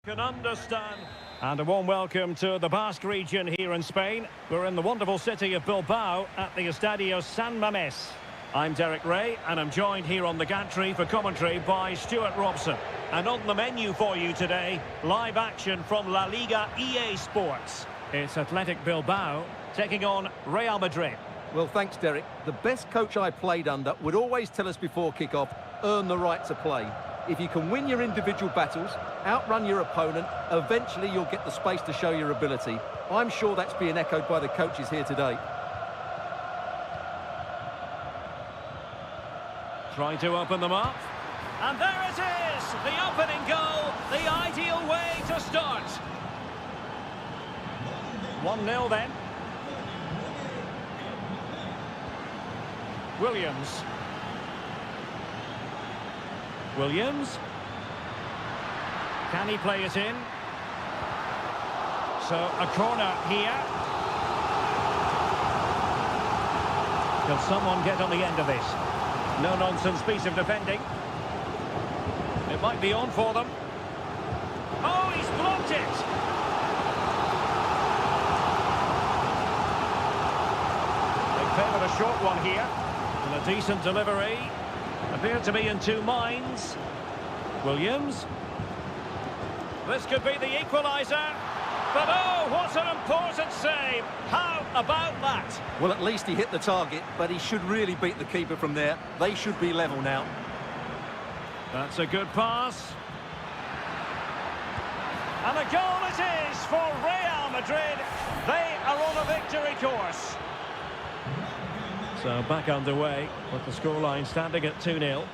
Can understand. And a warm welcome to the Basque region here in Spain. We're in the wonderful city of Bilbao at the Estadio San Mamés. I'm Derek Ray and I'm joined here on the gantry for commentary by Stuart Robson. And on the menu for you today, live action from La Liga EA Sports. It's Athletic Bilbao taking on Real Madrid. Well, thanks, Derek. The best coach I played under would always tell us before kick-off, earn the right to play. If you can win your individual battles, outrun your opponent, eventually you'll get the space to show your ability. I'm sure that's being echoed by the coaches here today. Trying to open them up. And there it is! The opening goal, the ideal way to start. 1-0 then. Williams. Can he play it in? So a corner here. Can someone get on the end of this? No nonsense piece of defending. It might be on for them. Oh, he's blocked it. They favoured a short one here. And a decent delivery. Appeared to be in two minds. Williams. This could be the equaliser. But oh, what an important save. How about that? Well, at least he hit the target, but he should really beat the keeper from there. They should be level now. That's a good pass. And a goal it is for Real Madrid. They are on a victory course. So back underway with the scoreline standing at 2-0.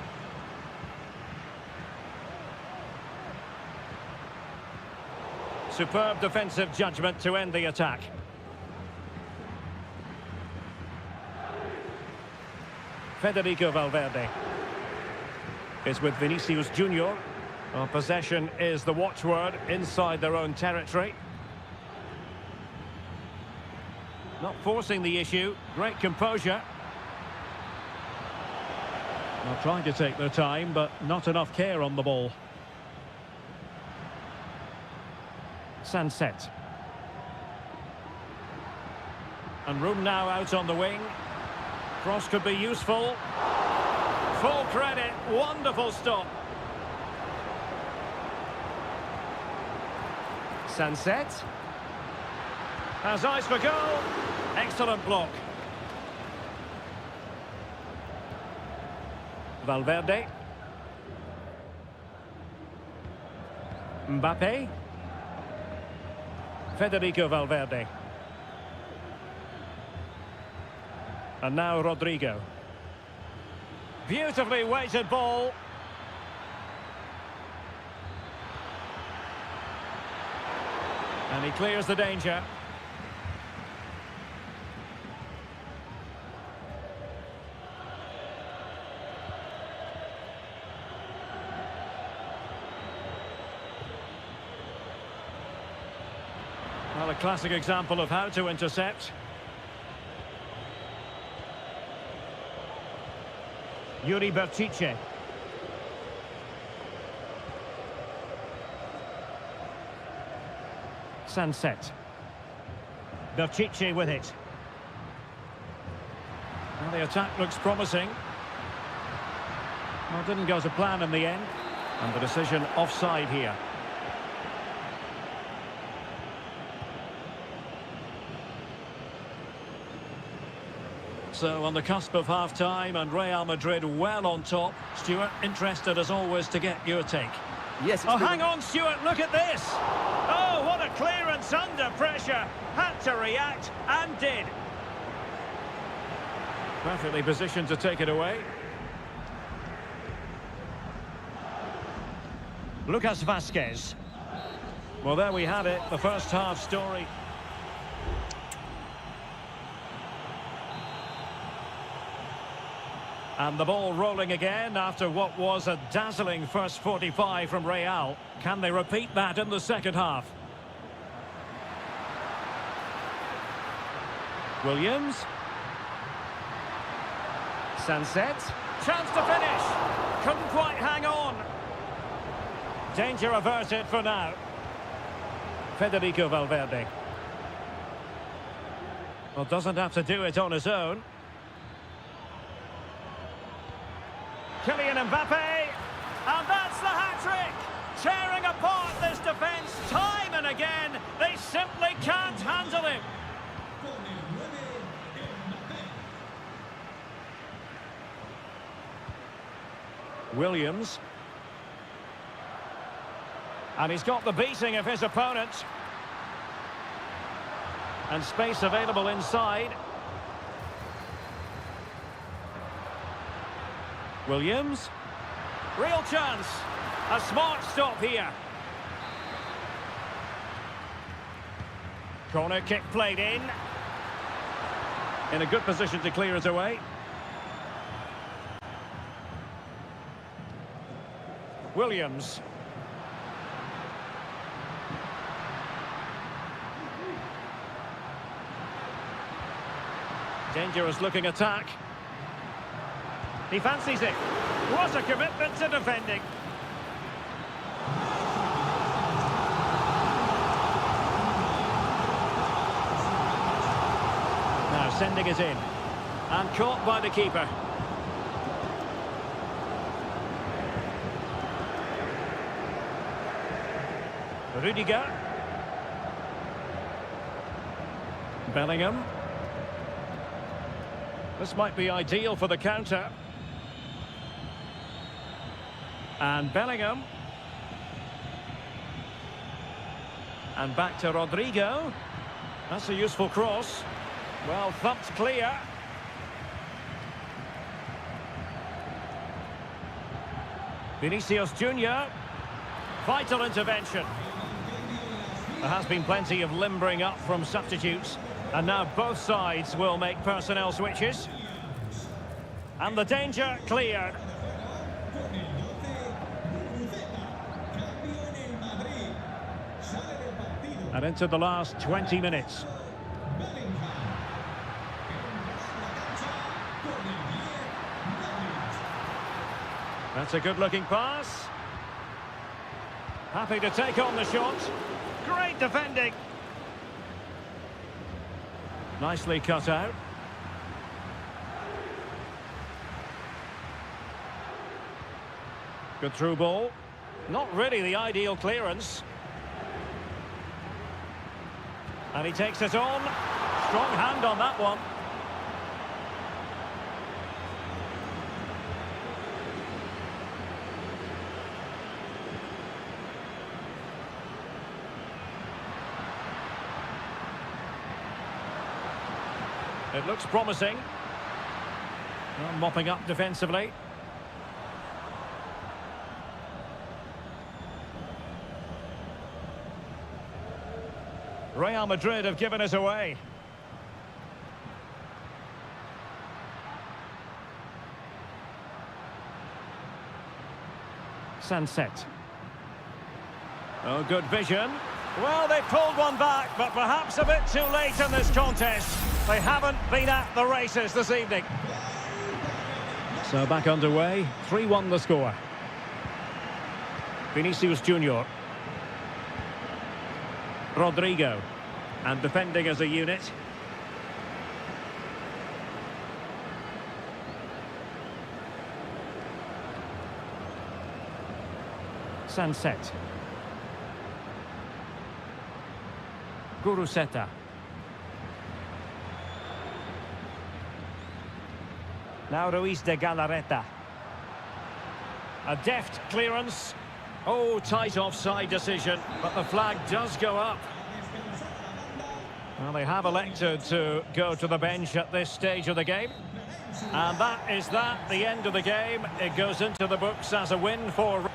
Superb defensive judgment to end the attack. Federico Valverde is with Vinicius Junior. Possession is the watchword inside their own territory. Not forcing the issue. Great composure. Well, trying to take their time, but not enough care on the ball. Sunset. And room now out on the wing. Cross could be useful. Full credit. Wonderful stop. Sunset. Has eyes for goal. Excellent block. Valverde. Mbappe. Federico Valverde. And now Rodrigo. Beautifully weighted ball. And he clears the danger. Well, a classic example of how to intercept. Yuri Berchiche. Sunset. Berchiche with it. Well, the attack looks promising. Well, didn't go to plan in the end. And the decision offside here. So on the cusp of half-time and Real Madrid well on top. Stuart, interested as always to get your take. Yes. Oh, hang on, Stuart, look at this. Oh, what a clearance under pressure. Had to react and did. Perfectly positioned to take it away. Lucas Vázquez. Well, there we have it, the first half story. And the ball rolling again after what was a dazzling first 45 from Real. Can they repeat that in the second half? Williams. Sunset. Chance to finish. Couldn't quite hang on. Danger averted for now. Federico Valverde. Well, doesn't have to do it on his own. Kylian Mbappe, and that's the hat-trick! Tearing apart this defence time and again. They simply can't handle him. Williams. And he's got the beating of his opponent. And space available inside. Williams. Real chance. A smart stop here. Corner kick played in. In a good position to clear it away. Williams. Dangerous looking attack. He fancies it. What a commitment to defending. Now sending it in. And caught by the keeper. Rudiger. Bellingham. This might be ideal for the counter. And Bellingham. And back to Rodrigo. That's a useful cross. Well, thumped clear. Vinicius Junior. Vital intervention. There has been plenty of limbering up from substitutes. And now both sides will make personnel switches. And the danger cleared. And into the last 20 minutes. That's a good-looking pass. Happy to take on the shot. Great defending. Nicely cut out. Good through ball. Not really the ideal clearance. And he takes it on. Strong hand on that one. It looks promising. Well, mopping up defensively. Real Madrid have given it away. Sunset. Oh, good vision. Well, they pulled one back, but perhaps a bit too late in this contest. They haven't been at the races this evening. So back underway, 3-1 the score. Vinicius Junior. Rodrigo. And defending as a unit. Sunset. Guruseta. Now Ruiz de Galarreta. A deft clearance. Oh, tight offside decision, but the flag does go up. Well, they have elected to go to the bench at this stage of the game. And that is that, the end of the game. It goes into the books as a win for...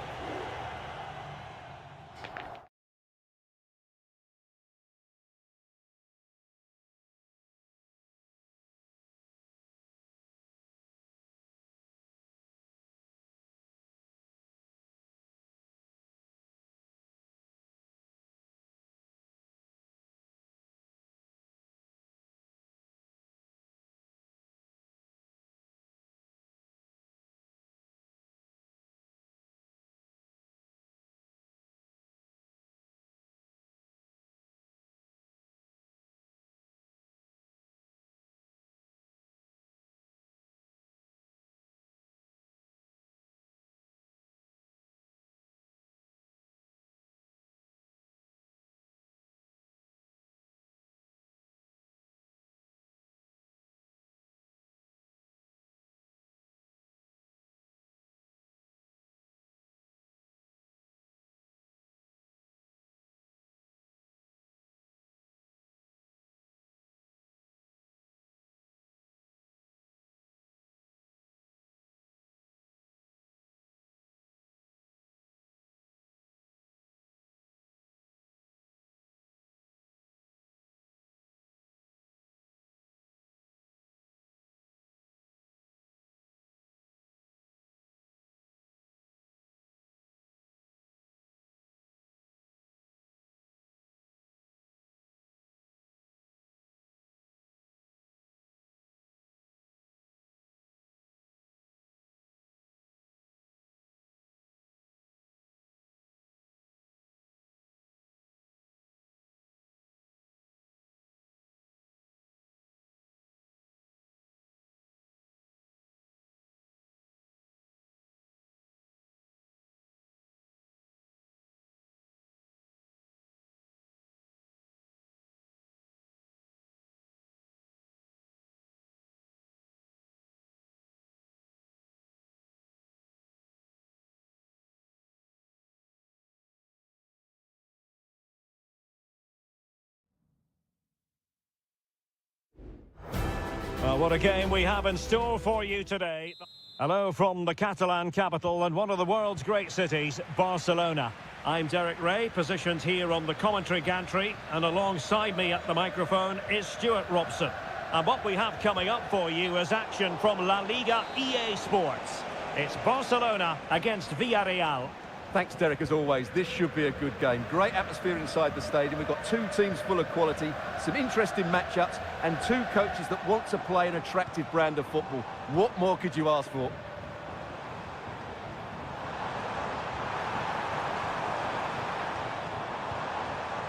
Well, what a game we have in store for you today. Hello from the Catalan capital and one of the world's great cities, Barcelona. I'm Derek Ray, positioned here on the commentary gantry, and alongside me at the microphone is Stuart Robson. And what we have coming up for you is action from La Liga EA Sports. It's Barcelona against Villarreal. Thanks, Derek, as always. This should be a good game. Great atmosphere inside the stadium. We've got two teams full of quality, some interesting matchups, and two coaches that want to play an attractive brand of football. What more could you ask for?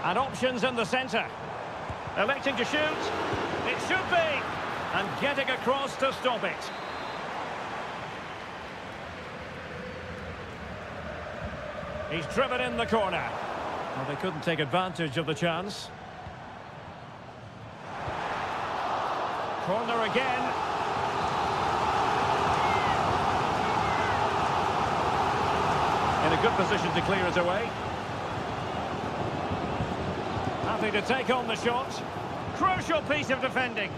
And options in the centre. Electing to shoot. It should be. And getting across to stop it. He's driven in the corner. Well, they couldn't take advantage of the chance. Corner again. In a good position to clear it away. Happy to take on the shot. Crucial piece of defending.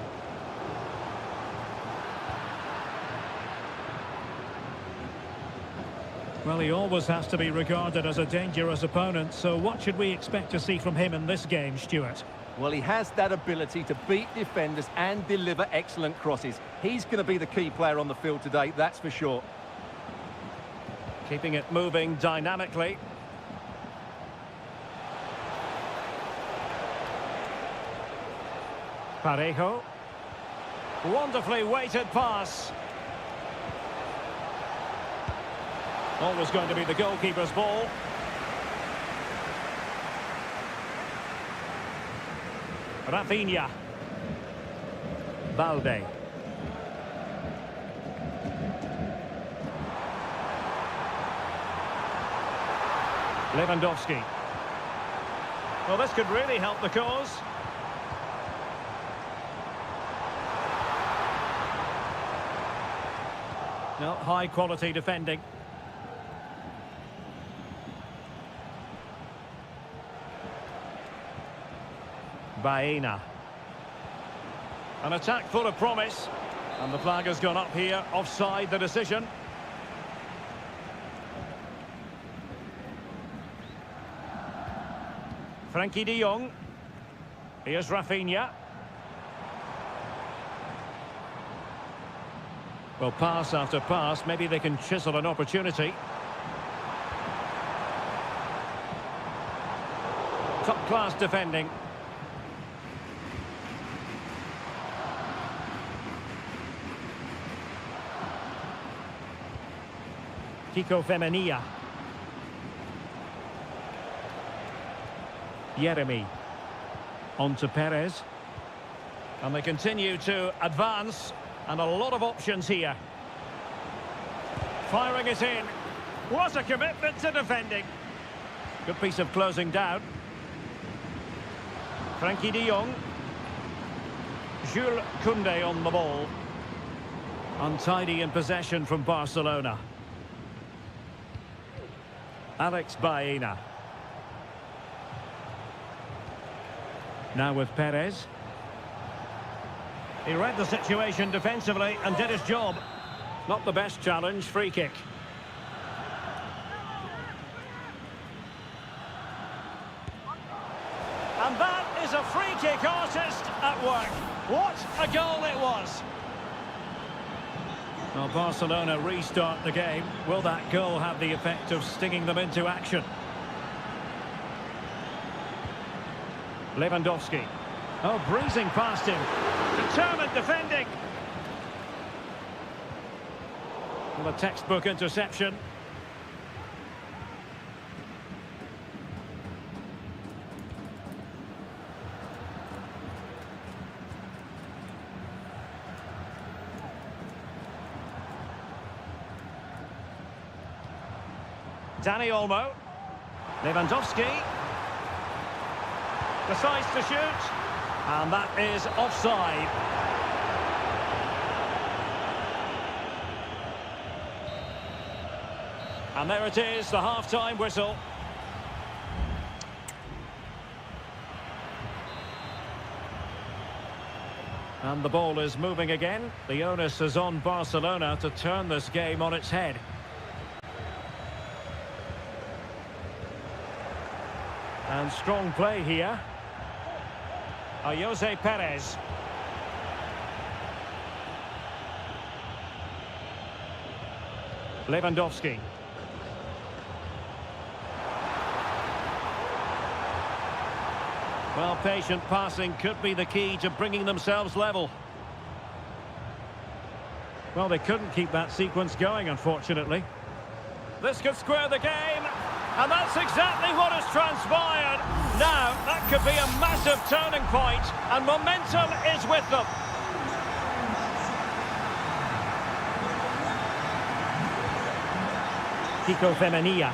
Well, he always has to be regarded as a dangerous opponent, so what should we expect to see from him in this game, Stuart? Well, he has that ability to beat defenders and deliver excellent crosses. He's going to be the key player on the field today, that's for sure. Keeping it moving dynamically. Parejo. Wonderfully weighted pass. Always going to be the goalkeeper's ball. Rafinha. Balde. Lewandowski. Well, this could really help the cause. No, high quality defending. Baena. An attack full of promise. And the flag has gone up here. Offside the decision. Frankie de Jong. Here's Rafinha. Well, pass after pass. Maybe they can chisel an opportunity. Top-class defending. Kiko Femenia. Yeremi. On to Perez. And they continue to advance. And a lot of options here. Firing it in. What a commitment to defending. Good piece of closing down. Frankie de Jong. Jules Koundé on the ball. Untidy in possession from Barcelona. Alex Baena. Now with Perez. He read the situation defensively and did his job. Not the best challenge, free kick. And that is a free kick artist at work. What a goal it was. Well, Barcelona restart the game. Will that goal have the effect of stinging them into action? Lewandowski. Oh, breezing past him. Determined defending. Well, a textbook interception. Dani Olmo. Lewandowski. Decides to shoot. And that is offside. And there it is, the half-time whistle. And the ball is moving again. The onus is on Barcelona to turn this game on its head. And strong play here. Jose Perez. Lewandowski. Well, patient passing could be the key to bringing themselves level. Well, they couldn't keep that sequence going, unfortunately. This could square the game, and that's exactly what has transpired. Now, that could be a massive turning point, and momentum is with them. Kiko Femenia.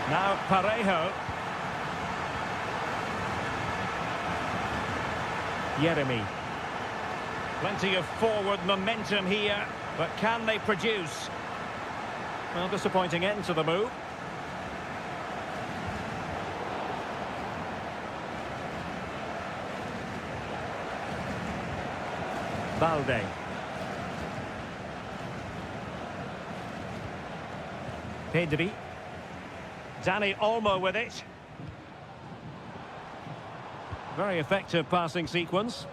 Now Parejo. Yeremy. Plenty of forward momentum here, but can they produce? Well, disappointing end to the move. Balde. Pedri. Dani Olmo with it. Very effective passing sequence.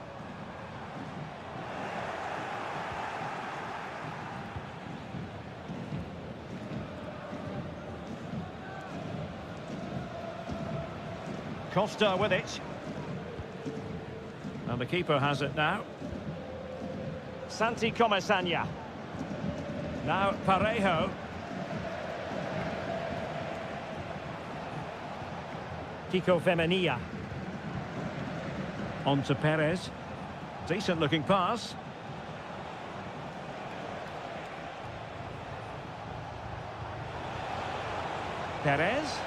Costa with it. And the keeper has it now. Santi Comesaña. Now Parejo. Kiko Femenia. On to Perez. Decent looking pass. Perez.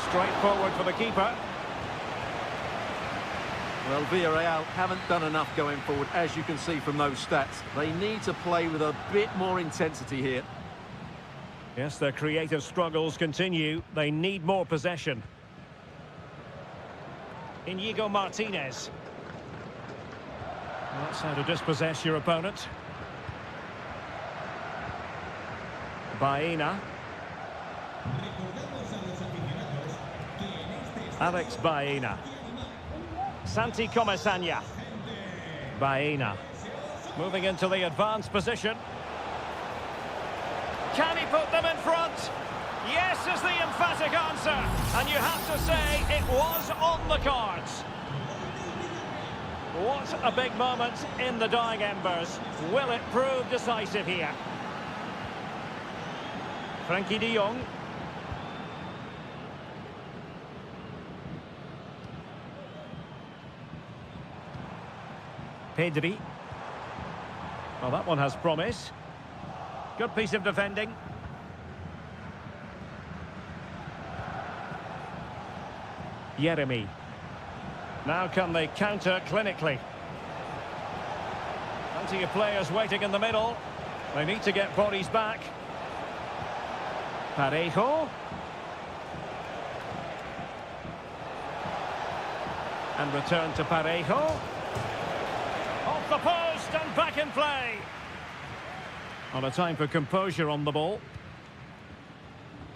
Straight forward for the keeper. Well, Villarreal haven't done enough going forward, as you can see from those stats. They need to play with a bit more intensity here. Yes, their creative struggles continue. They need more possession. Inigo Martinez. Well, that's how to dispossess your opponent. Baena. Alex Baena. Santi Comesaña. Baena. Moving into the advanced position. Can he put them in front? Yes is the emphatic answer. And you have to say it was on the cards. What a big moment in the dying embers. Will it prove decisive here? Frankie de Jong. Pedri. Well, that one has promise. Good piece of defending. Yeremy. Now can they counter clinically? Plenty of players waiting in the middle. They need to get bodies back. Parejo. And return to Parejo. Off the post and back in play. On a time for composure on the ball.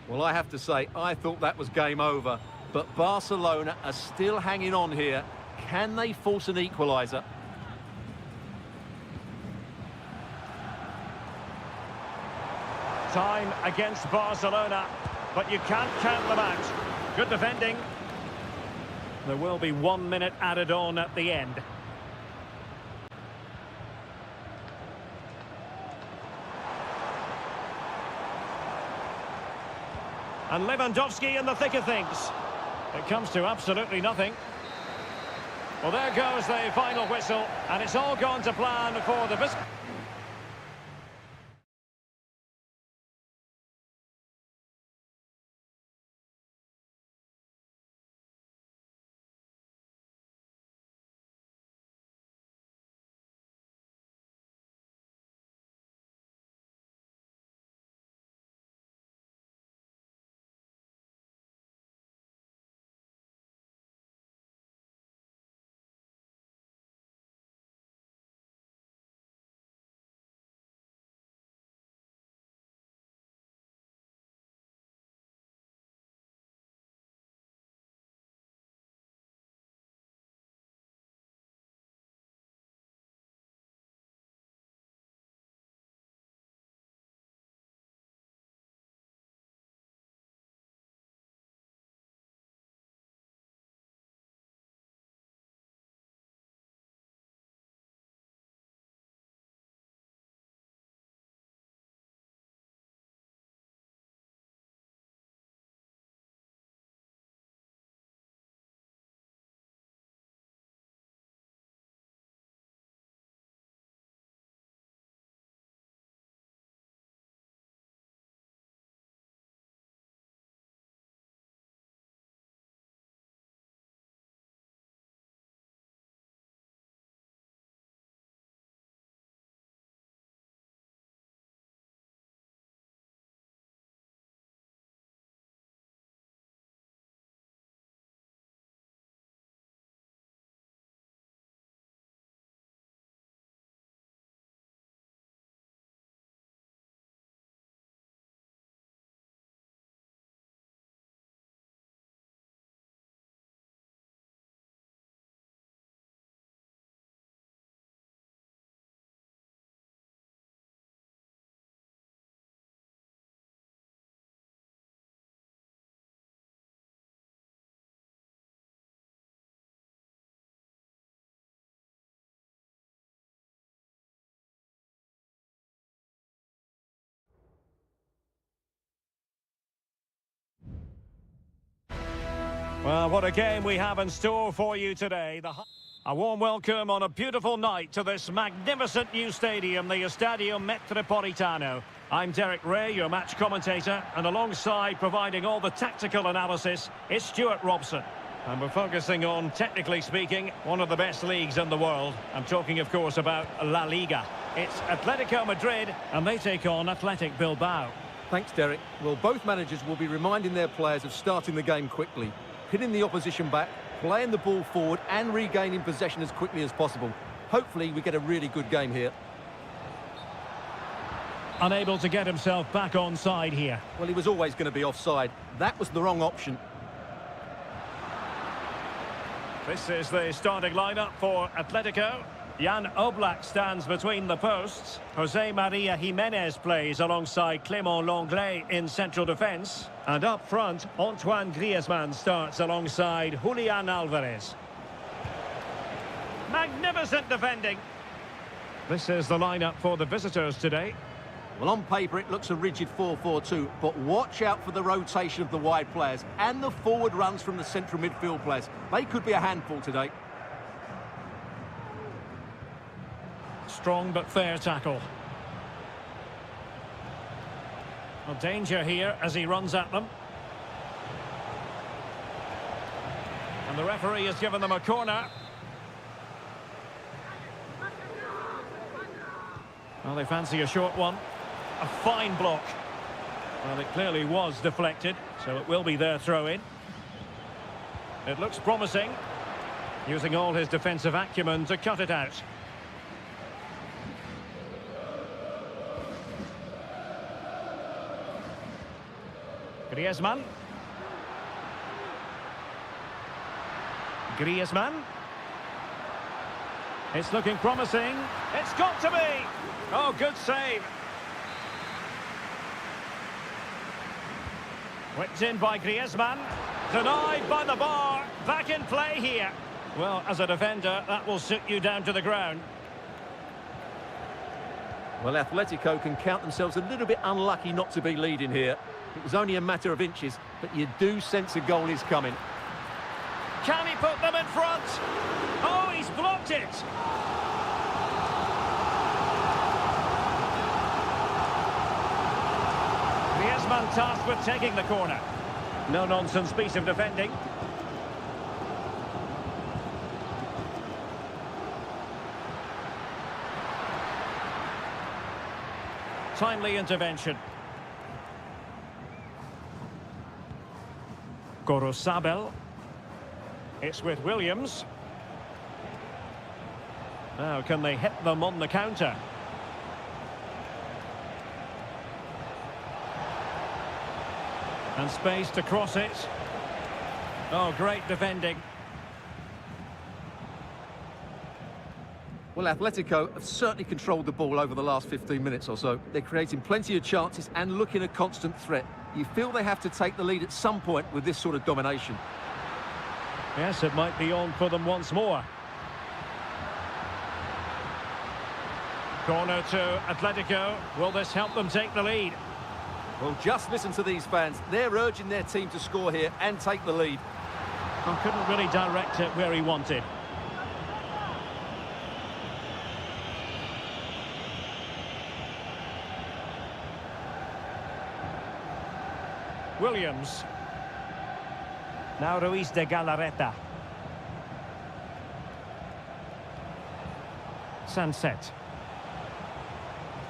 Well, I have to say, I thought that was game over. But Barcelona are still hanging on here. Can they force an equaliser? Time against Barcelona, but you can't count them out. Good defending. There will be 1 minute added on at the end. And Lewandowski in the thick of things. It comes to absolutely nothing. Well, there goes the final whistle, and it's all gone to plan for the... Well, what a game we have in store for you today. A warm welcome on a beautiful night to this magnificent new stadium, the Estadio Metropolitano. I'm Derek Ray, your match commentator, and alongside providing all the tactical analysis, it's Stuart Robson. And we're focusing on, technically speaking, one of the best leagues in the world. I'm talking, of course, about La Liga. It's Atletico Madrid, and they take on Athletic Bilbao. Thanks, Derek. Well, both managers will be reminding their players of starting the game quickly, hitting the opposition back, playing the ball forward and regaining possession as quickly as possible. Hopefully we get a really good game here. Unable to get himself back on side here. Well, he was always going to be offside. That was the wrong option. This is the starting lineup for Atletico. Jan Oblak stands between the posts. Jose Maria Jimenez plays alongside Clément Lenglet in central defence. And up front, Antoine Griezmann starts alongside Julian Alvarez. Magnificent defending. This is the lineup for the visitors today. Well, on paper it looks a rigid 4-4-2, but watch out for the rotation of the wide players and the forward runs from the central midfield players. They could be a handful today. Strong but fair tackle. Well, danger here as he runs at them. And the referee has given them a corner. Well, they fancy a short one. A fine block. Well, it clearly was deflected, so it will be their throw-in. It looks promising, using all his defensive acumen to cut it out. Griezmann. Griezmann. It's looking promising. It's got to be! Oh, good save. Whipped in by Griezmann. Denied by the bar. Back in play here. Well, as a defender, that will sit you down to the ground. Well, Atletico can count themselves a little bit unlucky not to be leading here. It was only a matter of inches, but you do sense a goal is coming. Can he put them in front? Oh, he's blocked it! Griezmann tasked with taking the corner. No-nonsense piece of defending. Timely intervention. Gorosabel. It's with Williams. Now, can they hit them on the counter? And space to cross it. Oh, great defending. Well, Atletico have certainly controlled the ball over the last 15 minutes or so. They're creating plenty of chances and looking a constant threat. You feel they have to take the lead at some point with this sort of domination. Yes, it might be on for them once more. Corner to Atletico. Will this help them take the lead? Well, just listen to these fans. They're urging their team to score here and take the lead. I couldn't really direct it where he wanted. Williams. Now Ruiz de Galarreta. Sunset.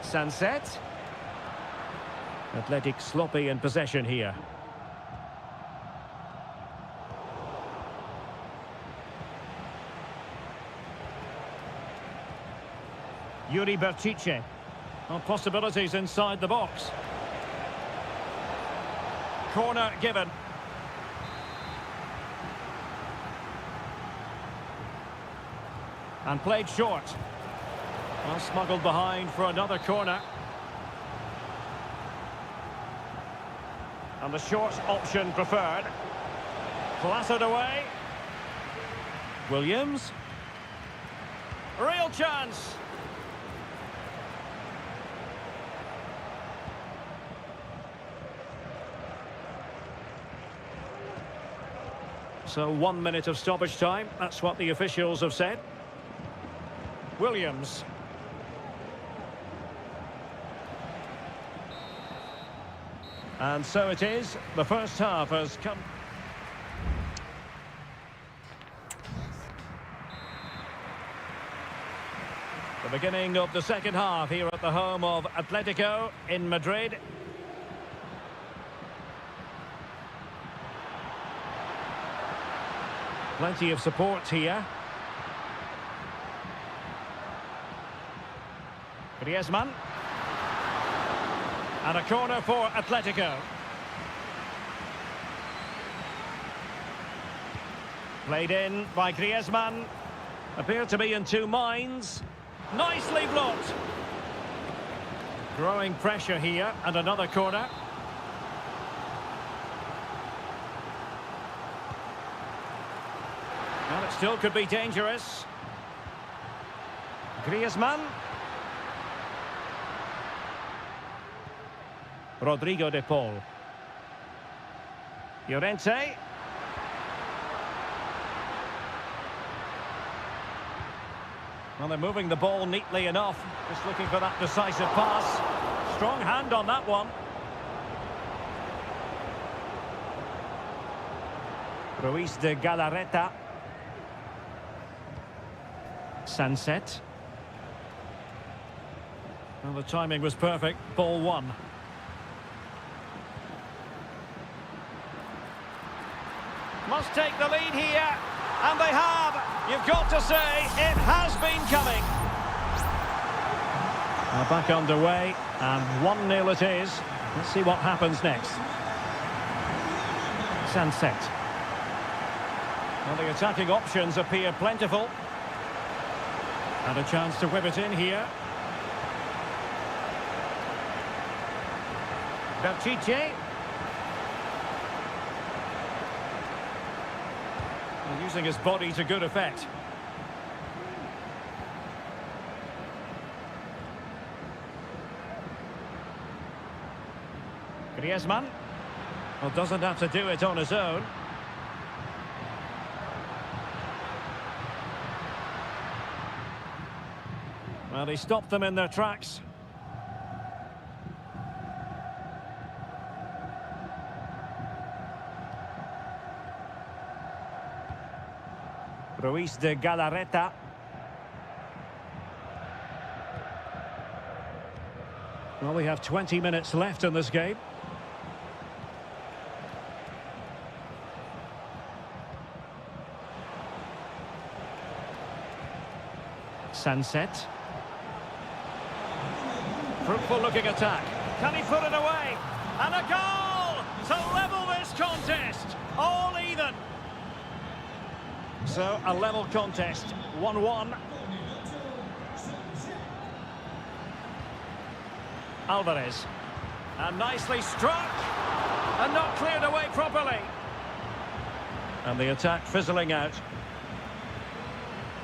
Sunset. Athletic sloppy in possession here. Yuri Berchiche. Well, possibilities inside the box. Corner given. And played short. Well, smuggled behind for another corner. And the short option preferred. Clattered away. Williams. Real chance. So 1 minute of stoppage time. That's what the officials have said. Williams. And so it is. The first half has come. The beginning of the second half here at the home of Atletico in Madrid. Plenty of support here. Griezmann. And a corner for Atletico. Played in by Griezmann. Appeared to be in two minds. Nicely blocked. Growing pressure here, and another corner. Well, it still could be dangerous. Griezmann. Rodrigo de Paul. Llorente. Well, they're moving the ball neatly enough. Just looking for that decisive pass. Strong hand on that one. Ruiz de Galarreta. Sunset. Well, the timing was perfect. Ball one. Must take the lead here. And they have. You've got to say, it has been coming. Now back underway, and 1-0 it is. Let's see what happens next. Sunset. Well, the attacking options appear plentiful. And a chance to whip it in here. Berchiche. Using his body to good effect. Griezmann. Well, doesn't have to do it on his own. Well, he stopped them in their tracks. Ruiz de Galarreta. Well, we have 20 minutes left in this game. Sunset. Fruitful looking attack. Can he put it away? And a goal to level this contest. All even. So, a level contest, 1-1. Alvarez. And nicely struck. And not cleared away properly. And the attack fizzling out.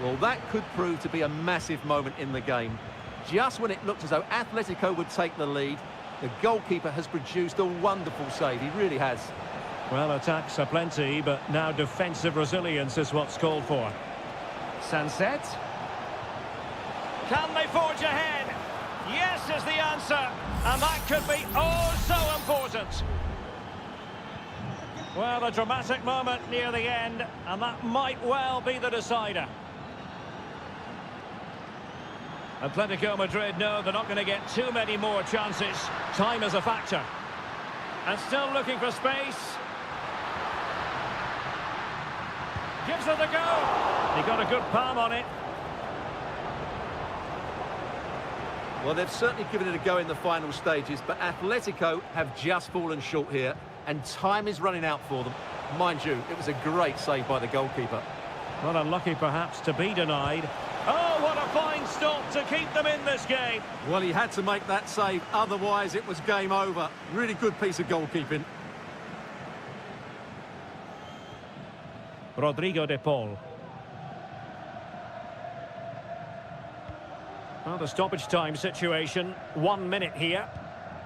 Well, that could prove to be a massive moment in the game. Just when it looked as though Atletico would take the lead, the goalkeeper has produced a wonderful save. He really has. Well, attacks are plenty, but now defensive resilience is what's called for. Sunset. Can they forge ahead? Yes is the answer. And that could be oh so important. Well, a dramatic moment near the end, and that might well be the decider. Atletico Madrid know they're not going to get too many more chances. Time is a factor. And still looking for space. Gives it a go. He got a good palm on it. Well, they've certainly given it a go in the final stages, but Atletico have just fallen short here, and time is running out for them. Mind you, it was a great save by the goalkeeper. Well, unlucky perhaps to be denied. Oh, what a fine stop to keep them in this game. Well, he had to make that save, otherwise it was game over. Really good piece of goalkeeping. Rodrigo de Paul. Well, the stoppage time situation, 1 minute here.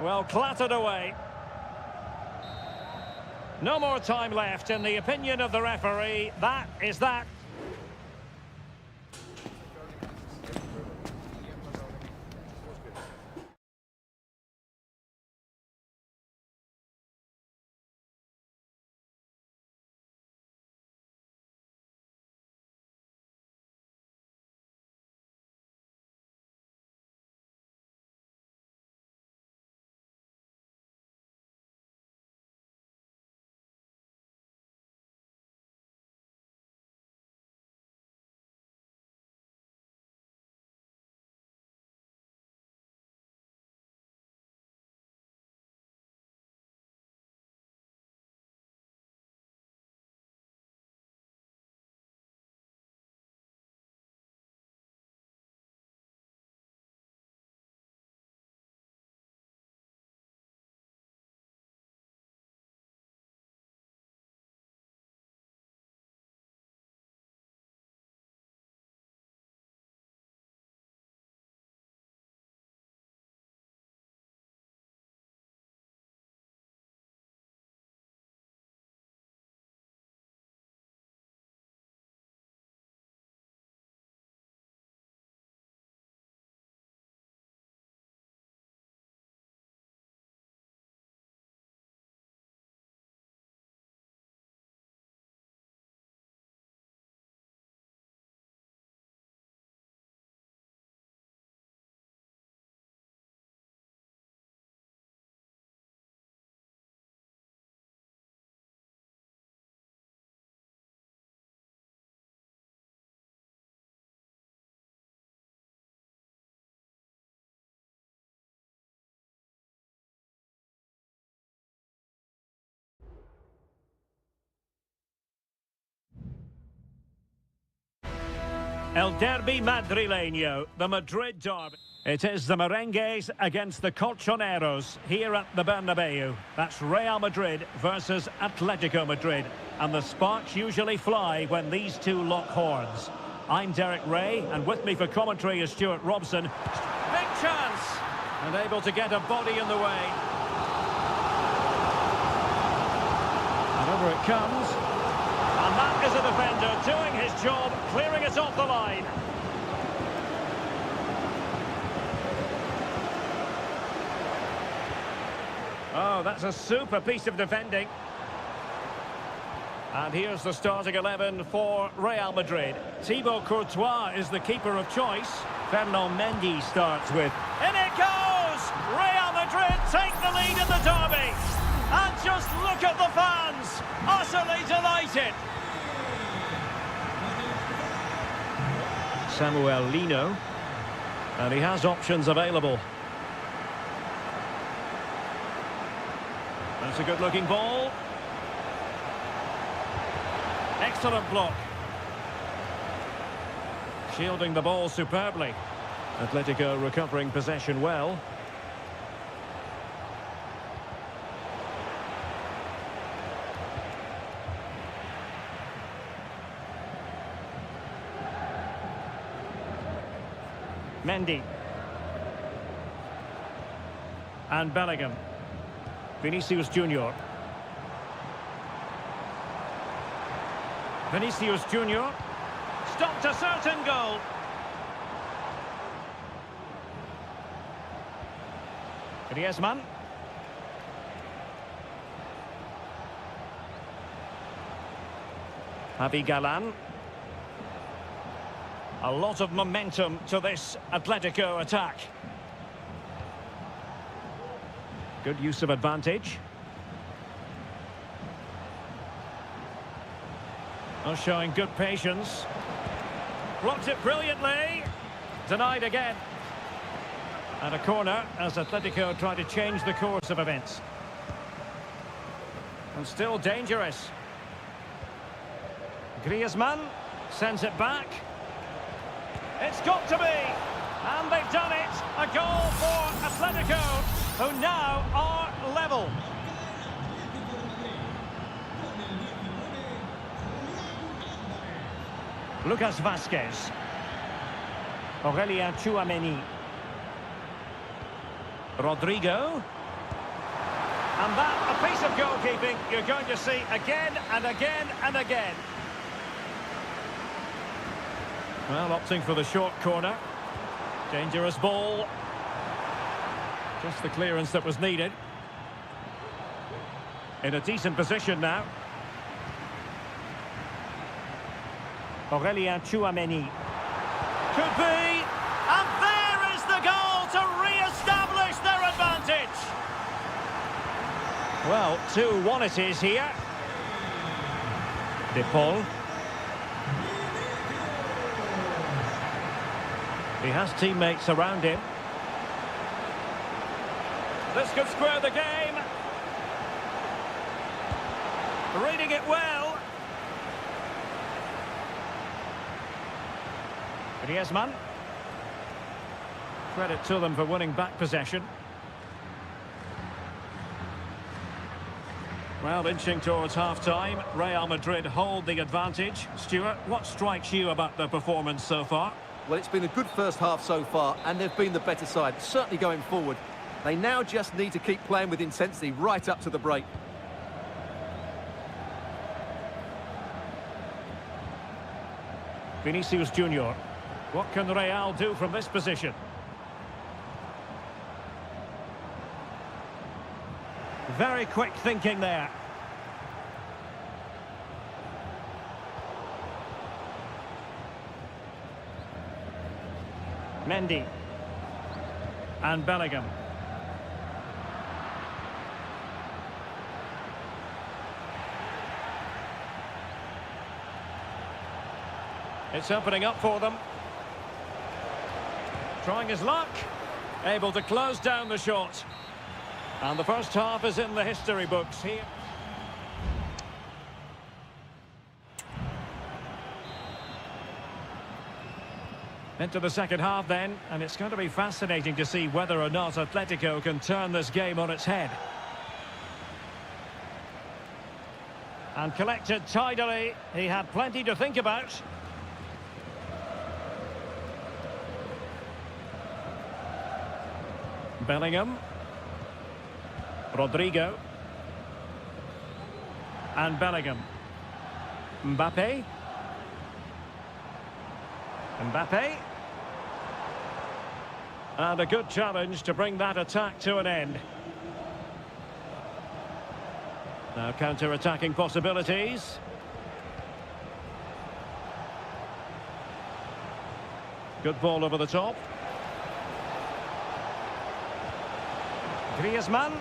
Well, clattered away. No more time left. In the opinion of the referee, that is that. El Derby Madrileño, the Madrid derby. It is the Merengues against the Colchoneros here at the Bernabeu. That's Real Madrid versus Atletico Madrid. And the sparks usually fly when these two lock horns. I'm Derek Ray, and with me for commentary is Stuart Robson. Big chance! And able to get a body in the way. And over it comes. And that is a defender doing his job, clearing it off the line. Oh, that's a super piece of defending. And here's the starting 11 for Real Madrid. Thibaut Courtois is the keeper of choice. Fernand Mendy starts with. In it goes! Real Madrid take the lead in the derby. And just look at the fans, utterly delighted. Samuel Lino, and he has options available. That's a good-looking ball. Excellent block. Shielding the ball superbly. Atletico recovering possession well. Mendy. And Bellingham. Vinicius Junior. Vinicius Junior. Stopped a certain goal. Griezmann. Javi Galan. A lot of momentum to this Atletico attack. Good use of advantage. Oh, showing good patience. Blocked it brilliantly. Denied again. And a corner as Atletico try to change the course of events. And still dangerous. Griezmann sends it back. It's got to be, and they've done it. A goal for Atletico, who now are level. Lucas Vázquez. Aurélien Tchouaméni. Rodrigo. And that, a piece of goalkeeping. think you're going to see again and again and again. Well, opting for the short corner. Dangerous ball. Just the clearance that was needed. In a decent position now. Aurélien Tchouaméni. Could be. And there is the goal to re-establish their advantage. Well, 2-1 it is here. De Paul. He has teammates around him. This could square the game. Reading it well. Griezmann. Credit to them for winning back possession. Well, inching towards half-time. Real Madrid hold the advantage. Stuart, what strikes you about the performance so far? Well, it's been a good first half so far, and they've been the better side, certainly going forward. They now just need to keep playing with intensity right up to the break. Vinicius Junior. What can Real do from this position? Very quick thinking there. Mendy. And Bellingham. It's opening up for them. Trying his luck. Able to close down the shot. And the first half is in the history books here. Into the second half then, and it's going to be fascinating to see whether or not Atletico can turn this game on its head. And collected tidily. He had plenty to think about. Bellingham. Rodrigo. And Bellingham. Mbappe. Mbappe. And a good challenge to bring that attack to an end. Now counter-attacking possibilities. Good ball over the top. Griezmann.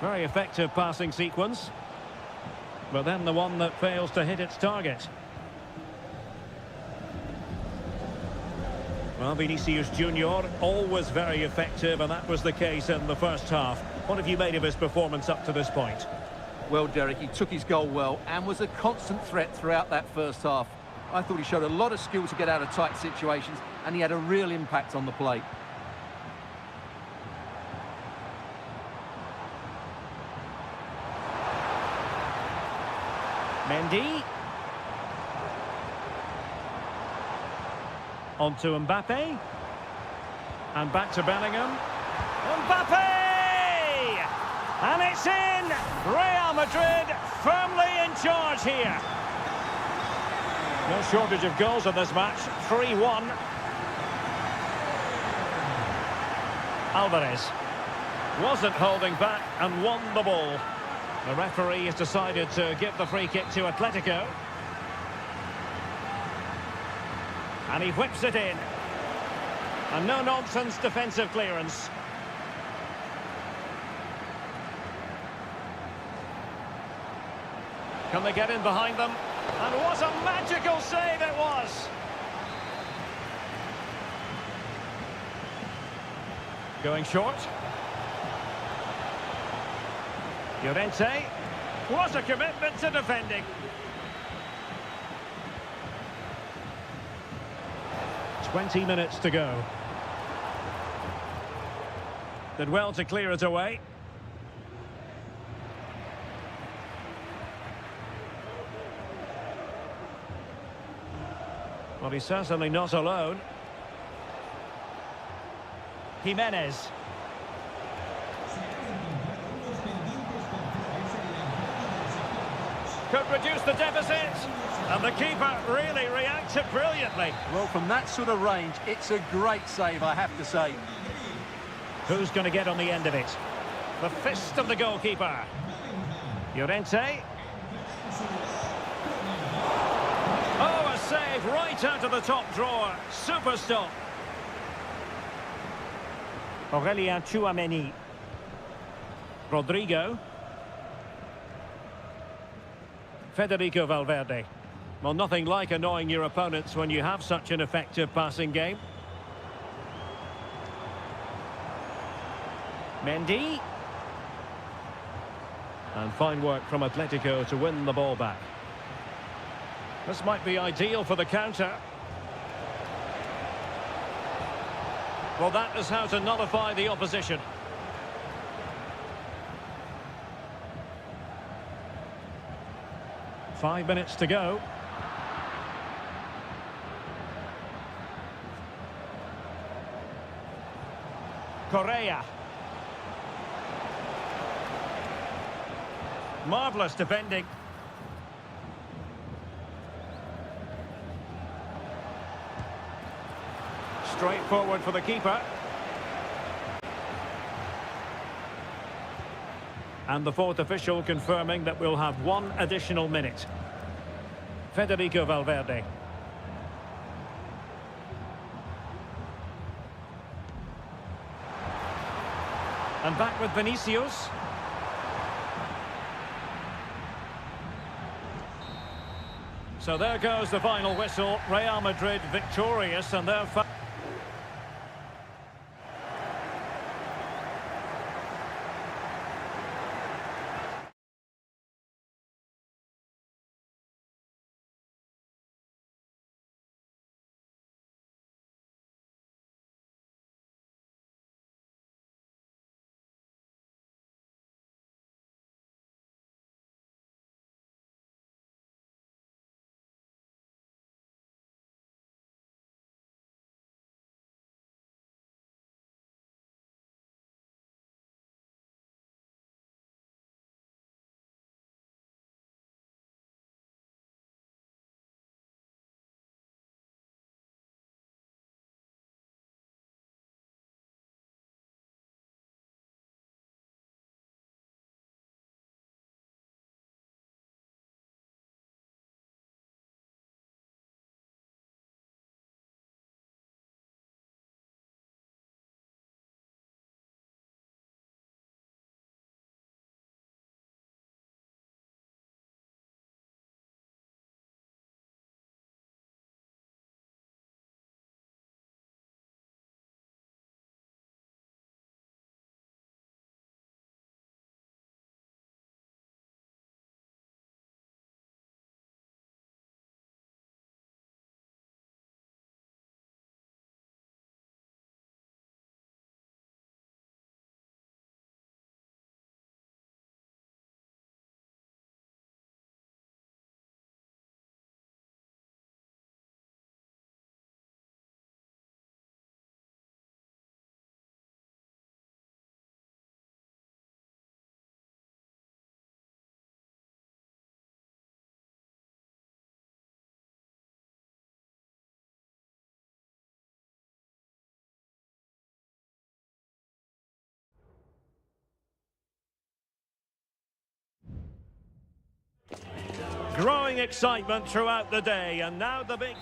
Very effective passing sequence. But then the one that fails to hit its target. Well, Vinicius Junior, always very effective, and that was the case in the first half. What have you made of his performance up to this point? Well, Derek, he took his goal well and was a constant threat throughout that first half. I thought he showed a lot of skill to get out of tight situations, and he had a real impact on the plate. Mendy. On to Mbappe. And back to Bellingham. Mbappe! And it's in! Real Madrid firmly in charge here. No shortage of goals in this match. 3-1. Alvarez wasn't holding back and won the ball. The referee has decided to give the free kick to Atletico. And he whips it in. A no-nonsense defensive clearance. Can they get in behind them? And what a magical save it was! Going short. Llorente. What a commitment to defending. 20 minutes to go. Did well to clear it away. Well, he's certainly not alone. Jimenez. Could reduce the deficit. And the keeper really reacted brilliantly. Well, from that sort of range, it's a great save, I have to say. Who's going to get on the end of it? The fist of the goalkeeper. Llorente. Oh, a save right out of the top drawer. Super stop. Aurelien Tchouameni. Rodrigo. Federico Valverde. Well, nothing like annoying your opponents when you have such an effective passing game. Mendy. And fine work from Atletico to win the ball back. This might be ideal for the counter. Well, that is how to nullify the opposition. Five minutes to go. Correa. Marvellous defending. Straight forward for the keeper. And the fourth official confirming that we'll have one additional minute. Federico Valverde. And back with Vinicius. So there goes the final whistle. Real Madrid victorious, and they're... Growing excitement throughout the day, and now the big...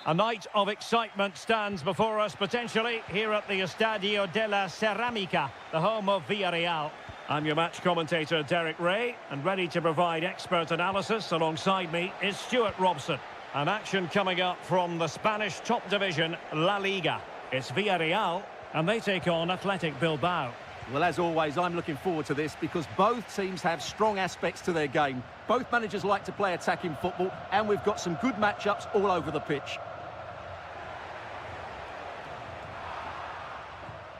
A night of excitement stands before us potentially here at the Estadio de la Ceramica, the home of Villarreal. I'm your match commentator Derek Ray, and ready to provide expert analysis alongside me is Stuart Robson. An action coming up from the Spanish top division, La Liga. It's Villarreal, and they take on Athletic Bilbao. Well, as always, I'm looking forward to this because both teams have strong aspects to their game. Both managers like to play attacking football, and we've got some good matchups all over the pitch.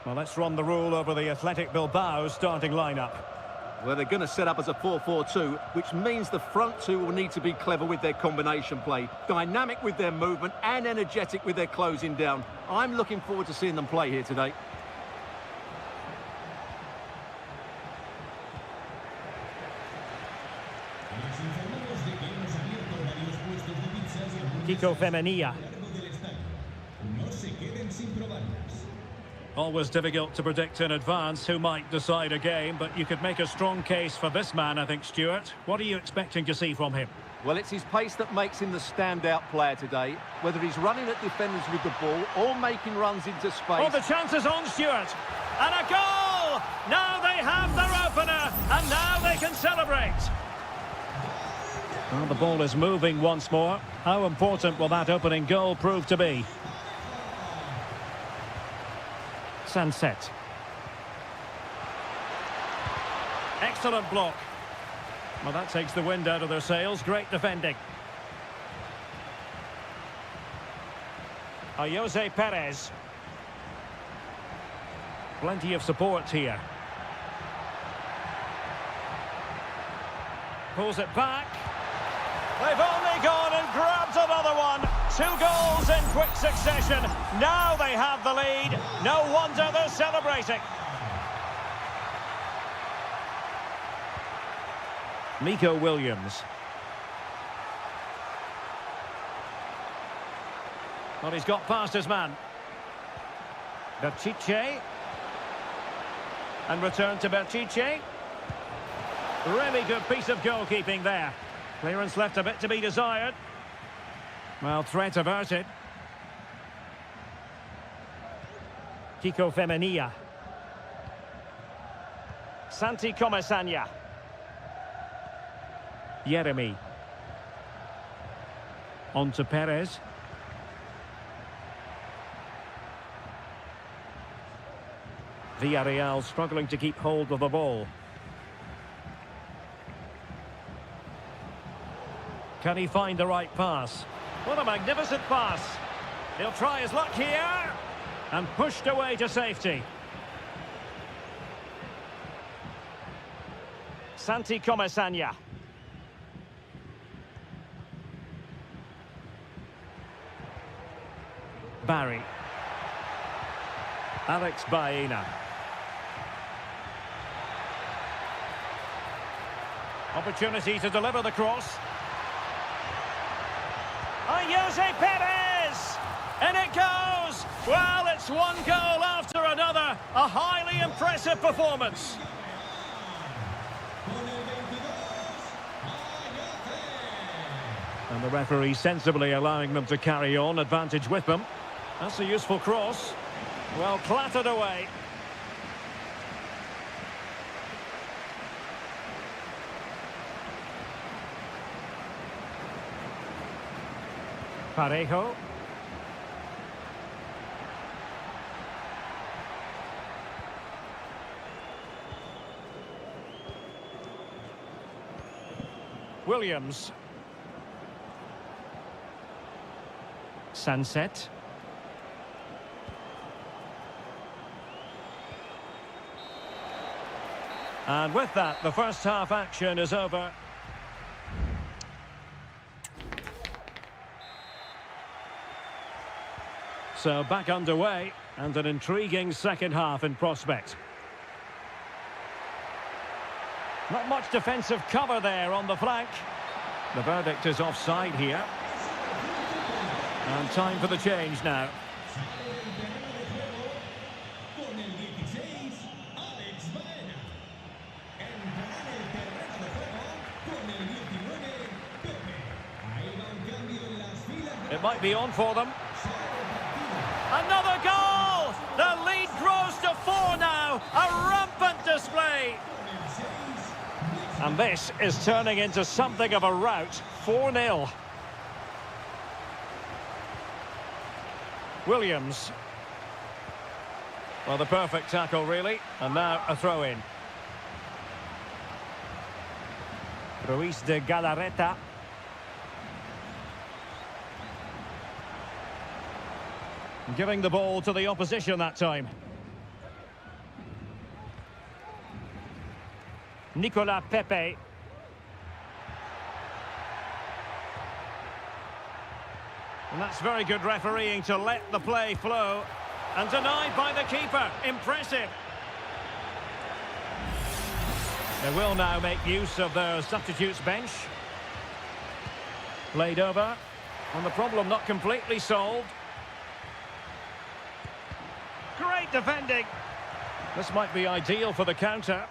Well, let's run the rule over the Athletic Bilbao starting lineup. Well, they're going to set up as a 4-4-2, which means the front two will need to be clever with their combination play, dynamic with their movement and energetic with their closing down. I'm looking forward to seeing them play here today. Kiko Femenia. Always difficult to predict in advance who might decide a game, but you could make a strong case for this man, I think, Stuart. What are you expecting to see from him? Well, it's his pace that makes him the standout player today. Whether he's running at defenders with the ball or making runs into space. Oh, the chance is on, Stuart. And a goal! Now they have their opener, and now they can celebrate. Well, the ball is moving once more. How important will that opening goal prove to be? Sunset. Excellent block. Well, that takes the wind out of their sails. Great defending. Jose Perez. Plenty of support here. Pulls it back. They've only gone and grabbed another one. 2 goals in quick succession. Now they have the lead. No wonder they're celebrating. Nico Williams. Well, he's got past his man. Berchiche. And return to Berchiche. Really good piece of goalkeeping there. Clearance left a bit to be desired. Well, threat averted. Kiko Femenia. Santi Comesaña. Yeremy. On to Perez. Villarreal struggling to keep hold of the ball. Can he find the right pass? What a magnificent pass. He'll try his luck here. And pushed away to safety. Santi Comesaña. Barry. Alex Baena. Opportunity to deliver the cross. Jose Perez! And it goes! Well, it's one goal after another. A highly impressive performance. And the referee sensibly allowing them to carry on, advantage with them. That's a useful cross. Well, clattered away. Parejo. Williams. Sunset. And with that, the first half action is over. So back underway, and an intriguing second half in prospect. Not much defensive cover there on the flank. The verdict is offside here. And time for the change now. It might be on for them. Another goal! The lead grows to 4 now. A rampant display. And this is turning into something of a rout. 4-0. Williams. Well, the perfect tackle, really. And now a throw-in. Ruiz de Galarreta. Giving the ball to the opposition that time. Nicolas Pepe. And that's very good refereeing to let the play flow. And denied by the keeper. Impressive. They will now make use of their substitutes bench. Played over. And the problem not completely solved. Great defending. This might be ideal for the counter.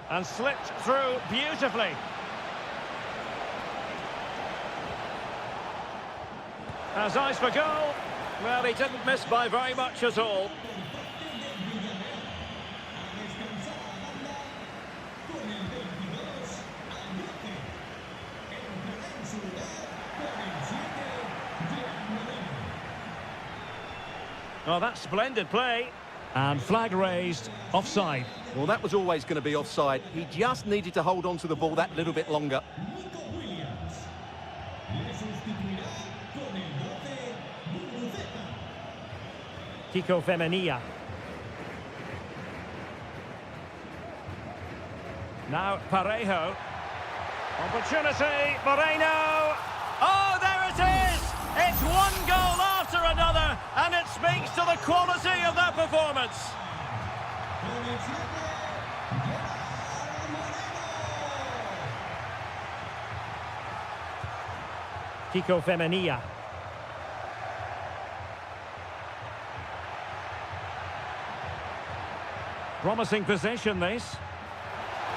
And slipped through beautifully. Has eyes for goal. Well, he didn't miss by very much at all. Oh, that's splendid play. And flag raised, offside. Well, that was always going to be offside. He just needed to hold on to the ball that little bit longer. Kiko Femenia. Now Parejo. Opportunity, Moreno. Oh, there it is! It's one goal after another, and it speaks to the quality of that performance. Kiko Femenia. Promising possession, this.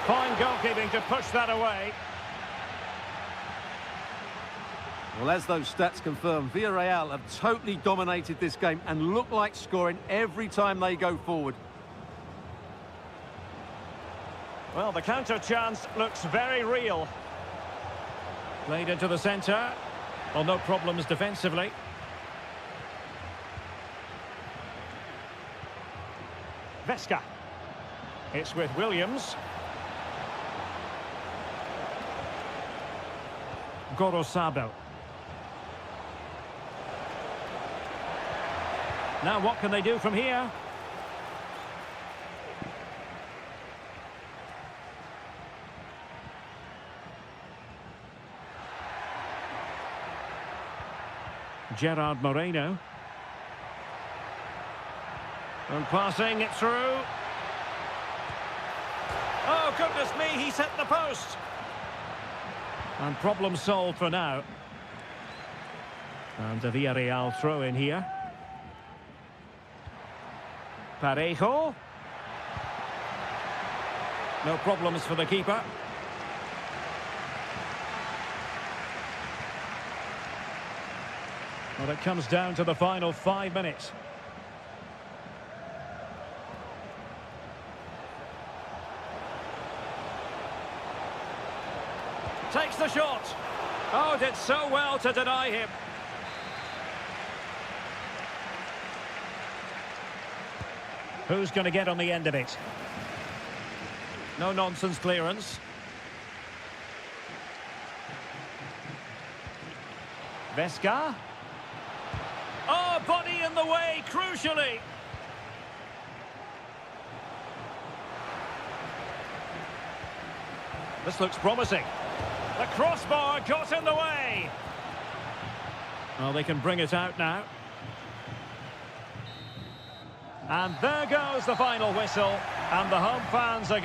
Fine goalkeeping to push that away. Well, as those stats confirm, Villarreal have totally dominated this game and look like scoring every time they go forward. Well, the counter chance looks very real. Played into the centre. Well, no problems defensively. Vesca. It's with Williams. Gorosabel. Now what can they do from here? Gerard Moreno. And passing it through. Oh, goodness me, he's hit the post. And problem solved for now. And a Villarreal throw in here. Parejo. No problems for the keeper. Well, it comes down to the final 5 minutes. Takes the shot. Oh, did so well to deny him. Who's going to get on the end of it? No nonsense clearance. Vesca. Oh, body in the way, crucially. This looks promising. The crossbar got in the way. Well, they can bring it out now. And there goes the final whistle. And the home fans are...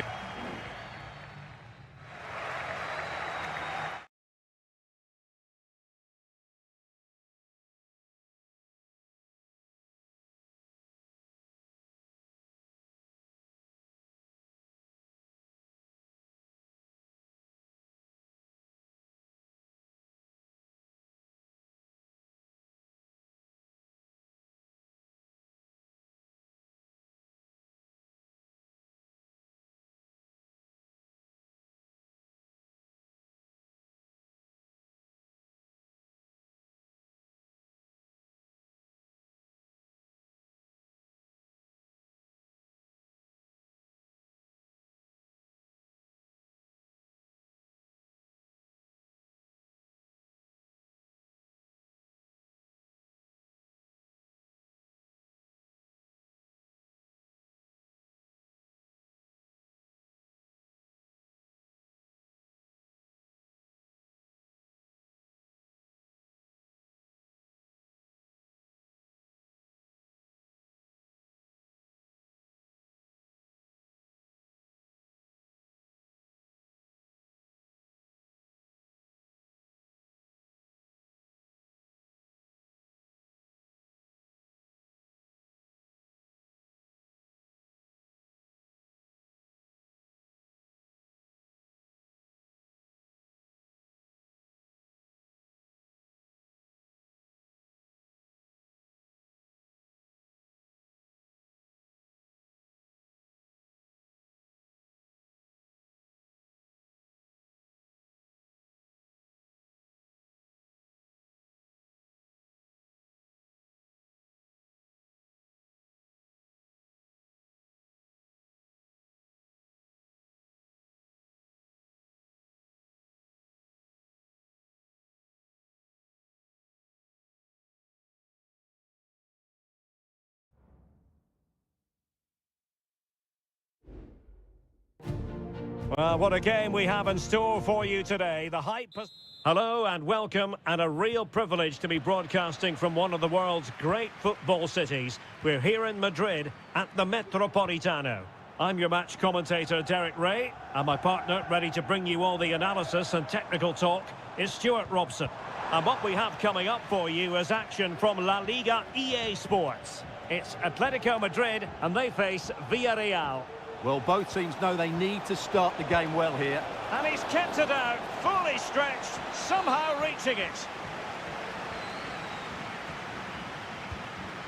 Well, what a game we have in store for you today. The hype has... Hello and welcome, and a real privilege to be broadcasting from one of the world's great football cities. We're here in Madrid at the Metropolitano. I'm your match commentator, Derek Ray, and my partner, ready to bring you all the analysis and technical talk, is Stuart Robson. And what we have coming up for you is action from La Liga EA Sports. It's Atletico Madrid, and they face Villarreal. Well, both teams know they need to start the game well here. And he's kept it out, fully stretched, somehow reaching it.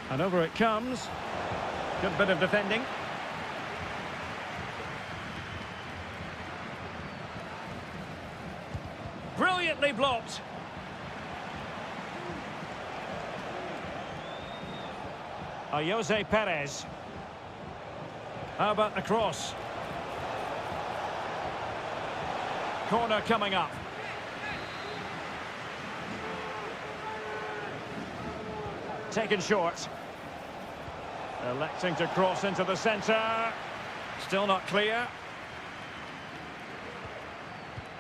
And over it comes. Good bit of defending. Brilliantly blocked. Jose Perez. How about the cross? Corner coming up. Taken short. Electing to cross into the centre. Still not clear.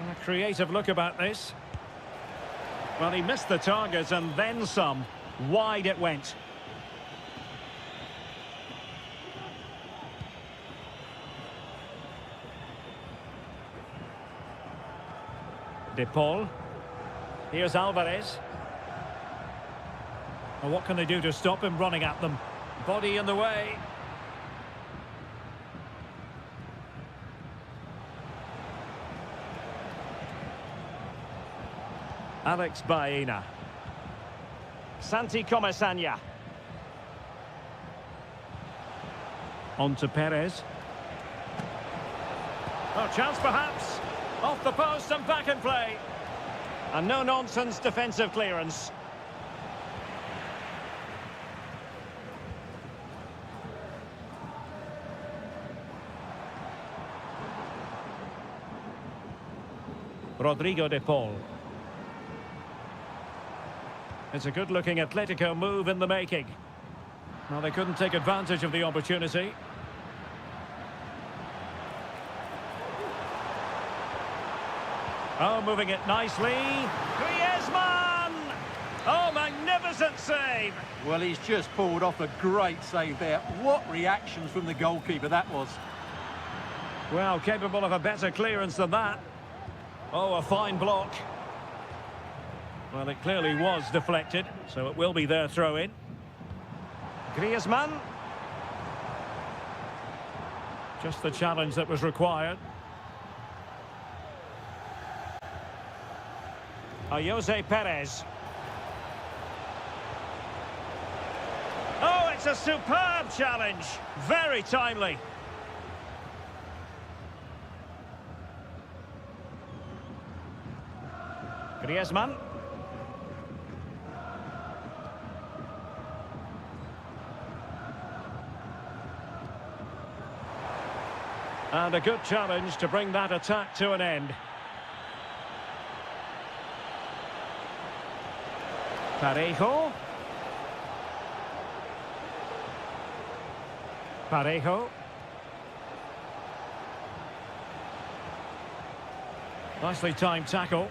A creative look about this. Well, he missed the target and then some. Wide it went. De Paul. Here's Alvarez. Well, what can they do to stop him running at them? Body in the way. Alex Baena. Santi Comesaña. On to Perez. Oh, chance perhaps. Off the post and back in play. And no-nonsense defensive clearance. Rodrigo de Paul. It's a good-looking Atletico move in the making. Well, they couldn't take advantage of the opportunity. Oh, moving it nicely. Griezmann! Oh, magnificent save! Well, he's just pulled off a great save there. What reaction from the goalkeeper that was. Well, capable of a better clearance than that. Oh, a fine block. Well, it clearly was deflected, so it will be their throw-in. Griezmann. Just the challenge that was required. Jose Perez. Oh, it's a superb challenge. Very timely. Griezmann. And a good challenge to bring that attack to an end. Parejo. Parejo. Nicely timed tackle.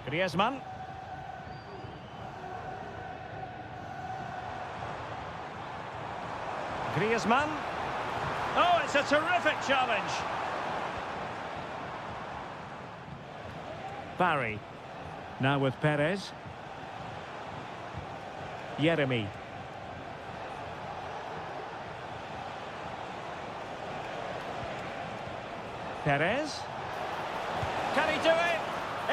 Griezmann. Griezmann. Oh, it's a terrific challenge. Barry. Now with Perez. Yeremy. Perez. Can he do it?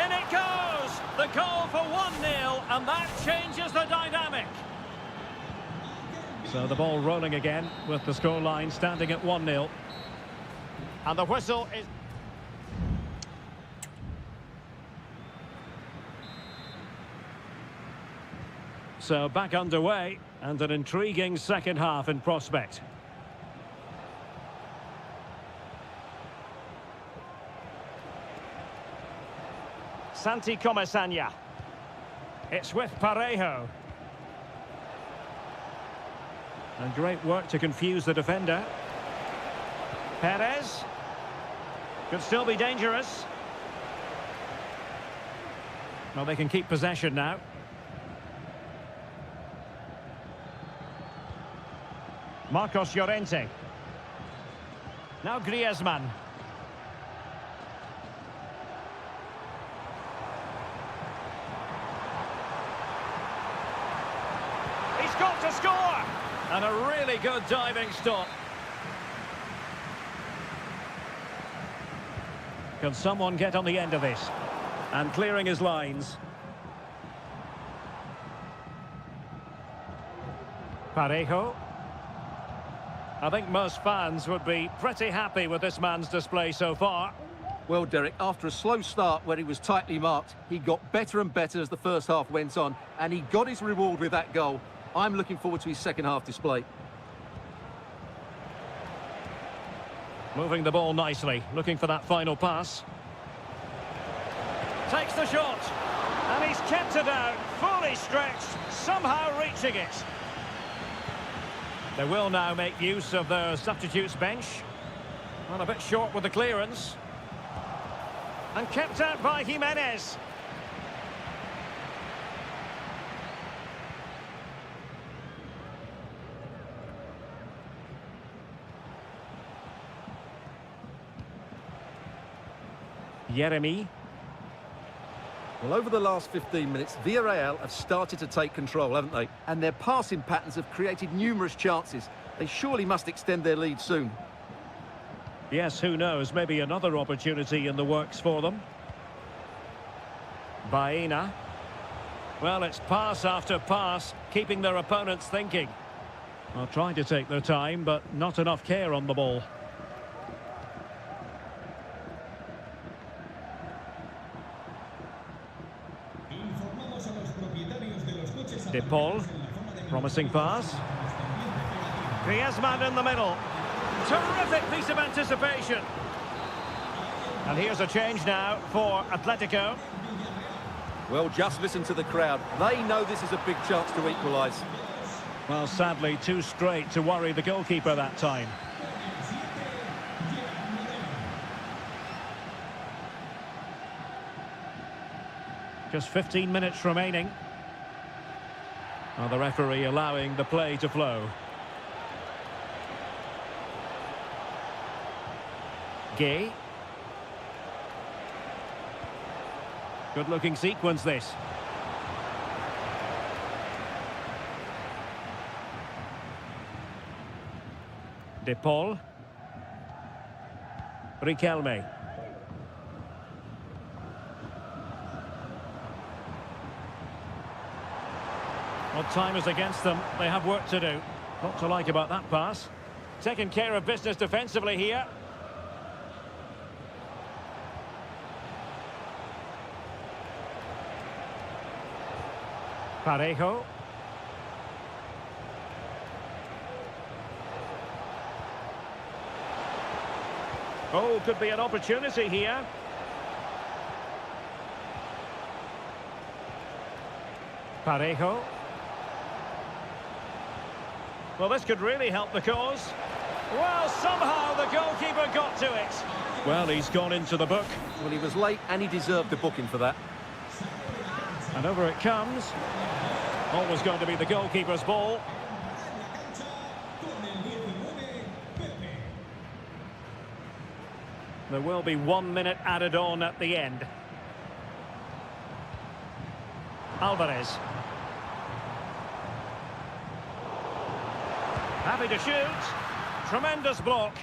In it goes! The goal for 1-0, and that changes the dynamic. So the ball rolling again with the scoreline standing at 1-0. And the whistle is... So back underway, and an intriguing second half in prospect. Santi Comesaña. It's with Parejo. And great work to confuse the defender. Perez. Could still be dangerous. Well, they can keep possession now. Marcos Llorente. Now Griezmann. He's got to score! And a really good diving stop. Can someone get on the end of this? And clearing his lines. Parejo. I think most fans would be pretty happy with this man's display so far. Well, Derek, after a slow start where he was tightly marked, he got better and better as the first half went on, and he got his reward with that goal. I'm looking forward to his second half display. Moving the ball nicely, looking for that final pass. Takes the shot, and he's kept it out, fully stretched, somehow reaching it. They will now make use of their substitutes bench. Well, a bit short with the clearance. And kept out by Jimenez. Yeremy. Well, over the last 15 minutes, Villarreal have started to take control, haven't they? And their passing patterns have created numerous chances. They surely must extend their lead soon. Yes, who knows? Maybe another opportunity in the works for them. Baena. Well, it's pass after pass, keeping their opponents thinking. Well, trying to take their time, but not enough care on the ball. De Paul, promising pass. Griezmann in the middle. Terrific piece of anticipation. And here's a change now for Atletico. Well, just listen to the crowd. They know this is a big chance to equalise. Well, sadly, too straight to worry the goalkeeper that time. Just 15 minutes remaining. Well, the referee allowing the play to flow. Gay. Good-looking sequence, this. De Paul. Riquelme. Well, time is against them. They have work to do. Not to like about that pass. Taking care of business defensively here. Parejo. Oh, could be an opportunity here. Parejo. Well, this could really help the cause. Well, somehow the goalkeeper got to it. Well, he's gone into the book. Well, he was late and he deserved the booking for that. And over it comes. Always going to be the goalkeeper's ball. There will be 1 minute added on at the end. Alvarez. Happy to shoot. Tremendous block.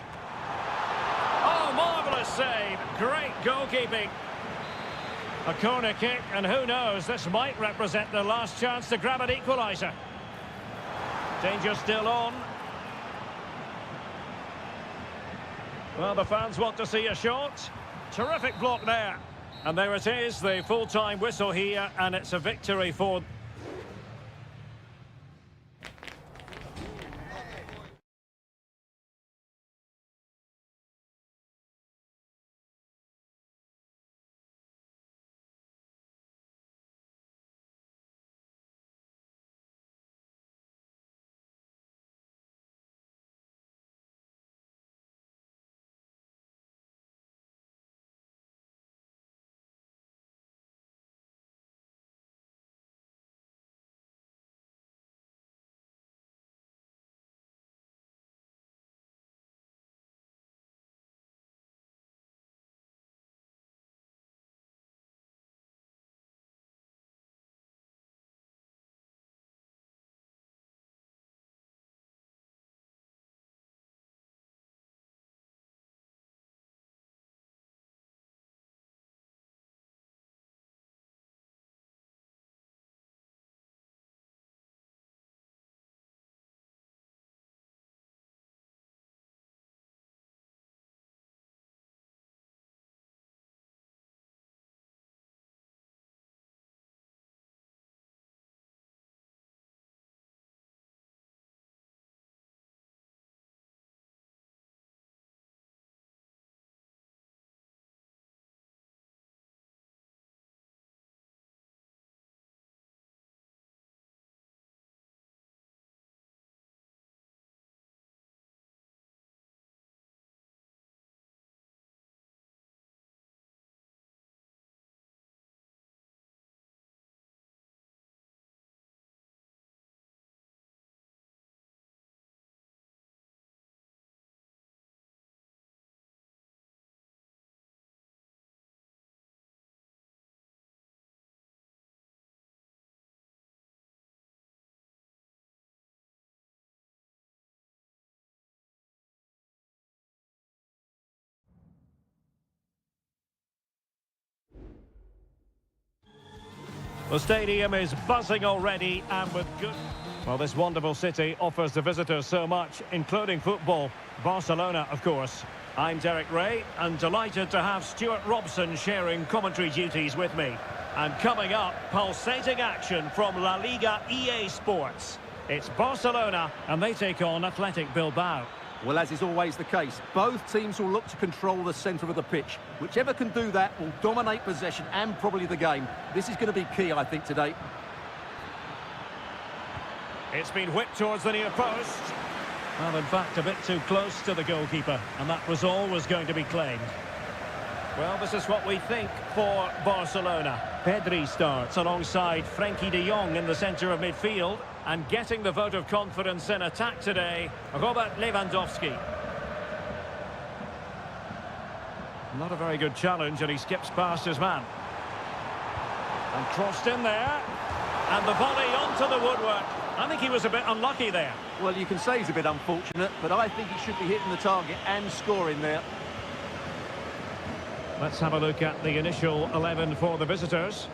Oh, marvellous save. Great goalkeeping. A corner kick, and who knows, this might represent their last chance to grab an equaliser. Danger still on. Well, the fans want to see a shot. Terrific block there. And there it is, the full-time whistle here, and it's a victory for... The stadium is buzzing already and with good... Well, this wonderful city offers the visitors so much, including football. Barcelona, of course. I'm Derek Ray, and delighted to have Stuart Robson sharing commentary duties with me. And coming up, pulsating action from La Liga EA Sports. It's Barcelona, and they take on Athletic Bilbao. Well, as is always the case, both teams will look to control the centre of the pitch. Whichever can do that will dominate possession and probably the game. This is going to be key, I think, today. It's been whipped towards the near post. Well, in fact, a bit too close to the goalkeeper, and that was always going to be claimed. Well, this is what we think for Barcelona. Pedri starts alongside Frenkie de Jong in the centre of midfield, and getting the vote of confidence in attack today, Robert Lewandowski. Not a very good challenge, and he skips past his man. And crossed in there, and the volley onto the woodwork. I think he was a bit unlucky there. Well, you can say he's a bit unfortunate, but I think he should be hitting the target and scoring there. Let's have a look at the initial 11 for the visitors.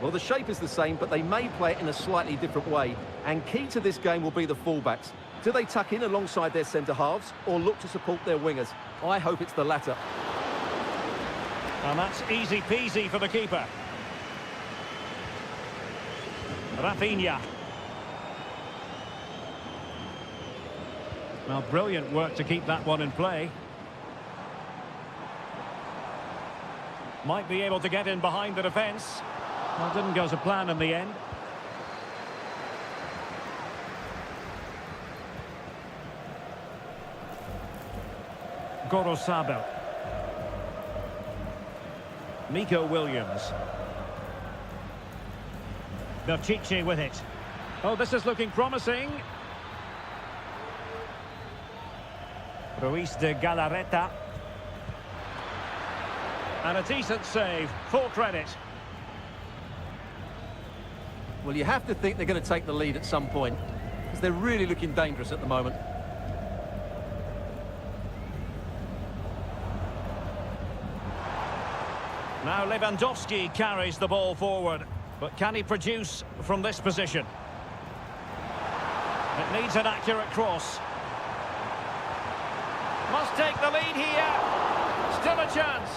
Well, the shape is the same, but they may play it in a slightly different way. And key to this game will be the fullbacks. Do they tuck in alongside their centre-halves or look to support their wingers? I hope it's the latter. And that's easy peasy for the keeper. Rafinha. Well, brilliant work to keep that one in play. Might be able to get in behind the defence. Well, didn't go to plan in the end. Gorosabel. Nico Williams. Berchiche with it. Oh, this is looking promising. Ruiz de Galarreta. And a decent save, full credit. Well, you have to think they're going to take the lead at some point, because they're really looking dangerous at the moment. Now Lewandowski carries the ball forward, but can he produce from this position? It needs an accurate cross. Must take the lead here. Still a chance.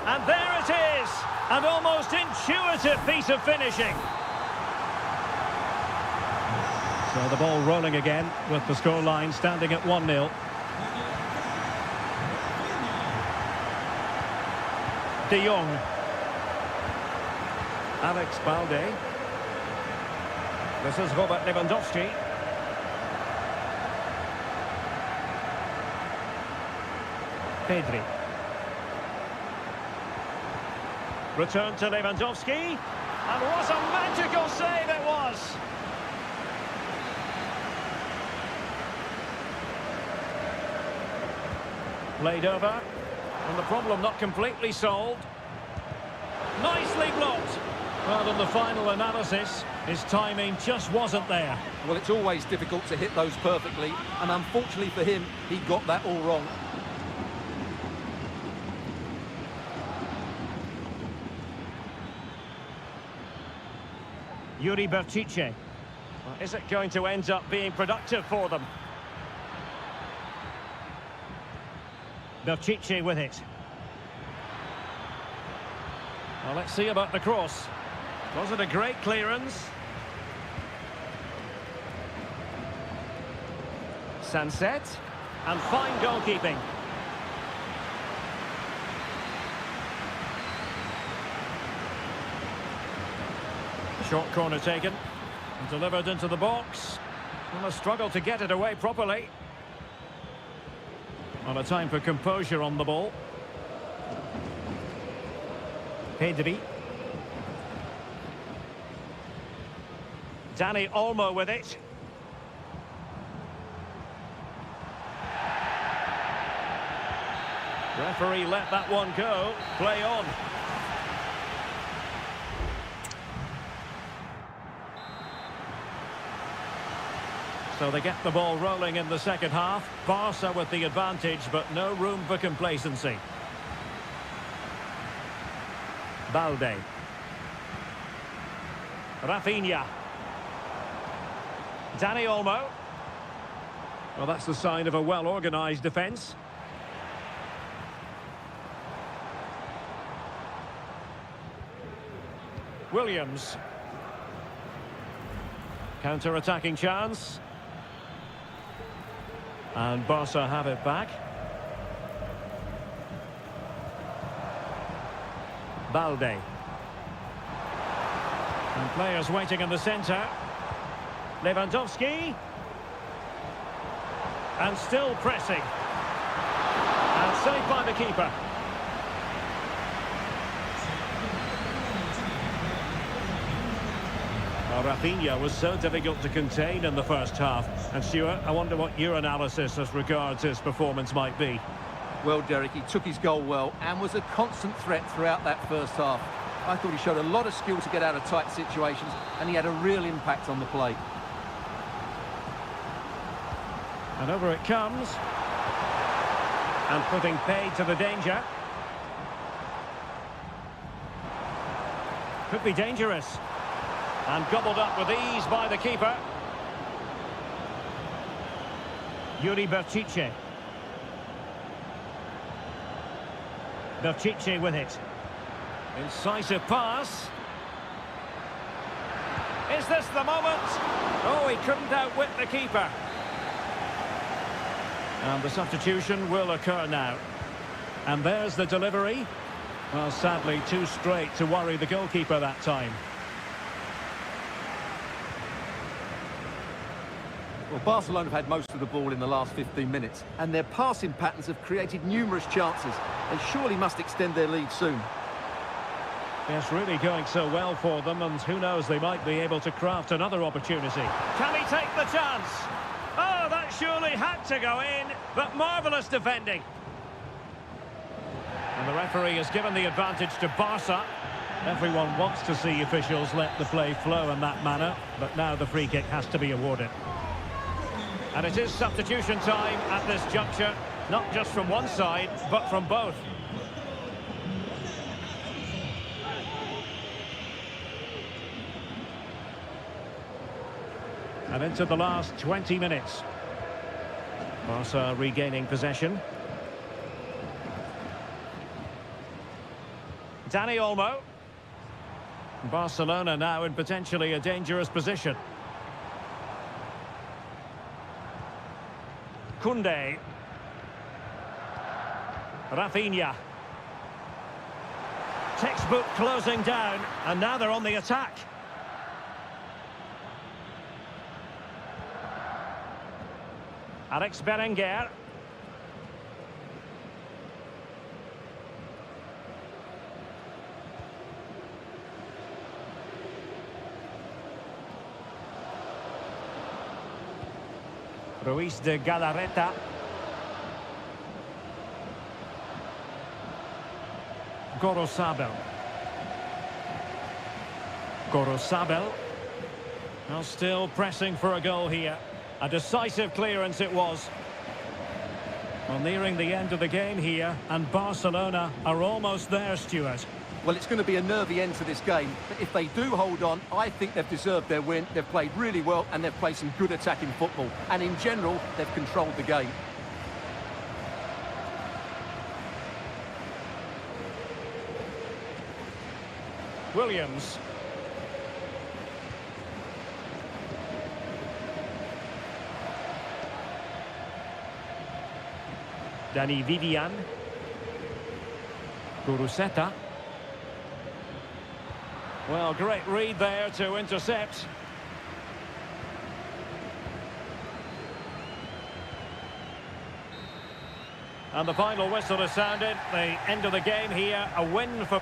And there it is. An almost intuitive piece of finishing. So the ball rolling again with the scoreline standing at 1-0. De Jong. Alex Balde. This is Robert Lewandowski. Pedri. Return to Lewandowski. And what a magical save it was! Played over. And the problem not completely solved. Nicely blocked. Well, in the final analysis, his timing just wasn't there. Well, it's always difficult to hit those perfectly, and unfortunately for him, he got that all wrong. Yuri Berchiche. Well, is it going to end up being productive for them? Berchiche with it. Well, let's see about the cross. Was it a great clearance? Sunset. And fine goalkeeping. Short corner taken. And delivered into the box. And a struggle to get it away properly. On a time for composure on the ball. Pedri. Dani Olmo with it. Referee let that one go. Play on. So they get the ball rolling in the second half. Barca with the advantage, but no room for complacency. Balde. Rafinha. Dani Olmo. Well, that's the sign of a well-organised defence. Williams. Counter-attacking chance. And Barca have it back. Balde. And players waiting in the centre. Lewandowski. And still pressing. And saved by the keeper. Well, Rafinha was so difficult to contain in the first half. And Stuart, I wonder what your analysis as regards his performance might be. Well, Derek, he took his goal well and was a constant threat throughout that first half. I thought he showed a lot of skill to get out of tight situations, and he had a real impact on the play. And over it comes. And putting paid to the danger. Could be dangerous. And gobbled up with ease by the keeper. Yuri Berchiche. Berchiche with it. Incisive pass. Is this the moment? Oh, he couldn't outwit the keeper. And the substitution will occur now. And there's the delivery. Well, sadly, too straight to worry the goalkeeper that time. Well, Barcelona have had most of the ball in the last 15 minutes, and their passing patterns have created numerous chances. They surely must extend their lead soon. It's really going so well for them, and who knows, they might be able to craft another opportunity. Can he take the chance? Oh, that surely had to go in, but marvellous defending. And the referee has given the advantage to Barca. Everyone wants to see officials let the play flow in that manner, but now the free kick has to be awarded. And it is substitution time at this juncture, not just from one side, but from both. And into the last 20 minutes. Barca regaining possession. Dani Olmo. Barcelona now in potentially a dangerous position. Koundé. Rafinha. Textbook closing down, and now they're on the attack. Alex Berenguer. Ruiz de Galarreta. Gorosabel. Gorosabel. Well, still pressing for a goal here. A decisive clearance it was. Well, nearing the end of the game here, and Barcelona are almost there, Stuart. Well, it's going to be a nervy end to this game, but if they do hold on, I think they've deserved their win. They've played really well, and they've played some good attacking football. And in general, they've controlled the game. Williams. Dani Vivian. Guruseta. Well, great read there to intercept. And the final whistle has sounded. The end of the game here, a win for...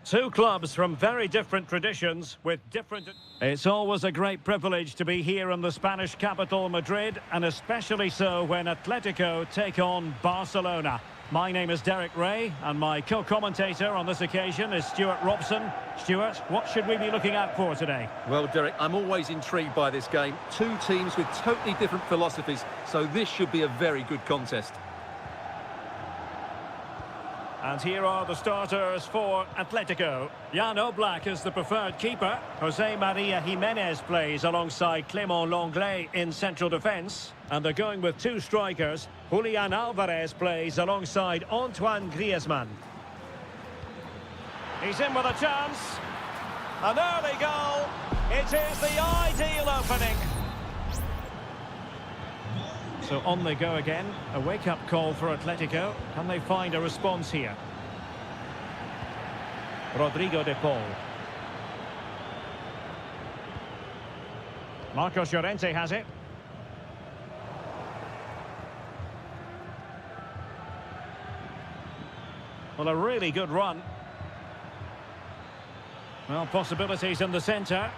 Two clubs from very different traditions with different... It's always a great privilege to be here in the Spanish capital, Madrid, and especially so when Atletico take on Barcelona. My name is Derek Ray, and my co-commentator on this occasion is Stuart Robson. Stuart, what should we be looking out for today? Well, Derek, I'm always intrigued by this game. Two teams with totally different philosophies, so this should be a very good contest. And here are the starters for Atletico. Jan Oblak is the preferred keeper. Jose Maria Jimenez plays alongside Clément Lenglet in central defence. And they're going with two strikers. Julian Alvarez plays alongside Antoine Griezmann. He's in with a chance. An early goal. It is the ideal opening. So on they go again. A wake-up call for Atletico. Can they find a response here? Rodrigo de Paul. Marcos Llorente has it. Well, a really good run. Well, possibilities in the centre.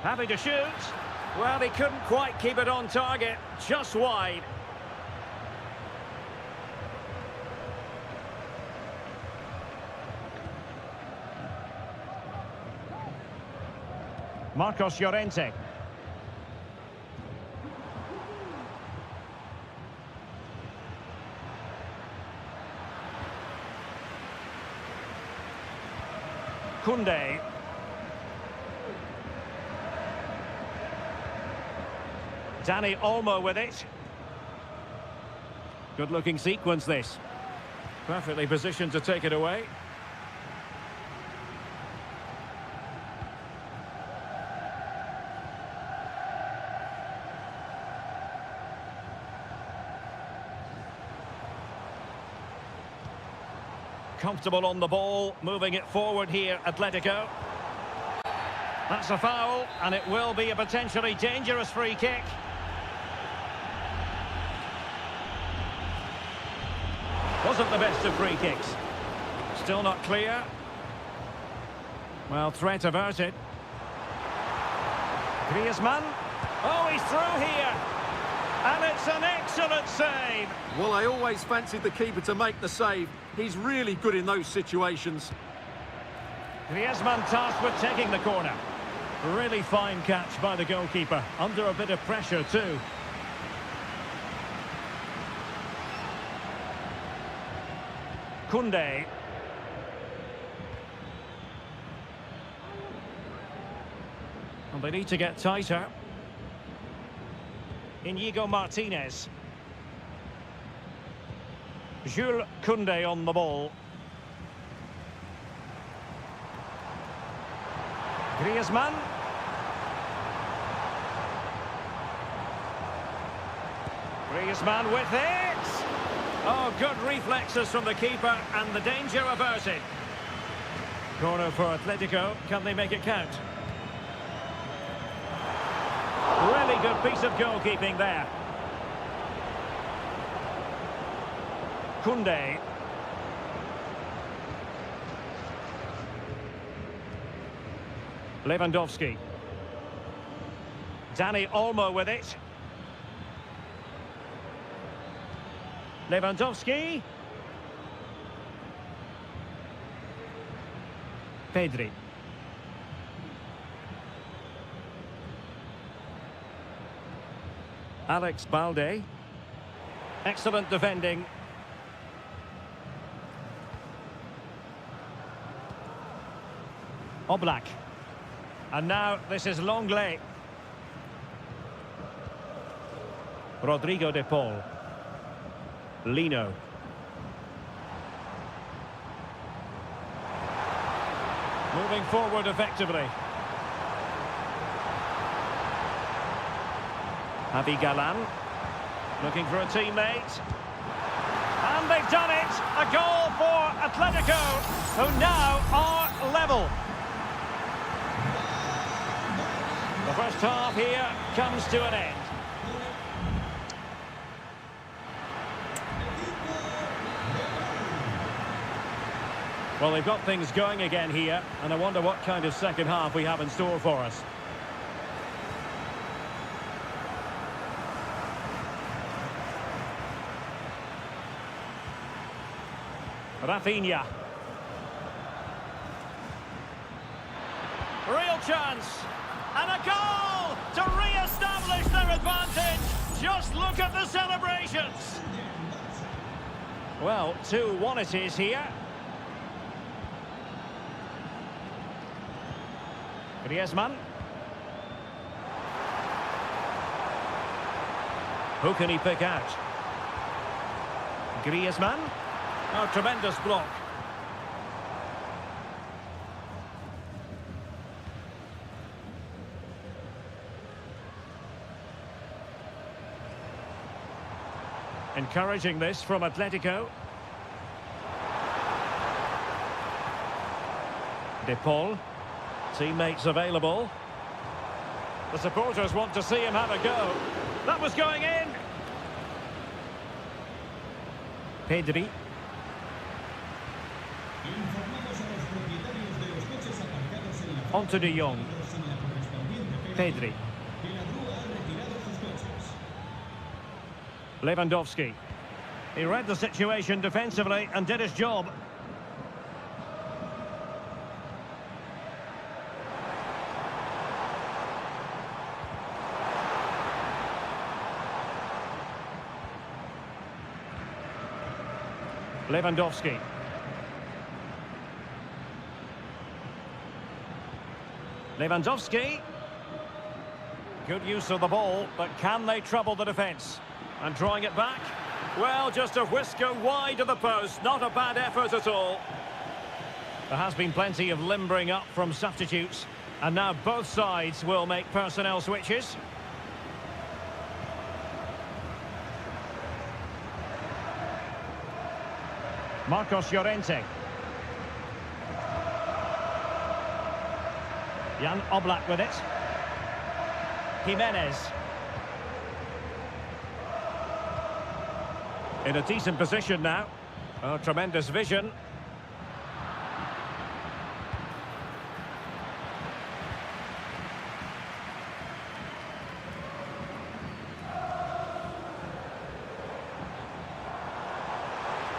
Happy to shoot. Well, he couldn't quite keep it on target. Just wide. Marcos Llorente. Koundé. Dani Olmo with it. Good looking sequence this. Perfectly positioned to take it away. Comfortable on the ball, moving it forward here, Atletico. That's a foul, and it will be a potentially dangerous free kick. Wasn't the best of free kicks. Still not clear. Well, threat averted. Griezmann. Oh, he's through here. And it's an excellent save. Well, I always fancied the keeper to make the save. He's really good in those situations. Griezmann tasked with taking the corner. Really fine catch by the goalkeeper. Under a bit of pressure too. Koundé. And they need to get tighter. Inigo Martinez. Jules Koundé on the ball. Griezmann. Griezmann with it. Oh, good reflexes from the keeper and the danger averted. Corner for Atletico. Can they make it count? Really good piece of goalkeeping there. Koundé. Lewandowski. Dani Olmo with it. Lewandowski. Pedri. Alex Balde. Excellent defending. Oblak. And now this is Lenglet. Rodrigo de Paul. Lino. Moving forward effectively. Javi Galan. Looking for a teammate. And they've done it! A goal for Atletico, who now are level. The first half here comes to an end. Well, they've got things going again here, and I wonder what kind of second half we have in store for us. Rafinha. Real chance. And a goal to re-establish their advantage. Just look at the celebrations. Well, 2-1 it is here. Griezmann. Who can he pick out? Griezmann. Oh, tremendous block. Encouraging this from Atletico. De Paul. Teammates available. The supporters want to see him have a go. That was going in. Pedri. On to De Jong. Pedri. Lewandowski. He read the situation defensively and did his job. Lewandowski. Lewandowski. Good use of the ball, but can they trouble the defence? And drawing it back. Well, just a whisker wide of the post. Not a bad effort at all. There has been plenty of limbering up from substitutes. And now both sides will make personnel switches. Marcos Llorente. Jan Oblak with it. Jimenez. In a decent position now. Oh, tremendous vision.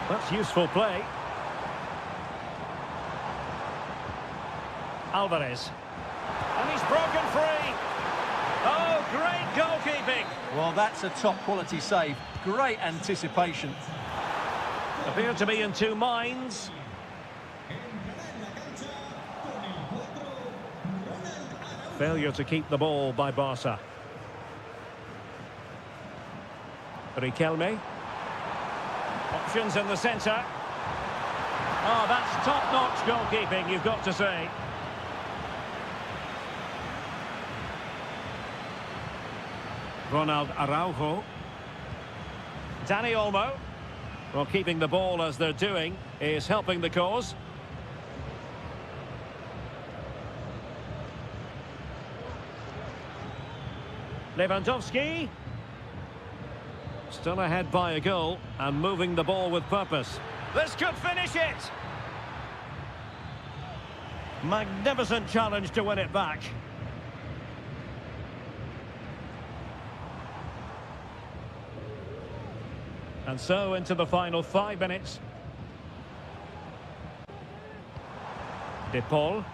That's useful play. Alvarez. And he's broken free. Oh, great goalkeeping. Well, that's a top-quality save. Great anticipation. Appeared to be in two minds. Failure to keep the ball by Barca. Riquelme. Options in the centre. Oh, that's top-notch goalkeeping, you've got to say. Ronald Araujo. Dani Olmo. Well, keeping the ball as they're doing is helping the cause. Lewandowski. Still ahead by a goal and moving the ball with purpose. This could finish it! Magnificent challenge to win it back. And so into the final 5 minutes. De Paul.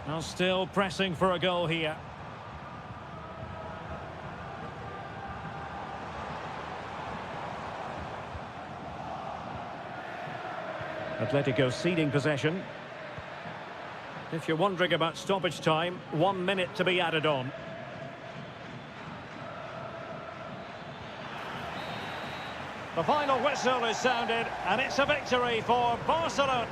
Now still pressing for a goal here. Atletico ceding possession. If you're wondering about stoppage time, 1 minute to be added on. The final whistle is sounded, and it's a victory for Barcelona.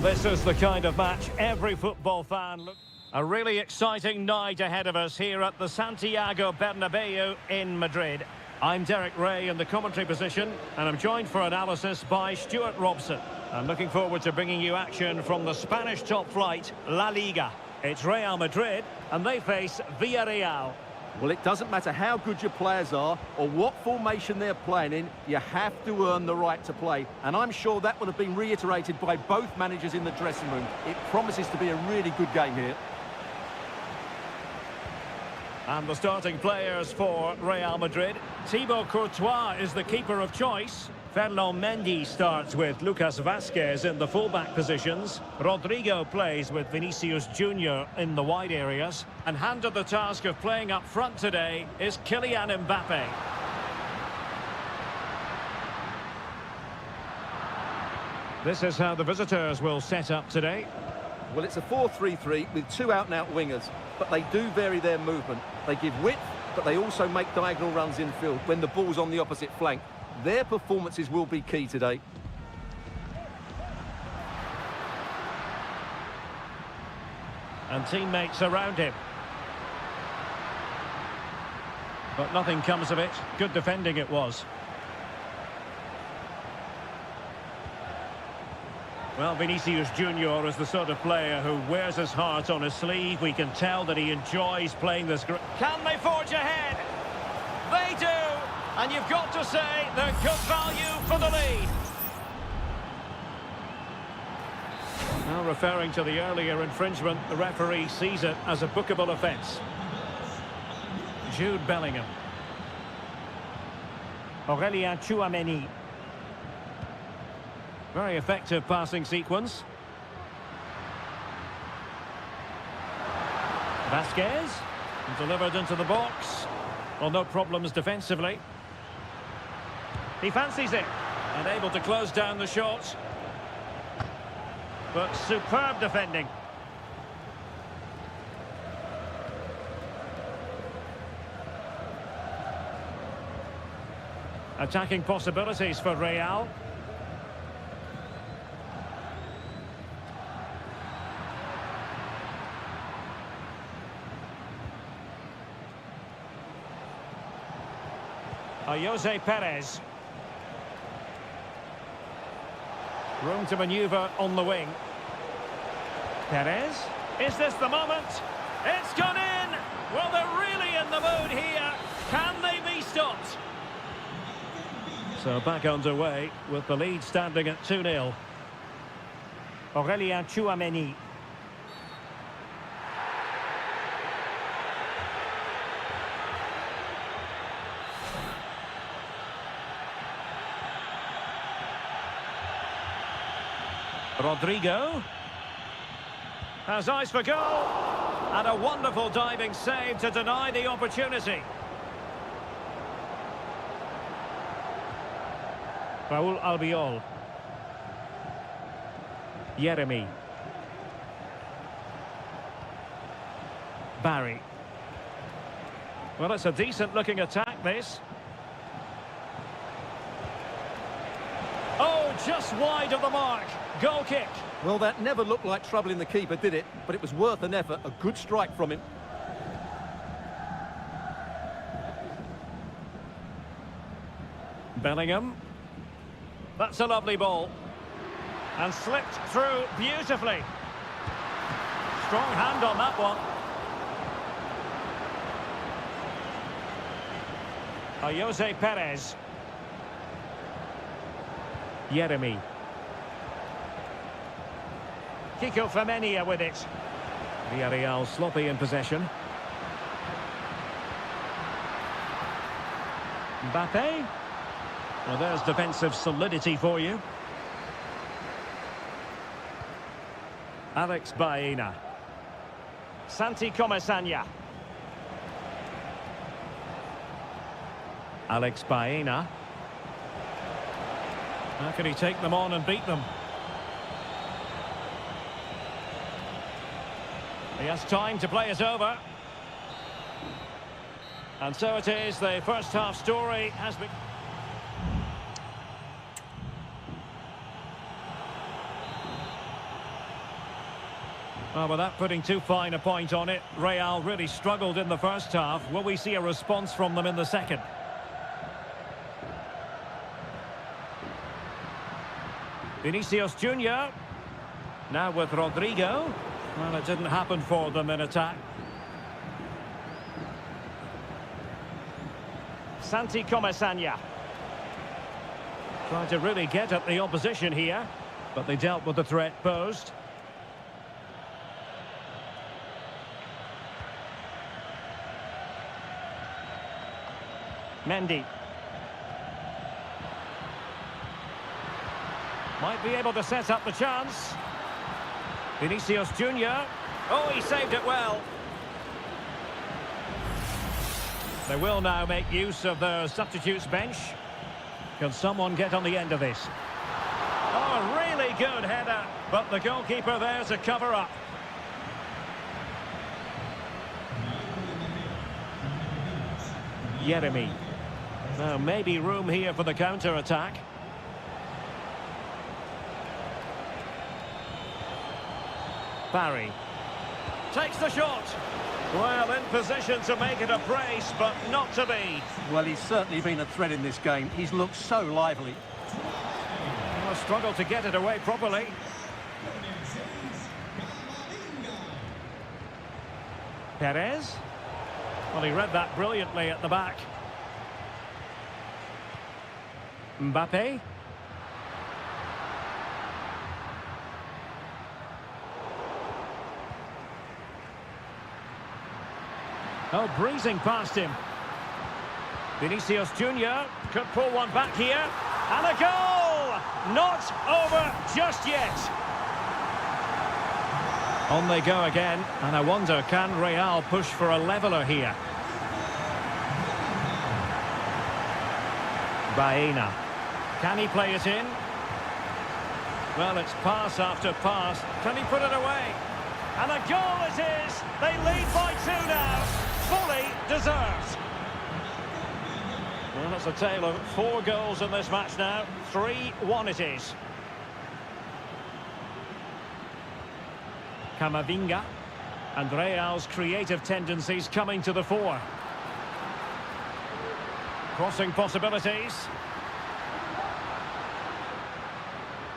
Well, this is the kind of match every football fan looks. A really exciting night ahead of us here at the Santiago Bernabeu in Madrid. I'm Derek Ray in the commentary position, and I'm joined for analysis by Stuart Robson. I'm looking forward to bringing you action from the Spanish top flight, La Liga. It's Real Madrid, and they face Villarreal. Well, it doesn't matter how good your players are or what formation they're playing in, you have to earn the right to play. And I'm sure that would have been reiterated by both managers in the dressing room. It promises to be a really good game here. And the starting players for Real Madrid. Thibaut Courtois is the keeper of choice. Ferland Mendy starts with Lucas Vazquez in the fullback positions. Rodrigo plays with Vinicius Junior in the wide areas. And handed the task of playing up front today is Kylian Mbappe. This is how the visitors will set up today. Well, it's a 4-3-3 with two out-and-out wingers, but they do vary their movement. They give width, but they also make diagonal runs infield when the ball's on the opposite flank. Their performances will be key today. And teammates around him. But nothing comes of it. Good defending it was. Well, Vinicius Junior is the sort of player who wears his heart on his sleeve. We can tell that he enjoys playing this. Can they forge ahead? They do! And you've got to say they're good value for the lead. Now, referring to the earlier infringement, the referee sees it as a bookable offence. Jude Bellingham. Aurélien Tchouameni. Very effective passing sequence. Vazquez. Delivered into the box. Well, no problems defensively. He fancies it. And able to close down the shot. But superb defending. Attacking possibilities for Real. Jose Perez. Room to manoeuvre on the wing. Perez. Is this the moment? It's gone in! Well, they're really in the mood here. Can they be stopped? So back underway with the lead standing at 2-0. Aurélien Tchouameni. Rodrigo has eyes for goal, and a wonderful diving save to deny the opportunity. Raúl Albiol. Yeremy. Barry. Well, it's a decent looking attack, this. Oh, just wide of the mark. Goal kick. Well, that never looked like trouble in the keeper, did it? But it was worth an effort. A good strike from him. Bellingham. That's a lovely ball. And slipped through beautifully. Strong hand on that one. Jose Perez. Yeremy. Kiko Femenia with it. Villarreal sloppy in possession. Mbappe. Well, there's defensive solidity for you. Alex Baena. Santi Comesaña. Alex Baena. How can he take them on and beat them? He has time to play it over. And so it is, the first half story has been... Oh, without putting too fine a point on it, Real really struggled in the first half. Will we see a response from them in the second? Vinicius Junior. Now with Rodrigo. Well, it didn't happen for them in attack. Santi Comesaña. Trying to really get at the opposition here, but they dealt with the threat posed. Mendy. Might be able to set up the chance. Vinicius Junior. Oh, he saved it well. They will now make use of their substitutes bench. Can someone get on the end of this? Oh, really good header, but the goalkeeper there to cover up. Yeremy. Now, maybe room here for the counter-attack. Barry. Takes the shot. Well, in position to make it a brace, but not to be. Well, he's certainly been a threat in this game. He's looked so lively. Well, struggled to get it away properly. Perez. Well, he read that brilliantly at the back. Mbappe. Oh, breezing past him. Vinicius Junior could pull one back here. And a goal! Not over just yet. On they go again. And I wonder, can Real push for a leveller here? Baena. Can he play it in? Well, it's pass after pass. Can he put it away? And a goal it is! They lead by 2 now. Fully deserved. Well, it's a tale of 4 goals in this match now. 3-1 it is. Camavinga. And Real's creative tendencies coming to the fore. Crossing possibilities.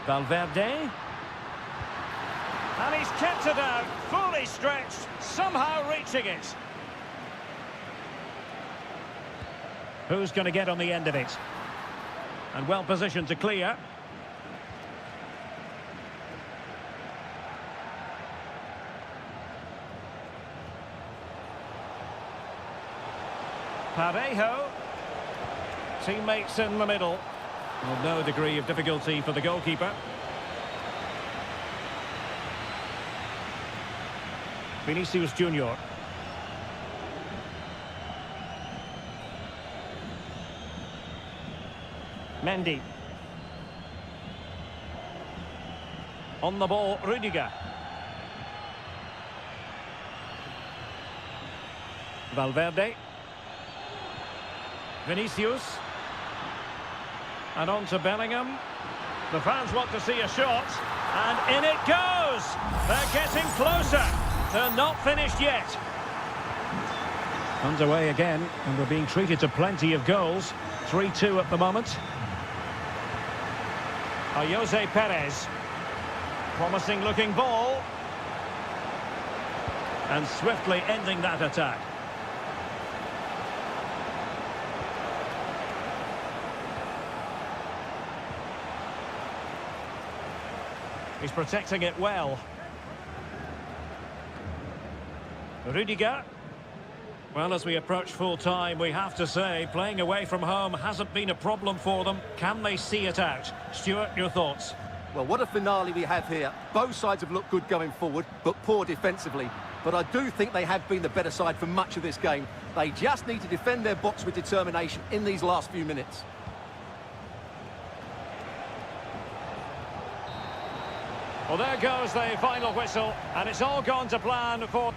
Valverde. And he's kept it out, fully stretched, somehow reaching it. Who's going to get on the end of it? And well positioned to clear. Parejo. Teammates in the middle. Well, no degree of difficulty for the goalkeeper. Vinicius Junior. Mendy. On the ball, Rudiger. Valverde. Vinicius. And on to Bellingham. The fans want to see a shot. And in it goes! They're getting closer. They're not finished yet. Underway again, and we're being treated to plenty of goals. 3-2 at the moment. Jose Perez. Promising looking ball. And swiftly ending that attack. He's protecting it well. Rudiger. Well, as we approach full time, we have to say, playing away from home hasn't been a problem for them. Can they see it out? Stuart, your thoughts? Well, what a finale we have here. Both sides have looked good going forward, but poor defensively. But I do think they have been the better side for much of this game. They just need to defend their box with determination in these last few minutes. Well, there goes the final whistle, and it's all gone to plan for...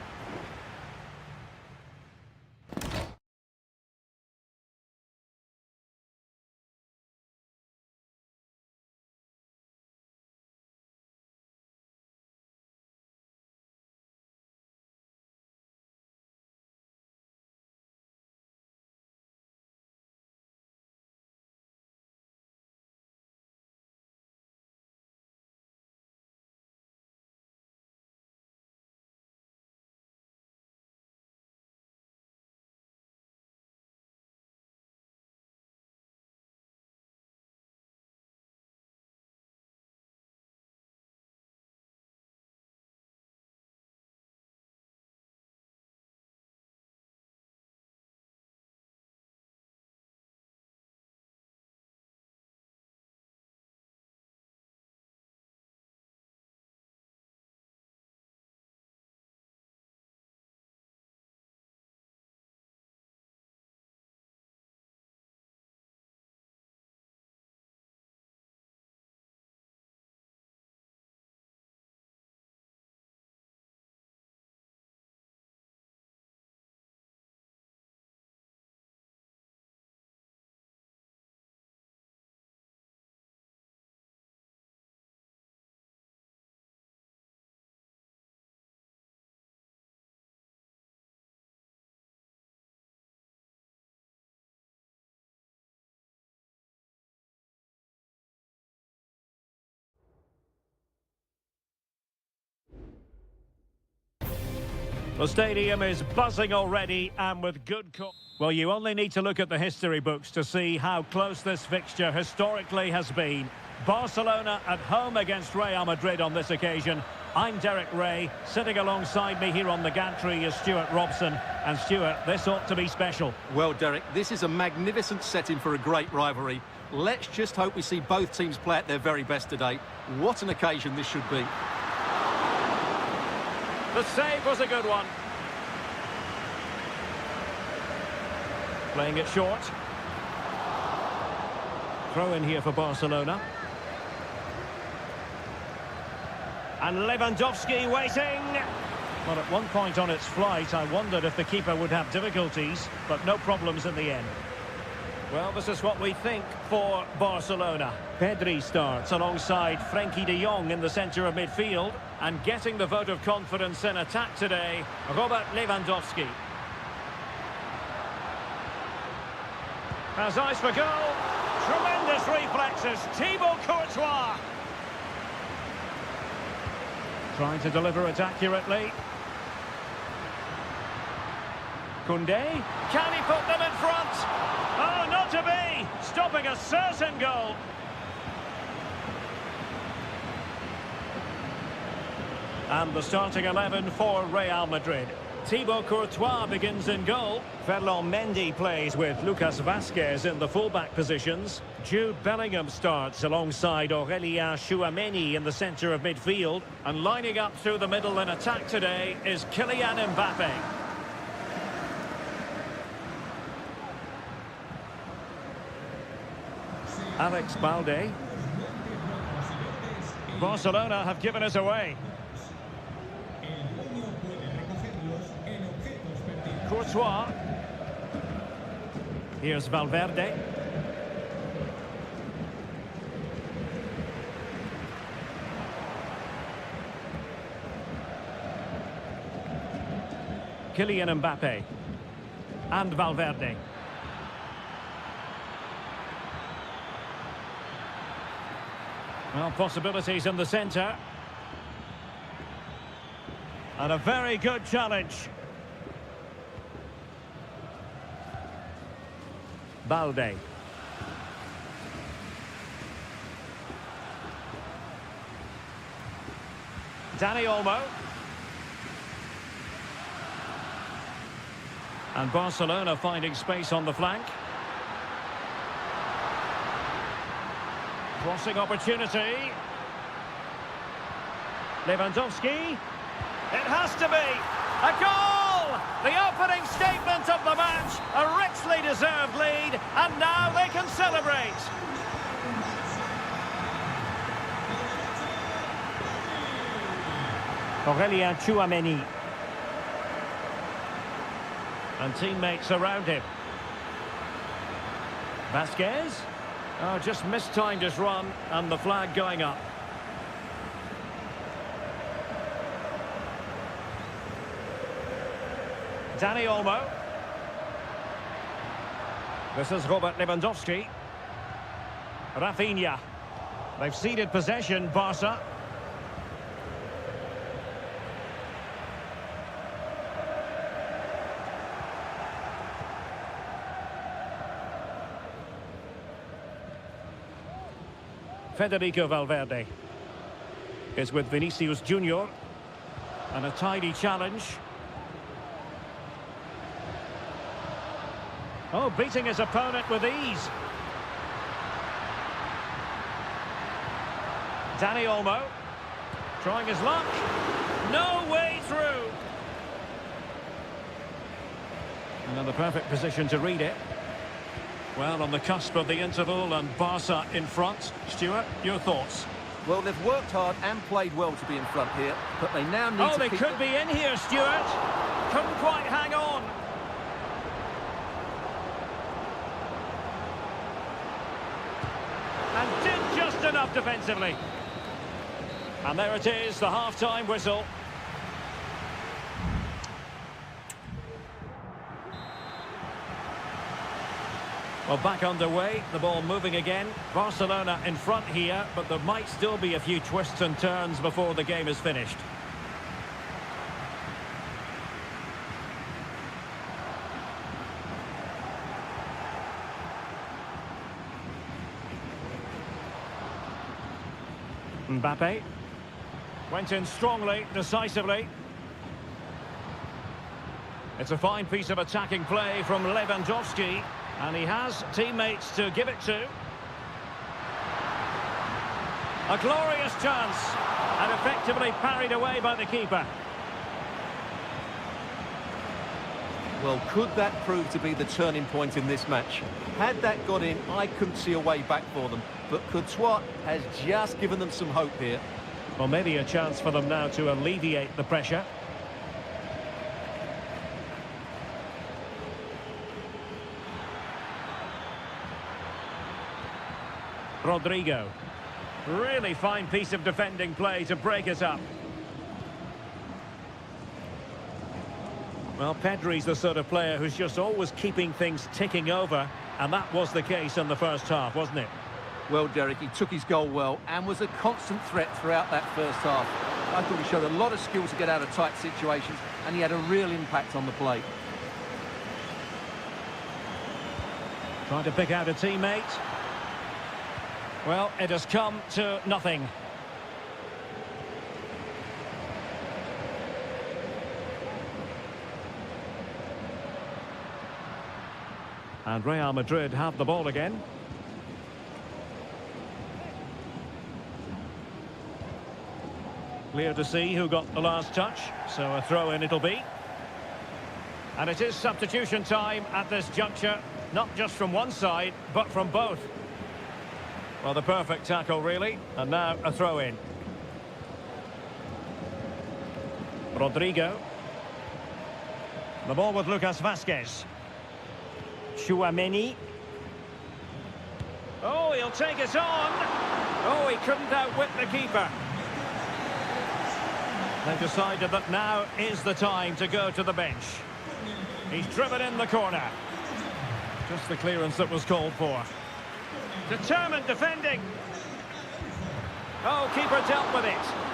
The stadium is buzzing already and with good... Well, you only need to look at the history books to see how close this fixture historically has been. Barcelona at home against Real Madrid on this occasion. I'm Derek Ray. Sitting alongside me here on the gantry is Stuart Robson. And Stuart, this ought to be special. Well, Derek, this is a magnificent setting for a great rivalry. Let's just hope we see both teams play at their very best today. What an occasion this should be. The save was a good one. Playing it short. Throw in here for Barcelona. And Lewandowski waiting. Well, at one point on its flight, I wondered if the keeper would have difficulties, but no problems in the end. Well, this is what we think for Barcelona. Pedri starts alongside Frenkie de Jong in the centre of midfield. And getting the vote of confidence in attack today, Robert Lewandowski. Has eyes for goal. Tremendous reflexes. Thibaut Courtois. Trying to deliver it accurately. Koundé. Can he put them in front? Oh, not to be! Stopping a certain goal. And the starting 11 for Real Madrid. Thibaut Courtois begins in goal. Ferland Mendy plays with Lucas Vazquez in the fullback positions. Jude Bellingham starts alongside Aurélien Tchouameni in the centre of midfield. And lining up through the middle in attack today is Kylian Mbappe. Alex Balde. Barcelona have given us away. Courtois. Here's Valverde. Kylian Mbappe. And Valverde. Well, possibilities in the centre. And a very good challenge. Balde. Dani Olmo. And Barcelona finding space on the flank. Crossing opportunity. Lewandowski. It has to be. A goal! The opening statement of the match. A richly deserved lead. And now they can celebrate. Aurélien Tchouameni. And teammates around him. Vazquez. Oh, just mistimed his run, and the flag going up. Dani Olmo. This is Robert Lewandowski. Rafinha. They've ceded possession, Barca. Federico Valverde is with Vinicius Junior, and a tidy challenge. Oh, beating his opponent with ease. Dani Olmo trying his luck. No way through. And in the perfect position to read it. Well, on the cusp of the interval and Barca in front. Stuart, your thoughts? Well, they've worked hard and played well to be in front here, but they now need to... Oh, they could be in here, Stuart. Couldn't quite hang on. And did just enough defensively. And there it is, the half-time whistle. Well, back underway, the ball moving again. Barcelona in front here, but there might still be a few twists and turns before the game is finished. Mbappe went in strongly, decisively. It's a fine piece of attacking play from Lewandowski, and he has teammates to give it to. A glorious chance, and effectively parried away by the keeper. Well, could that prove to be the turning point in this match? Had that got in, I couldn't see a way back for them. But Courtois has just given them some hope here. Well, maybe a chance for them now to alleviate the pressure. Rodrigo. Really fine piece of defending play to break it up. Well, Pedri's the sort of player who's just always keeping things ticking over, and that was the case in the first half, wasn't it? Well, Derek, he took his goal well and was a constant threat throughout that first half. I thought he showed a lot of skill to get out of tight situations, and he had a real impact on the play. Trying to pick out a teammate. Well, it has come to nothing. And Real Madrid have the ball again. Clear to see who got the last touch, so a throw-in it'll be. And it is substitution time at this juncture, not just from one side, but from both. Well, the perfect tackle, really. And now a throw-in. Rodrigo. The ball with Lucas Vazquez. Tchouaméni. Oh, he'll take it on. Oh, he couldn't outwit the keeper. They've decided that now is the time to go to the bench. He's driven in the corner. Just the clearance that was called for. Determined defending. Oh, keeper dealt with it.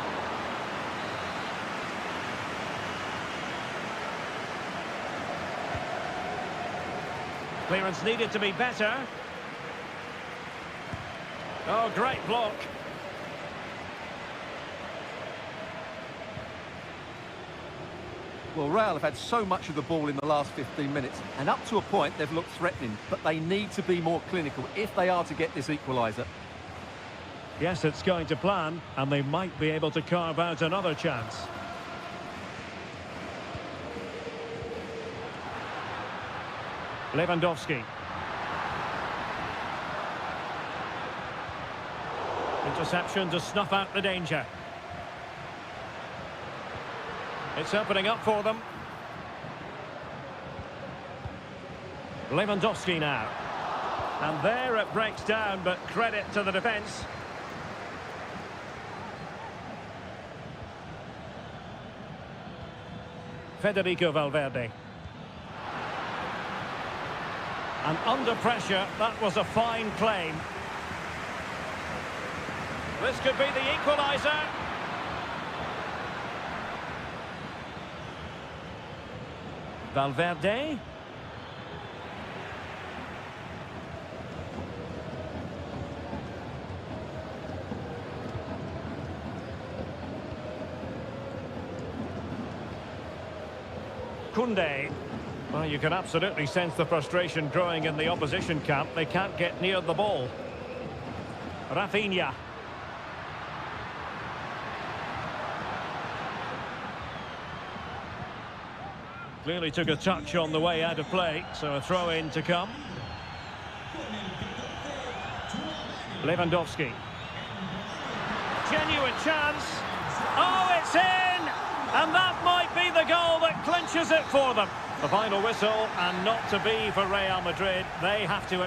Clearance needed to be better. Oh, great block. Well, Real have had so much of the ball in the last 15 minutes, and up to a point they've looked threatening, but they need to be more clinical if they are to get this equaliser. Yes, it's going to plan, and they might be able to carve out another chance. Lewandowski. Interception to snuff out the danger. It's opening up for them. Lewandowski now. And there it breaks down, but credit to the defence. Federico Valverde. And under pressure, that was a fine claim. This could be the equaliser. Valverde. Koundé. Well, you can absolutely sense the frustration growing in the opposition camp. They can't get near the ball. Rafinha. Clearly took a touch on the way out of play, so a throw-in to come. Lewandowski. Genuine chance. Oh, it's in! And that might be the goal that clinches it for them. The final whistle, and not to be for Real Madrid. They have to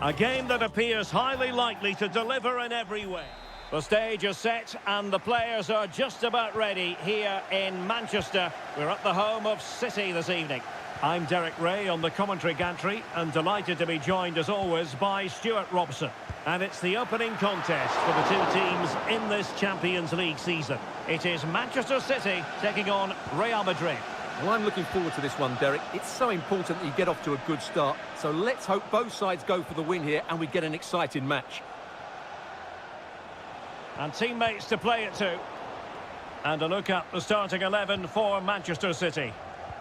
A game that appears highly likely to deliver in every way. The stage is set and the players are just about ready here in Manchester. We're at the home of City this evening. I'm Derek Ray on the commentary gantry and delighted to be joined as always by Stuart Robson. And it's the opening contest for the two teams in this Champions League season. It is Manchester City taking on Real Madrid. Well, I'm looking forward to this one, Derek. It's so important that you get off to a good start. So let's hope both sides go for the win here and we get an exciting match. And teammates to play it to. And a look at the starting 11 for Manchester City.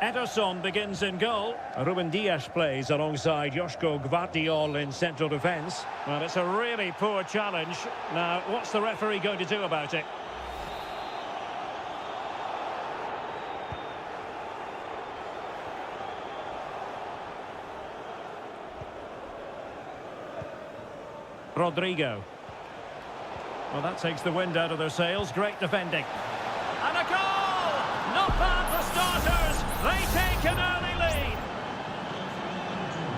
Ederson begins in goal. Ruben Dias plays alongside Joško Gvardiol in central defence. Well, it's a really poor challenge. Now, what's the referee going to do about it? Rodrigo. Well, that takes the wind out of their sails. Great defending. And a goal! Not bad for starters. They take an early lead.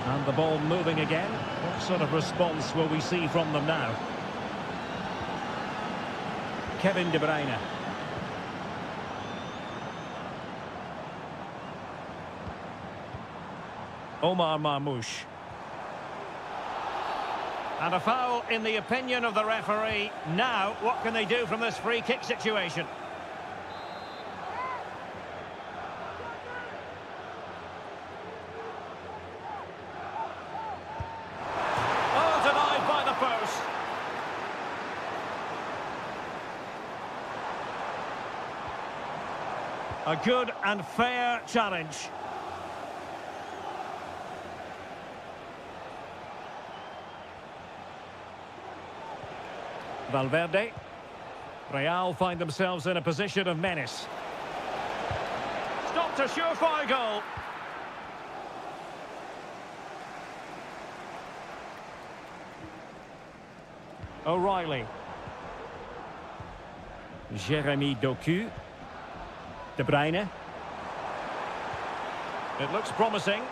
And the ball moving again. What sort of response will we see from them now? Kevin De Bruyne. Omar Marmoush. And a foul in the opinion of the referee. Now, what can they do from this free kick situation? Oh, denied by the post. A good and fair challenge. Valverde. Real find themselves in a position of menace. Stopped a surefire goal. O'Reilly. Jeremy Doku. De Bruyne. It looks promising.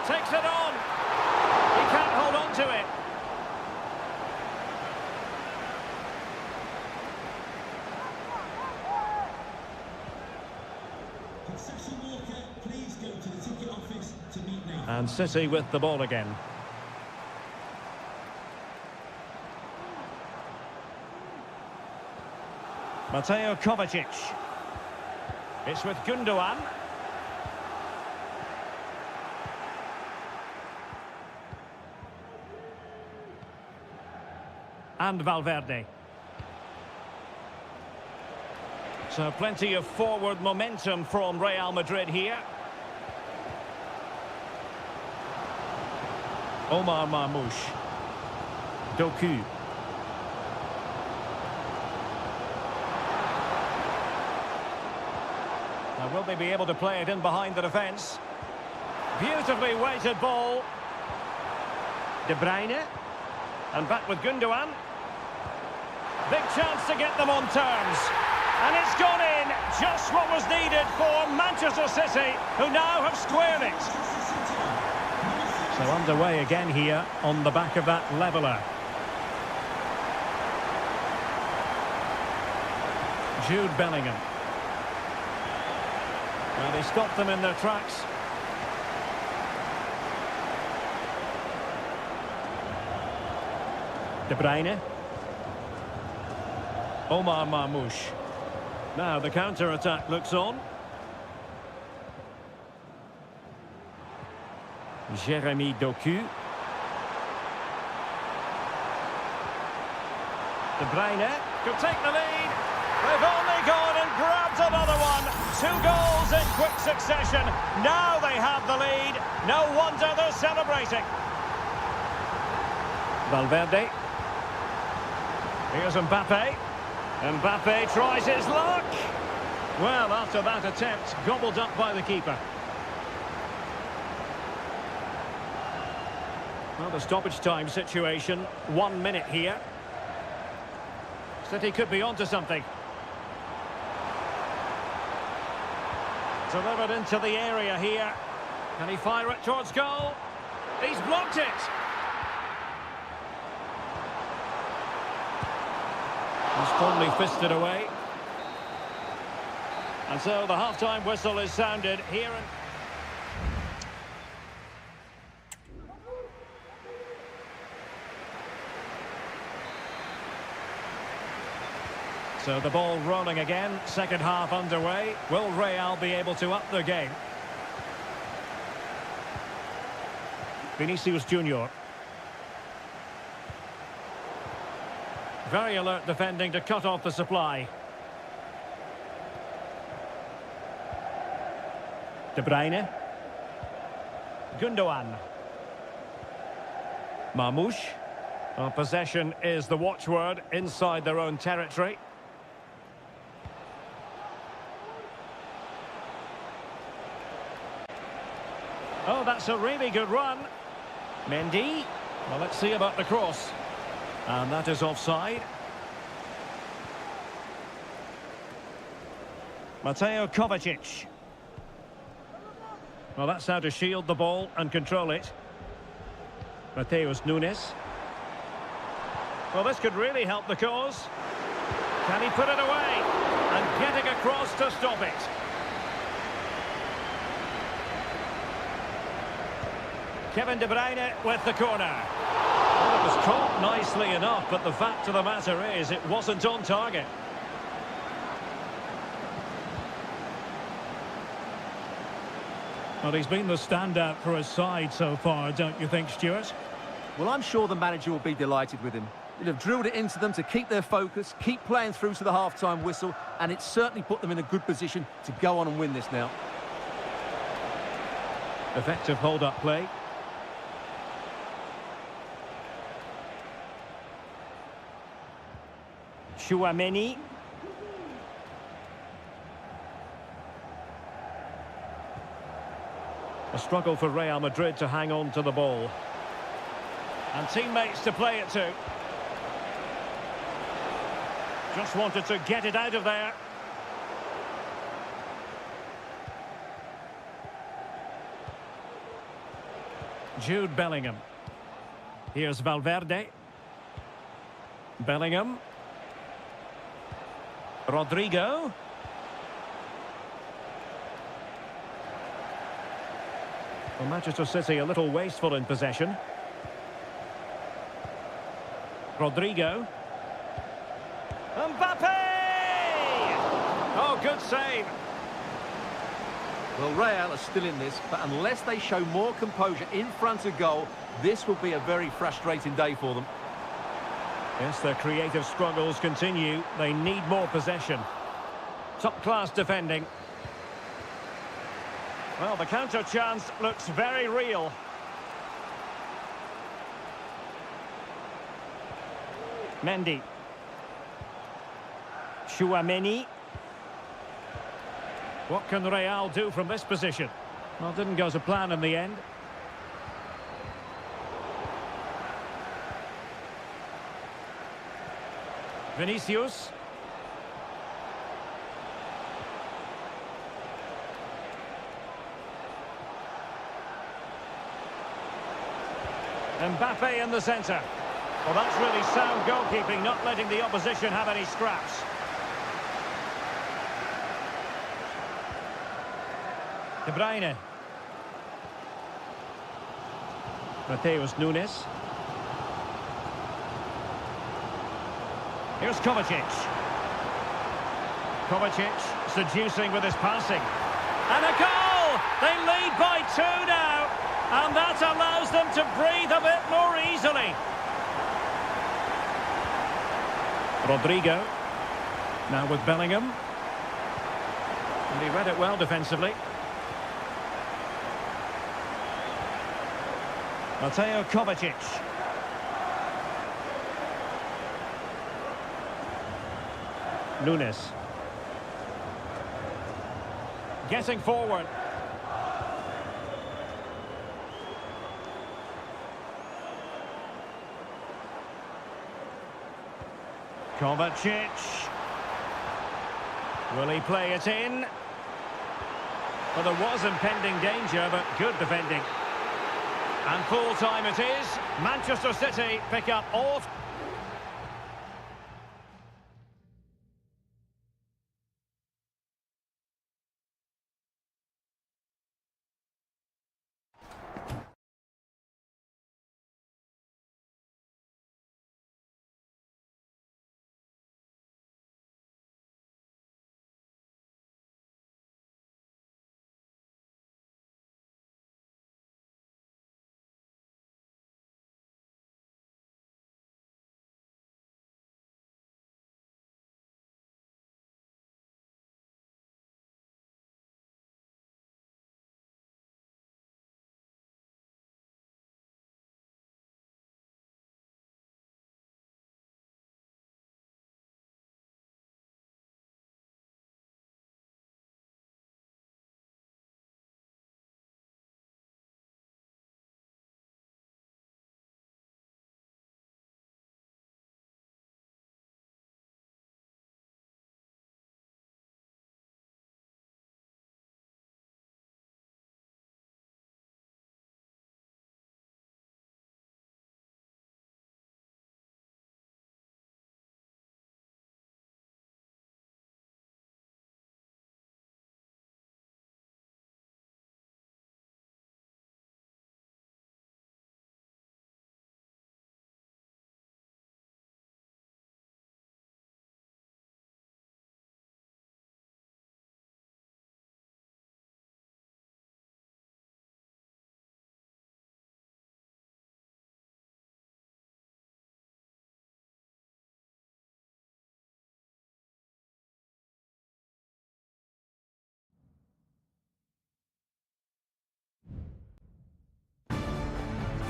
Takes it on. He can't hold on to it. And City with the ball again. Mateo Kovacic. It's with Gundogan. And Valverde. So plenty of forward momentum from Real Madrid here. Omar Marmoush. Doku. Now, will they be able to play it in behind the defence? Beautifully weighted ball. De Bruyne. And back with Gundogan. Big chance to get them on terms. And it's gone in. Just what was needed for Manchester City, who now have squared it. So underway again here on the back of that leveller. Jude Bellingham. Well, they stopped them in their tracks. De Bruyne. Omar Marmoush. Now the counter-attack looks on. Jeremy Doku. De Bruyne could take the lead. They've only gone and grabbed another one. 2 goals in quick succession. Now they have the lead. No wonder they're celebrating. Valverde. Here's Mbappe. Mbappe tries his luck. Well, after that attempt, gobbled up by the keeper. Well, the stoppage time situation, 1 minute here. City could be onto something. Delivered into the area here. Can he fire it towards goal? He's blocked it. He's strongly fisted away. And so the half-time whistle is sounded here. So the ball rolling again, second half underway. Will Real be able to up the game? Vinicius Junior. Very alert defending to cut off the supply. De Bruyne. Gundogan. Marmoush. Well, possession is the watchword inside their own territory. Oh, that's a really good run. Mendy. Well, let's see about the cross. And that is offside. Mateo Kovacic. Well, that's how to shield the ball and control it. Mateus Nunes. Well, this could really help the cause. Can he put it away? And getting across to stop it. Kevin De Bruyne with the corner. Well, it was caught nicely enough, but the fact of the matter is it wasn't on target. Well, he's been the standout for his side so far, don't you think, Stuart? Well, I'm sure the manager will be delighted with him. He'll have drilled it into them to keep their focus, keep playing through to the half-time whistle, and it's certainly put them in a good position to go on and win this now. Effective hold-up play. Chouameni. A struggle for Real Madrid to hang on to the ball. And teammates to play it to. Just wanted to get it out of there. Jude Bellingham. Here's Valverde. Bellingham. Rodrigo. Well, Manchester City a little wasteful in possession. Rodrigo. Mbappe! Oh, good save. Well, Real are still in this, but unless they show more composure in front of goal, this will be a very frustrating day for them. Yes, their creative struggles continue. They need more possession. Top-class defending. Well, the counter chance looks very real. Mendy. Chouameni. What can Real do from this position? Well, didn't go to plan in the end. Vinicius. Mbappe in the centre. Well, that's really sound goalkeeping, not letting the opposition have any scraps. De Bruyne. Mateus Nunes. Here's Kovacic. Kovacic seducing with his passing. And a goal! They lead by 2 now. And that allows them to breathe a bit more easily. Rodrigo. Now with Bellingham. And he read it well defensively. Mateo Kovacic. Nunes. Getting forward. Kovacic. Will he play it in? Well, there was impending danger, but good defending. And full time it is. Manchester City pick up all...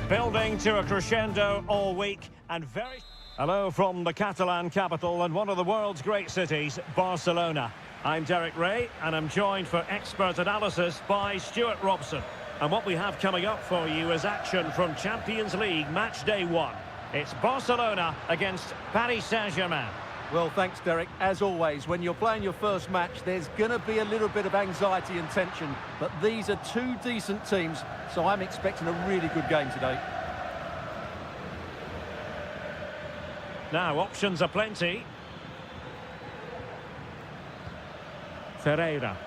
Building to a crescendo all week and very... Hello from the Catalan capital and one of the world's great cities, Barcelona. I'm Derek Ray and I'm joined for expert analysis by Stuart Robson. And what we have coming up for you is action from Champions League match day 1. It's Barcelona against Paris Saint-Germain. Well, thanks, Derek. As always, when you're playing your first match, there's going to be a little bit of anxiety and tension. But these are two decent teams, so I'm expecting a really good game today. Now, options are plenty. Ferreira.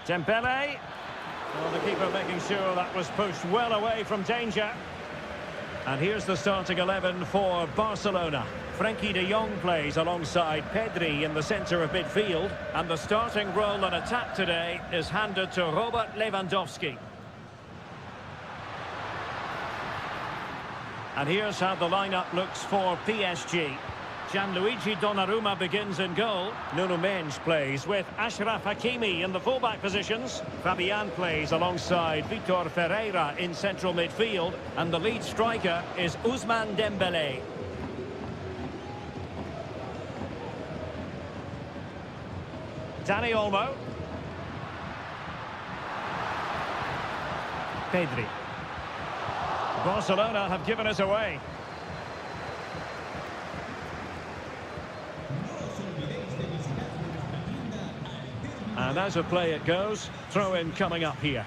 Dembele. Well, the keeper making sure that was pushed well away from danger. And here's the starting 11 for Barcelona. Frenkie de Jong plays alongside Pedri in the centre of midfield. And the starting role in attack today is handed to Robert Lewandowski. And here's how the lineup looks for PSG. Gianluigi Donnarumma begins in goal. Nuno Mendes plays with Achraf Hakimi in the fullback positions. Fabian plays alongside Vitor Ferreira in central midfield. And the lead striker is Ousmane Dembele. Dani Olmo. Pedri. Barcelona have given us away. And as a play it goes, throw-in coming up here.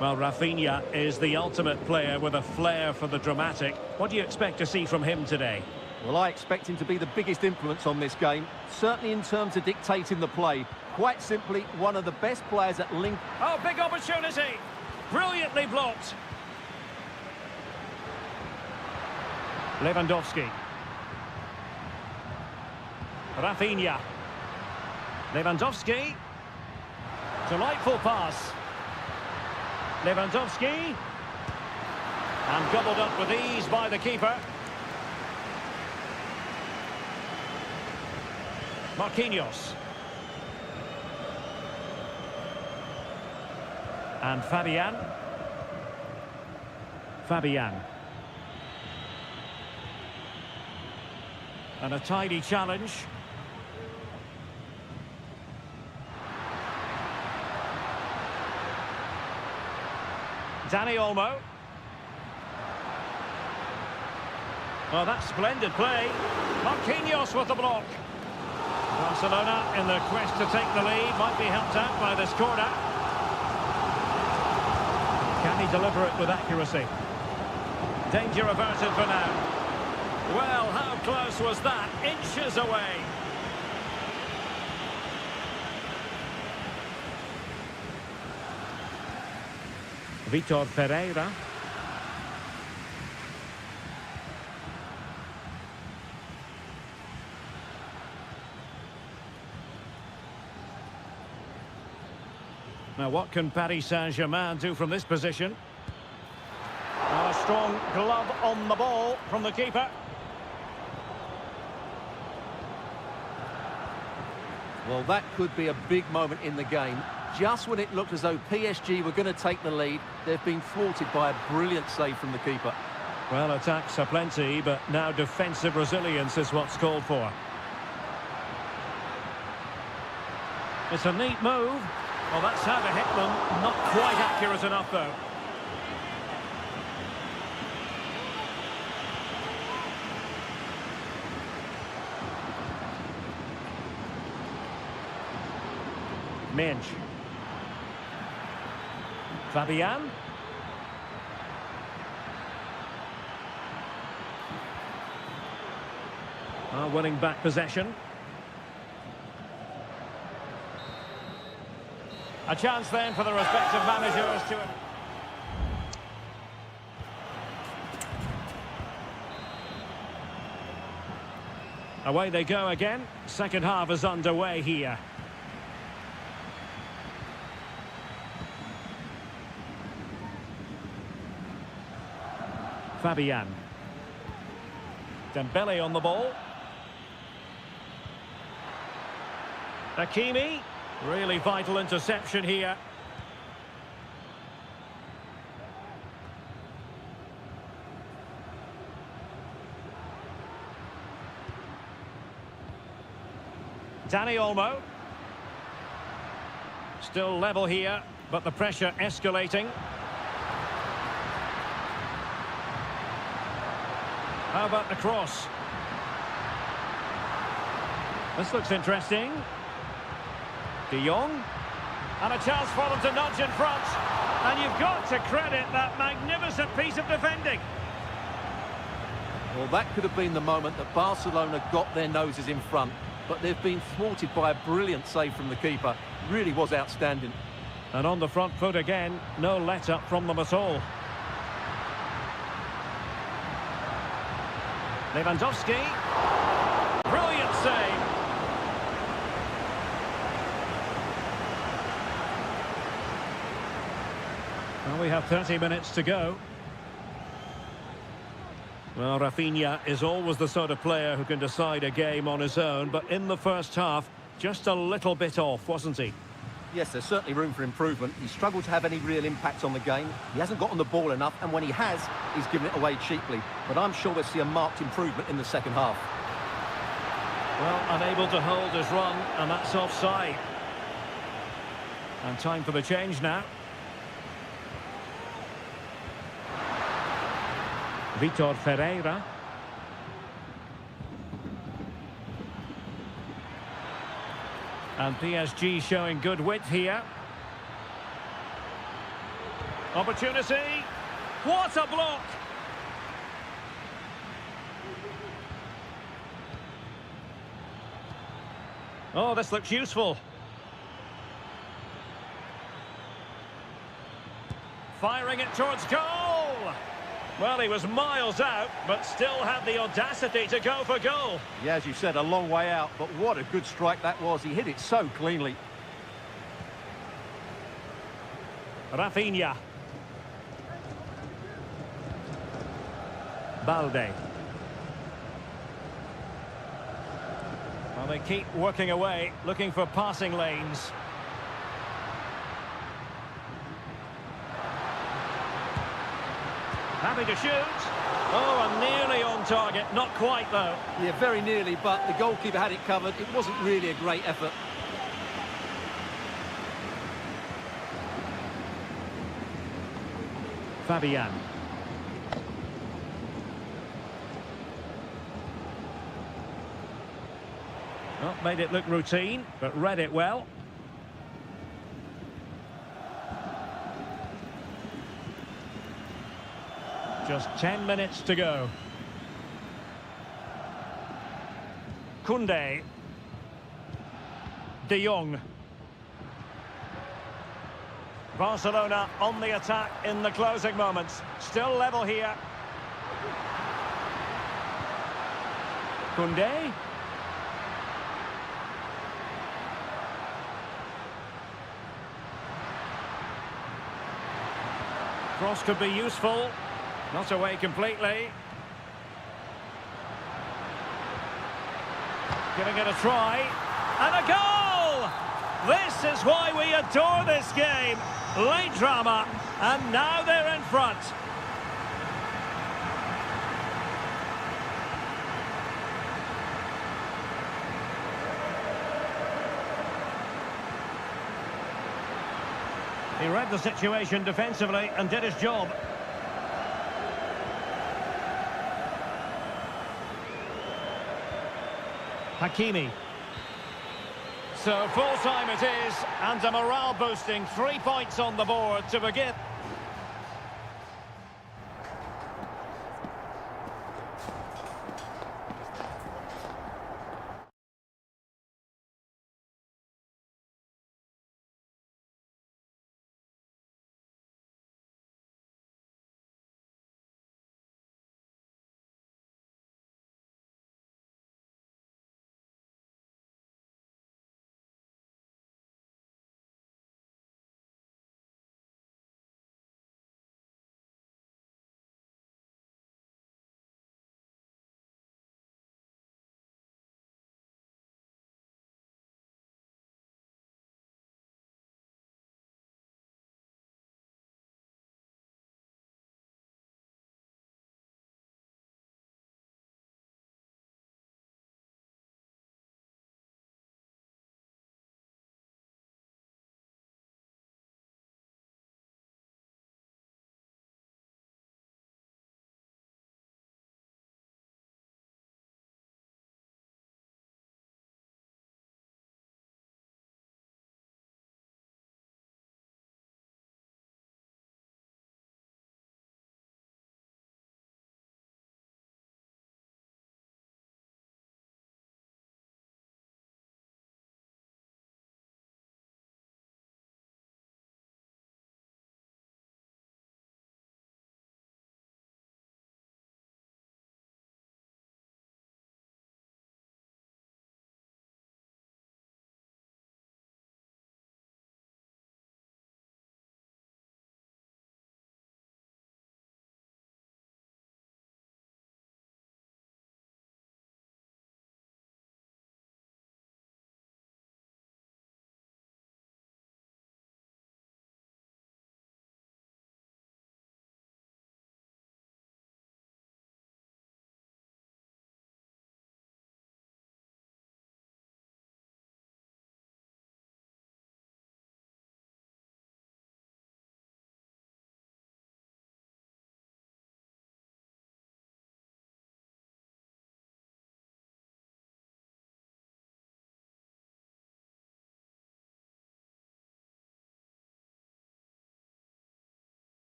Well, Rafinha is the ultimate player with a flair for the dramatic. What do you expect to see from him today? Well, I expect him to be the biggest influence on this game, certainly in terms of dictating the play. Quite simply, one of the best players at link. Oh, big opportunity! Brilliantly blocked. Lewandowski. Rafinha. Lewandowski. Delightful pass. Lewandowski. And gobbled up with ease by the keeper. Marquinhos. And Fabian. And a tidy challenge. Dani Olmo. Well, that's splendid play. Marquinhos with the block. Barcelona in the quest to take the lead, might be helped out by this corner. he deliver it with accuracy? Danger averted for now. Well, how close was that? Inches away. Vitor Pereira. Now, what can Paris Saint-Germain do from this position? A strong glove on the ball from the keeper. Well, that could be a big moment in the game. Just when it looked as though PSG were going to take the lead, they've been thwarted by a brilliant save from the keeper. Well, attacks are plenty, but now defensive resilience is what's called for. It's a neat move. Well, that's how to hit them. Not quite accurate enough, though. Minch. Fabian. Winning back possession. A chance then for the respective managers to... Away they go again. Second half is underway here. Fabian. Dembele on the ball. Hakimi. Really vital interception here. Dani Olmo. Still level here, but the pressure escalating. How about the cross? This looks interesting. De Jong. And a chance for them to nudge in front. And you've got to credit that magnificent piece of defending. Well, that could have been the moment that Barcelona got their noses in front. But they've been thwarted by a brilliant save from the keeper. Really was outstanding. And on the front foot again, no let-up from them at all. Lewandowski. Brilliant save. Well, we have 30 minutes to go. Well, Rafinha is always the sort of player who can decide a game on his own, but in the first half, just a little bit off, wasn't he? Yes, there's certainly room for improvement. He struggled to have any real impact on the game. He hasn't got on the ball enough, and when he has, he's given it away cheaply. But I'm sure we'll see a marked improvement in the second half. Well, unable to hold his run, and that's offside. And time for the change now. Vitor Pereira. And PSG showing good width here. Opportunity. What a block! Oh, this looks useful. Firing it towards goal! Well, he was miles out, but still had the audacity to go for goal. Yeah, as you said, a long way out, but what a good strike that was. He hit it so cleanly. Rafinha. Balde. Well, they keep working away, looking for passing lanes. Happy to shoot. Oh, and nearly on target. Not quite, though. Yeah, very nearly, but the goalkeeper had it covered. It wasn't really a great effort. Fabian. Well, made it look routine, but read it well. Just 10 minutes to go. Koundé. De Jong. Barcelona on the attack in the closing moments. Still level here. Koundé. Cross could be useful. Not away completely. Giving it a try. And a goal! This is why we adore this game. Late drama. And now they're in front. He read the situation defensively and did his job. Hakimi. So full time it is, and a morale boosting 3 points on the board to begin.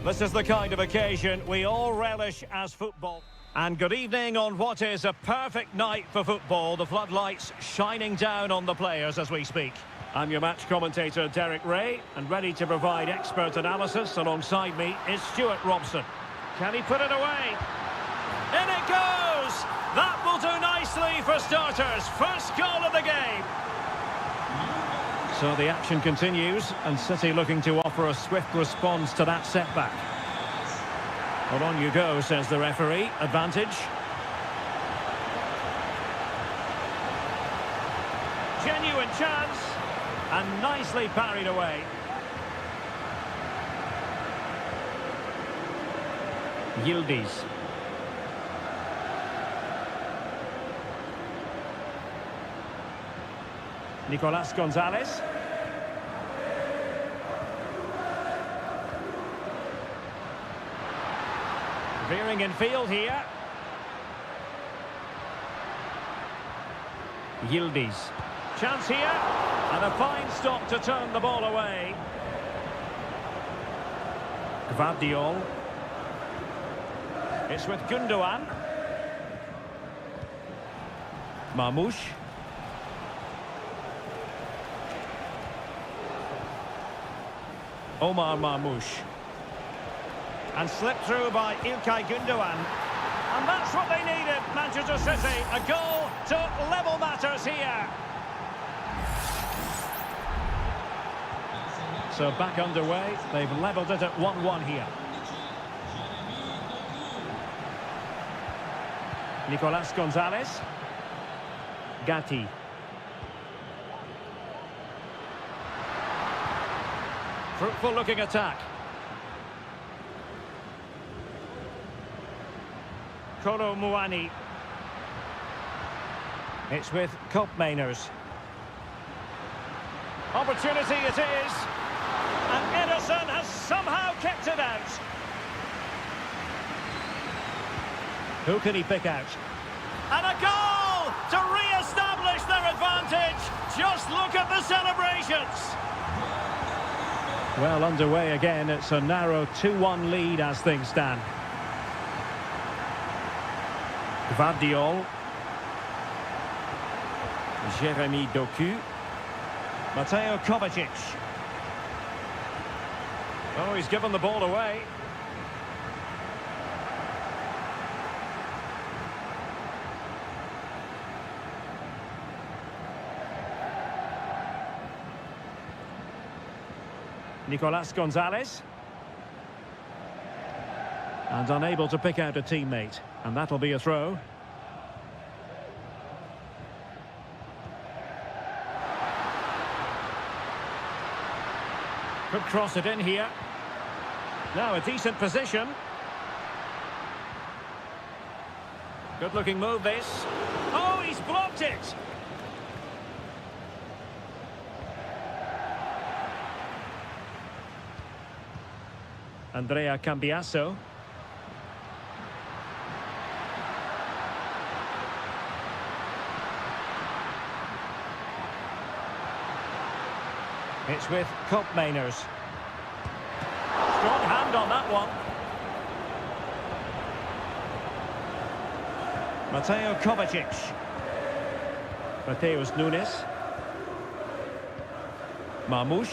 This is the kind of occasion we all relish as football. And good evening on what is a perfect night for football. The floodlights shining down on the players as we speak. I'm your match commentator, Derek Ray, and ready to provide expert analysis. Alongside me is Stuart Robson. Can he put it away? In it goes! That will do nicely for starters. First goal of the game. So the action continues, and City looking to offer a swift response to that setback. Well, on you go, says the referee. Advantage. Genuine chance, and nicely parried away. Yildiz. Nicolas Gonzalez. Veering in field here. Yildiz. Chance here. And a fine stop to turn the ball away. Gvardiol. It's with Gundogan. Marmoush. Omar Marmoush. And slipped through by İlkay Gundogan. And that's what they needed, Manchester City. A goal to level matters here. So back underway. They've levelled it at 1-1 here. Nicolas Gonzalez. Gatti. Fruitful looking attack. Kolo Muani. It's with Koopmeiners. Opportunity it is. And Ederson has somehow kept it out. Who can he pick out? And a goal to re-establish their advantage. Just look at the celebrations. Well, underway again. It's a narrow 2-1 lead as things stand. Gvardiol. Jeremy Doku. Mateo Kovacic. Oh, he's given the ball away. Nicolas Gonzalez. And unable to pick out a teammate. And that'll be a throw. Could cross it in here. Now a decent position. Good looking move this. Oh, he's blocked it. Andrea Cambiasso. It's with Koopmeiners. Strong hand on that one. Mateo Kovacic. Mateus Nunes. Marmoush.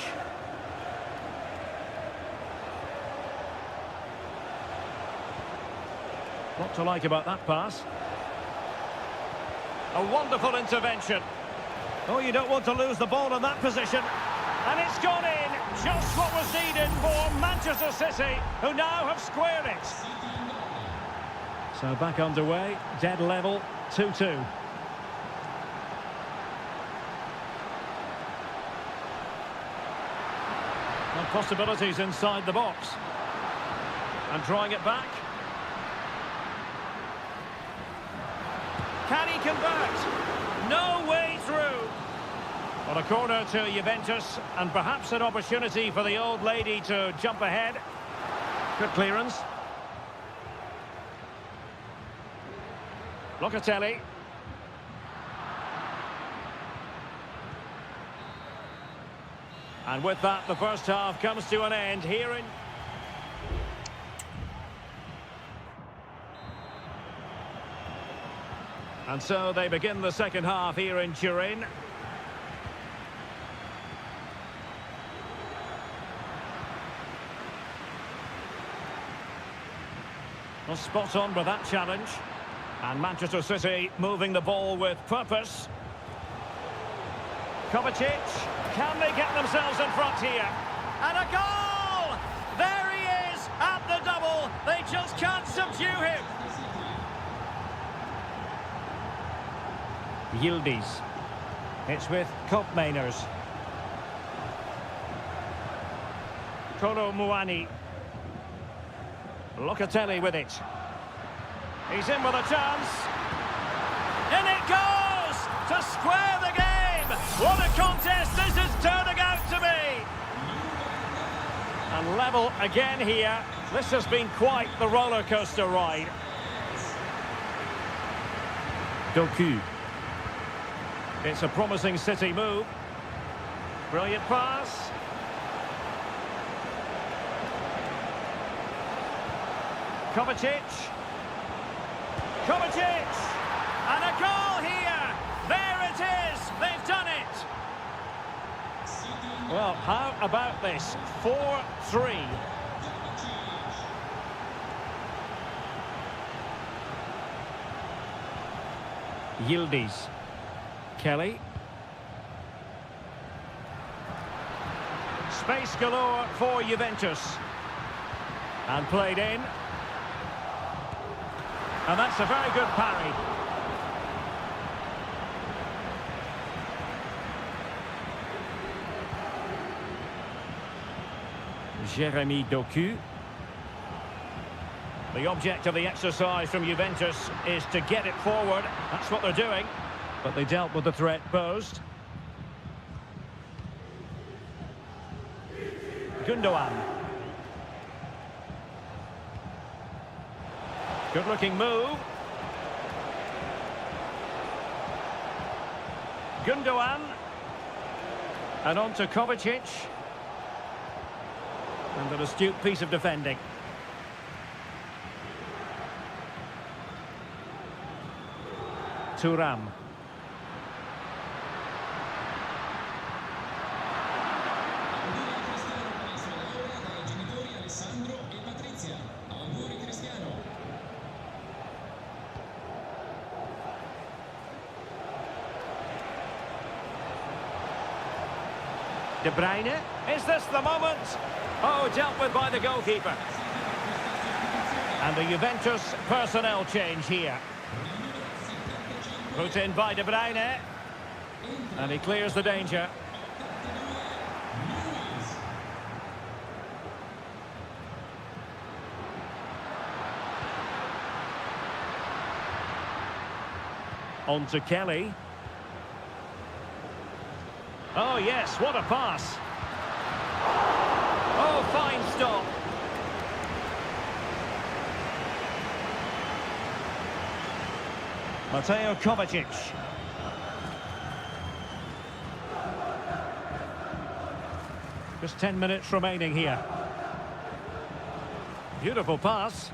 What to like about that pass? A wonderful intervention. Oh, you don't want to lose the ball in that position. And it's gone in, just what was needed for Manchester City, who now have squared it. So back underway, dead level, 2-2. And possibilities inside the box. And drawing it back. Can he convert? No way through. On a corner to Juventus, and perhaps an opportunity for the old lady to jump ahead. Good clearance. Locatelli. And with that, the first half comes to an end here in... And so they begin the second half here in Turin. Well, spot on with that challenge. And Manchester City moving the ball with purpose. Kovacic, can they get themselves in front here? And a goal! There he is at the double. They just can't subdue him. Yildiz. It's with Koopmeiners. Kolo Muani. Locatelli with it. He's in with a chance. In it goes! To square the game! What a contest this is turning out to be! And level again here. This has been quite the roller coaster ride. Doku. It's a promising City move. Brilliant pass. Kovacic. Kovacic! And a goal here! There it is! They've done it! Well, how about this? 4-3. Yildiz. Kelly. Space galore for Juventus. And played in. And that's a very good parry. Jeremy Doku. The object of the exercise from Juventus is to get it forward. That's what they're doing. But they dealt with the threat posed. Gundogan. Good-looking move. Gundogan. And on to Kovacic. And an astute piece of defending. Thuram. De Bruyne. Is this the moment? Oh, dealt with by the goalkeeper. And the Juventus personnel change here. Put in by De Bruyne. And he clears the danger. On to Kelly. Oh, yes, what a pass. Oh, fine stop. Mateo Kovacic. Just 10 minutes remaining here. Beautiful pass.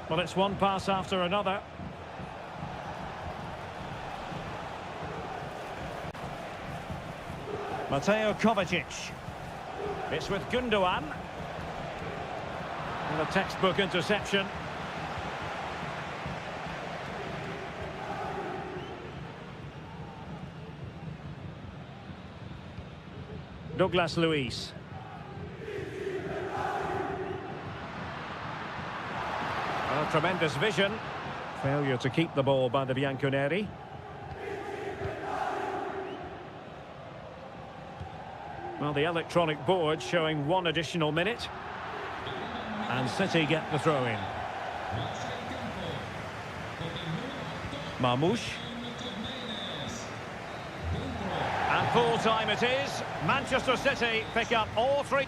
Well, it's one pass after another. Mateo Kovacic. It's with Gundogan. And a textbook interception. Douglas Luiz. Well, tremendous vision. Failure to keep the ball by the Bianconeri. Well, the electronic board showing one additional minute. And City get the throw in. Marmoush. And full time it is. Manchester City pick up all three.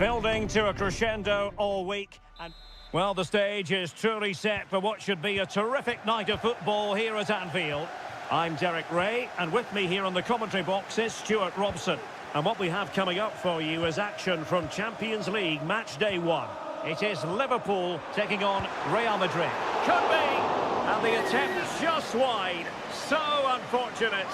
Building to a crescendo all week. And well, the stage is truly set for what should be a terrific night of football here at Anfield. I'm Derek Ray, and with me here on the commentary box is Stuart Robson. And what we have coming up for you is action from Champions League match day 1. It is Liverpool taking on Real Madrid. Could be! And the attempt just wide. So unfortunate.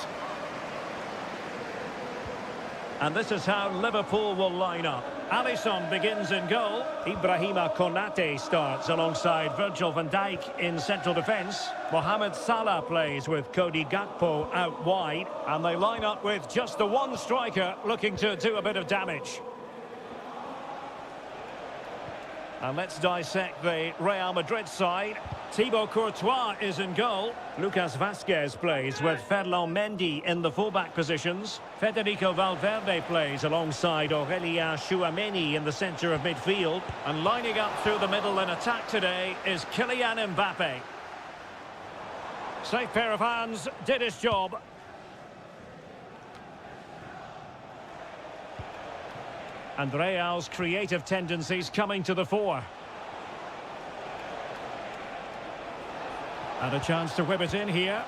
And this is how Liverpool will line up. Alisson begins in goal. Ibrahima Konate starts alongside Virgil van Dijk in central defence. Mohamed Salah plays with Cody Gakpo out wide. And they line up with just the one striker looking to do a bit of damage. And let's dissect the Real Madrid side. Thibaut Courtois is in goal. Lucas Vazquez plays with Ferland Mendy in the fullback positions. Federico Valverde plays alongside Aurelien Tchouameni in the centre of midfield. And lining up through the middle in attack today is Kylian Mbappe. Safe pair of hands, did his job. And Real's creative tendencies coming to the fore. And a chance to whip it in here.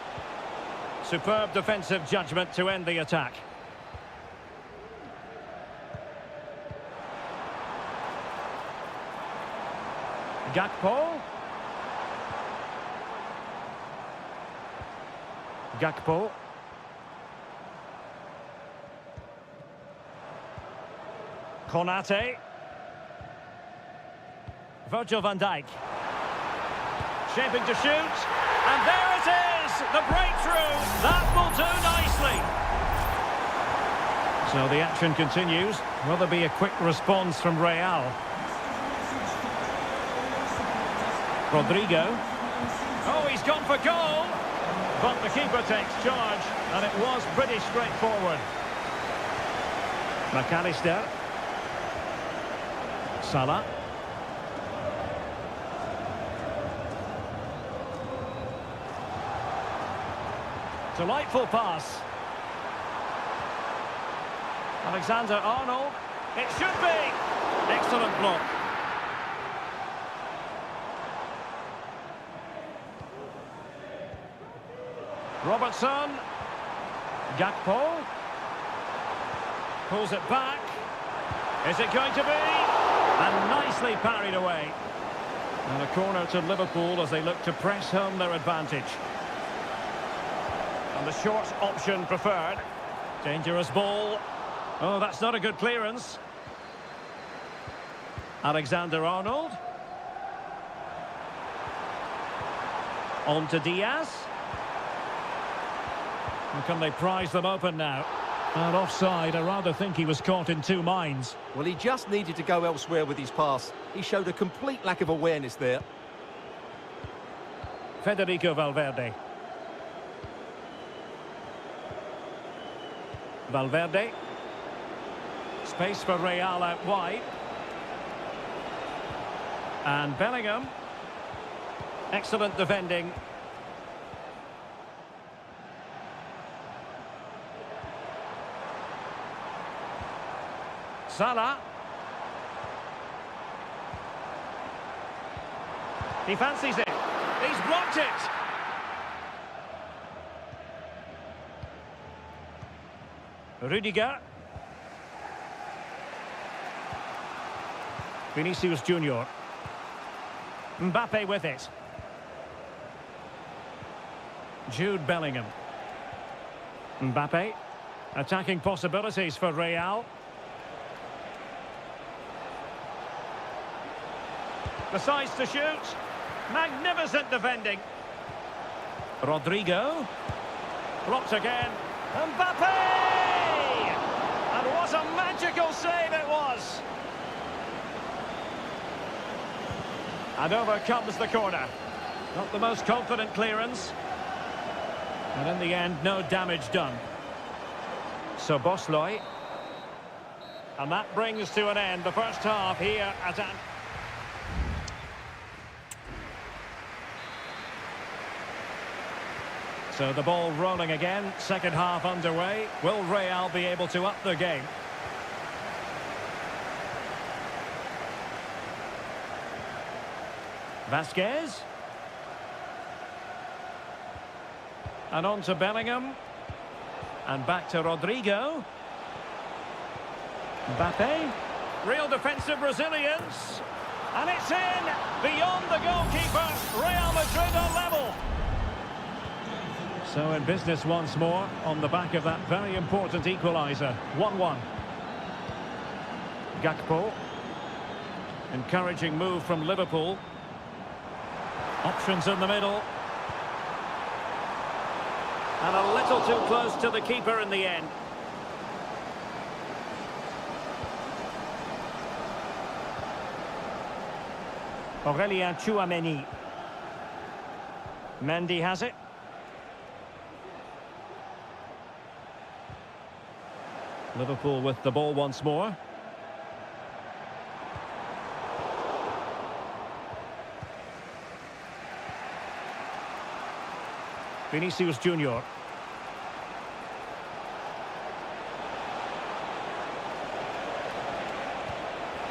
Superb defensive judgment to end the attack. Gakpo. Gakpo. Konate. Virgil van Dijk. Shaping to shoot. And there it is! The breakthrough! That will do nicely. So the action continues. Will there be a quick response from Real? Rodrigo. Oh, he's gone for goal! But the keeper takes charge, and it was pretty straightforward. McAllister. Salah. Delightful pass. Alexander-Arnold. It should be. Excellent block. Robertson. Gakpo. Pulls it back. Is it going to be? And nicely parried away. And a corner to Liverpool as they look to press home their advantage. And the short option preferred. Dangerous ball. Oh, that's not a good clearance. Alexander-Arnold. On to Diaz. And can they prise them open now? And offside, I rather think he was caught in two minds. Well, he just needed to go elsewhere with his pass. He showed a complete lack of awareness there. Federico Valverde. Valverde. Space for Real out wide. And Bellingham. Excellent defending. Salah. He fancies it. He's blocked it. Rudiger. Vinicius Junior. Mbappe with it. Jude Bellingham. Mbappe. Attacking possibilities for Real. Decides to shoot. Magnificent defending. Rodrigo. Blocked again. Mbappe! And what a magical save it was. And over comes the corner. Not the most confident clearance. And in the end, no damage done. So Bosloy. And that brings to an end the first half here at Anfield. So the ball rolling again, second half underway. Will Real be able to up the game? Vasquez. And on to Bellingham. And back to Rodrigo. Mbappe. Real defensive resilience. And it's in! Beyond the goalkeeper. Real Madrid are level. So in business once more on the back of that very important equaliser. 1-1. Gakpo. Encouraging move from Liverpool. Options in the middle. And a little too close to the keeper in the end. Aurelien Tchouameni. Mendy has it. Liverpool with the ball once more. Vinicius Junior.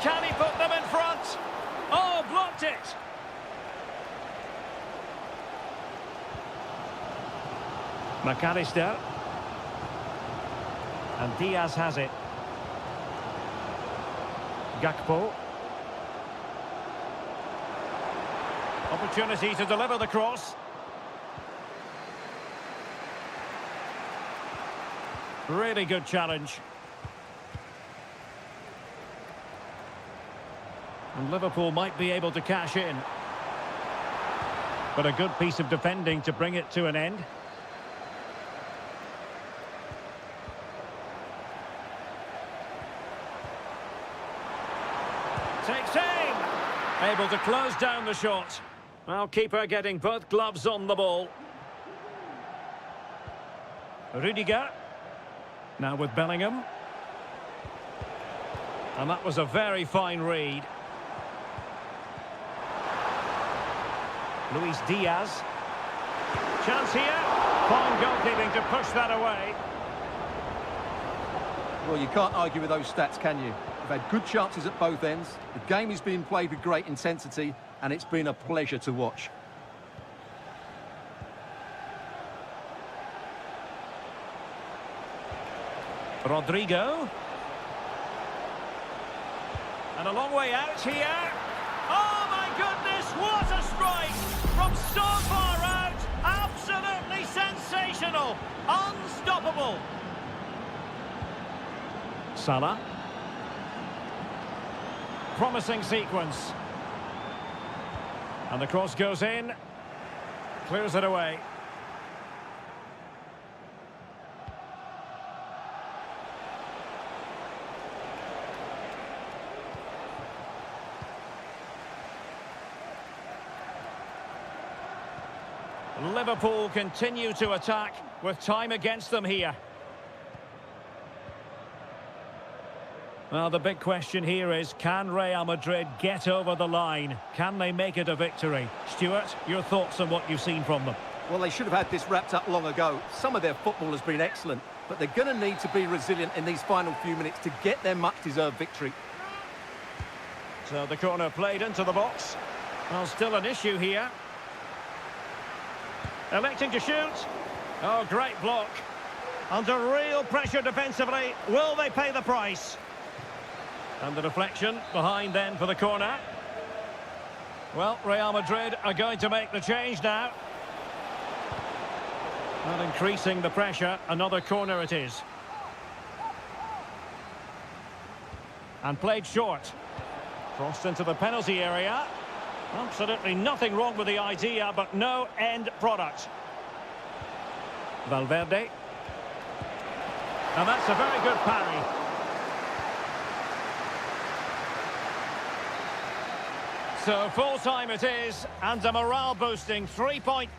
Can he put them in front? Oh, blocked it! McAllister. And Diaz has it. Gakpo. Opportunity to deliver the cross. Really good challenge. And Liverpool might be able to cash in. But a good piece of defending to bring it to an end. Takes aim. Able to close down the shot. Well, keeper getting both gloves on the ball. Rudiger. Now with Bellingham. And that was a very fine read. Luis Diaz. Chance here. Fine goalkeeping to push that away. Well, you can't argue with those stats, can you? They've had good chances at both ends. The game is being played with great intensity, and it's been a pleasure to watch. Rodrigo. And a long way out here. Oh, my goodness, what a strike! From so far out, absolutely sensational, unstoppable. Salah. Promising sequence. And the cross goes in. Clears it away. Liverpool continue to attack with time against them here. Well, the big question here is, can Real Madrid get over the line? Can they make it a victory? Stuart, your thoughts on what you've seen from them? Well, they should have had this wrapped up long ago. Some of their football has been excellent, but they're going to need to be resilient in these final few minutes to get their much-deserved victory. So the corner played into the box. Well, still an issue here. Electing to shoot. Oh, great block. Under real pressure defensively. Will they pay the price? And the deflection behind then for the corner. Well, Real Madrid are going to make the change now. And increasing the pressure, another corner it is. And played short. Crossed into the penalty area. Absolutely nothing wrong with the idea, but no end product. Valverde. And that's a very good parry. So full time it is, and a morale boosting 3-point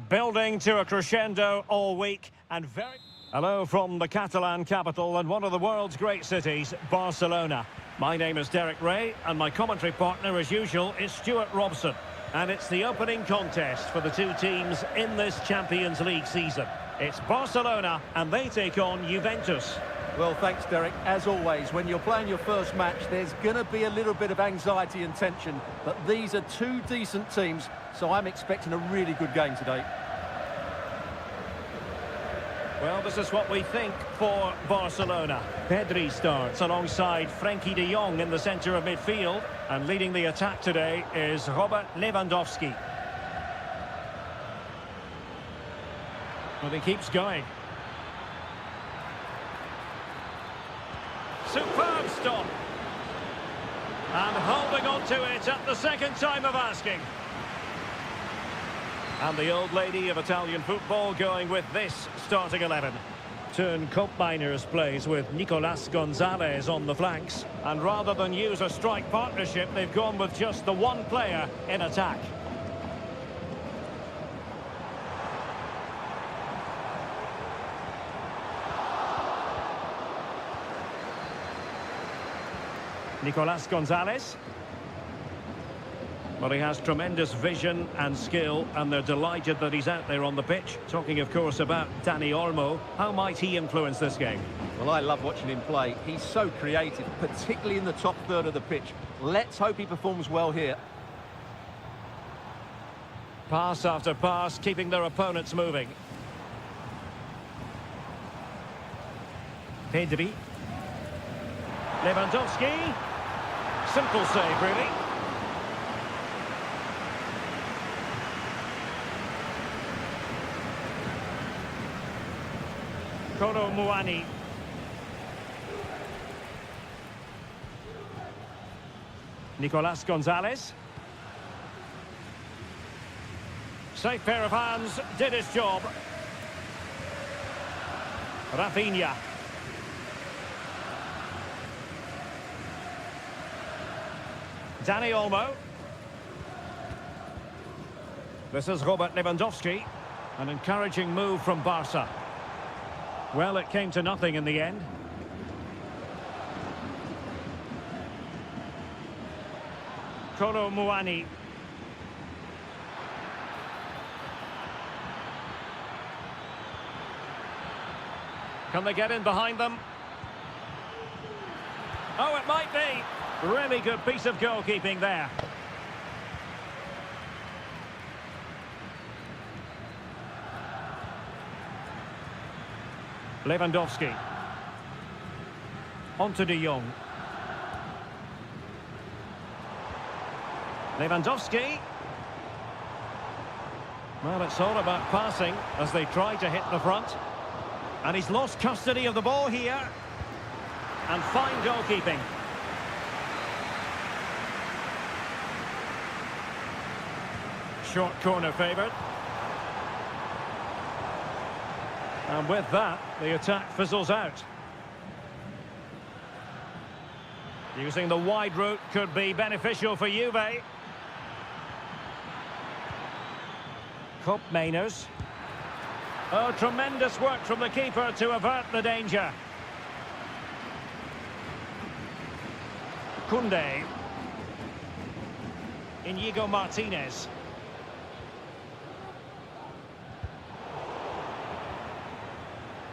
Building to a crescendo all week and very... Hello from the Catalan capital and one of the world's great cities, Barcelona. My name is Derek Ray and my commentary partner as usual is Stuart Robson. And it's the opening contest for the two teams in this Champions League season. It's Barcelona and they take on Juventus. Well, thanks, Derek. As always, when you're playing your first match, there's going to be a little bit of anxiety and tension. But these are two decent teams, so I'm expecting a really good game today. Well, this is what we think for Barcelona. Pedri starts alongside Frenkie de Jong in the centre of midfield. And leading the attack today is Robert Lewandowski. Well, he keeps going. Superb stop. And holding on to it at the second time of asking. And the old lady of Italian football going with this starting 11. Turn Koopmeiners plays with Nicolas Gonzalez on the flanks. And rather than use a strike partnership, they've gone with just the one player in attack. Nicolas Gonzalez. Well, he has tremendous vision and skill, and they're delighted that he's out there on the pitch. Talking, of course, about Dani Olmo. How might he influence this game? Well, I love watching him play. He's so creative, particularly in the top third of the pitch. Let's hope he performs well here. Pass after pass, keeping their opponents moving. Pedri. Lewandowski. Simple save, really. Kolo Muani. Nicolas Gonzalez. Safe pair of hands, did his job. Rafinha. Dani Olmo. This is Robert Lewandowski. An encouraging move from Barca. Well, it came to nothing in the end. Kolo Muani. Can they get in behind them? Oh, it might be. Really good piece of goalkeeping there. Lewandowski. On to de Jong. Lewandowski. Well, it's all about passing as they try to hit the front. And he's lost custody of the ball here. And fine goalkeeping. Short corner favoured. And with that, the attack fizzles out. Using the wide route could be beneficial for Juve. Koopmeiners. Oh, tremendous work from the keeper to avert the danger. Koundé. Inigo Martinez.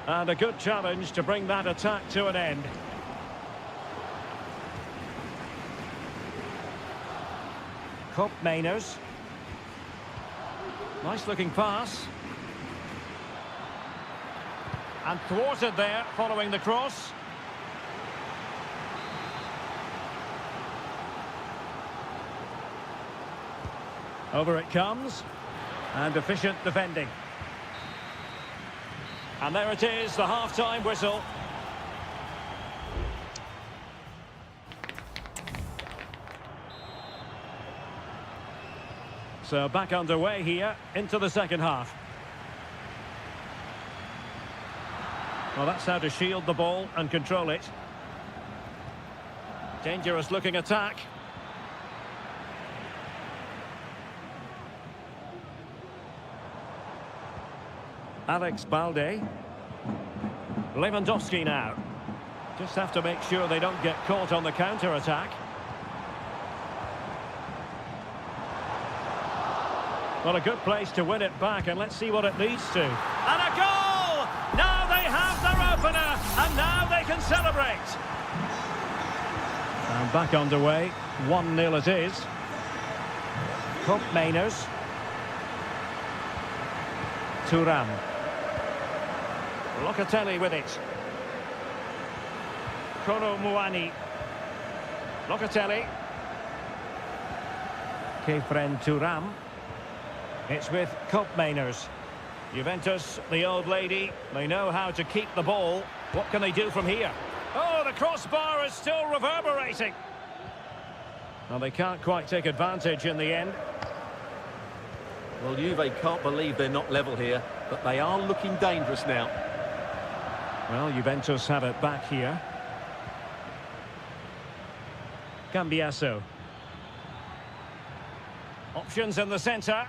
And a good challenge to bring that attack to an end. Koopmeiners. Nice looking pass. And thwarted there following the cross. Over it comes. And efficient defending. And there it is, the half-time whistle. So back underway here into the second half. Well, that's how to shield the ball and control it. Dangerous looking attack. Alex Balde. Lewandowski now. Just have to make sure they don't get caught on the counter-attack. Well, a good place to win it back, and let's see what it leads to. And a goal! Now they have their opener, and now they can celebrate. And back underway, 1-0 it is. Cup Mainers. Thuram. Locatelli with it. Kolo Muani. Locatelli. Kefren Thuram. It's with Cup Mainers. Juventus, the old lady, they know how to keep the ball. What can they do from here? Oh, the crossbar is still reverberating. Well, they can't quite take advantage in the end. Well, Juve can't believe they're not level here, but they are looking dangerous now. Well, Juventus have it back here. Cambiasso. Options in the centre.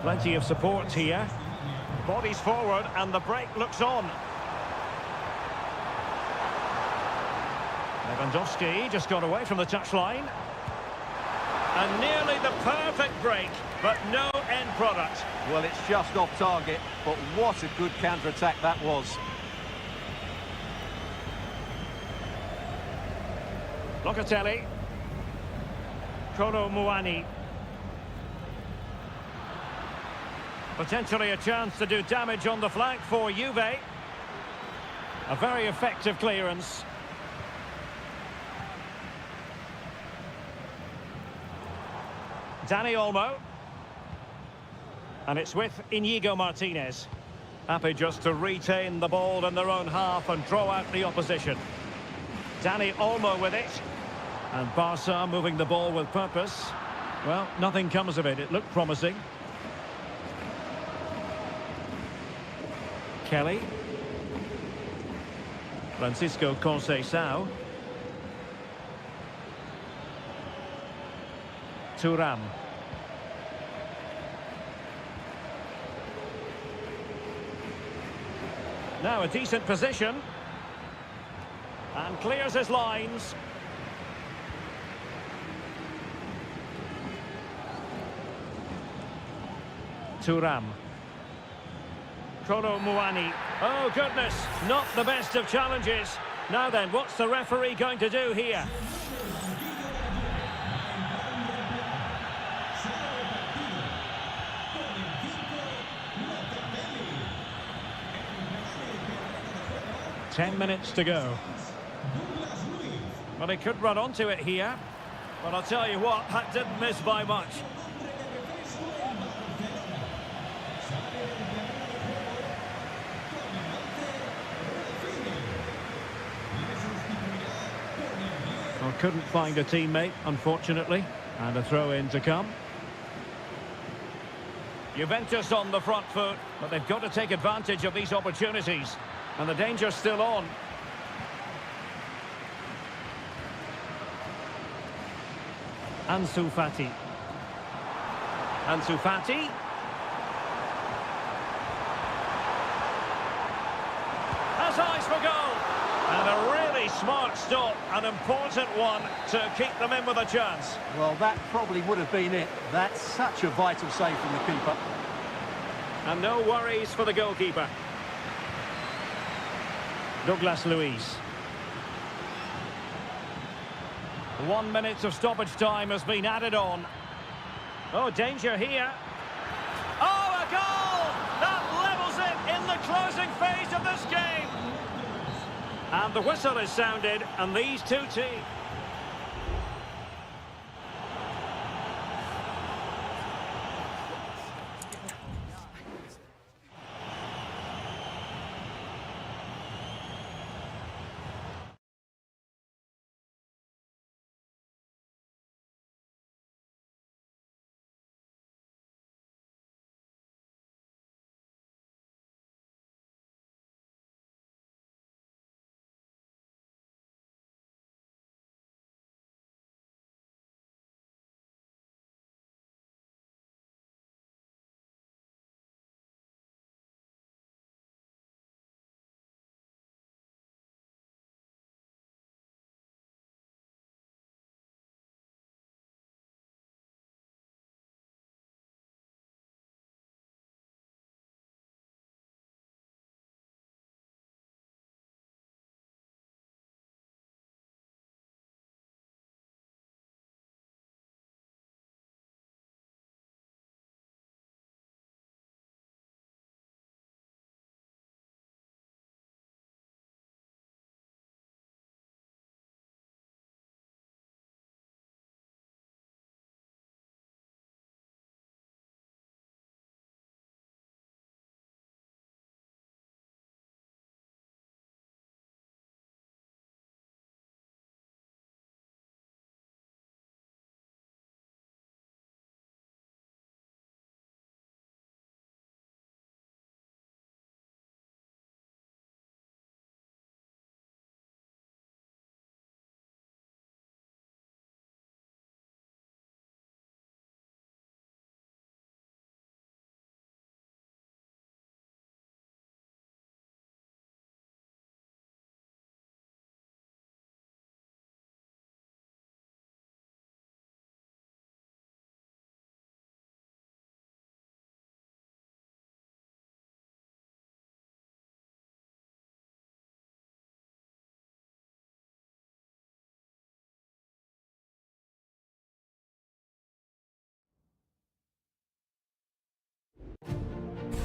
Plenty of support here. Bodies forward and the break looks on. Lewandowski just got away from the touchline. And nearly the perfect break, but no end product. Well, it's just off target, but what a good counter-attack that was. Locatelli. Kolo Muani. Potentially a chance to do damage on the flank for Juve. A very effective clearance. Dani Olmo. And it's with Inigo Martinez. Happy just to retain the ball in their own half and draw out the opposition. Dani Olmo with it. And Barca moving the ball with purpose. Well, nothing comes of it. It looked promising. Kelly. Francisco Conceição. Thuram. Now a decent position. And clears his lines. Thuram. Kolo Muani. Oh, goodness, not the best of challenges. Now then, what's the referee going to do here? Ten minutes to go. Well, he could run onto it here. But I'll tell you what, that didn't miss by much. Well, couldn't find a teammate, unfortunately. And a throw-in to come. Juventus on the front foot, but they've got to take advantage of these opportunities. And the danger's still on. Ansu Fati. Ansu Fati. Has eyes for goal. And a really smart stop, an important one to keep them in with a chance. Well, that probably would have been it. That's such a vital save from the keeper. And no worries for the goalkeeper. Douglas Luiz. 1 minute of stoppage time has been added on. Oh, danger here. Oh, a goal! That levels it in the closing phase of this game. And the whistle is sounded, and these two teams...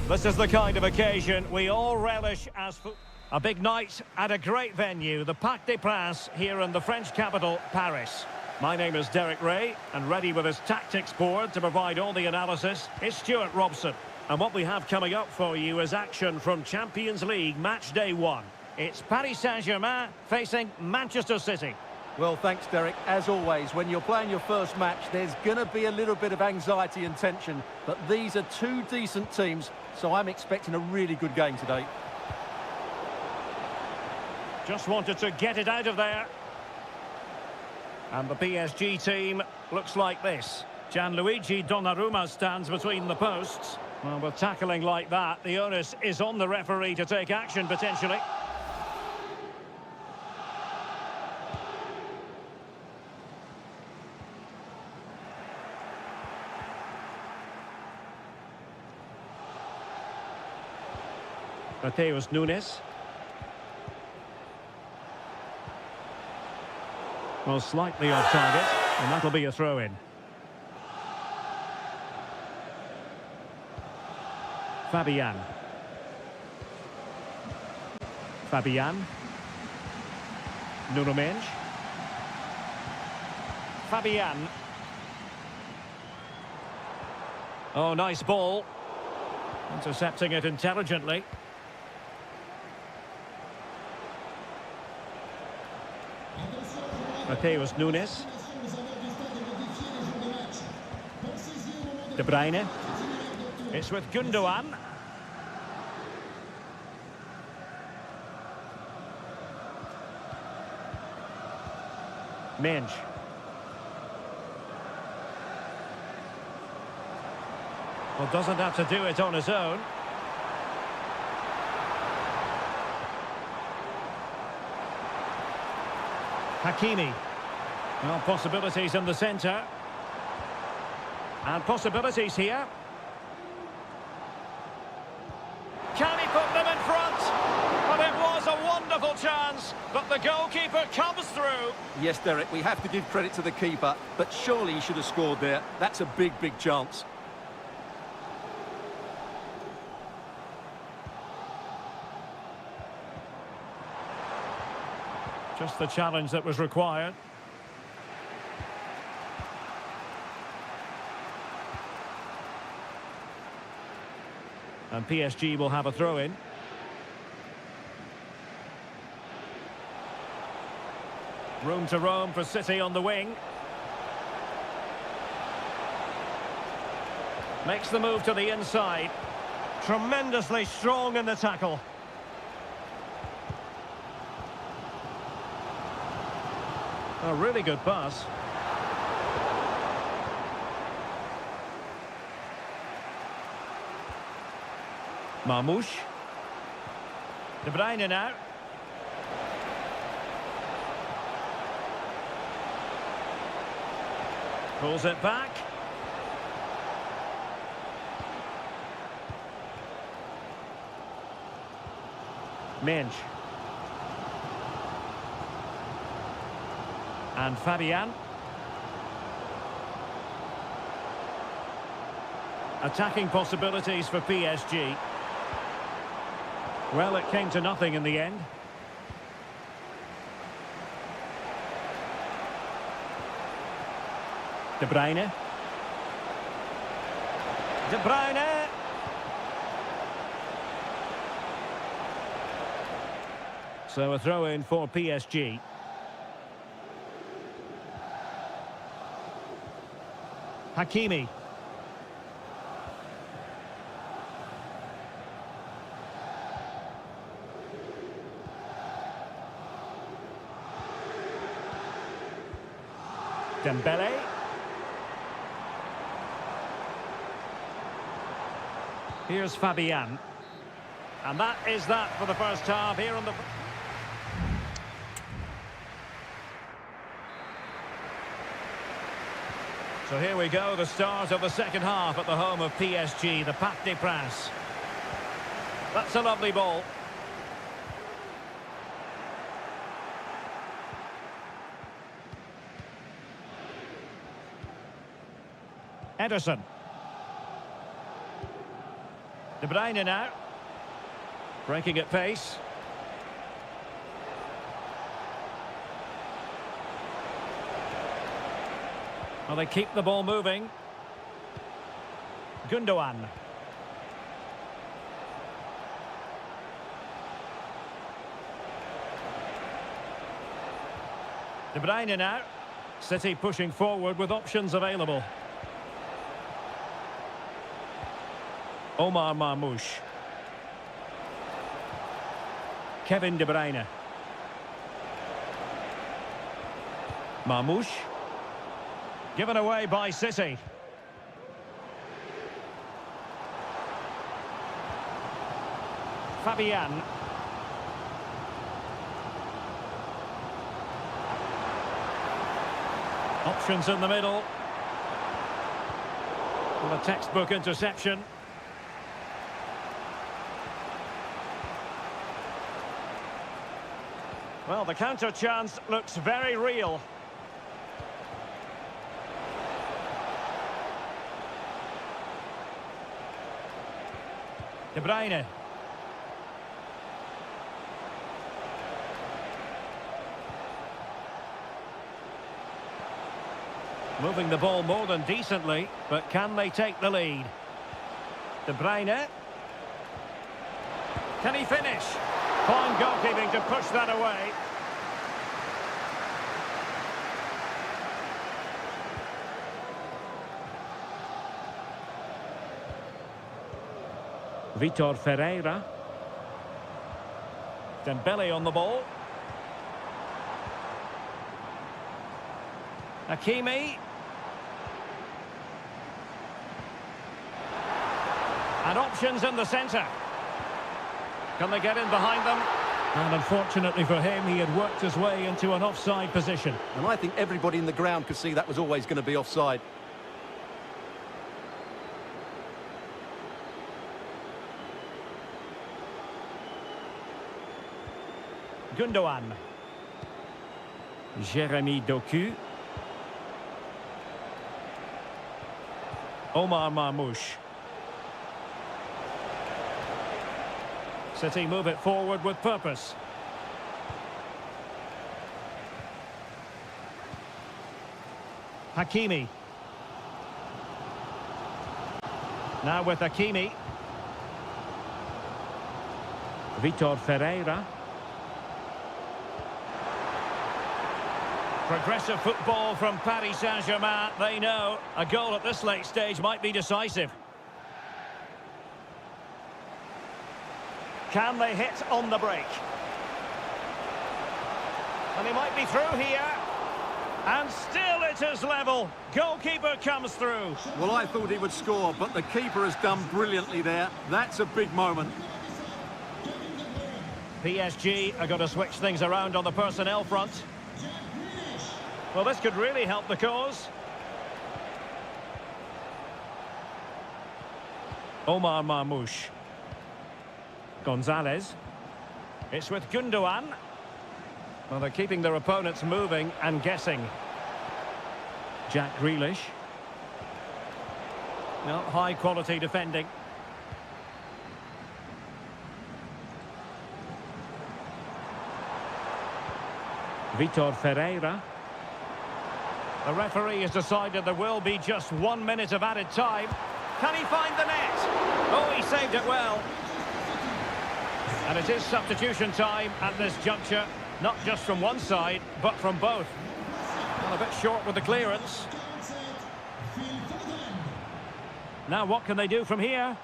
This is the kind of occasion we all relish as a big night at a great venue, the Parc des Princes, here in the French capital, Paris. My name is Derek Ray, and ready with his tactics board to provide all the analysis is Stuart Robson. And what we have coming up for you is action from Champions League match day 1. It's Paris Saint-Germain facing Manchester City. Well, thanks, Derek. As always, when you're playing your first match, there's going to be a little bit of anxiety and tension. But these are two decent teams, so I'm expecting a really good game today. Just wanted to get it out of there. And the PSG team looks like this. Gianluigi Donnarumma stands between the posts. Well, with tackling like that, the onus is on the referee to take action, potentially. Mateus Nunes. Well, slightly off target, and that'll be a throw-in. Fabian. Nuno Mendes. Fabian. Oh, nice ball. Intercepting it intelligently. Mateus Nunes. De Bruyne. It's with Gundogan. Mendes. Well, doesn't have to do it on his own. Hakimi. Well, possibilities in the centre. And possibilities here. Can he put them in front? Well, it was a wonderful chance, but the goalkeeper comes through. Yes, Derek, we have to give credit to the keeper, but surely he should have scored there. That's a big, big chance. Just the challenge that was required. And PSG will have a throw-in. Room to roam for City on the wing. Makes the move to the inside. Tremendously strong in the tackle. A really good pass. Marmoush. De Bruyne now. Pulls it back. Mendes. And Fabian. Attacking possibilities for PSG. Well, it came to nothing in the end. De Bruyne. De Bruyne. So a throw-in for PSG. Hakimi. Dembele. Here's Fabian. And that is that for the first half here on the... So here we go, the start of the second half at the home of PSG, the Parc des Princes. That's a lovely ball. Ederson. De Bruyne now. Breaking at pace. Well, they keep the ball moving. Gundogan. De Bruyne now. City pushing forward with options available. Omar Marmoush. Kevin De Bruyne. Marmoush. Given away by City. Fabian. Options in the middle. Well, a textbook interception. Well, the counter chance looks very real. De Bruyne. Moving the ball more than decently, but can they take the lead? De Bruyne. Can he finish? Fine goalkeeping to push that away. Vitor Ferreira. Dembele on the ball. Hakimi. And options in the centre. Can they get in behind them? And unfortunately for him, he had worked his way into an offside position. And I think everybody in the ground could see that was always going to be offside. Gundogan. Jeremy Doku. Omar Marmoush. City move it forward with purpose. Hakimi. Now with Hakimi. Vitor Ferreira. Progressive football from Paris Saint-Germain. They know a goal at this late stage might be decisive. Can they hit on the break? And he might be through here. And still it is level. Goalkeeper comes through. Well, I thought he would score, but the keeper has done brilliantly there. That's a big moment. PSG are going to switch things around on the personnel front. Well, this could really help the cause. Omar Marmoush. Gonzalez. It's with Gundogan. Well, they're keeping their opponents moving and guessing. Jack Grealish. Well, high quality defending. Vitor Ferreira. The referee has decided there will be just 1 minute of added time. Can he find the net? Oh, he saved it well. And it is substitution time at this juncture, not just from one side, but from both. Well, a bit short with the clearance. Now what can they do from here?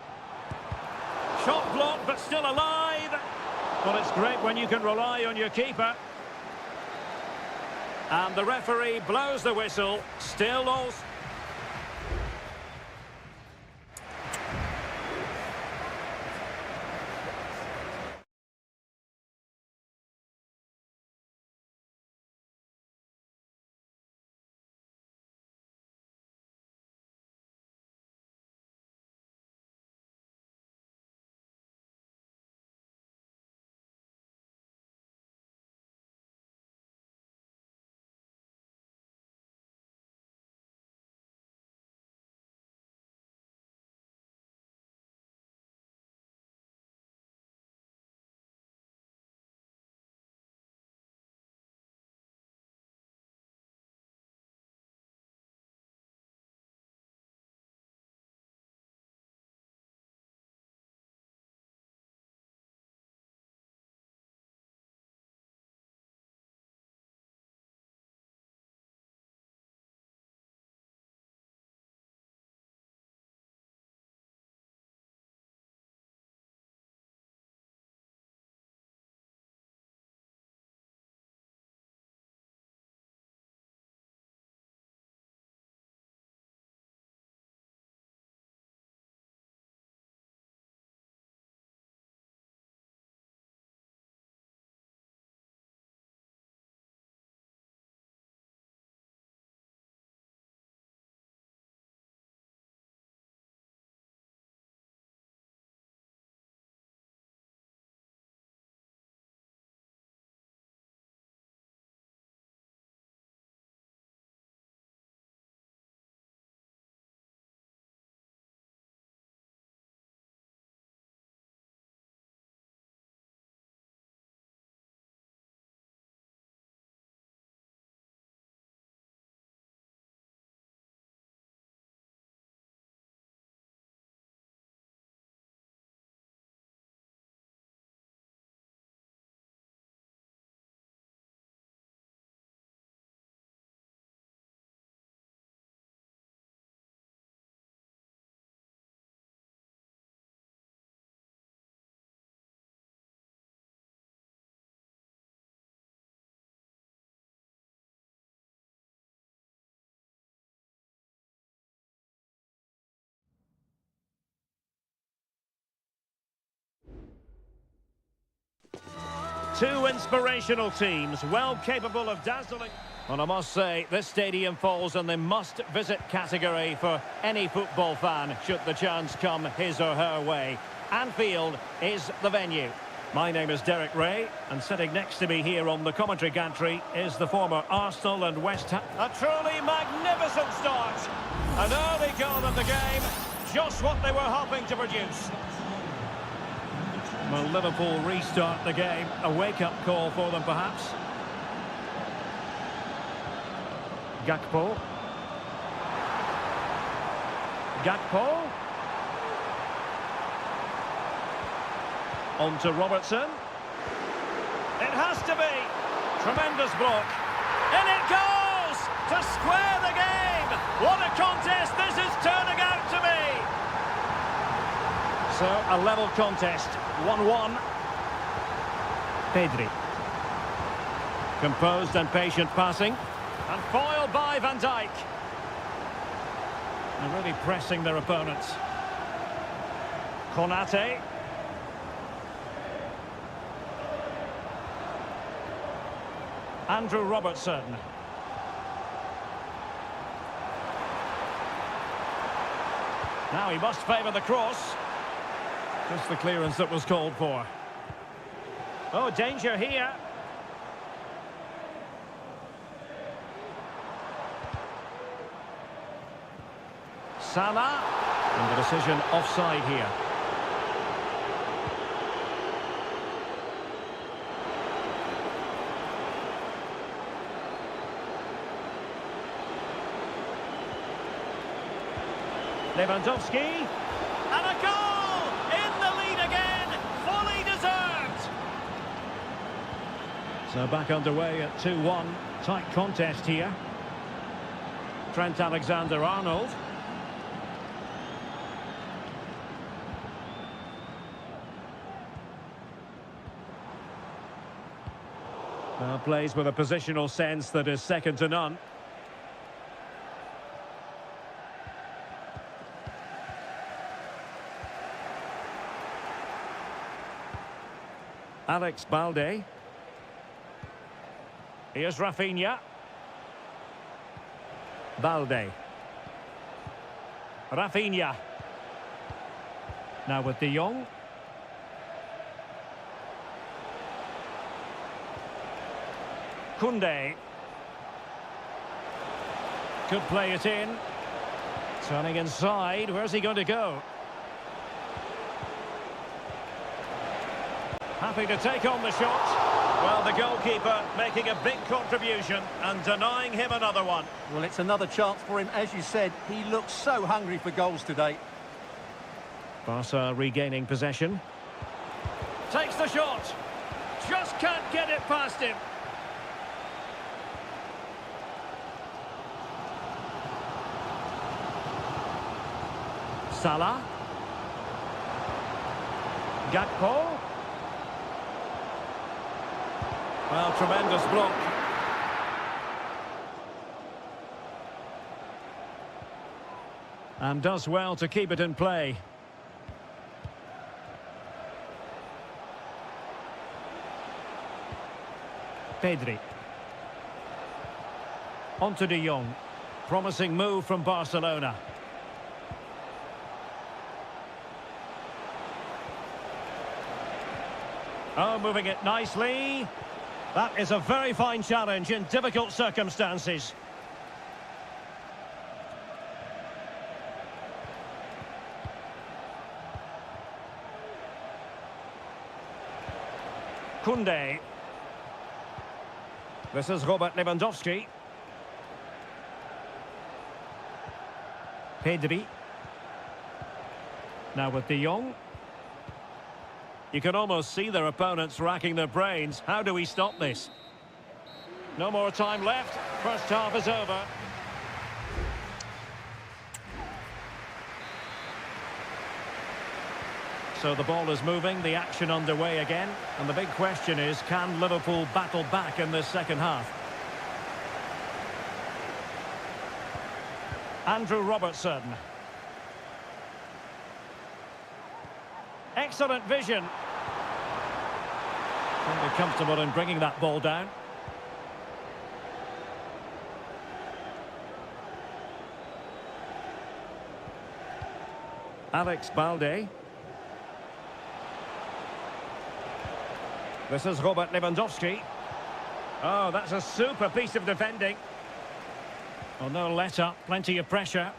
Shot blocked, but still alive. Well, it's great when you can rely on your keeper. And the referee blows the whistle, still all... Two inspirational teams, well capable of dazzling. And I must say, this stadium falls in the must-visit category for any football fan, should the chance come his or her way. Anfield is the venue. My name is Derek Ray, and sitting next to me here on the commentary gantry is the former Arsenal and West Ham. A truly magnificent start. An early goal in the game, just what they were hoping to produce. Will Liverpool restart the game? A wake-up call for them, perhaps? Gakpo. Gakpo. On to Robertson. It has to be. Tremendous block. In it goes! To square the game! What a contest this is turning out to be! So, a level contest. 1-1. Pedri. Composed and patient passing. And foiled by Van Dijk. They're really pressing their opponents. Konate. Andrew Robertson. Now he must favour the cross. Just the clearance that was called for. Oh, danger here. Salah. And the decision offside here. Lewandowski, and a goal! In the lead again, fully deserved! So back underway at 2-1, tight contest here. Trent Alexander-Arnold. Plays with a positional sense that is second to none. Alex Balde. Here's Rafinha. Balde. Rafinha. Now with De Jong. Koundé. Could play it in. Turning inside. Where's he going to go? Happy to take on the shot. Well, the goalkeeper making a big contribution and denying him another one. Well, it's another chance for him. As you said, he looks so hungry for goals today. Barca regaining possession. Takes the shot. Just can't get it past him. Salah. Gakpo. Well, tremendous block. And does well to keep it in play. Pedri. On to De Jong. Promising move from Barcelona. Oh, moving it nicely. That is a very fine challenge in difficult circumstances. Koundé. This is Robert Lewandowski. Pedri. Now with De Jong. You can almost see their opponents racking their brains. How do we stop this? No more time left. First half is over. So the ball is moving, the action underway again. And the big question is, can Liverpool battle back in this second half? Andrew Robertson. Excellent vision. They're comfortable in bringing that ball down. Alex Balde. This is Robert Lewandowski. Oh, that's a super piece of defending. Oh, no let up, plenty of pressure.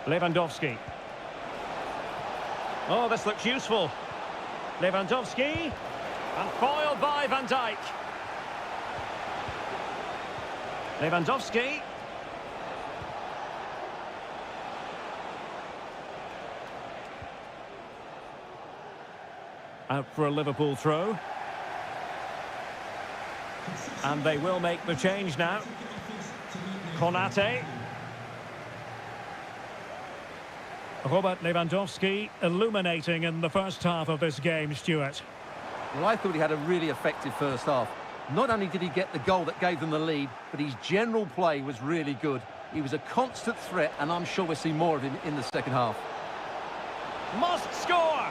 Lewandowski. Oh, this looks useful. Lewandowski. And foiled by Van Dijk. Lewandowski. Out for a Liverpool throw. And they will make the change now. Konate. Robert Lewandowski illuminating in the first half of this game, Stuart. Well, I thought he had a really effective first half. Not only did he get the goal that gave them the lead, but his general play was really good. He was a constant threat, and I'm sure we'll see more of him in the second half. Must score!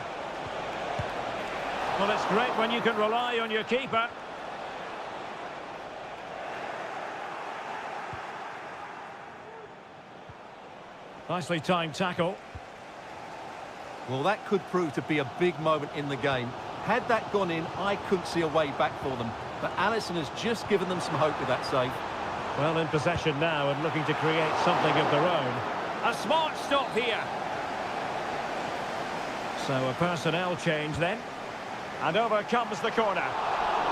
Well, it's great when you can rely on your keeper. Nicely timed tackle. Well, that could prove to be a big moment in the game. Had that gone in, I couldn't see a way back for them. But Alisson has just given them some hope with that save. Well, in possession now and looking to create something of their own. A smart stop here. So a personnel change then. And over comes the corner.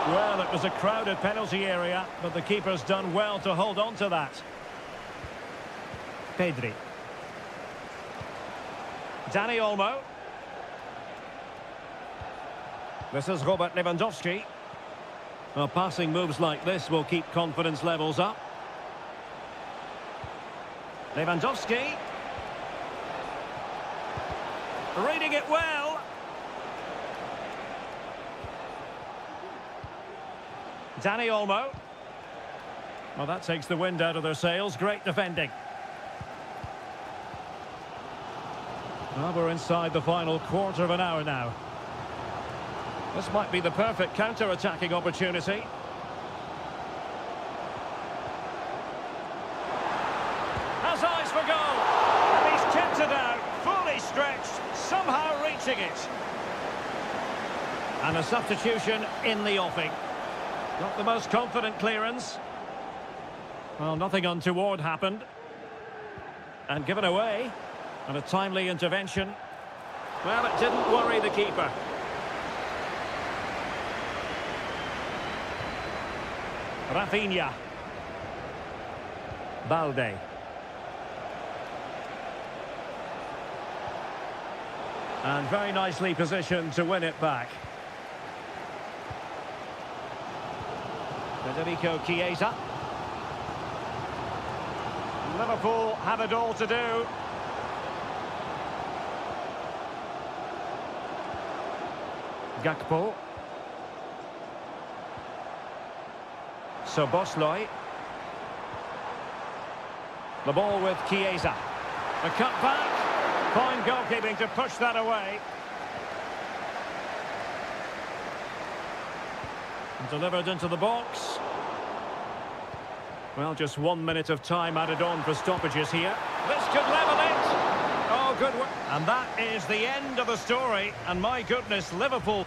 Well, it was a crowded penalty area, but the keeper's done well to hold on to that. Pedri. Dani Olmo. This is Robert Lewandowski. Well, passing moves like this will keep confidence levels up. Lewandowski. Reading it well. Dani Olmo. Well, that takes the wind out of their sails. Great defending. Well, we're inside the final quarter of an hour now. This might be the perfect counter-attacking opportunity. Has eyes for goal. And he's kept it out, fully stretched, somehow reaching it. And a substitution in the offing. Not the most confident clearance. Well, nothing untoward happened. And given away. And a timely intervention. Well, it didn't worry the keeper. Rafinha. Balde. And very nicely positioned to win it back. Federico Chiesa. Liverpool have it all to do. Gakpo. Szoboszlai. The ball with Chiesa. The cut back. Fine goalkeeping to push that away. And delivered into the box. Well, just 1 minute of time added on for stoppages here. This could level it. Oh, good work. And that is the end of the story. And my goodness, Liverpool...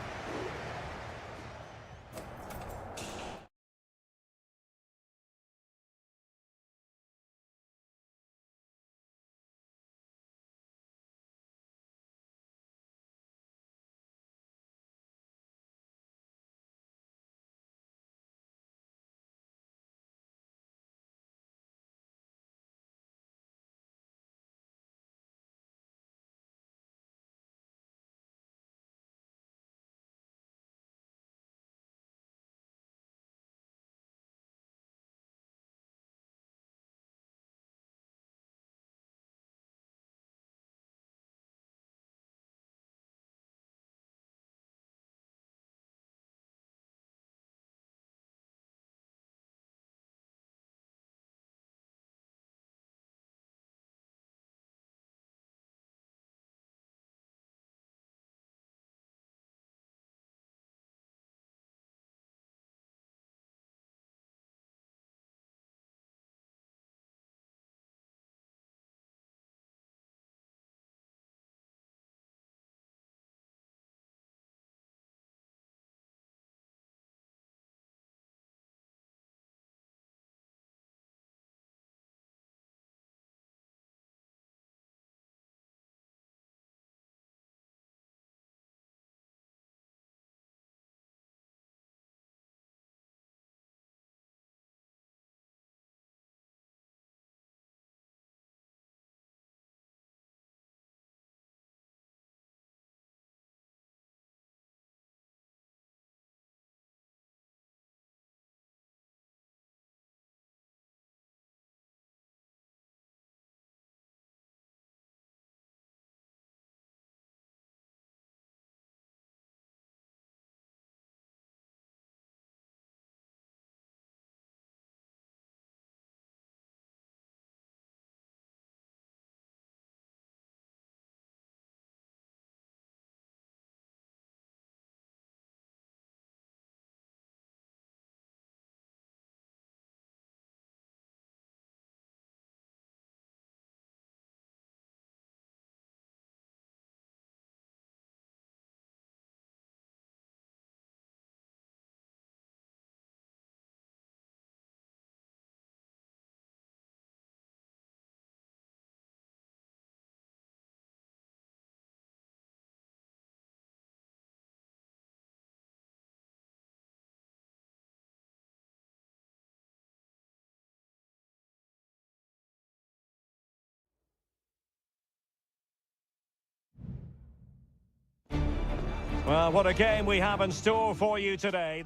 Well, what a game we have in store for you today.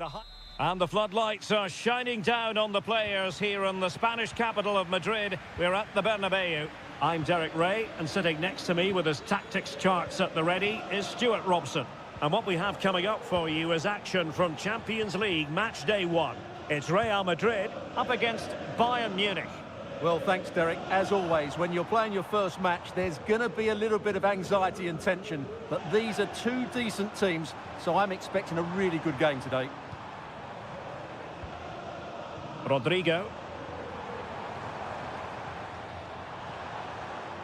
And the floodlights are shining down on the players here in the Spanish capital of Madrid. We're at the Bernabeu. I'm Derek Ray, and sitting next to me with his tactics charts at the ready is Stuart Robson. And what we have coming up for you is action from Champions League match day 1. It's Real Madrid up against Bayern Munich. Well, thanks, Derek. As always, when you're playing your first match, there's going to be a little bit of anxiety and tension. But these are two decent teams, so I'm expecting a really good game today. Rodrigo.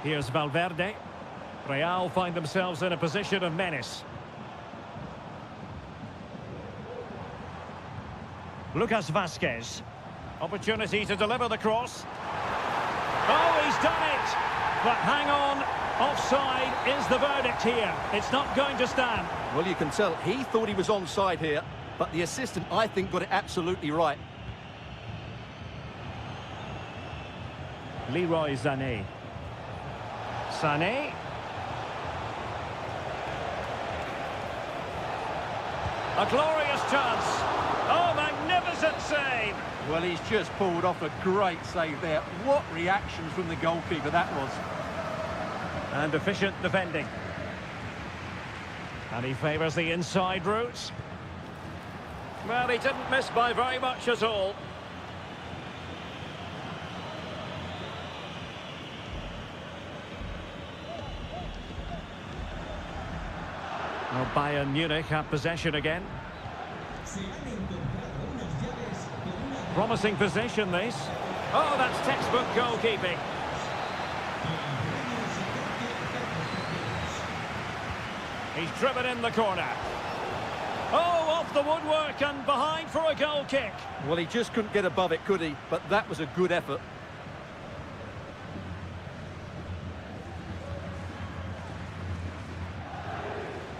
Here's Valverde. Real find themselves in a position of menace. Lucas Vazquez. Opportunity to deliver the cross. Oh, he's done it! But hang on, offside is the verdict here. It's not going to stand. Well, you can tell he thought he was onside here, but the assistant, I think, got it absolutely right. Leroy Sané. Sané. A glorious chance. Oh, magnificent save. Well, he's just pulled off a great save there. What reaction from the goalkeeper that was. And efficient defending. And he favours the inside route. Well, he didn't miss by very much at all. Well, Bayern Munich have possession again. Promising possession, this. Oh, that's textbook goalkeeping. He's driven in the corner. Oh, off the woodwork and behind for a goal kick. Well, he just couldn't get above it, could he? But that was a good effort.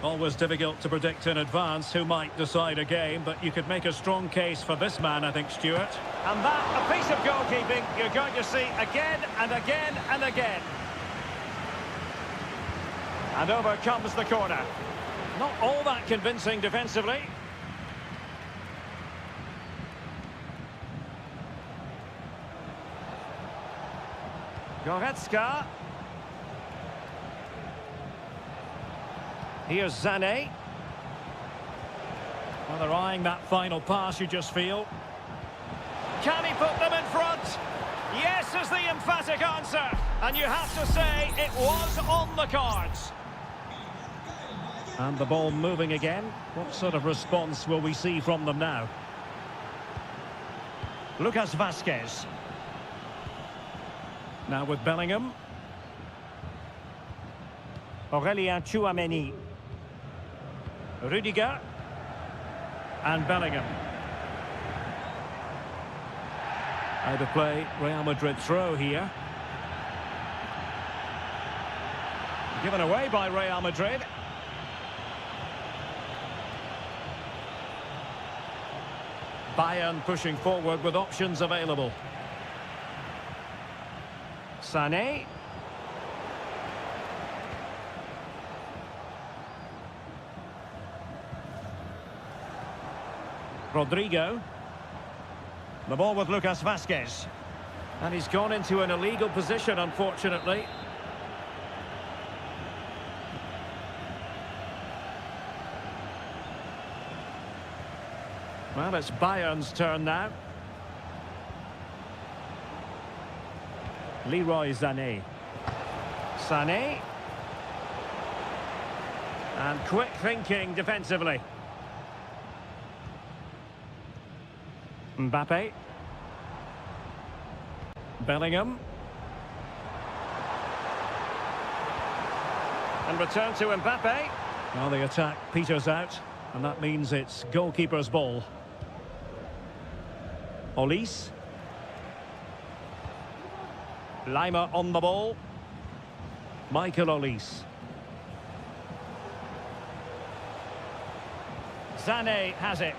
Always difficult to predict in advance who might decide a game, but you could make a strong case for this man, I think, Stuart. And that, a piece of goalkeeping you're going to see again and again and again. And over comes the corner. Not all that convincing defensively. Goretzka. Here's Sané. Well, they're eyeing that final pass, you just feel. Can he put them in front? Yes is the emphatic answer. And you have to say it was on the cards. And the ball moving again. What sort of response will we see from them now? Lucas Vazquez. Now with Bellingham. Aurélien Tchouameni. Rudiger. And Bellingham. Out of play, Real Madrid throw here. Given away by Real Madrid. Bayern pushing forward with options available. Sané. Rodrigo. The ball with Lucas Vazquez. And he's gone into an illegal position, unfortunately. Well, it's Bayern's turn now. Leroy Sané. Sané. And quick thinking defensively. Mbappe. Bellingham. And return to Mbappe. Well, the attack peters out, and that means it's goalkeeper's ball. Olise. Lima on the ball. Michael Olise. Sané has it.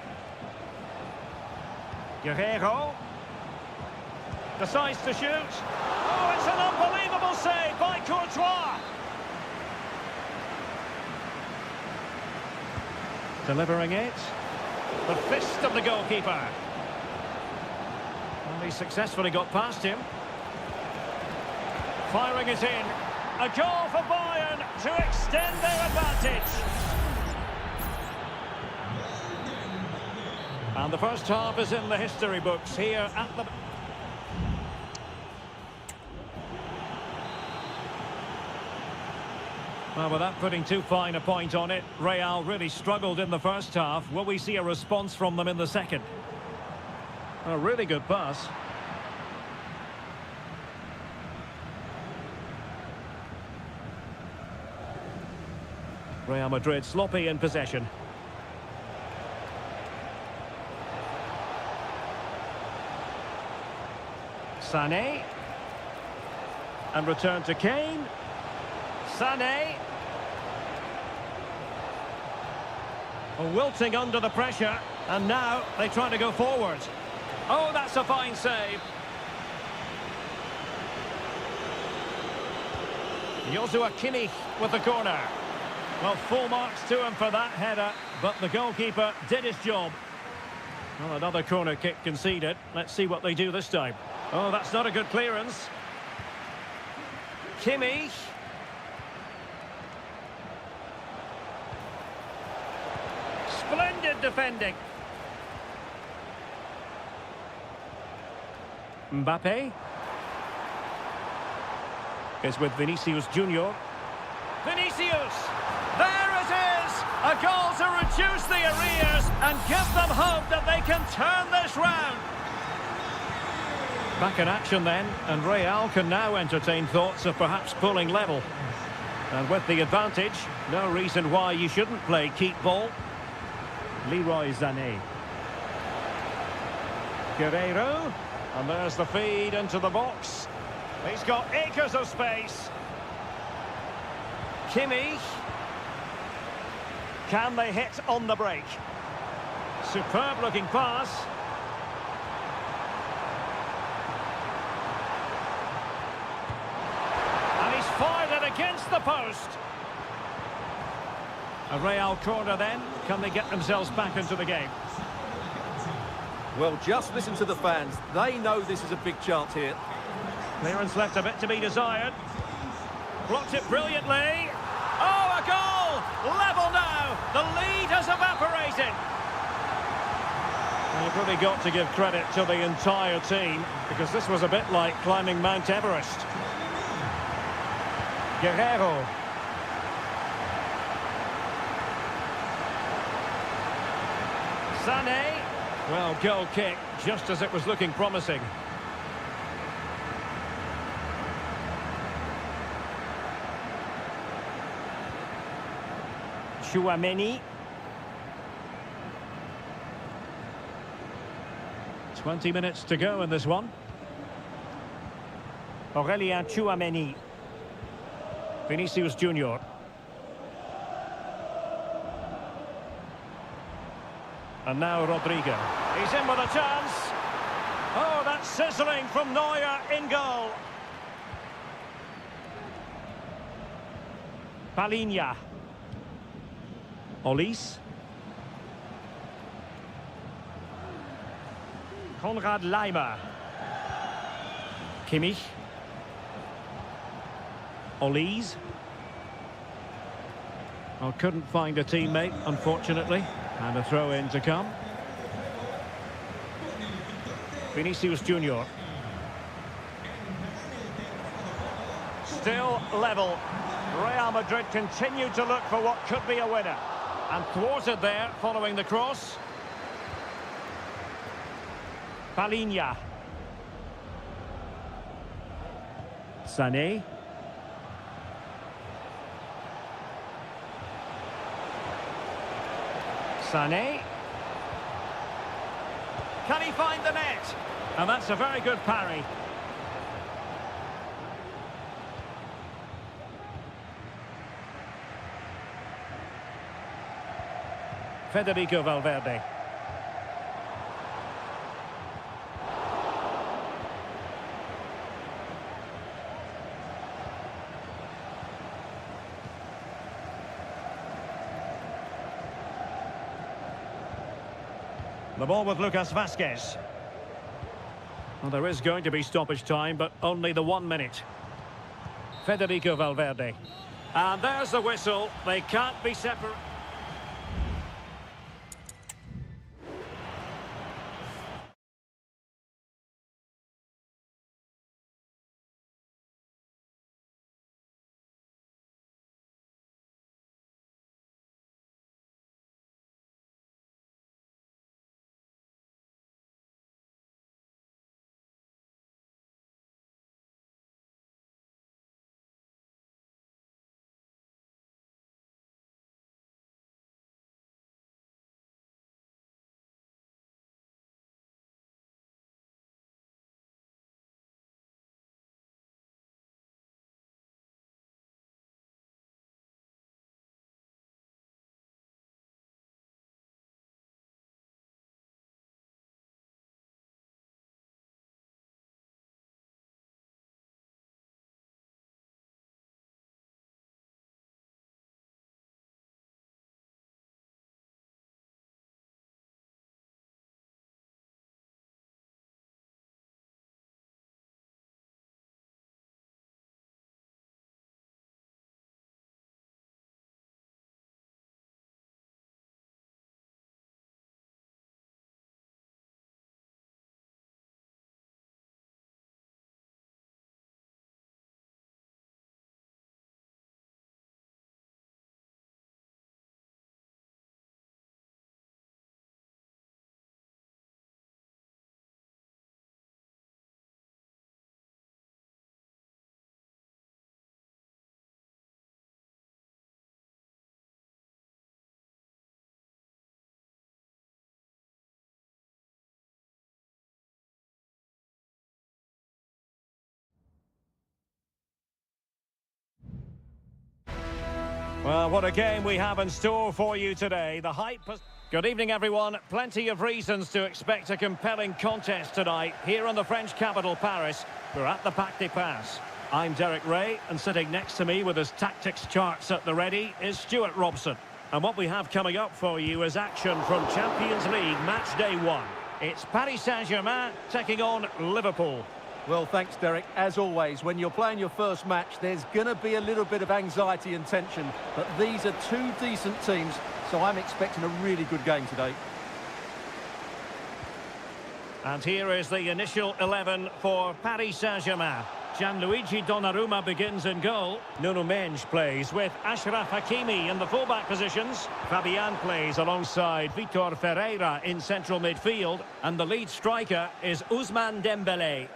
Guerreiro. Decides to shoot. Oh, it's an unbelievable save by Courtois. Delivering it. The fist of the goalkeeper. And he successfully got past him. Firing it in. A goal for Bayern to extend their advantage. And the first half is in the history books here at the... Well, without putting too fine a point on it, Real really struggled in the first half. Will we see a response from them in the second? A really good pass. Real Madrid sloppy in possession. Sané. And return to Kane. Sané. Wilting under the pressure, and now they try to go forward. Oh, that's a fine save. Joshua Kimmich with the corner. Well, full marks to him for that header, but the goalkeeper did his job. Well, another corner kick conceded. Let's see what they do this time. Oh, that's not a good clearance. Kimmich. Splendid defending. Mbappe is with Vinicius Junior. Vinicius! There it is! A goal to reduce the arrears and give them hope that they can turn this round. Back in action then, and Real can now entertain thoughts of perhaps pulling level. And with the advantage, no reason why you shouldn't play keep ball. Leroy Sané. Guerreiro. And there's the feed into the box. He's got acres of space. Kimmich. Can they hit on the break? Superb looking pass. And he's fired it against the post. A Real corner then. Can they get themselves back into the game? Well, just listen to the fans. They know this is a big chance here. Clearance left a bit to be desired. Blocked it brilliantly. Oh, a goal! Level now. The lead has evaporated. Well, you've really got to give credit to the entire team, because this was a bit like climbing Mount Everest. Guerreiro. Sané. Well, goal kick, just as it was looking promising. Tchouaméni. 20 minutes to go in this one. Aurélien Tchouaméni. Vinicius Junior. And now Rodrigo. He's in with a chance. Oh, that's sizzling from Neuer in goal. Palinha. Olise. Konrad Laimer. Kimmich. Olise. Oh, couldn't find a teammate, unfortunately. And a throw-in to come. Vinicius Junior. Still level. Real Madrid continue to look for what could be a winner. And thwarted there following the cross. Palinha. Sané. Sané. Can he find the net? And that's a very good parry. Federico Valverde. The ball with Lucas Vazquez. Well, there is going to be stoppage time, but only the 1 minute. Federico Valverde. And there's the whistle. They can't be separate. Well, what a game we have in store for you today. The hype has... Good evening, everyone. Plenty of reasons to expect a compelling contest tonight here in the French capital, Paris. We're at the Parc des Princes. I'm Derek Ray, and sitting next to me with his tactics charts at the ready is Stuart Robson. And what we have coming up for you is action from Champions League match day 1. It's Paris Saint-Germain taking on Liverpool. Well, thanks, Derek. As always, when you're playing your first match, there's going to be a little bit of anxiety and tension. But these are two decent teams, so I'm expecting a really good game today. And here is the initial 11 for Paris Saint-Germain. Gianluigi Donnarumma begins in goal. Nuno Mendes plays with Achraf Hakimi in the fullback positions. Fabian plays alongside Vitor Ferreira in central midfield. And the lead striker is Ousmane Dembélé.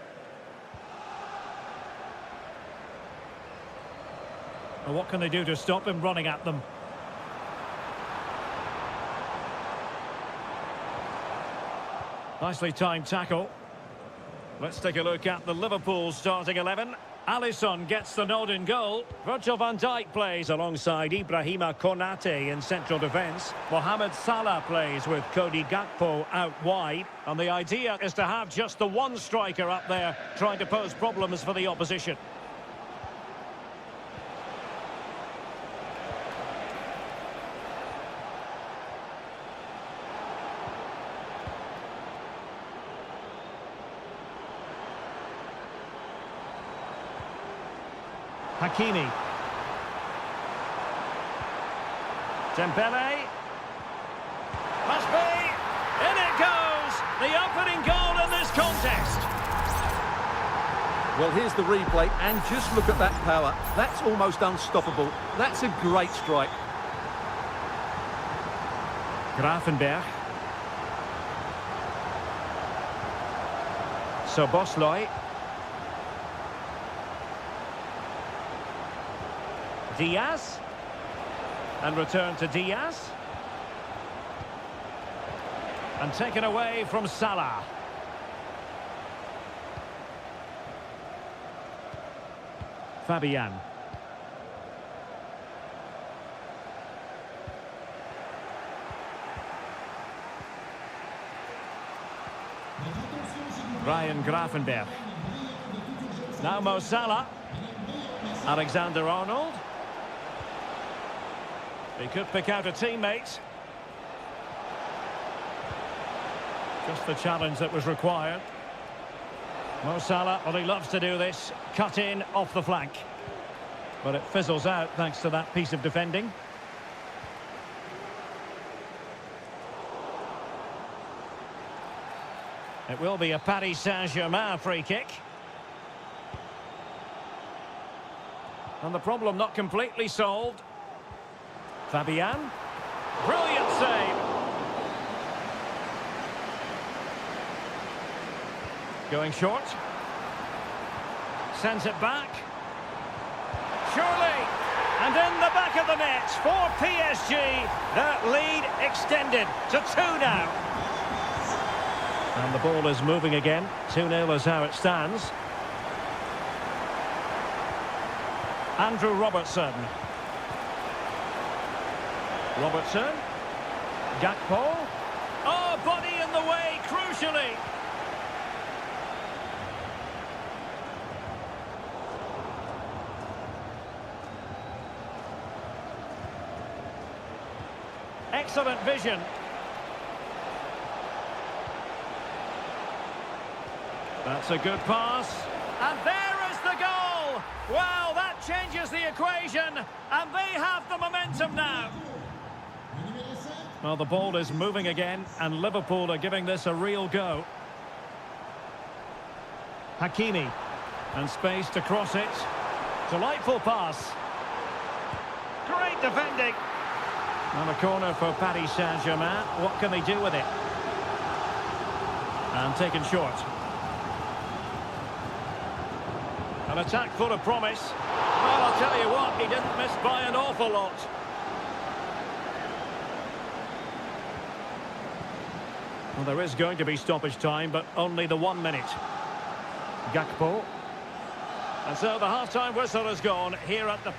Well, what can they do to stop him running at them? Nicely timed tackle. Let's take a look at the Liverpool starting 11. Alisson gets the nod in goal. Virgil van Dijk plays alongside Ibrahima Konate in central defence. Mohamed Salah plays with Cody Gakpo out wide. And the idea is to have just the one striker up there trying to pose problems for the opposition. Hakimi. Dembele. Must be. In it goes. The opening goal in this contest. Well, here's the replay, and just look at that power. That's almost unstoppable. That's a great strike. Gravenberch. Szoboszlai. Diaz, and return to Diaz, and taken away from Salah. Fabian. Ryan Gravenberch. Now Mo Salah. Alexander-Arnold. He could pick out a teammate. Just the challenge that was required. Mo Salah, well, he loves to do this. Cut in off the flank. But it fizzles out thanks to that piece of defending. It will be a Paris Saint-Germain free kick. And the problem not completely solved. Fabian. Brilliant save. Going short. Sends it back. Surely. And in the back of the net for PSG. The lead extended to 2 now. And the ball is moving again. 2-0 is how it stands. Andrew Robertson. Robertson. Gakpo. Oh, body in the way, crucially. Excellent vision. That's a good pass. And there is the goal! Well, that changes the equation, and they have the momentum now. Well, the ball is moving again, and Liverpool are giving this a real go. Hakimi. And space to cross it. Delightful pass. Great defending. And a corner for Paris Saint-Germain. What can they do with it? And taken short. An attack full of promise. Well, I'll tell you what, he didn't miss by an awful lot. Well, there is going to be stoppage time, but only the 1 minute. Gakpo. And so the half-time whistle has gone here at the...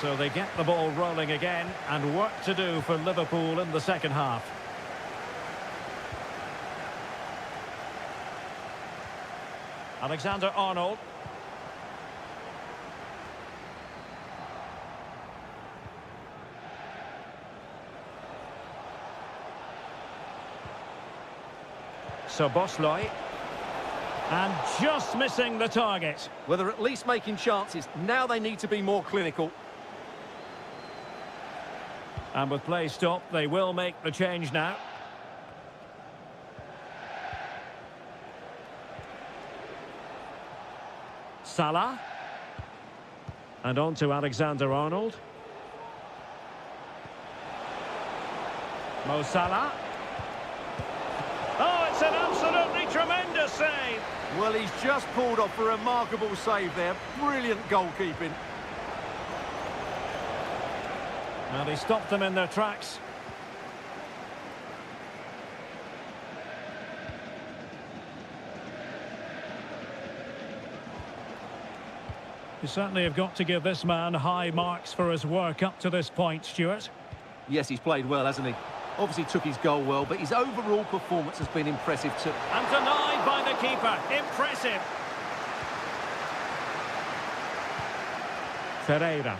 So they get the ball rolling again, and work to do for Liverpool in the second half. Alexander-Arnold. Szoboszlai. And just missing the target. Well, they're at least making chances. Now they need to be more clinical. And with play stopped, they will make the change now. Salah. And on to Alexander-Arnold. Mo Salah. Oh, it's an absolutely tremendous save. Well, he's just pulled off a remarkable save there. Brilliant goalkeeping. And he stopped them in their tracks. You certainly have got to give this man high marks for his work up to this point, Stuart. Yes, he's played well, hasn't he? Obviously took his goal well, but his overall performance has been impressive too. And denied by the keeper. Impressive. Ferreira.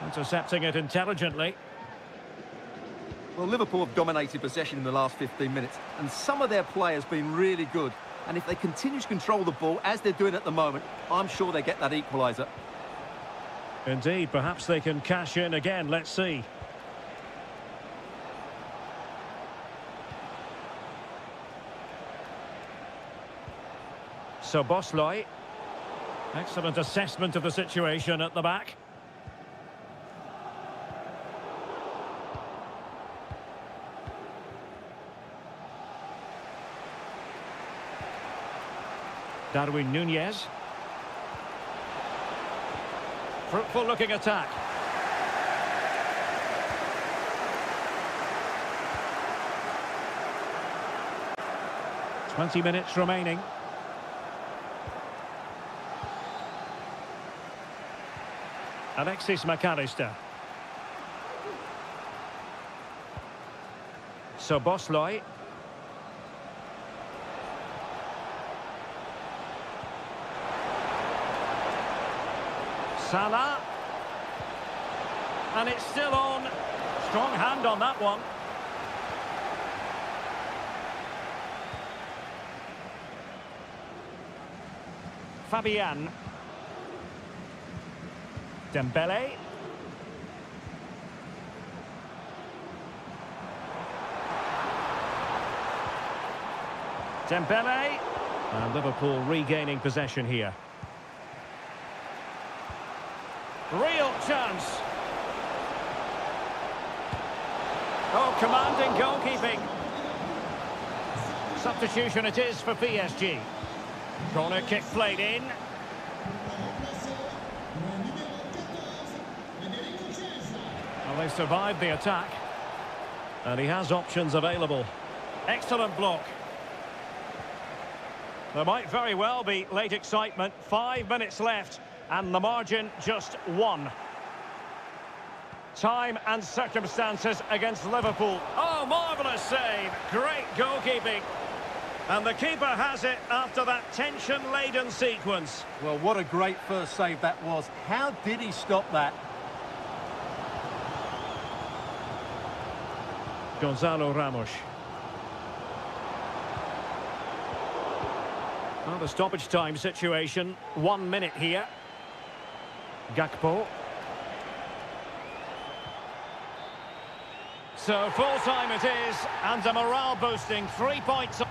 Intercepting it intelligently. Well, Liverpool have dominated possession in the last 15 minutes, and some of their players have been really good. And if they continue to control the ball, as they're doing at the moment, I'm sure they get that equaliser. Indeed, perhaps they can cash in again. Let's see. Szoboszlai. Excellent assessment of the situation at the back. Darwin Núñez. Fruitful looking attack. "20 minutes remaining. Alexis McAllister. Szoboszlai. Salah. And it's still on. Strong hand on that one. Fabian. Dembele. Dembele. And Liverpool regaining possession here. Real chance. Oh, commanding goalkeeping. Substitution it is for PSG. Corner kick played in. Well, they've survived the attack. And he has options available. Excellent block. There might very well be late excitement. 5 minutes left. And the margin just 1. Time and circumstances against Liverpool. Oh, marvellous save. Great goalkeeping. And the keeper has it after that tension-laden sequence. Well, what a great first save that was. How did he stop that? Gonzalo Ramos. Well, the stoppage time situation. 1 minute here. Gakpo. So full time it is, and a morale boosting 3 points.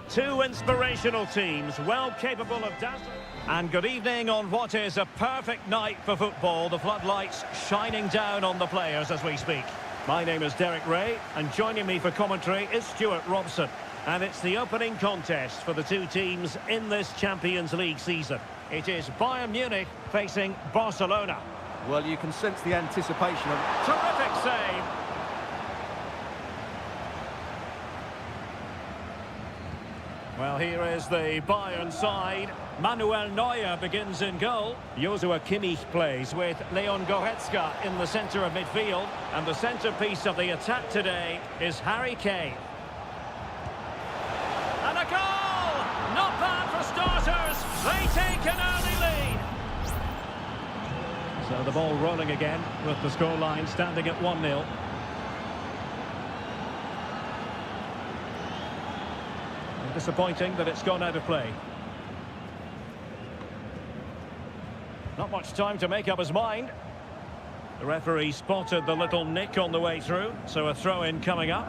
Two inspirational teams, well capable of dazzling. And good evening on what is a perfect night for football. The floodlights shining down on the players as we speak. My name is Derek Ray, and joining me for commentary is Stuart Robson. And it's the opening contest for the two teams in this Champions League season. It is Bayern Munich facing Barcelona. Well, you can sense the anticipation of... Terrific save. Well, here is the Bayern side. Manuel Neuer begins in goal. Joshua Kimmich plays with Leon Goretzka in the centre of midfield. And the centrepiece of the attack today is Harry Kane. And a goal! Not bad for starters. They take an early lead. So the ball rolling again with the scoreline standing at 1-0. Disappointing that it's gone out of play. Not much time to make up his mind. The referee spotted the little nick on the way through, so a throw-in coming up.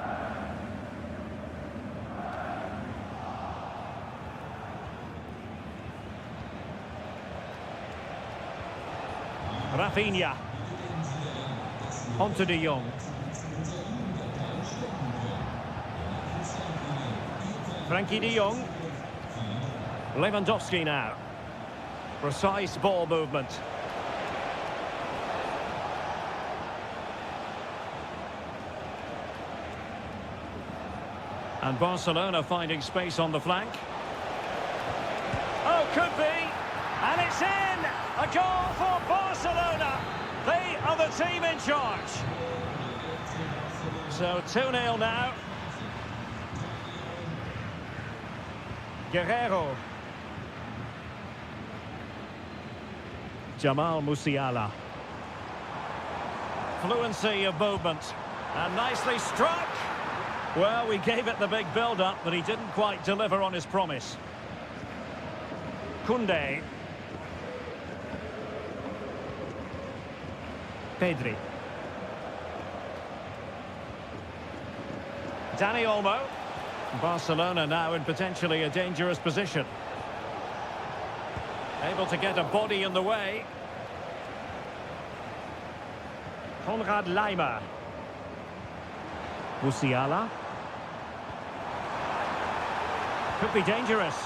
Rafinha. Onto De Jong. Frankie De Jong. Lewandowski now. Precise ball movement. And Barcelona finding space on the flank. Oh, could be. And it's in! A goal for Barcelona. They are the team in charge. So 2-0 now. Guerrero. Jamal Musiala. Fluency of movement. And nicely struck. Well, we gave it the big build-up, but he didn't quite deliver on his promise. Koundé. Pedri. Dani Olmo. Barcelona now in potentially a dangerous position. Able to get a body in the way. Konrad Laimer. Musiala. Could be dangerous.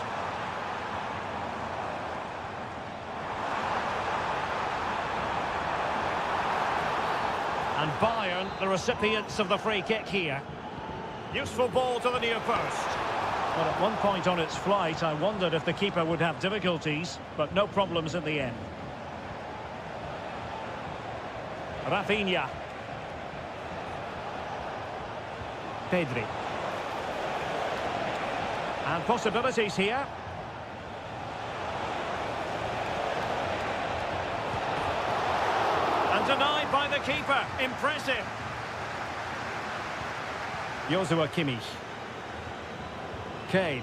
And Bayern, the recipients of the free kick here. Useful ball to the near post. But at one point on its flight, I wondered if the keeper would have difficulties, but no problems in the end. Rafinha. Pedri. And possibilities here. And denied by the keeper. Impressive. Joshua Kimmich. Kane.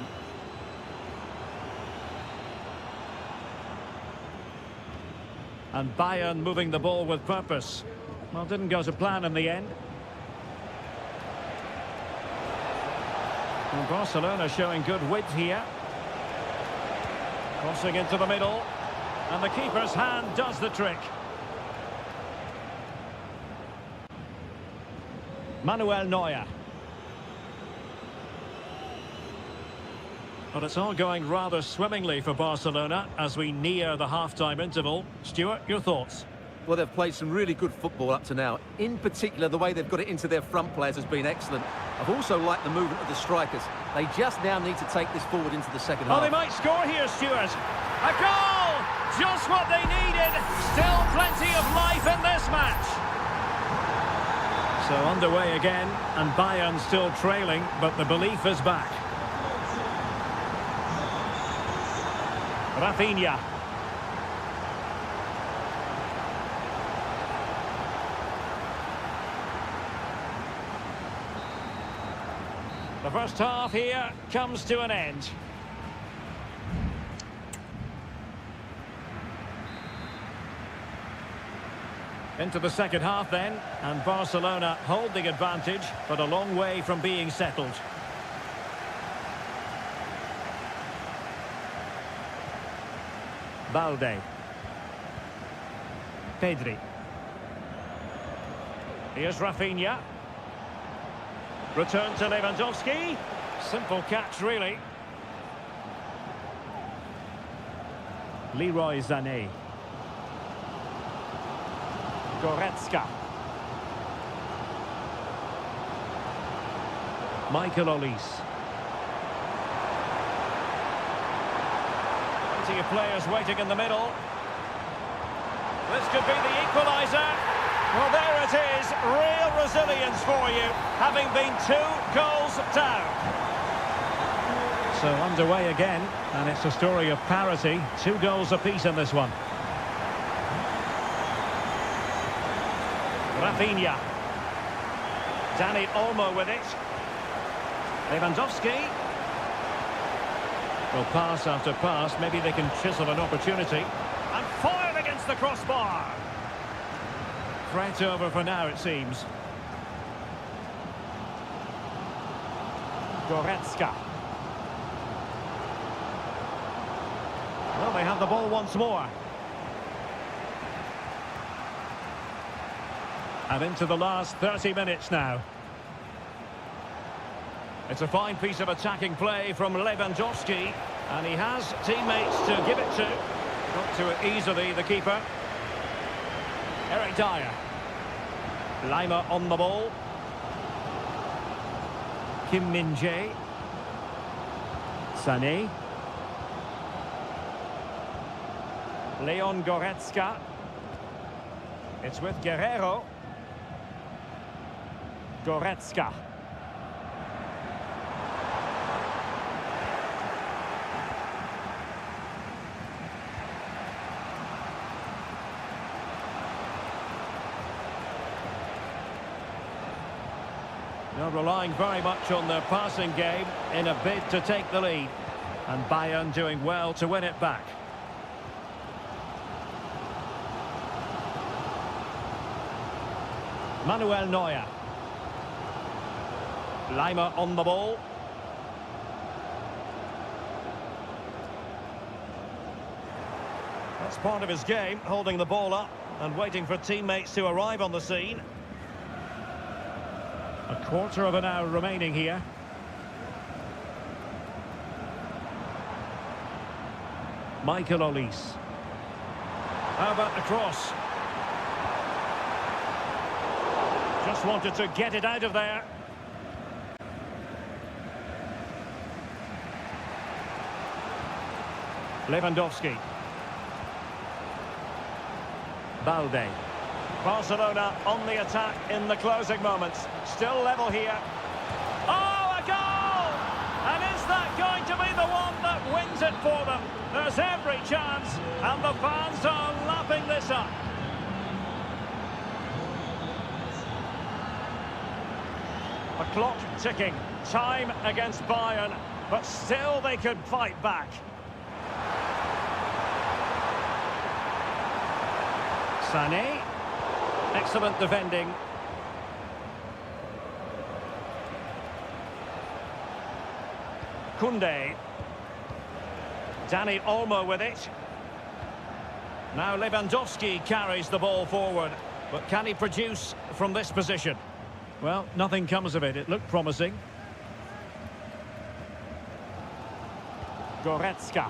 And Bayern moving the ball with purpose. Well, didn't go to plan in the end. And Barcelona showing good width here. Crossing into the middle. And the keeper's hand does the trick. Manuel Neuer. But it's all going rather swimmingly for Barcelona as we near the half-time interval. Stuart, your thoughts? Well, they've played some really good football up to now. In particular, the way they've got it into their front players has been excellent. I've also liked the movement of the strikers. They just now need to take this forward into the second half. Oh, they might score here, Stuart. A goal! Just what they needed. Still plenty of life in this match. So underway again, and Bayern still trailing, but the belief is back. Rafinha. The first half here comes to an end. Into the second half then, and Barcelona hold the advantage, but a long way from being settled. Balde. Pedri. Here's Rafinha. Return to Lewandowski. Simple catch, really. Leroy Sané. Goretzka. Michael Olise. Plenty of players waiting in the middle. This could be the equaliser. Well, there it is. Real resilience for you, having been 2 goals down. So underway again, and it's a story of parity. 2 goals apiece in this one. Rafinha. Dani Olmo with it. Lewandowski. Well, pass after pass, maybe they can chisel an opportunity. And fired against the crossbar. Threat over for now, it seems. Goretzka. Well, they have the ball once more. And into the last 30 minutes now. It's a fine piece of attacking play from Lewandowski. And he has teammates to give it to. Not to it easily, the keeper. Eric Dyer. Lima on the ball. Kim Min-jae. Sané. Leon Goretzka. It's with Guerrero. Goretzka. They're relying very much on their passing game in a bid to take the lead. And Bayern doing well to win it back. Manuel Neuer. Lima on the ball. That's part of his game, holding the ball up and waiting for teammates to arrive on the scene. A quarter of an hour remaining here. Michael Olise. How about the cross? Just wanted to get it out of there. Lewandowski. Balde. Barcelona on the attack in the closing moments. Still level here. Oh, a goal! And is that going to be the one that wins it for them? There's every chance, and the fans are lapping this up. The clock ticking. Time against Bayern, but still they could fight back. Sané. Excellent defending. Koundé. Dani Olmo with it. Now Lewandowski carries the ball forward. But can he produce from this position? Well, nothing comes of it. It looked promising. Goretzka.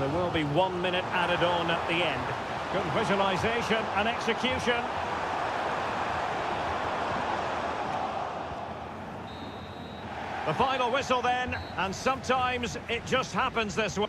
There will be 1 minute added on at the end. Good visualisation and execution. The final whistle then, and sometimes it just happens this way.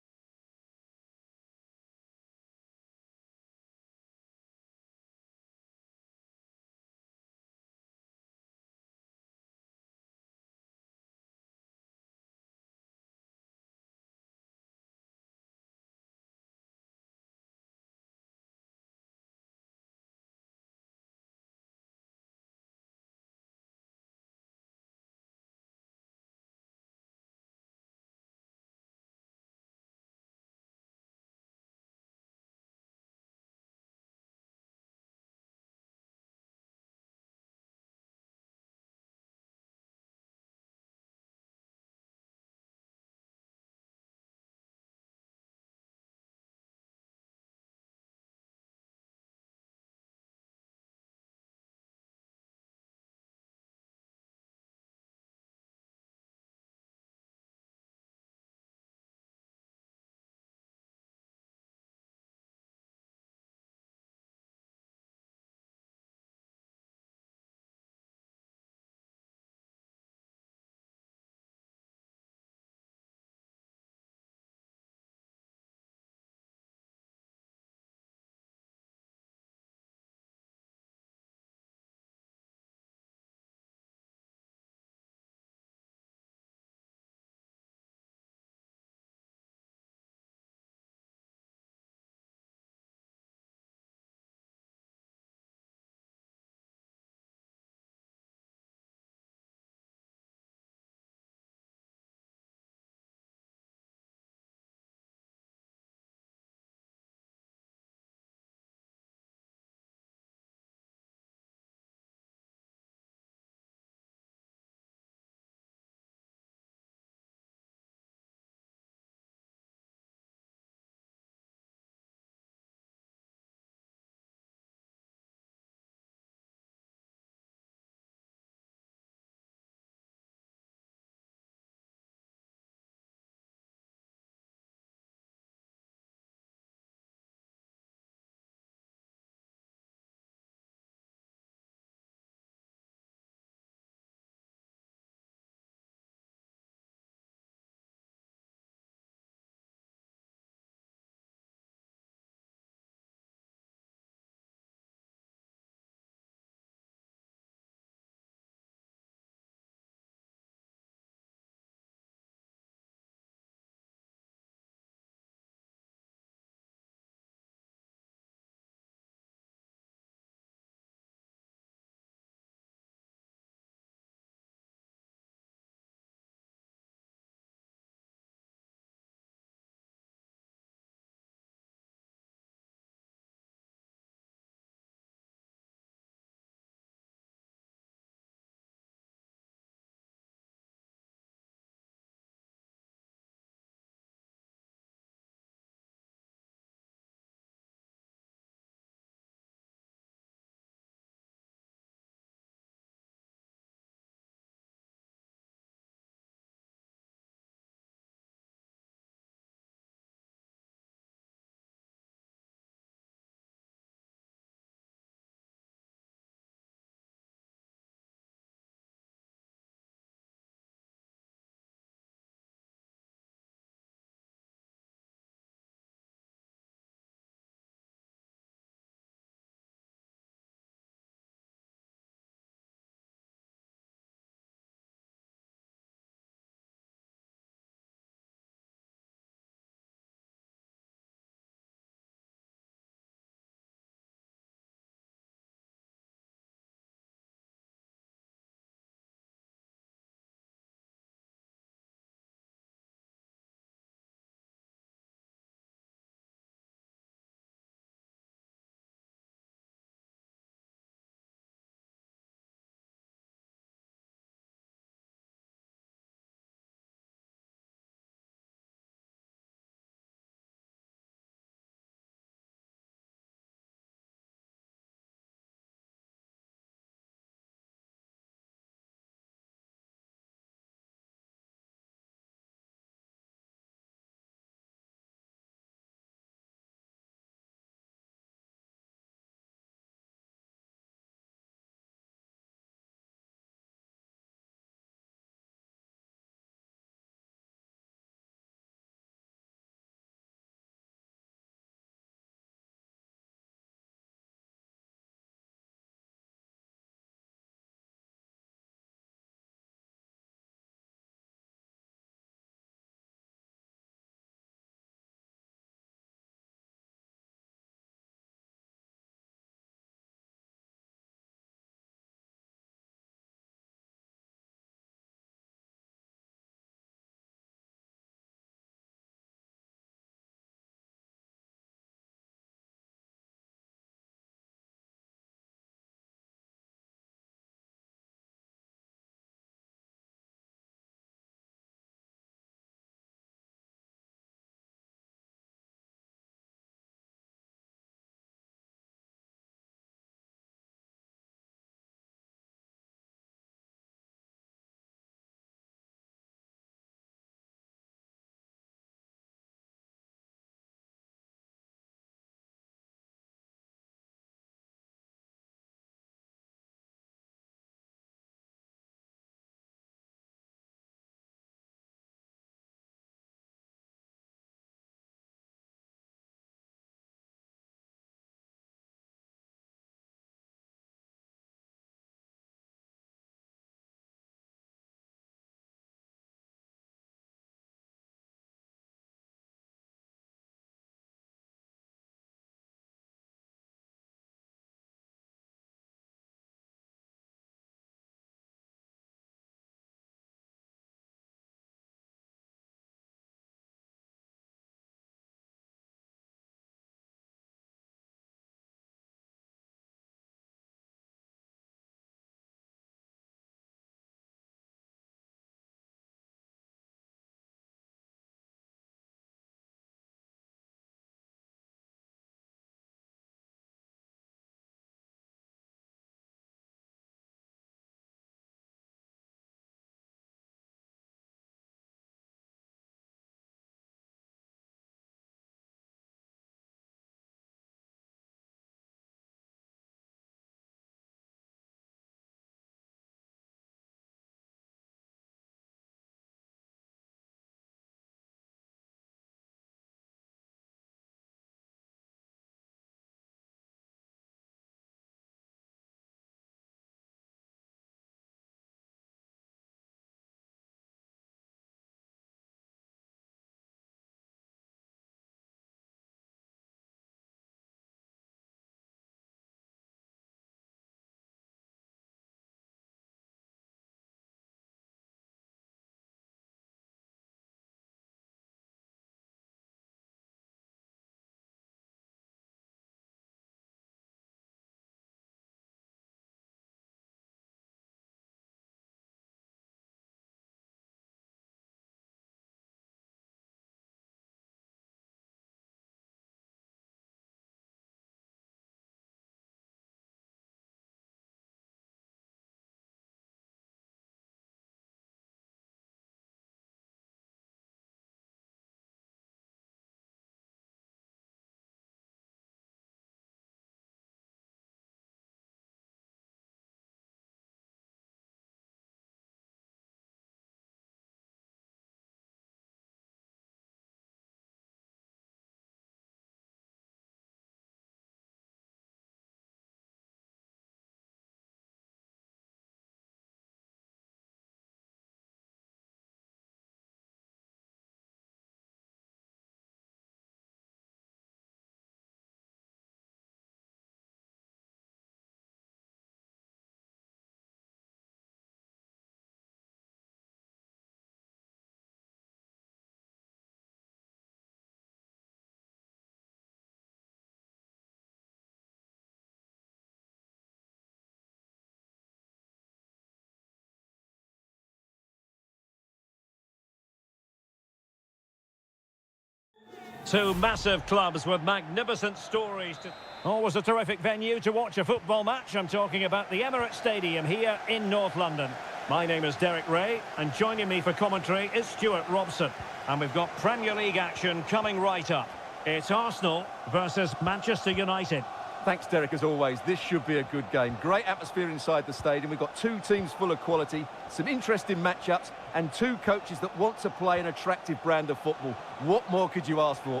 Two massive clubs with magnificent stories. Always a terrific venue to watch a football match. I'm talking about the Emirates Stadium here in North London. My name is Derek Ray, and joining me for commentary is Stuart Robson. And we've got Premier League action coming right up. It's Arsenal versus Manchester United. Thanks, Derek, as always. This should be a good game. Great atmosphere inside the stadium. We've got two teams full of quality, some interesting matchups, and two coaches that want to play an attractive brand of football. What more could you ask for?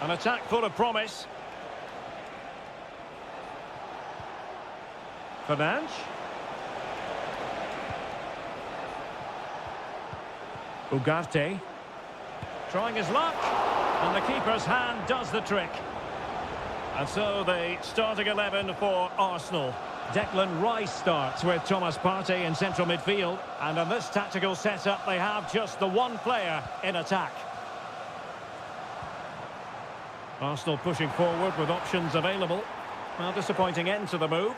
An attack full of promise. Fernandes. Ugarte. Trying his luck. And the keeper's hand does the trick. And so the starting 11 for Arsenal. Declan Rice starts with Thomas Partey in central midfield. And in this tactical setup, they have just the one player in attack. Arsenal pushing forward with options available. Well, disappointing end to the move.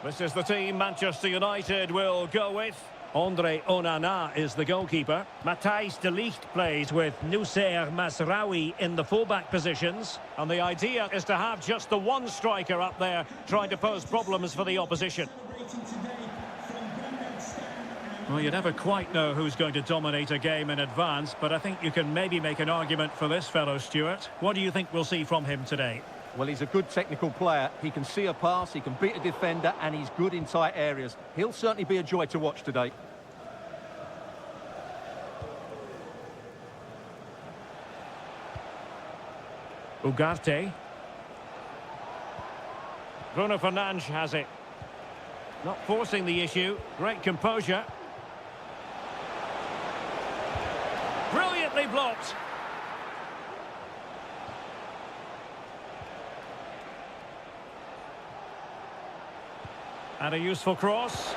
This is the team Manchester United will go with. Andre Onana is the goalkeeper. Matthijs de Ligt plays with Noussair Mazraoui in the fullback positions. And the idea is to have just the one striker up there trying to pose problems for the opposition. Well, you never quite know who's going to dominate a game in advance, but I think you can maybe make an argument for this fellow, Stuart. What do you think we'll see from him today? Well, he's a good technical player. He can see a pass, he can beat a defender, and he's good in tight areas. He'll certainly be a joy to watch today. Ugarte. Bruno Fernandes has it. Not forcing the issue. Great composure. Brilliantly blocked. And a useful cross.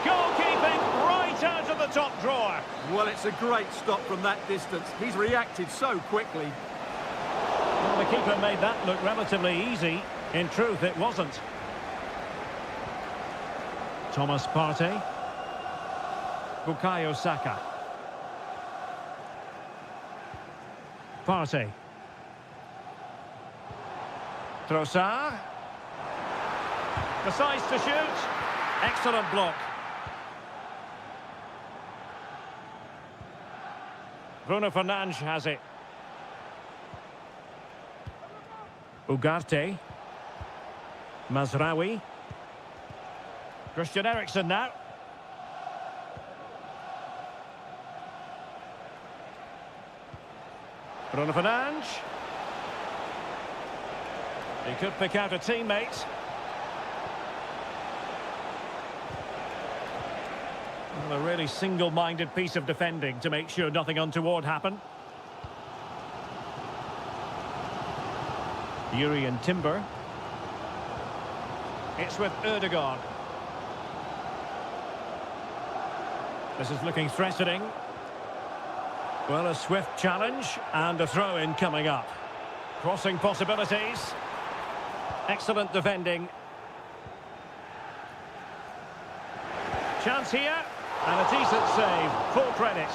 Goalkeeping right out of the top drawer. Well, it's a great stop from that distance. He's reacted so quickly. Well, the keeper made that look relatively easy. In truth, it wasn't. Thomas Partey. Bukayo Saka. Partey. Trossard. Decides to shoot. Excellent block. Bruno Fernandes has it. Ugarte. Mazraoui. Christian Eriksen now. Bruno Fernandes. He could pick out a teammate. Well, a really single-minded piece of defending to make sure nothing untoward happened. Jurrien Timber. It's with Ødegaard. This is looking threatening. Well, a swift challenge and a throw-in coming up. Crossing possibilities. Excellent defending. Chance here. And a decent save. Full credit.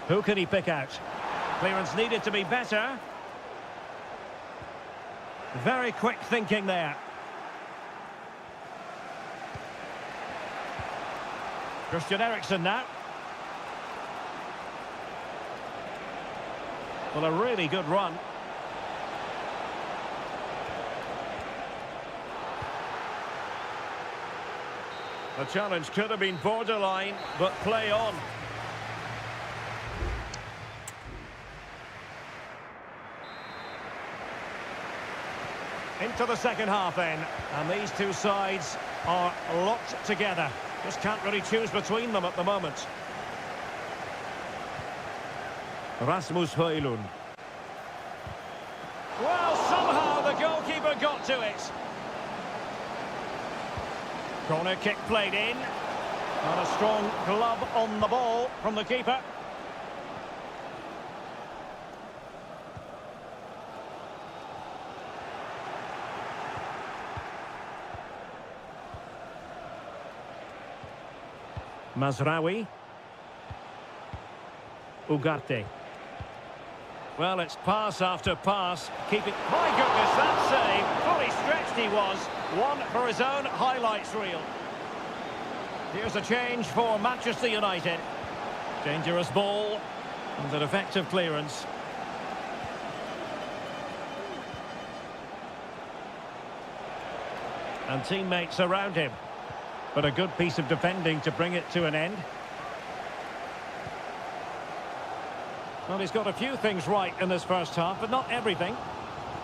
Who can he pick out? Clearance needed to be better. Very quick thinking there. Christian Eriksen now. Well, a really good run. The challenge could have been borderline, but play on. Into the second half then, and these two sides are locked together. Just can't really choose between them at the moment. Rasmus Højlund. Well, somehow the goalkeeper got to it. Corner kick played in. And a strong glove on the ball from the keeper. Mazraoui. Ugarte. Well, it's pass after pass. Keep it. My goodness, that save. Fully stretched he was. One for his own highlights reel. Here's a change for Manchester United. Dangerous ball. And an effective clearance. And teammates around him. But a good piece of defending to bring it to an end. Well, he's got a few things right in this first half, but not everything.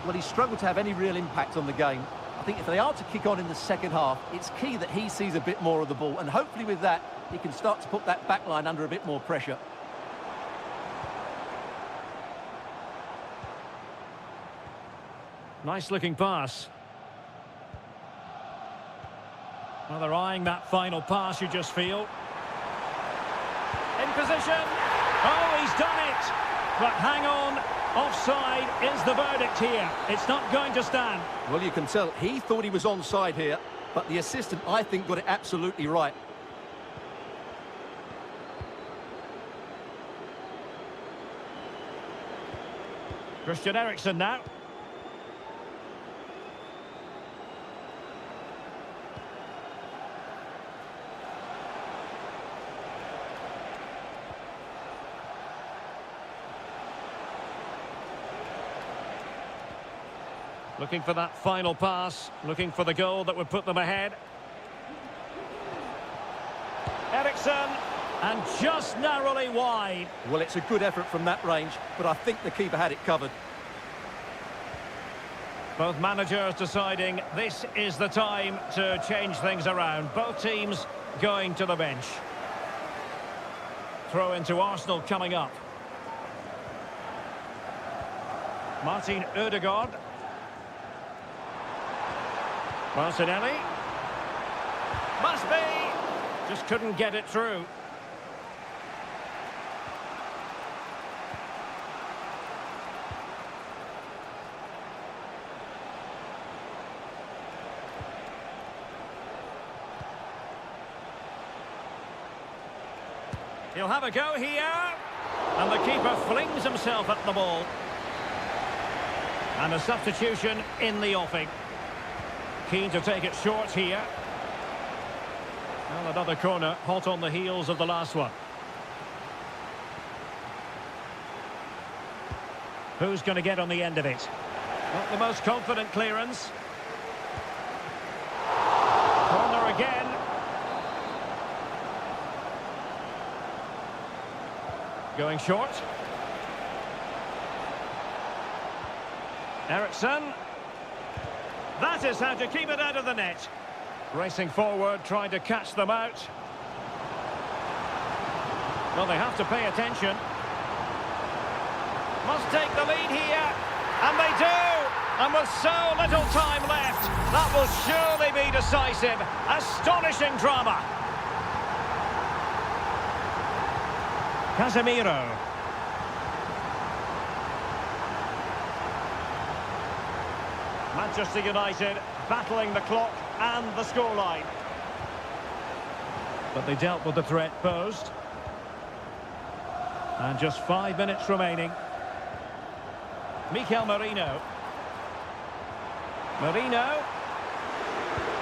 Well, he's struggled to have any real impact on the game. I think if they are to kick on in the second half, it's key that he sees a bit more of the ball. And hopefully with that, he can start to put that back line under a bit more pressure. Nice looking pass. Well, they're eyeing that final pass, you just feel. In position. Oh, he's done it. But hang on. Offside is the verdict here. It's not going to stand. Well, you can tell he thought he was onside here, but the assistant, I think, got it absolutely right. Christian Eriksen now. Looking for that final pass, looking for the goal that would put them ahead. Eriksen, and just narrowly wide. Well, it's a good effort from that range, but I think the keeper had it covered. Both managers deciding this is the time to change things around. Both teams going to the bench. Throw into Arsenal coming up. Martin Ødegaard. Martinelli. Must be. Just couldn't get it through. He'll have a go here. And the keeper flings himself at the ball. And a substitution in the offing. Keen to take it short here. Well, another corner, hot on the heels of the last one. Who's going to get on the end of it? Not the most confident clearance. Corner again. Going short. Eriksen. That is how to keep it out of the net. Racing forward, trying to catch them out. Well, they have to pay attention. Must take the lead here. And they do! And with so little time left, that will surely be decisive. Astonishing drama. Casemiro. Manchester United battling the clock and the scoreline. But they dealt with the threat posed. And just 5 minutes remaining. Mikel Merino. Merino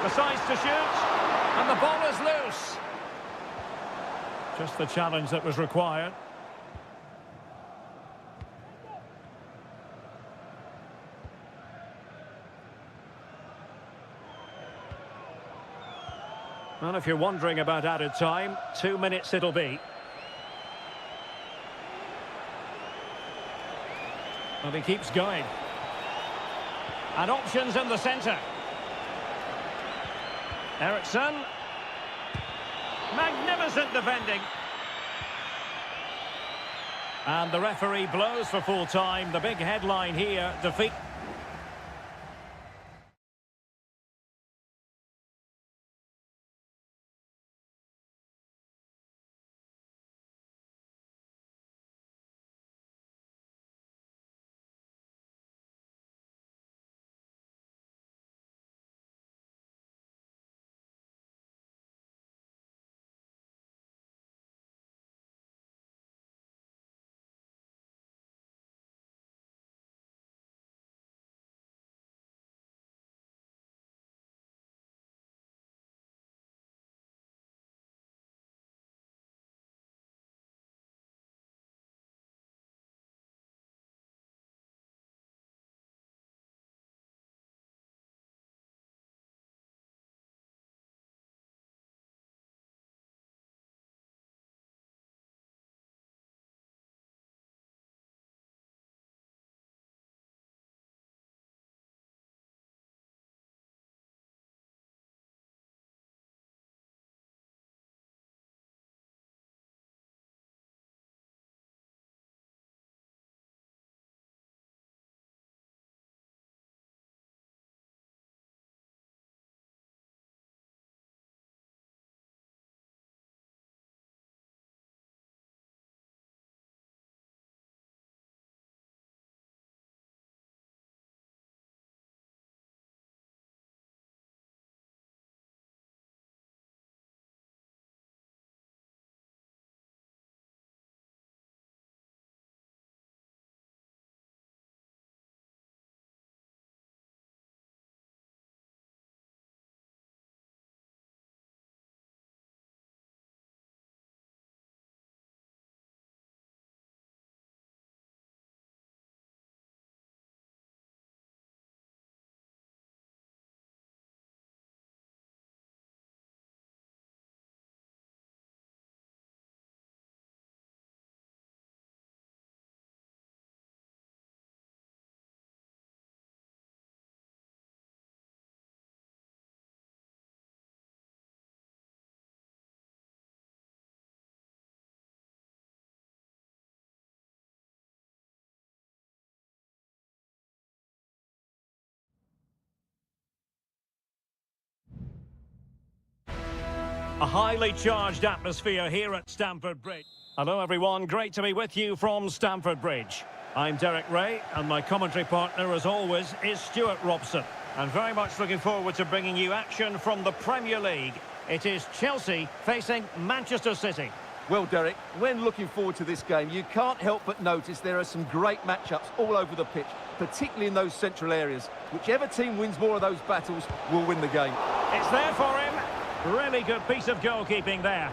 decides to shoot. And the ball is loose. Just the challenge that was required. Well, if you're wondering about added time, 2 minutes it'll be. Well, he keeps going. And options in the centre. Eriksen. Magnificent defending. And the referee blows for full time. The big headline here, defeat. A highly charged atmosphere here at Stamford Bridge. Hello everyone, great to be with you from Stamford Bridge. I'm Derek Ray, and my commentary partner as always is Stuart Robson. And very much looking forward to bringing you action from the Premier League. It is Chelsea facing Manchester City. Well, Derek, when looking forward to this game, you can't help but notice there are some great matchups all over the pitch, particularly in those central areas. Whichever team wins more of those battles will win the game. It's there for him. Really good piece of goalkeeping there.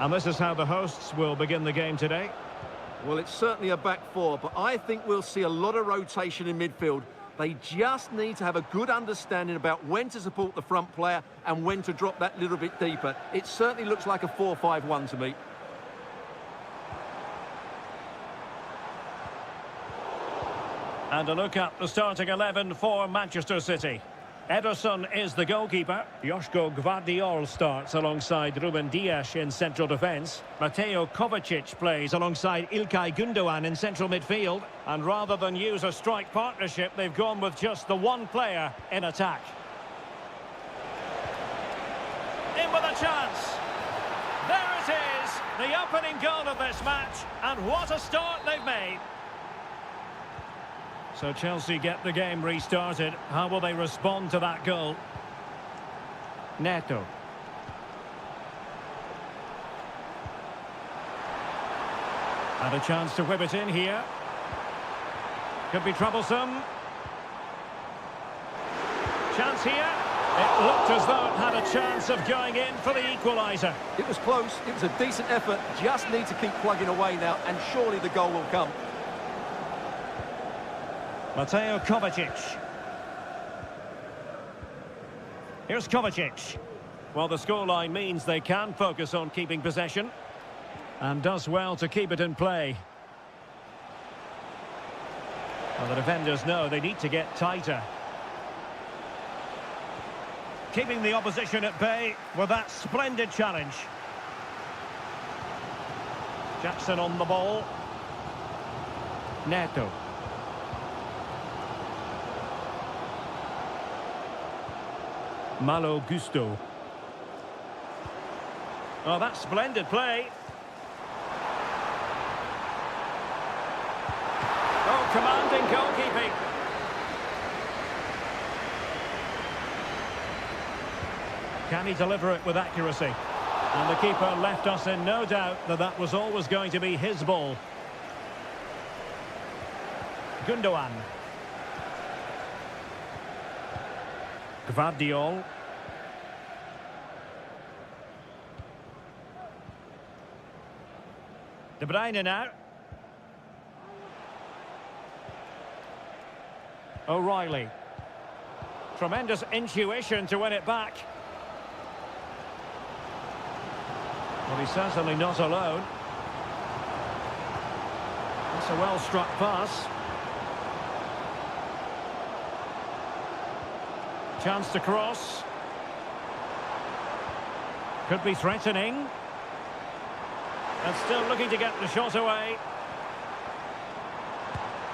And this is how the hosts will begin the game today. Well, it's certainly a back four, but I think we'll see a lot of rotation in midfield. They just need to have a good understanding about when to support the front player and when to drop that little bit deeper. It certainly looks like a 4-5-1 to me. And a look at the starting 11 for Manchester City. Ederson is the goalkeeper. Joško Gvardiol starts alongside Ruben Dias in central defence. Mateo Kovacic plays alongside İlkay Gündoğan in central midfield. And rather than use a strike partnership, they've gone with just the one player in attack. In with a chance. There it is, the opening goal of this match. And what a start they've made. So Chelsea get the game restarted. How will they respond to that goal? Neto. And a chance to whip it in here. Could be troublesome. Chance here. It looked as though it had a chance of going in for the equaliser. It was close. It was a decent effort. Just need to keep plugging away now, and surely the goal will come. Mateo Kovacic. Here's Kovacic. Well, the scoreline means they can focus on keeping possession. And does well to keep it in play. Well, the defenders know they need to get tighter. Keeping the opposition at bay with that splendid challenge. Jackson on the ball. Neto. Malo Gusto. Oh, that's splendid play. Oh, commanding goalkeeping. Can he deliver it with accuracy? And the keeper left us in no doubt that that was always going to be his ball. Gündoğan. Gvardiol. De Bruyne now. O'Reilly. Tremendous intuition to win it back. Well, he's certainly not alone. That's a well-struck pass. Chance to cross. Could be threatening. And still looking to get the shot away.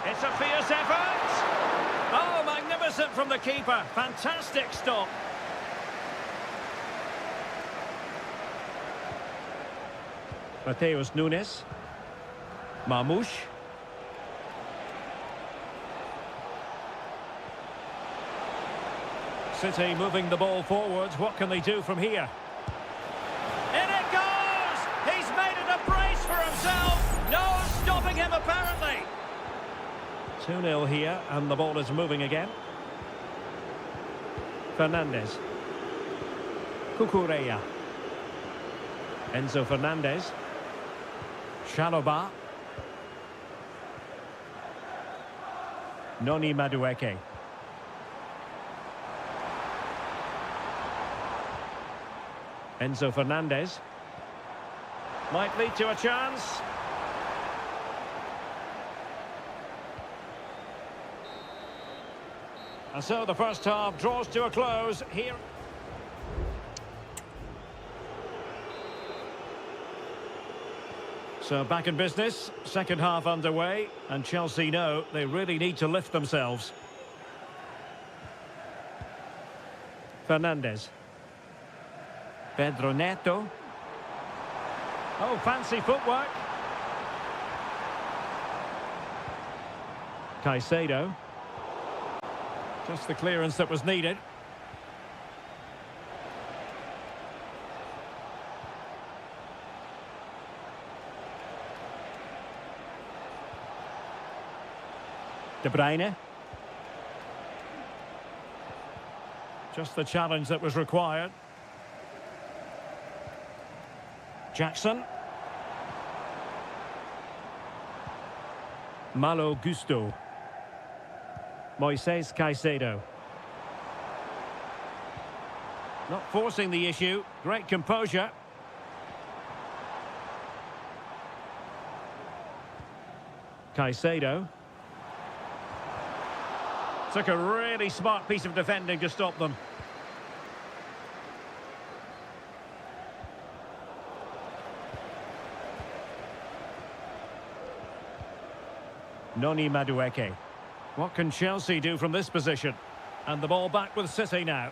It's a fierce effort. Oh, magnificent from the keeper. Fantastic stop. Mateus Nunes. Marmoush. City moving the ball forwards. What can they do from here? In it goes! He's made it a brace for himself. No stopping him, apparently. 2-0 here, and the ball is moving again. Fernandes. Cucurella. Enzo Fernandez. Chalobah. Noni Madueke. Enzo Fernandez. Might lead to a chance. And so the first half draws to a close here. So back in business, second half underway, and Chelsea know they really need to lift themselves. Fernandes. Pedro Neto. Oh, fancy footwork. Caicedo. Just the clearance that was needed. De Bruyne. Just the challenge that was required. Jackson. Malo Gusto. Moises Caicedo. Not forcing the issue. Great composure. Caicedo. Took a really smart piece of defending to stop them. Noni Madueke. What can Chelsea do from this position? And the ball back with City now.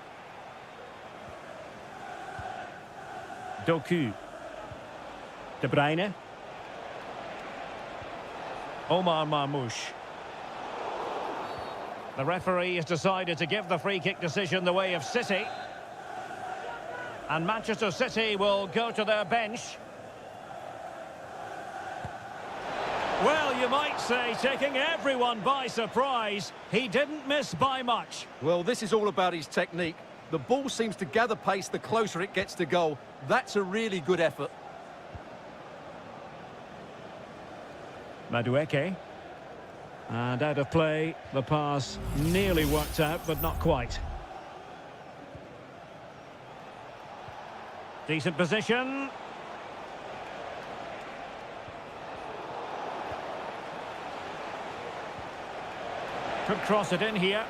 Doku. De Bruyne. Omar Marmoush. The referee has decided to give the free kick decision the way of City. And Manchester City will go to their bench. Well, you might say, taking everyone by surprise. He didn't miss by much. Well, this is all about his technique. The ball seems to gather pace the closer it gets to goal. That's a really good effort. Madueke. And out of play, the pass nearly worked out, but not quite. Decent position. Could cross it in here.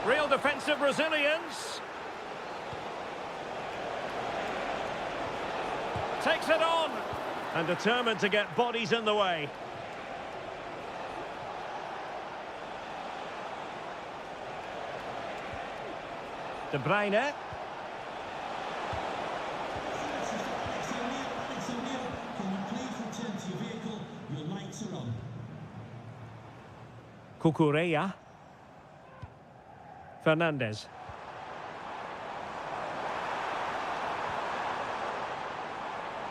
Real defensive resilience. Takes it on. And determined to get bodies in the way. De Bruyne. Cucurella. Fernandez.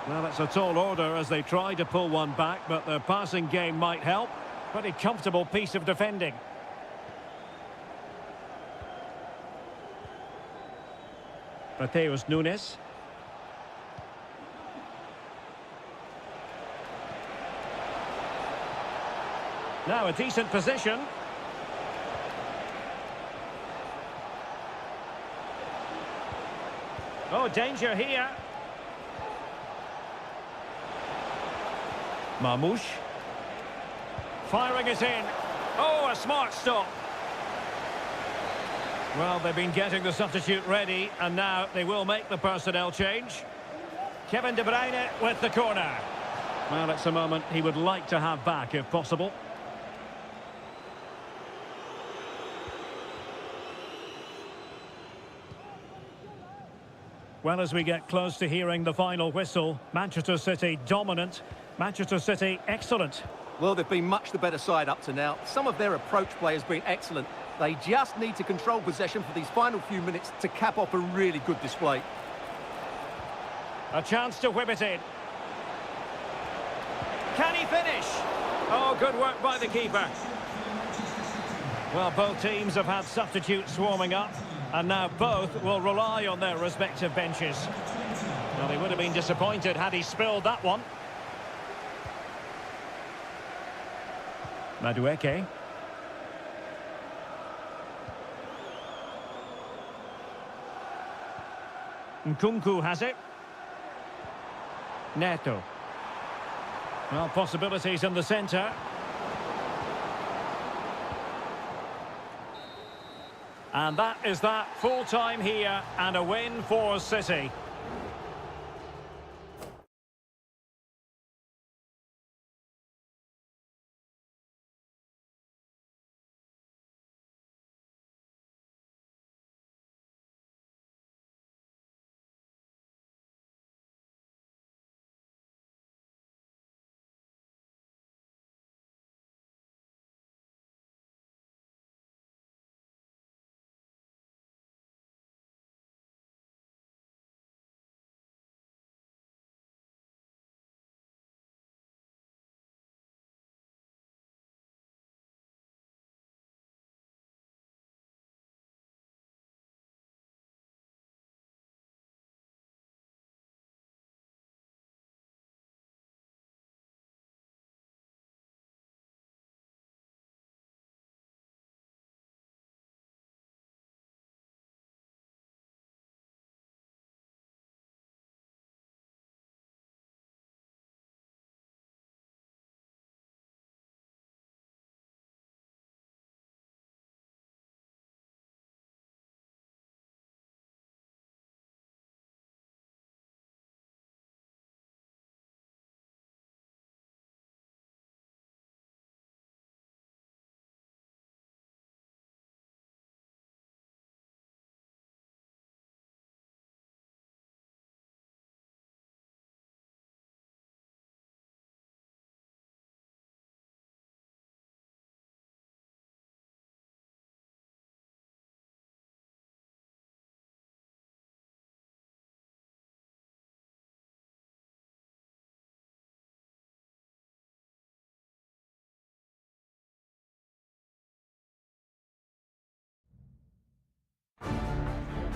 Well, it's a tall order as they try to pull one back, but their passing game might help. Pretty comfortable piece of defending. Mateus Nunes. Now a decent position. Oh, danger here. Marmoush. Firing it in. Oh, a smart stop. Well, they've been getting the substitute ready, and now they will make the personnel change. Kevin De Bruyne with the corner. Well, it's a moment he would like to have back, if possible. Well, as we get close to hearing the final whistle, Manchester City dominant, Manchester City excellent. Well, they've been much the better side up to now. Some of their approach play has been excellent. They just need to control possession for these final few minutes to cap off a really good display. A chance to whip it in. Can he finish? Oh, good work by the keeper. Well, both teams have had substitutes swarming up, and now both will rely on their respective benches. Well, they would have been disappointed had he spilled that one. Madueke. Nkunku has it. Neto. Well, possibilities in the centre. And that is that, full time here and a win for City.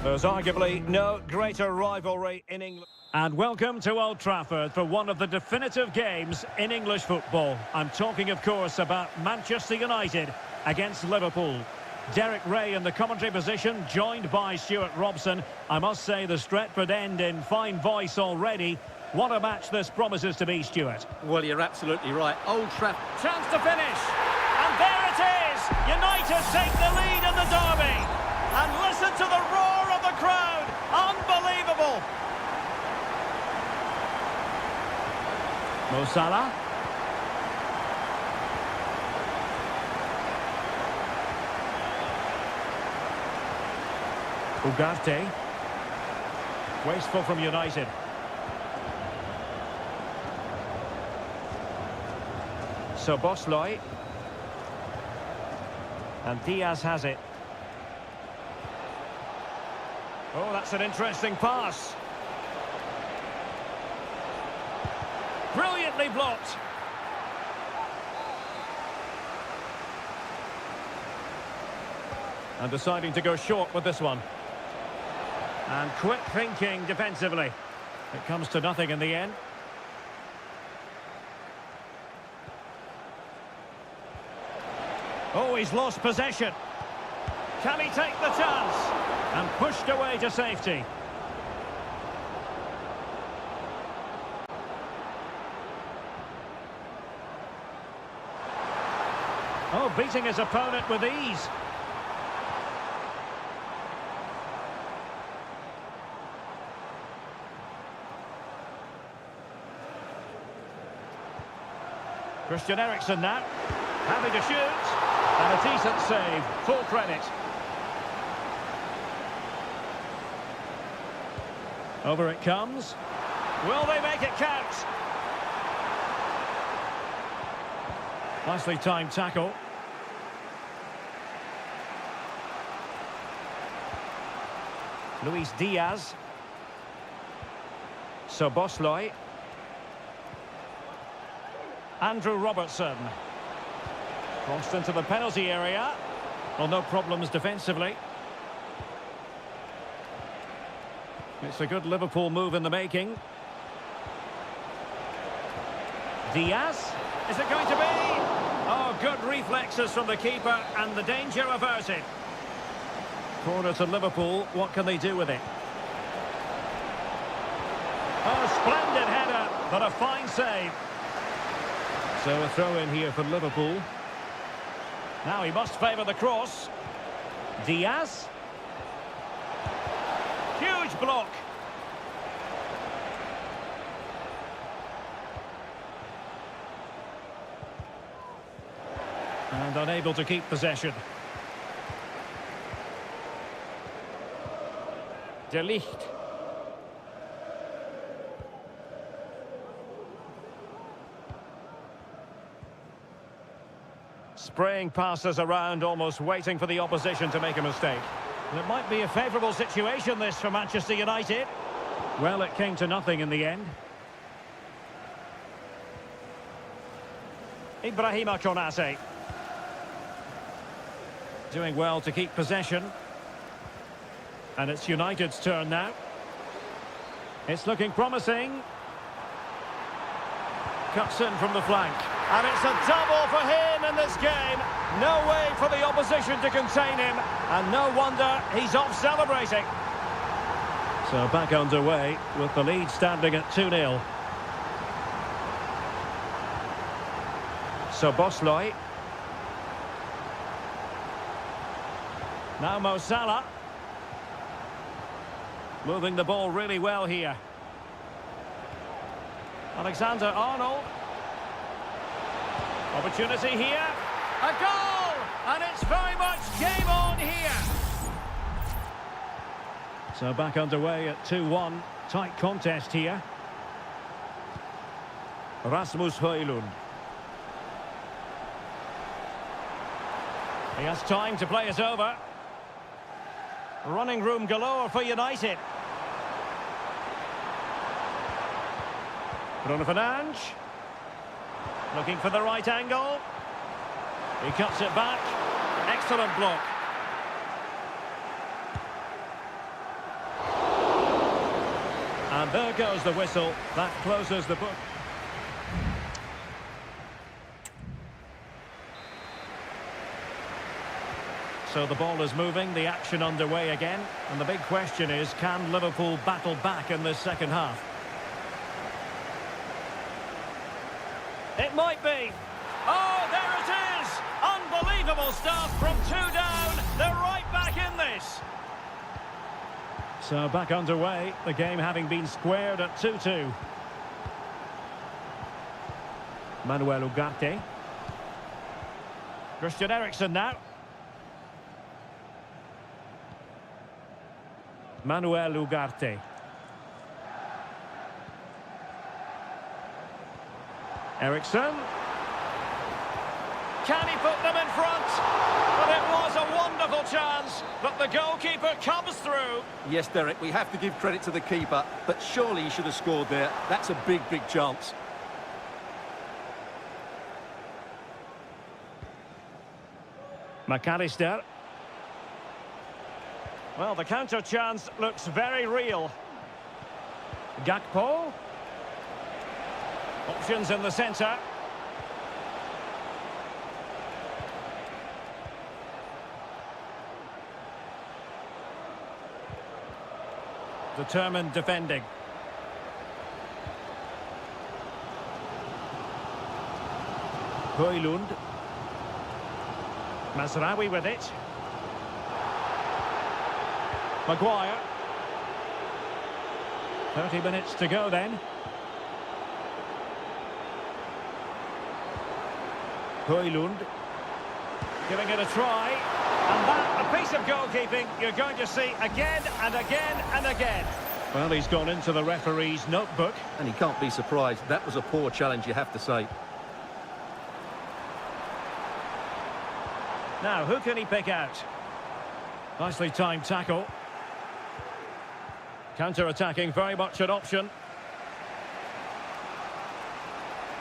There's arguably no greater rivalry in England. And welcome to Old Trafford for one of the definitive games in English football. I'm talking, of course, about Manchester United against Liverpool. Derek Ray in the commentary position, joined by Stuart Robson. I must say the Stretford end in fine voice already. What a match this promises to be, Stuart. Well, you're absolutely right. Old Trafford. Chance to finish. And there it is. United take the lead in the derby. And listen to the roar of the crowd. Unbelievable. Mo Salah. Ugarte. Wasteful from United. So Bosley. And Diaz has it. Oh, that's an interesting pass. Brilliantly blocked. And deciding to go short with this one. And quick thinking defensively. It comes to nothing in the end. Oh, he's lost possession. Can he take the chance? And pushed away to safety. Oh, beating his opponent with ease. Christian Eriksen now. Happy to shoot. And a decent save. Full credit. Over it comes. Will they make it count? Nicely timed tackle. Luis Diaz. So Bosley. Andrew Robertson. Crossed into the penalty area. Well, no problems defensively. It's a good Liverpool move in the making. Diaz. Is it going to be? Oh, good reflexes from the keeper and the danger averted. Corner to Liverpool. What can they do with it? Oh, splendid header, but a fine save. So a throw in here for Liverpool. Now he must favour the cross. Diaz. Huge block. And unable to keep possession. De Ligt. Spraying passes around, almost waiting for the opposition to make a mistake. And it might be a favourable situation, this, for Manchester United. Well, it came to nothing in the end. Ibrahima Konate. Doing well to keep possession. And it's United's turn now. It's looking promising. Cuts in from the flank. And it's a double for him in this game. No way for the opposition to contain him. And no wonder he's off celebrating. So back underway with the lead standing at 2-0. So Bosley. Now Mo Salah. Moving the ball really well here. Alexander-Arnold. Opportunity here. A goal! And it's very much game on here. So back underway at 2-1. Tight contest here. Rasmus Højlund. He has time to play it over. Running room galore for United. Bruno Fernandes. Looking for the right angle. He cuts it back. Excellent block. And there goes the whistle. That closes the book. So the ball is moving, the action underway again. And the big question is, can Liverpool battle back in this second half? It might be. Oh, there it is! Unbelievable stuff from 2 down. They're right back in this. So back underway, the game having been squared at 2-2. Manuel Ugarte. Christian Eriksen now. Manuel Ugarte. Eriksen. Can he put them in front? But it was a wonderful chance, but the goalkeeper comes through. Yes, Derek, we have to give credit to the keeper, but surely he should have scored there. That's a big, big chance. McAllister. Well, the counter chance looks very real. Gakpo. Options in the centre. Determined defending. Højlund. Mazraoui with it. Maguire. 30 minutes to go then. Højlund. Giving it a try. And that, a piece of goalkeeping you're going to see again and again and again. Well, he's gone into the referee's notebook. And he can't be surprised. That was a poor challenge, you have to say. Now, who can he pick out? Nicely timed tackle. Counter-attacking, very much an option.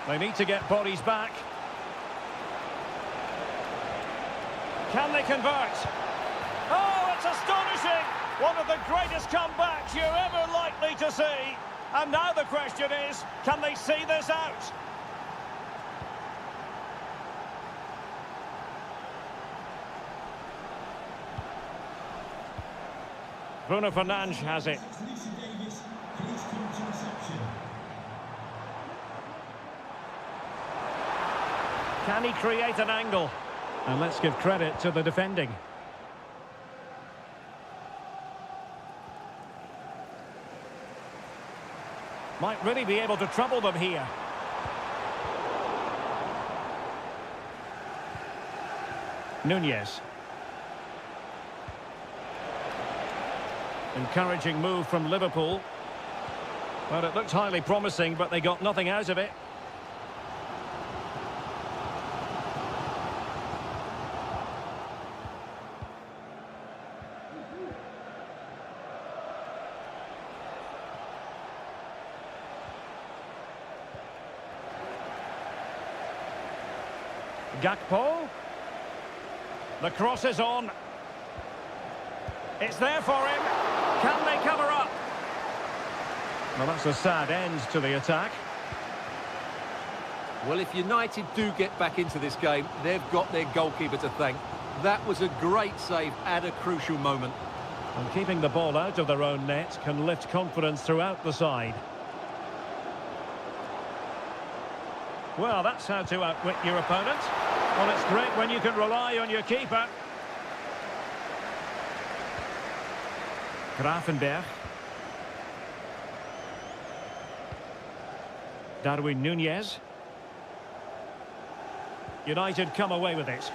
They need to get bodies back. Can they convert? Oh, it's astonishing! One of the greatest comebacks you're ever likely to see. And now the question is, can they see this out? Bruno Fernandes has it. Can he create an angle? And let's give credit to the defending. Might really be able to trouble them here. Nunez. Encouraging move from Liverpool. Well, it looked highly promising, but they got nothing out of it. Gakpo. The cross is on. It's there for him. Can they cover up? Well, that's a sad end to the attack. Well, if United do get back into this game, they've got their goalkeeper to thank. That was a great save at a crucial moment. And keeping the ball out of their own net can lift confidence throughout the side. Well, that's how to outwit your opponent. Well, it's great when you can rely on your keeper. Gravenberch. Darwin Nunez. United come away with it.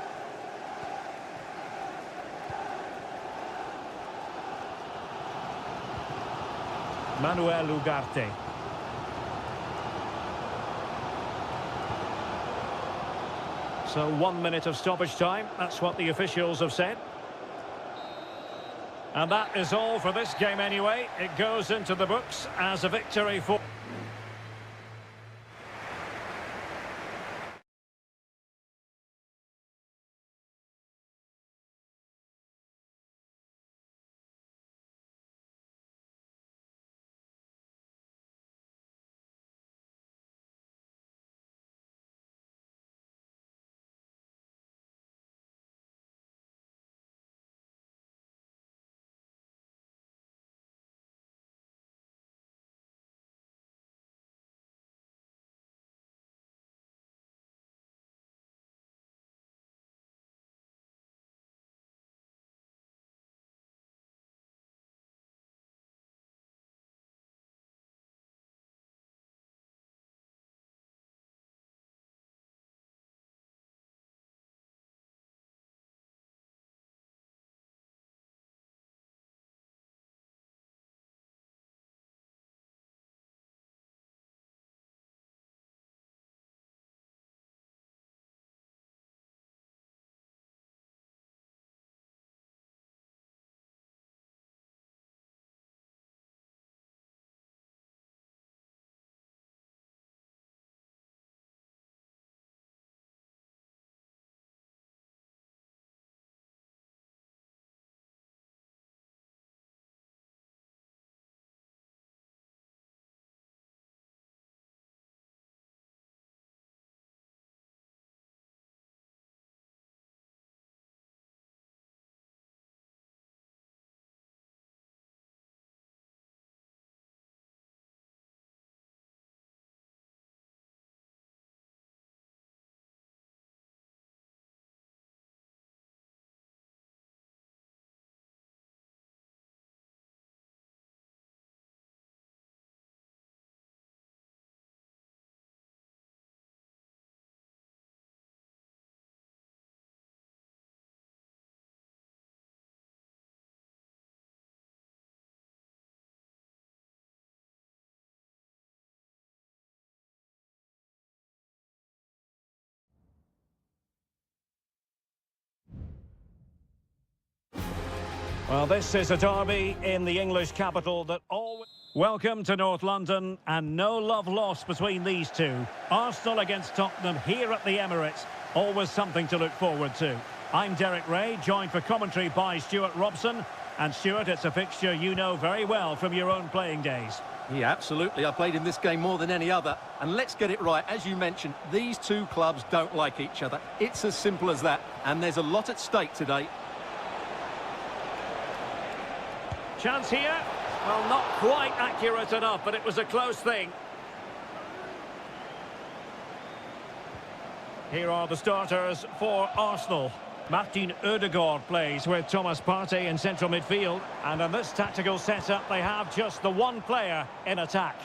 Manuel Ugarte. So 1 minute of stoppage time, that's what the officials have said. And that is all for this game anyway. It goes into the books as a victory for... Well, this is a derby in the English capital that always... Welcome to North London, and no love lost between these two. Arsenal against Tottenham here at the Emirates. Always something to look forward to. I'm Derek Ray, joined for commentary by Stuart Robson. And Stuart, it's a fixture you know very well from your own playing days. Yeah, absolutely. I played in this game more than any other. And let's get it right. As you mentioned, these two clubs don't like each other. It's as simple as that. And there's a lot at stake today. Chance here. Well, not quite accurate enough, but it was a close thing. Here are the starters for Arsenal. Martin Ødegaard plays with Thomas Partey in central midfield. And in this tactical setup, they have just the one player in attack.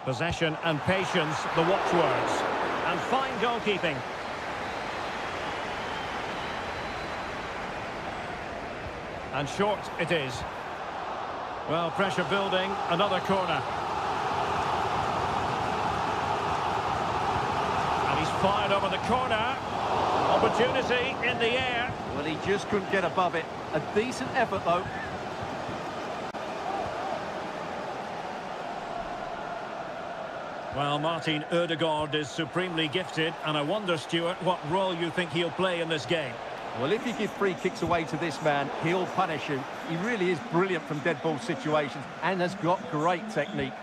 Possession and patience, the watchwords. And fine goalkeeping. And short it is. Well, pressure building, another corner. And he's fired over the corner. Opportunity in the air. Well, he just couldn't get above it. A decent effort, though. Well, Martin Ødegaard is supremely gifted, and I wonder, Stuart, what role you think he'll play in this game. Well, if you give free kicks away to this man, he'll punish you. He really is brilliant from dead ball situations and has got great technique.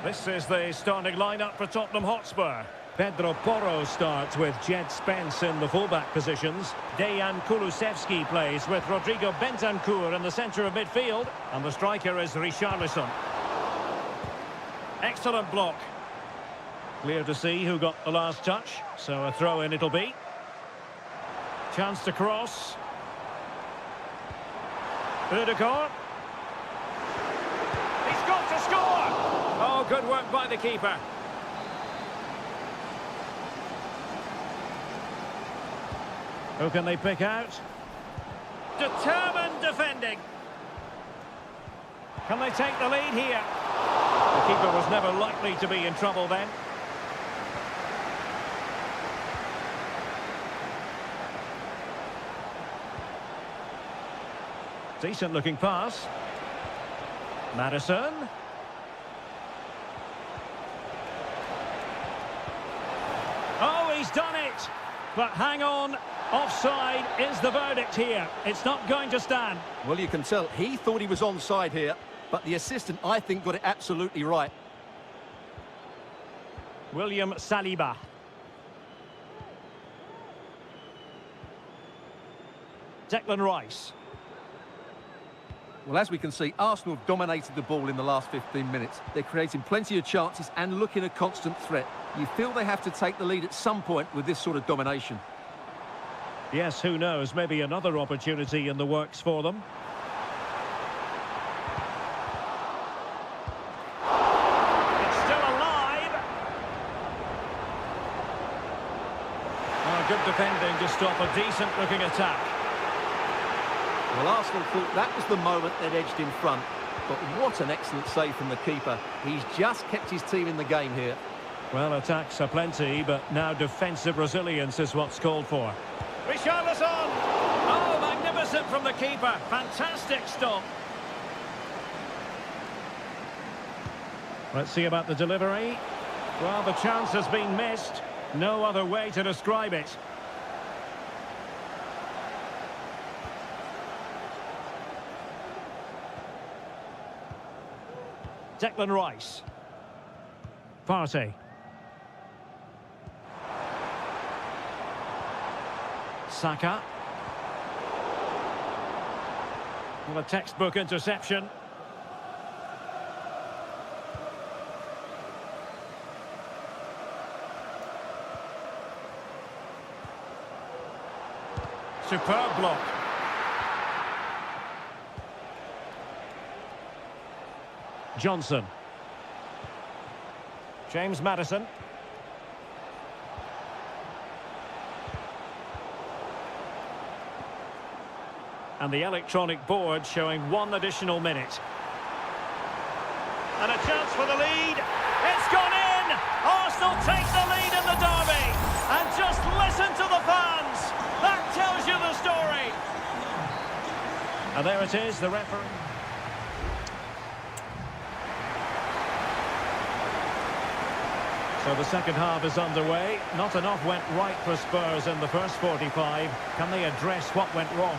This is the starting lineup for Tottenham Hotspur. Pedro Porro starts with Jed Spence in the fullback positions. Dejan Kulusevski plays with Rodrigo Bentancur in the centre of midfield. And the striker is Richarlison. Excellent block. Clear to see who got the last touch, so a throw-in it'll be. Chance to cross. Ødegaard. He's got to score! Oh, good work by the keeper. Who can they pick out? Determined defending. Can they take the lead here? The keeper was never likely to be in trouble then. Decent looking pass. Maddison. Oh, he's done it! But hang on, offside is the verdict here. It's not going to stand. Well, you can tell he thought he was onside here, but the assistant, I think, got it absolutely right. William Saliba. Declan Rice. Well, as we can see, Arsenal have dominated the ball in the last 15 minutes. They're creating plenty of chances and looking a constant threat. You feel they have to take the lead at some point with this sort of domination. Yes, who knows? Maybe another opportunity in the works for them. It's still alive. Oh, good defending to stop a decent-looking attack. Well, Arsenal thought that was the moment they'd edged in front. But what an excellent save from the keeper. He's just kept his team in the game here. Well, attacks are plenty, but now defensive resilience is what's called for. Richarlison! Oh, magnificent from the keeper. Fantastic stop. Let's see about the delivery. Well, the chance has been missed. No other way to describe it. Declan Rice. Partey. Saka. Well, a textbook interception. Superb block. Johnson. James Maddison. And the electronic board showing one additional minute. And a chance for the lead. Arsenal take the lead in the derby. And just listen to the fans. That tells you the story. And there it is, the referee. So the second half is underway. Not enough went right for Spurs in the first 45. Can they address what went wrong?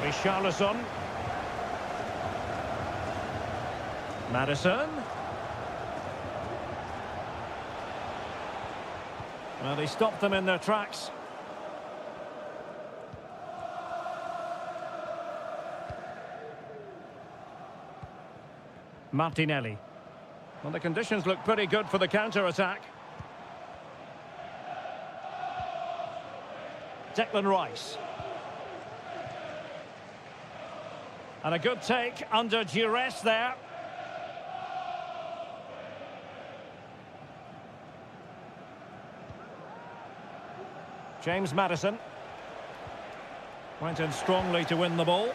Richarlison. Maddison. Well, he stopped them in their tracks. Martinelli. Well, the conditions look pretty good for the counter-attack. Declan Rice. And a good take under duress there. James Maddison. Went in strongly to win the ball.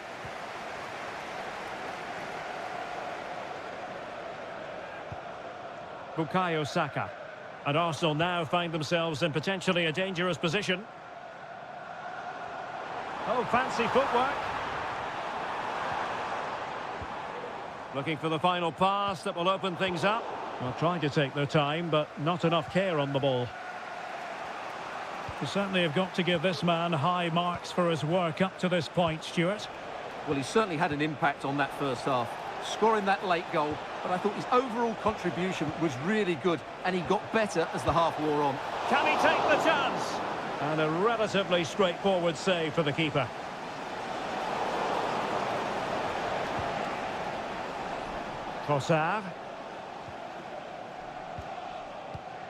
Bukayo Saka. And Arsenal now find themselves in potentially a dangerous position. Oh, fancy footwork. Looking for the final pass that will open things up. Well, trying to take their time, but not enough care on the ball. You certainly have got to give this man high marks for his work up to this point, Stuart. Well, he certainly had an impact on that first half, scoring that late goal, but I thought his overall contribution was really good, and he got better as the half wore on. Can he take the chance? And a relatively straightforward save for the keeper. Trossard.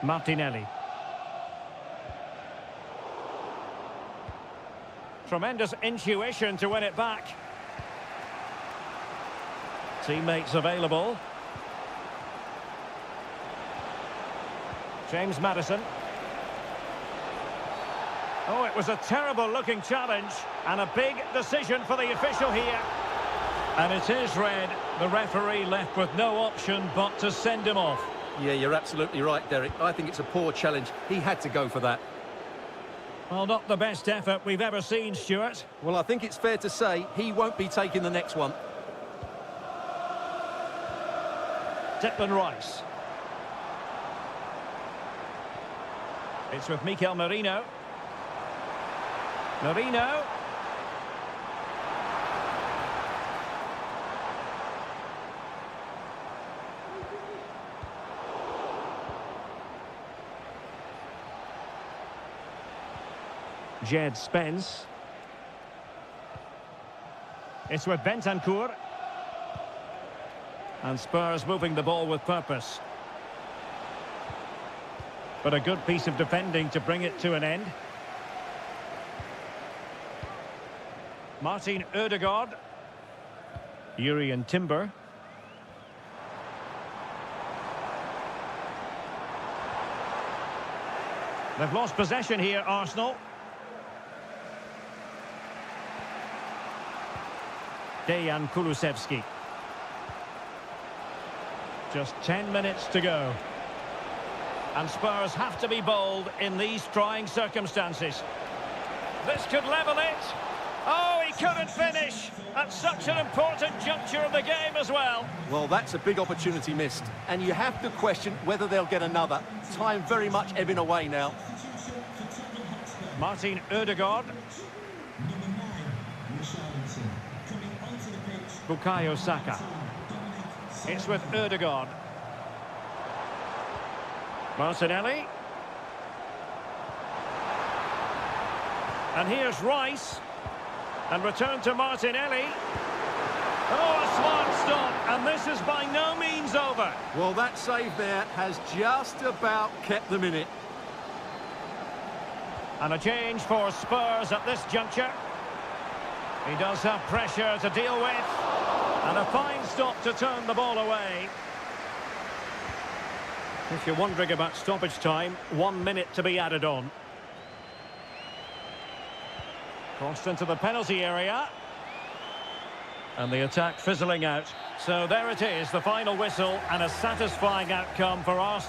Martinelli. Tremendous intuition to win it back. Teammates available. James Maddison. Oh, it was a terrible looking challenge and a big decision for the official here. And it is red. The referee left with no option but to send him off. Yeah, you're absolutely right, Derek. I think it's a poor challenge. He had to go for that. Well, not the best effort we've ever seen, Stuart. Well, I think it's fair to say he won't be taking the next one. Declan Rice. It's with Mikel Merino. Merino. Jed Spence. It's with Bentancur. And Spurs moving the ball with purpose. But a good piece of defending to bring it to an end. Martin Ødegaard. Jurriën Timber. They've lost possession here, Arsenal. Dejan Kulusevski. Just 10 minutes to go. And Spurs have to be bold in these trying circumstances. This could level it. Oh, he couldn't finish at such an important juncture of the game as well. Well, that's a big opportunity missed. And you have to question whether they'll get another. Time very much ebbing away now. Martin Ødegaard. Bukayo Saka. It's with Ødegaard. Martinelli. And here's Rice. And return to Martinelli. Oh, a smart stop. And this is by no means over. Well, that save there has just about kept them in it. And a change for Spurs at this juncture. He does have pressure to deal with. And a fine stop to turn the ball away. If you're wondering about stoppage time, 1 minute to be added on. Crossed into the penalty area. And the attack fizzling out. So there it is, the final whistle, and a satisfying outcome for us.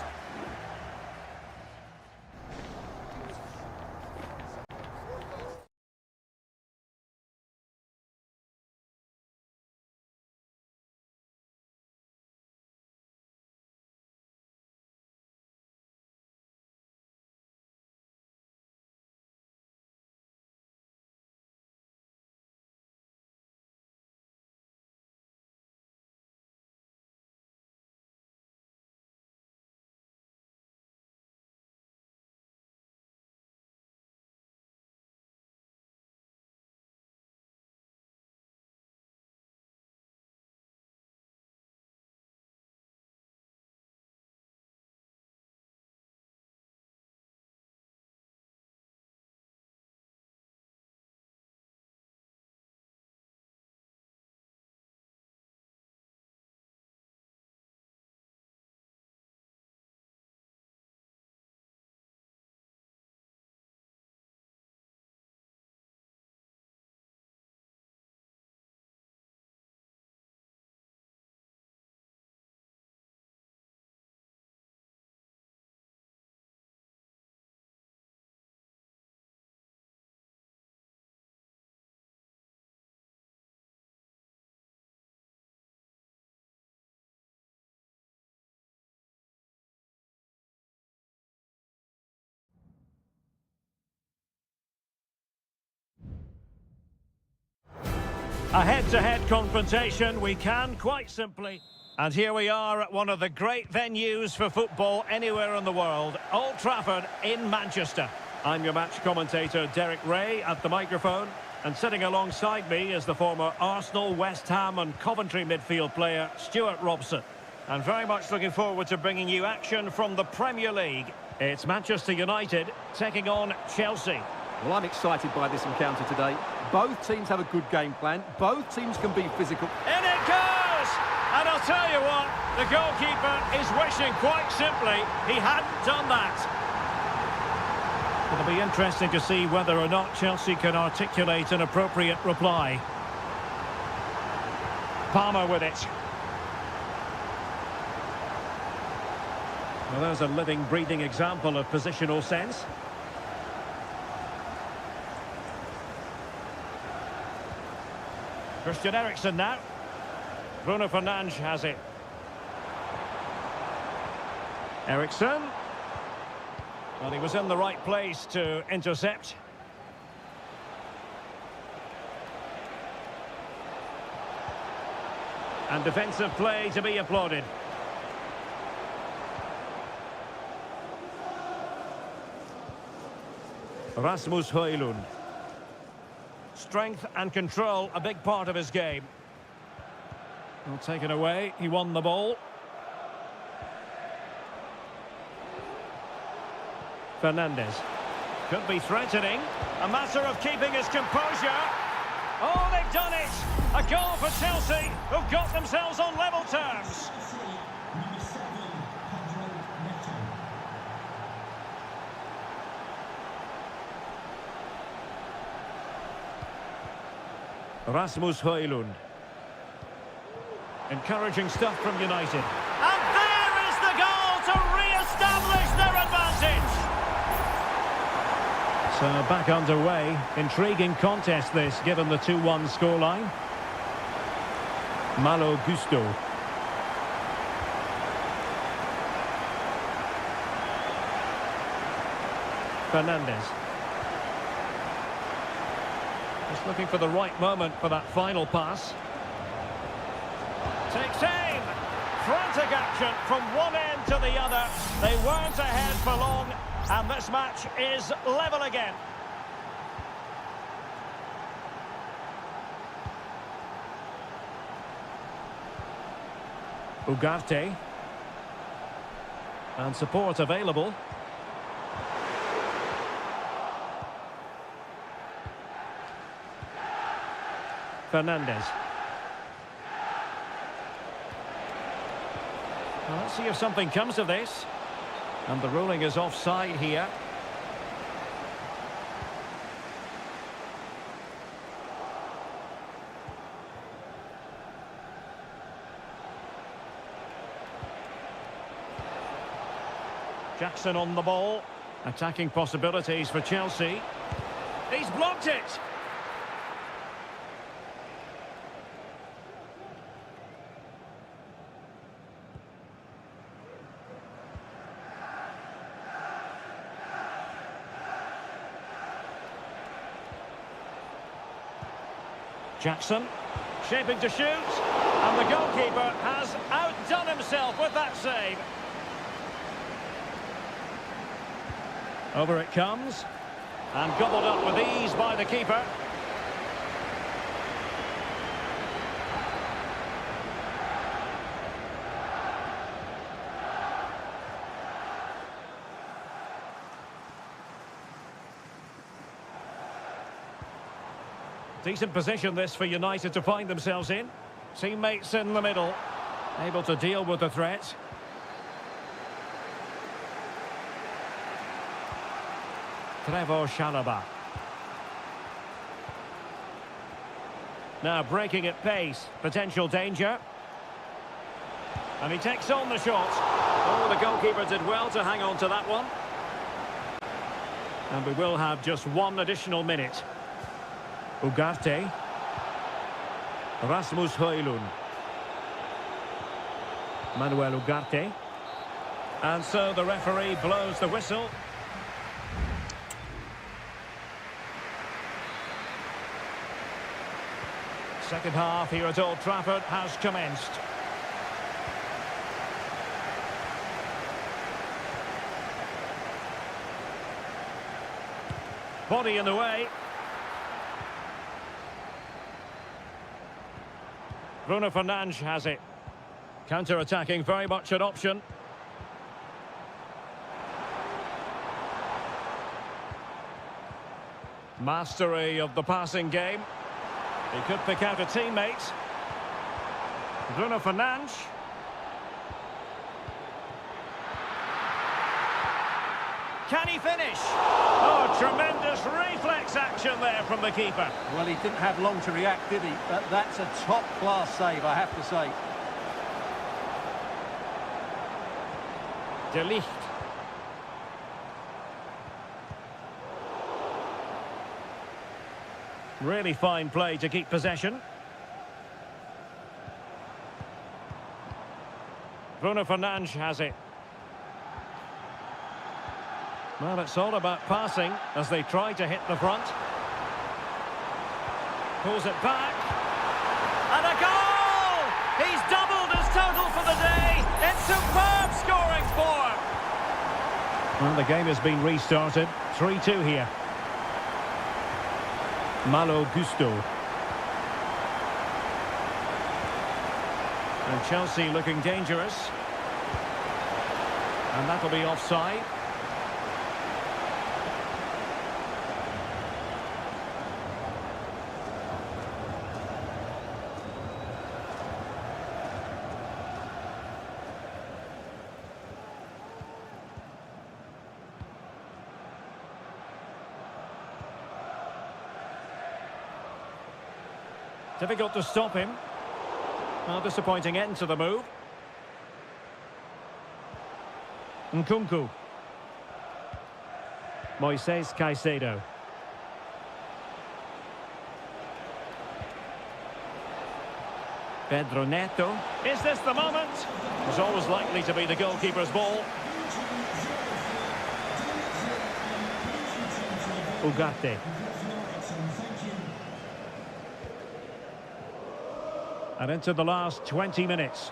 A head-to-head confrontation, we can quite simply. And here we are at one of the great venues for football anywhere in the world, Old Trafford in Manchester. I'm your match commentator, Derek Ray, at the microphone. And sitting alongside me is the former Arsenal, West Ham and Coventry midfield player, Stuart Robson. And very much looking forward to bringing you action from the Premier League. It's Manchester United taking on Chelsea. Well, I'm excited by this encounter today. Both teams have a good game plan. Both teams can be physical. In it goes! And I'll tell you what, the goalkeeper is wishing quite simply he hadn't done that. It'll be interesting to see whether or not Chelsea can articulate an appropriate reply. Palmer with it. Well, there's a living, breathing example of positional sense. Christian Eriksen now. Bruno Fernandes has it. Eriksen. Well, he was in the right place to intercept. And defensive play to be applauded. Rasmus Højlund. Strength and control, a big part of his game. Well, taken away, he won the ball. Fernandes. Could be threatening. A matter of keeping his composure. Oh, they've done it! A goal for Chelsea, who've got themselves on level terms. Rasmus Højlund. Encouraging stuff from United. And there is the goal to re-establish their advantage! So back underway. Intriguing contest this, given the 2-1 scoreline. Malo Gusto. Fernandes. Just looking for the right moment for that final pass. Takes aim. Frantic action from one end to the other. They weren't ahead for long, and this match is level again. Ugarte. And support available. Fernandes. Well, let's see if something comes of this. And the ruling is offside here. Jackson on the ball. Attacking possibilities for Chelsea. He's blocked it. Jackson, shaping to shoot, and the goalkeeper has outdone himself with that save. Over it comes, and gobbled up with ease by the keeper. Decent position this for United to find themselves in. Teammates in the middle, able to deal with the threat. Trevor Chalobah. Now breaking at pace, potential danger. And he takes on the shot. Oh, the goalkeeper did well to hang on to that one. And we will have just one additional minute. Ugarte. Rasmus Højlund. Manuel Ugarte. And so the referee blows the whistle. Second half here at Old Trafford has commenced. Body in the way. Bruno Fernandes has it. Counter-attacking, very much an option. Mastery of the passing game. He could pick out a teammate. Bruno Fernandes. Can he finish? Oh, tremendous reflex action there from the keeper. Well, he didn't have long to react, did he? But that's a top-class save, I have to say. De Ligt. Really fine play to keep possession. Bruno Fernandes has it. Well, it's all about passing as they try to hit the front. Pulls it back. And a goal! He's doubled his total for the day. It's superb scoring form. Well, the game has been restarted. 3-2 here. Malo Gusto. And Chelsea looking dangerous. And that'll be offside. Difficult to stop him. Well, disappointing end to the move. Nkunku. Moises Caicedo. Pedro Neto. Is this the moment? It's always likely to be the goalkeeper's ball. Ugarte. And into the last 20 minutes.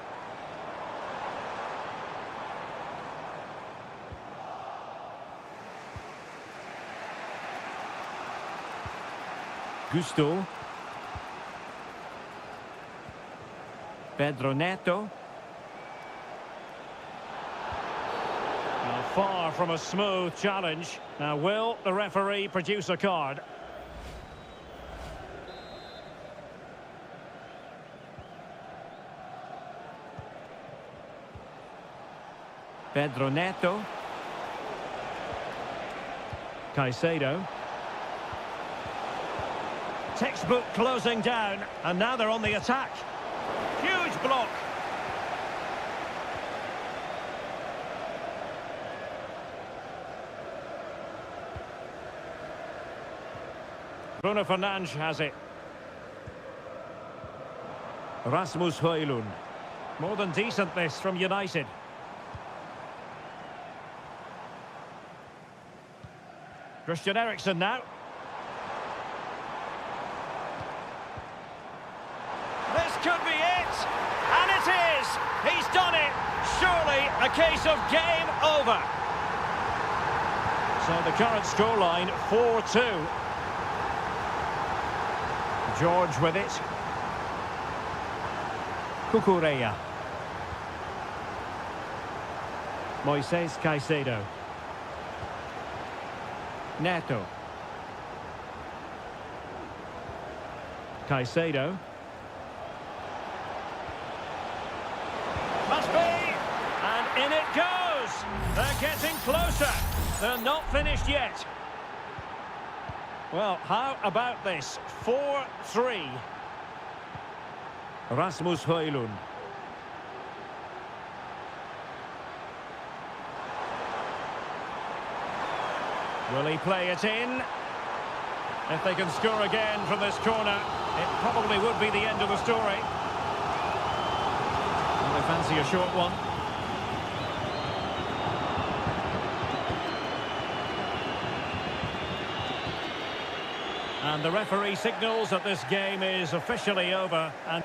Gusto. Pedro Neto. Now, far from a smooth challenge. Now, will the referee produce a card? Pedro Neto. Caicedo. Textbook closing down, and now they're on the attack. Huge block. Bruno Fernandes has it. Rasmus Højlund. More than decent this from United. Christian Eriksen now. This could be it! And it is! He's done it! Surely a case of game over. So the current scoreline, 4-2. George with it. Cucurella. Moises Caicedo. Neto. Caicedo. Must be! And in it goes! They're getting closer. They're not finished yet. Well, how about this? 4-3. Rasmus Højlund. Will he play it in? If they can score again from this corner, it probably would be the end of the story. Well, they fancy a short one. And the referee signals that this game is officially over. And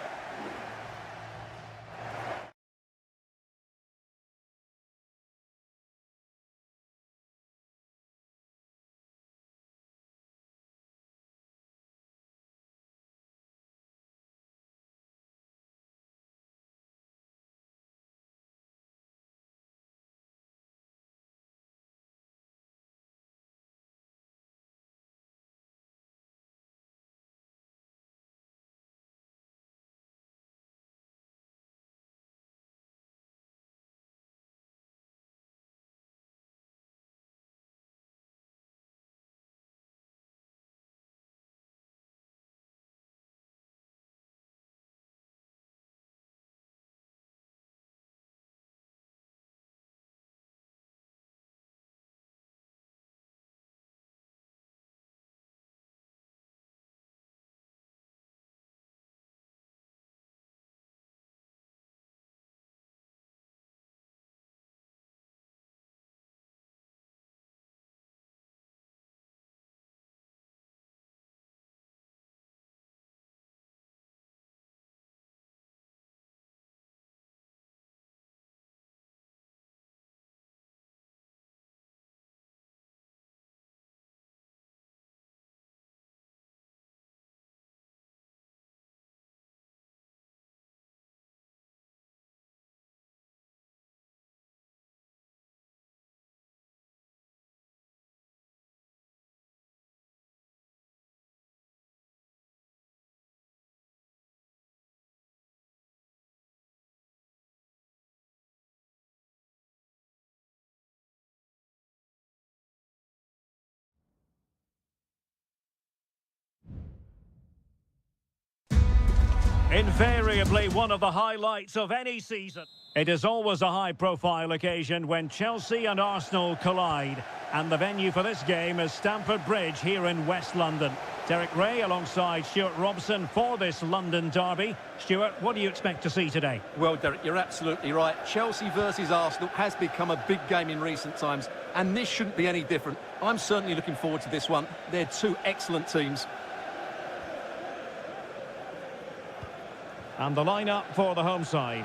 invariably one of the highlights of any season. It is always a high-profile occasion when Chelsea and Arsenal collide. And the venue for this game is Stamford Bridge here in West London. Derek Ray alongside Stuart Robson for this London derby. Stuart, what do you expect to see today? Well, Derek, you're absolutely right. Chelsea versus Arsenal has become a big game in recent times, and this shouldn't be any different. I'm certainly looking forward to this one. They're two excellent teams. And the lineup for the home side.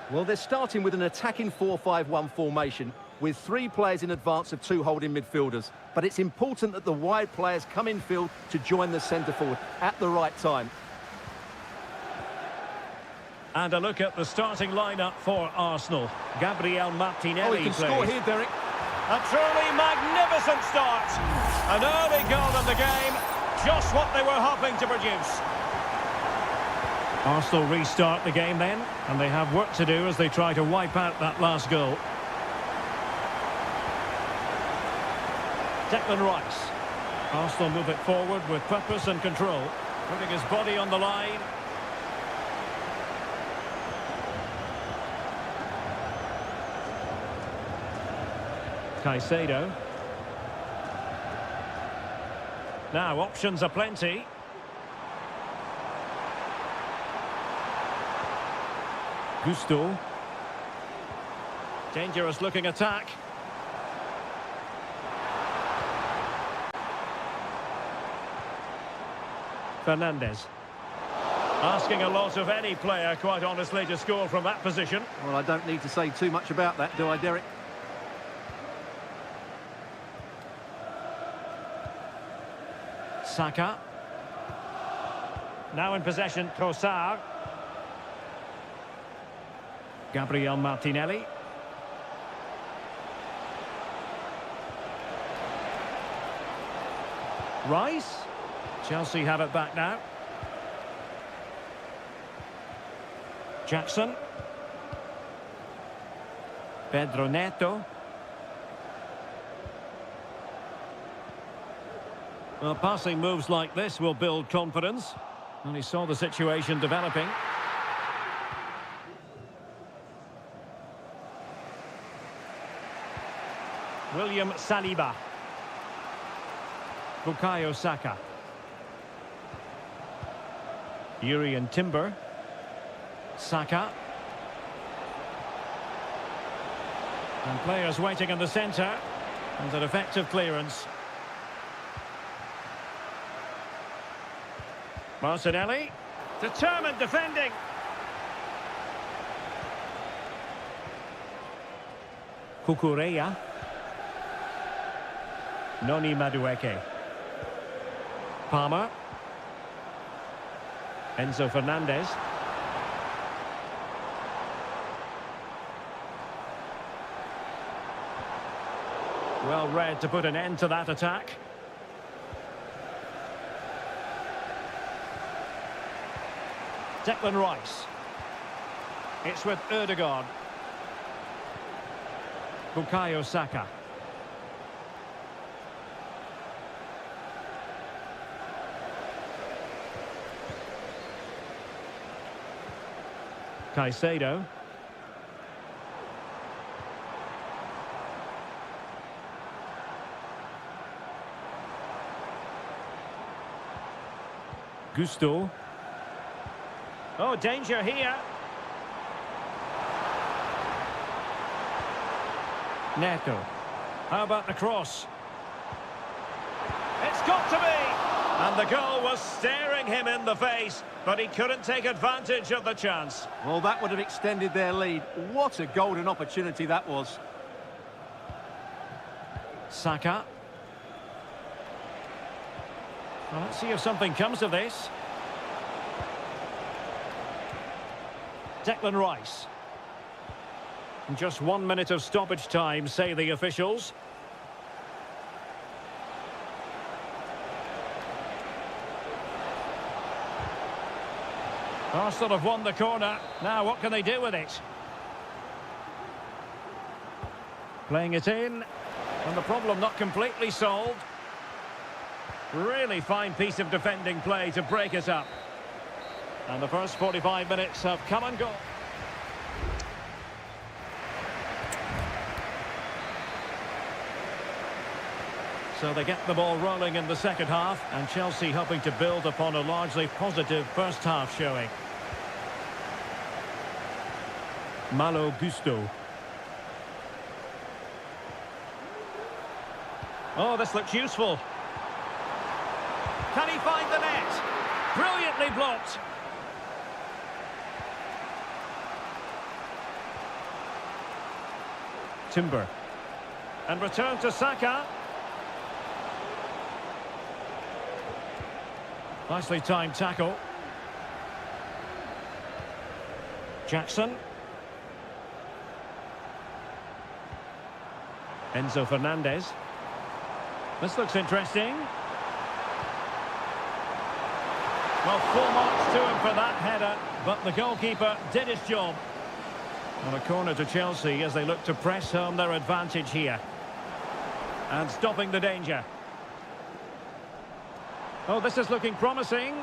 Well, they're starting with an attacking 4-5-1 formation with 3 players in advance of 2 holding midfielders. But it's important that the wide players come in field to join the centre forward at the right time. And a look at the starting lineup for Arsenal. Gabriel Martinelli Oh, he can score here, Derek. A truly magnificent start. An early goal in the game. Just what they were hoping to produce. Arsenal restart the game then, and they have work to do as they try to wipe out that last goal. Declan Rice. Arsenal move it forward with purpose and control, putting his body on the line. Caicedo. Now, options are plenty. Gusto. Dangerous looking attack. Fernandez. Asking a lot of any player, quite honestly, to score from that position. Well, I don't need to say too much about that, do I, Derek? Saka. Now in possession, Trossard. Gabriel Martinelli. Rice. Chelsea have it back now. Jackson. Pedro Neto. Well, passing moves like this will build confidence. And he saw the situation developing. William Saliba. Bukayo Saka. Urian Timber. Saka. And players waiting in the centre. And an effective clearance. Martinelli. Determined defending. Kukureya. Noni Madueke. Palmer. Enzo Fernandez. Well read to put an end to that attack. Declan Rice. It's with Ødegaard. Bukayo Saka. Caicedo. Gusto. Oh, danger here. Neto. How about the cross? It's got to be! And the goal was staring him in the face, but he couldn't take advantage of the chance. Well, that would have extended their lead. What a golden opportunity that was. Saka. Well, let's see if something comes of this. Declan Rice. Just 1 minute of stoppage time, say the officials. Arsenal have won the corner. Now what can they do with it? Playing it in. And the problem not completely solved. Really fine piece of defending play to break it up. And the first 45 minutes have come and gone. So they get the ball rolling in the second half, and Chelsea hoping to build upon a largely positive first half showing. Malo Gusto. Oh, this looks useful. Can he find the net? Brilliantly blocked. Timber. And return to Saka. Nicely timed tackle. Jackson. Enzo Fernandez. This looks interesting. Well, full marks to him for that header, but the goalkeeper did his job. On a corner to Chelsea as they look to press home their advantage here. And stopping the danger. Oh, this is looking promising.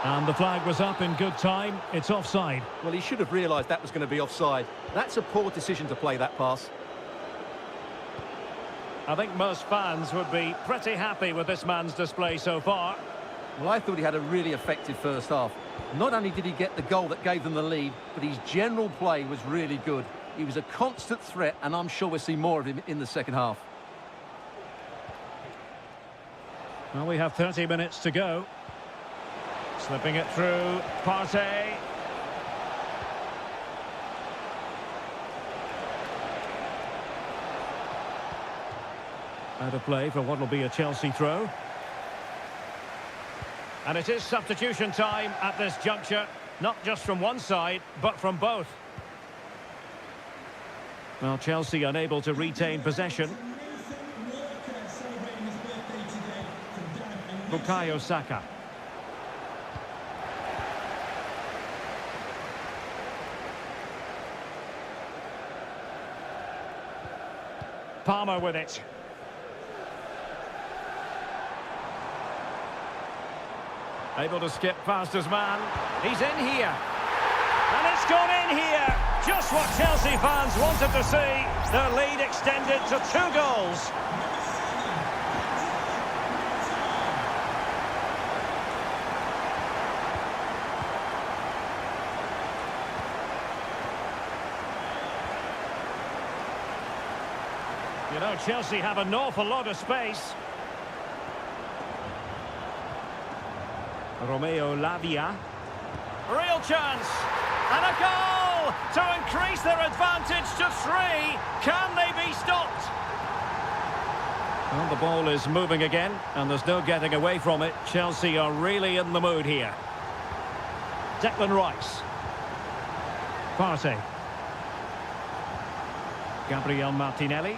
And the flag was up in good time. It's offside. Well, he should have realised that was going to be offside. That's a poor decision to play that pass. I think most fans would be pretty happy with this man's display so far. Well, I thought he had a really effective first half. Not only did he get the goal that gave them the lead, but his general play was really good. He was a constant threat, and I'm sure we'll see more of him in the second half. Well, we have 30 minutes to go. Slipping it through, Partey. Out of play for what will be a Chelsea throw. And it is substitution time at this juncture, not just from one side, but from both. Well, Chelsea unable to retain possession. Bukayo Saka. Palmer with it. Able to skip past his man. He's in here. And it's gone in here. Just what Chelsea fans wanted to see. Their lead extended to 2 goals. You know, Chelsea have an awful lot of space. Romeo Lavia. Real chance. And a goal to increase their advantage to 3. Can they be stopped? Well, the ball is moving again, and there's no getting away from it. Chelsea are really in the mood here. Declan Rice. Partey. Gabriel Martinelli.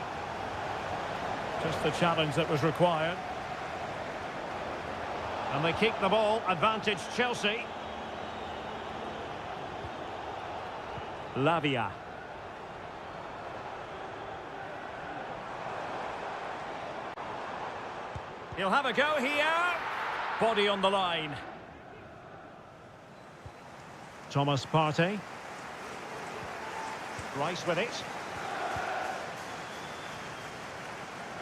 Just the challenge that was required. And they keep the ball, advantage Chelsea. Lavia. He'll have a go here. Body on the line. Thomas Partey. Rice with it.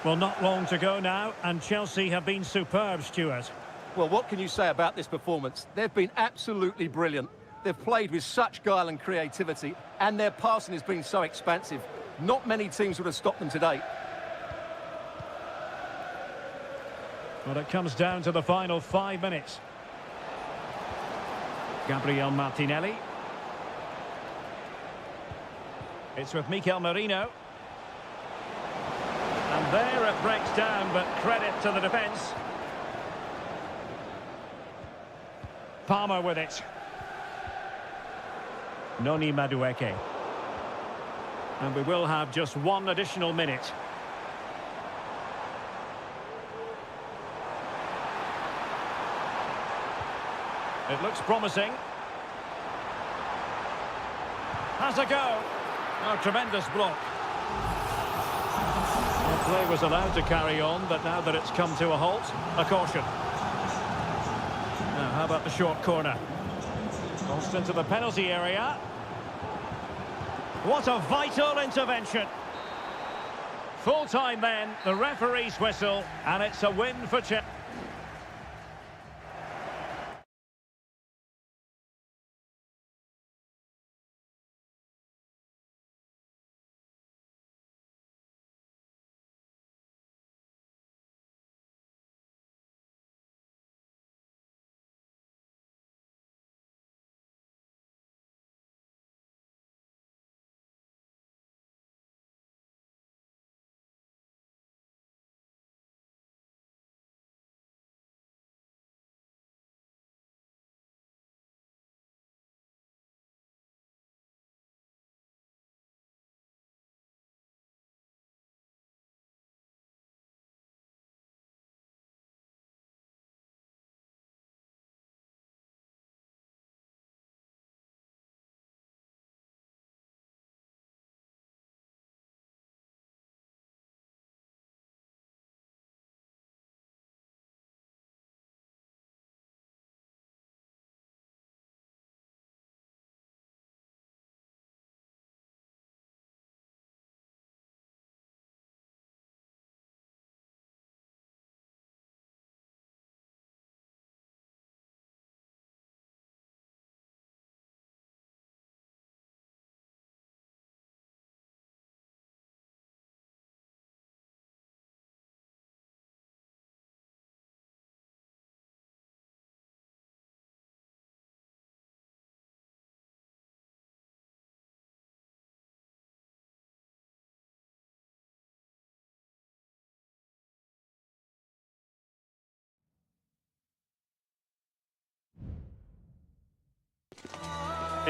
Well, not long to go now, and Chelsea have been superb, Stuart. Well, what can you say about this performance? They've been absolutely brilliant. They've played with such guile and creativity, and their passing has been so expansive. Not many teams would have stopped them today. Well, it comes down to the final 5 minutes. Gabriel Martinelli. It's with Mikel Merino. And there it breaks down, but credit to the defence. Palmer with it. Noni Madueke. And we will have just 1 additional minute. It looks promising. Has a go. Oh, tremendous block. The play was allowed to carry on, but now that it's come to a halt, a caution. Now, how about the short corner? Crossed into the penalty area. What a vital intervention. Full time then, the referee's whistle, and it's a win for Chelsea.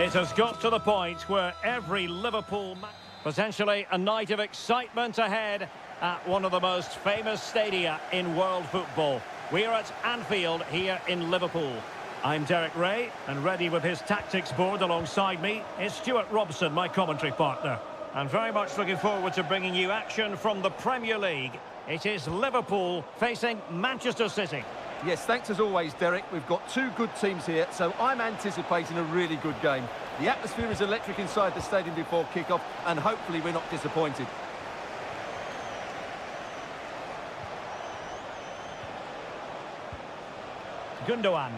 It has got to the point where every Liverpool potentially a night of excitement ahead at one of the most famous stadia in world football. We're at Anfield here in Liverpool. I'm Derek Ray, and ready with his tactics board alongside me is Stuart Robson, my commentary partner. And very much looking forward to bringing you action from the Premier League. It is Liverpool facing Manchester City. Yes, thanks as always, Derek. We've got two good teams here, so I'm anticipating a really good game. The atmosphere is electric inside the stadium before kick-off, and hopefully we're not disappointed. Gundogan.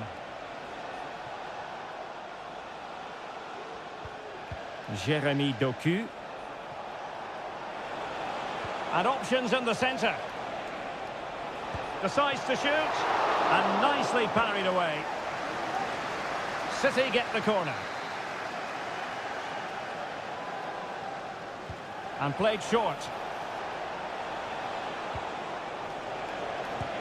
Jeremy Doku. And options in the centre. Decides to shoot. And nicely parried away. City get the corner. And played short.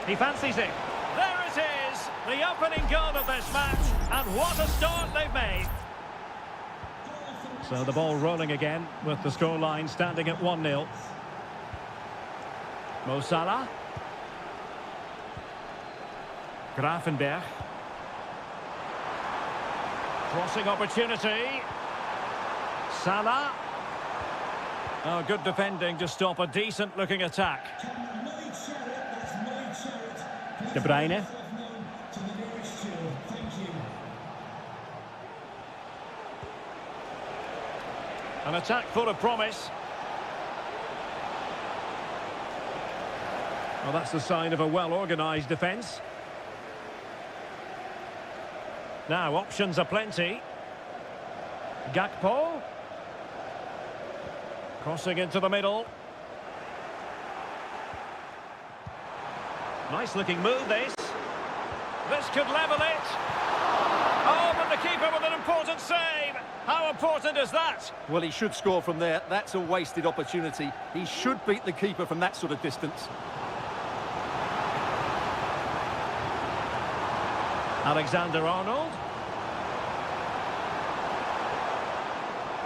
He fancies it. There it is. The opening goal of this match. And what a start they've made. So the ball rolling again with the scoreline standing at 1-0. Mo Salah. Grafenberg. Crossing opportunity. Salah. Oh, good defending to stop a decent-looking attack. De Bruyne. An attack full of promise. Well, that's the sign of a well-organised defence. Now, options are plenty. Gakpo. Crossing into the middle. Nice-looking move, this. This could level it. Oh, but the keeper with an important save. How important is that? Well, he should score from there. That's a wasted opportunity. He should beat the keeper from that sort of distance. Alexander-Arnold.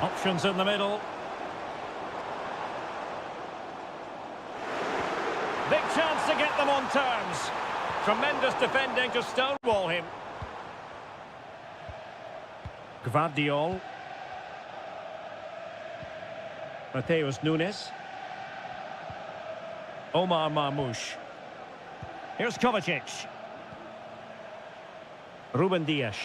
Options in the middle. Big chance to get them on terms. Tremendous defending to stonewall him. Gvardiol. Mateus Nunes. Omar Marmoush. Here's Kovacic. Ruben Dias.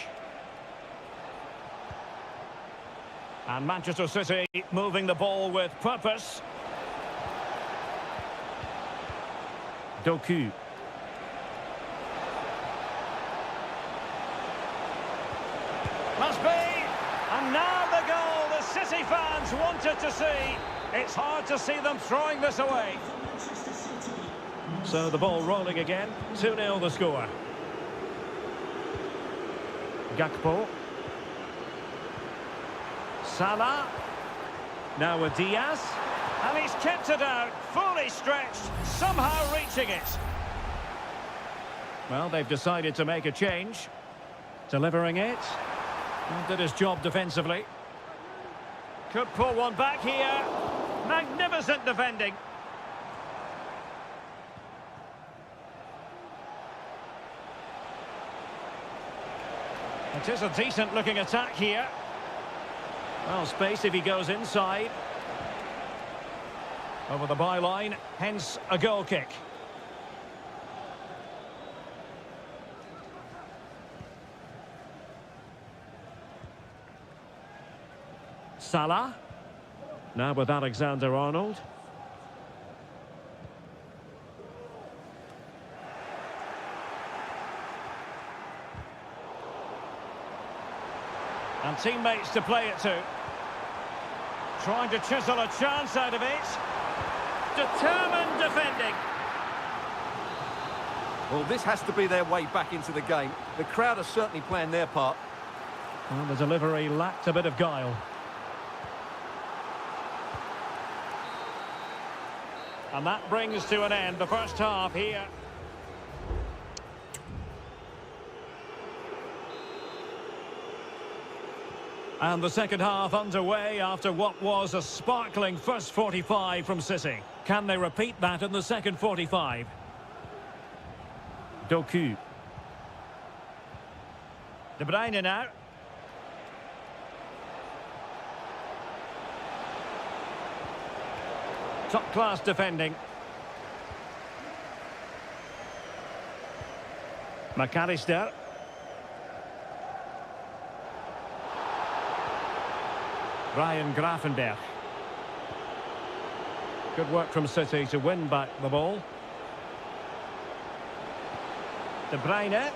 And Manchester City moving the ball with purpose. Doku. Must be. And now the goal the City fans wanted to see. It's hard to see them throwing this away. So the ball rolling again. 2-0 the score. Gakpo. Salah. Now with Diaz. And he's kept it out, fully stretched, somehow reaching it. Well, they've decided to make a change. Delivering it. And did his job defensively. Could pull one back here. Magnificent defending. It is a decent-looking attack here. Well, space if he goes inside. Over the byline, hence a goal kick. Salah. Now with Alexander-Arnold. And teammates to play it to. Trying to chisel a chance out of it. Determined defending. Well, this has to be their way back into the game. The crowd are certainly playing their part. Well, the delivery lacked a bit of guile. And that brings to an end the first half here. And the second half underway after what was a sparkling first 45 from City. Can they repeat that in the second 45? Doku. De Bruyne now. Top-class defending. McAllister. Ryan Gravenberch. Good work from City to win back the ball. De Bruyne.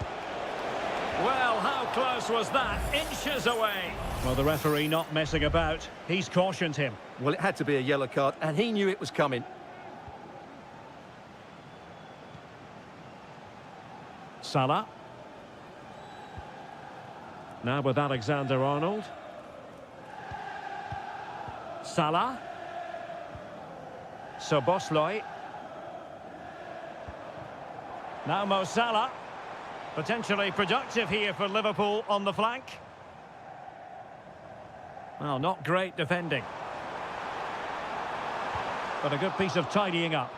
Well, how close was that? Inches away. Well, the referee not messing about. He's cautioned him. Well, it had to be a yellow card, and he knew it was coming. Salah. Now with Alexander-Arnold. Salah. Szoboszlai. Now Mo Salah. Potentially productive here for Liverpool on the flank. Well, not great defending. But a good piece of tidying up.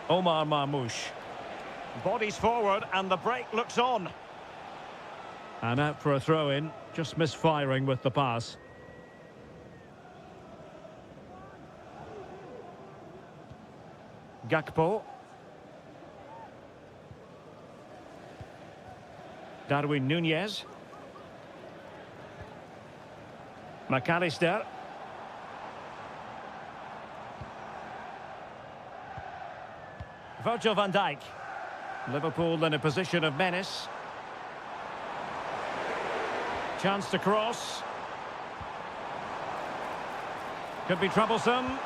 Omar Marmoush. Bodies forward and the break looks on. And out for a throw-in. Just misfiring with the pass. Gakpo. Darwin Núñez. McAllister. Virgil van Dijk. Liverpool in a position of menace. Chance to cross. Could be troublesome.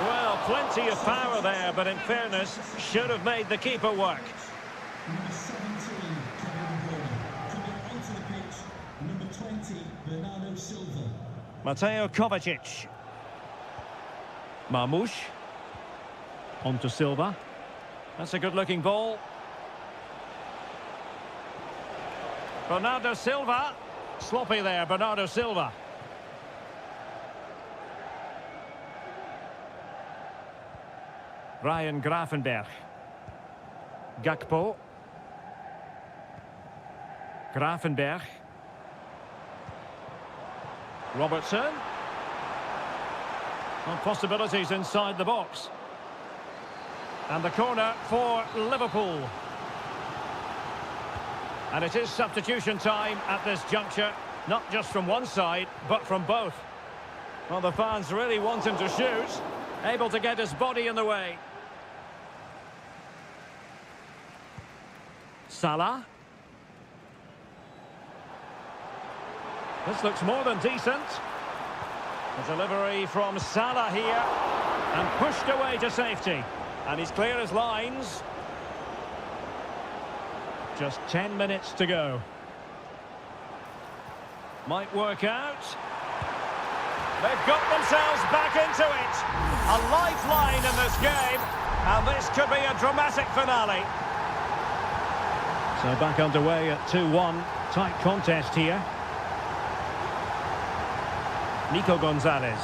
Well, plenty of power there, but in fairness, should have made the keeper work. Number 17, Kevin De Bruyne. Coming onto the pitch, number 20, Bernardo Silva. Mateo Kovacic. Marmoush. On to Silva. That's a good-looking ball. Bernardo Silva. Sloppy there, Bernardo Silva. Ryan Gravenberch. Gakpo. Gravenberch. Robertson. Well, possibilities inside the box. And the corner for Liverpool. And it is substitution time at this juncture. Not just from one side, but from both. Well, the fans really want him to shoot. Able to get his body in the way. Salah. This looks more than decent. A delivery from Salah here. And pushed away to safety. And he's clear as lines. Just 10 minutes to go. Might work out. They've got themselves back into it. A lifeline in this game. And this could be a dramatic finale. So back underway at 2-1. Tight contest here. Nico Gonzalez.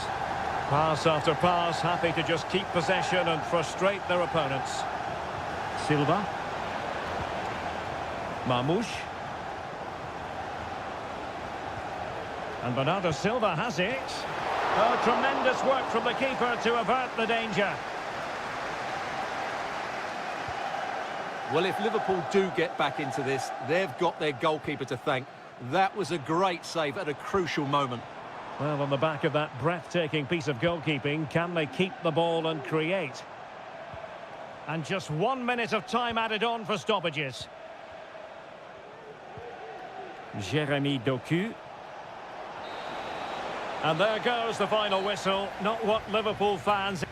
Pass after pass, happy to just keep possession and frustrate their opponents. Silva. Marmoush. And Bernardo Silva has it. Oh, tremendous work from the keeper to avert the danger. Well, if Liverpool do get back into this, they've got their goalkeeper to thank. That was a great save at a crucial moment. Well, on the back of that breathtaking piece of goalkeeping, can they keep the ball and create? And just 1 minute of time added on for stoppages. Jeremy Doku. And there goes the final whistle. Not what Liverpool fans...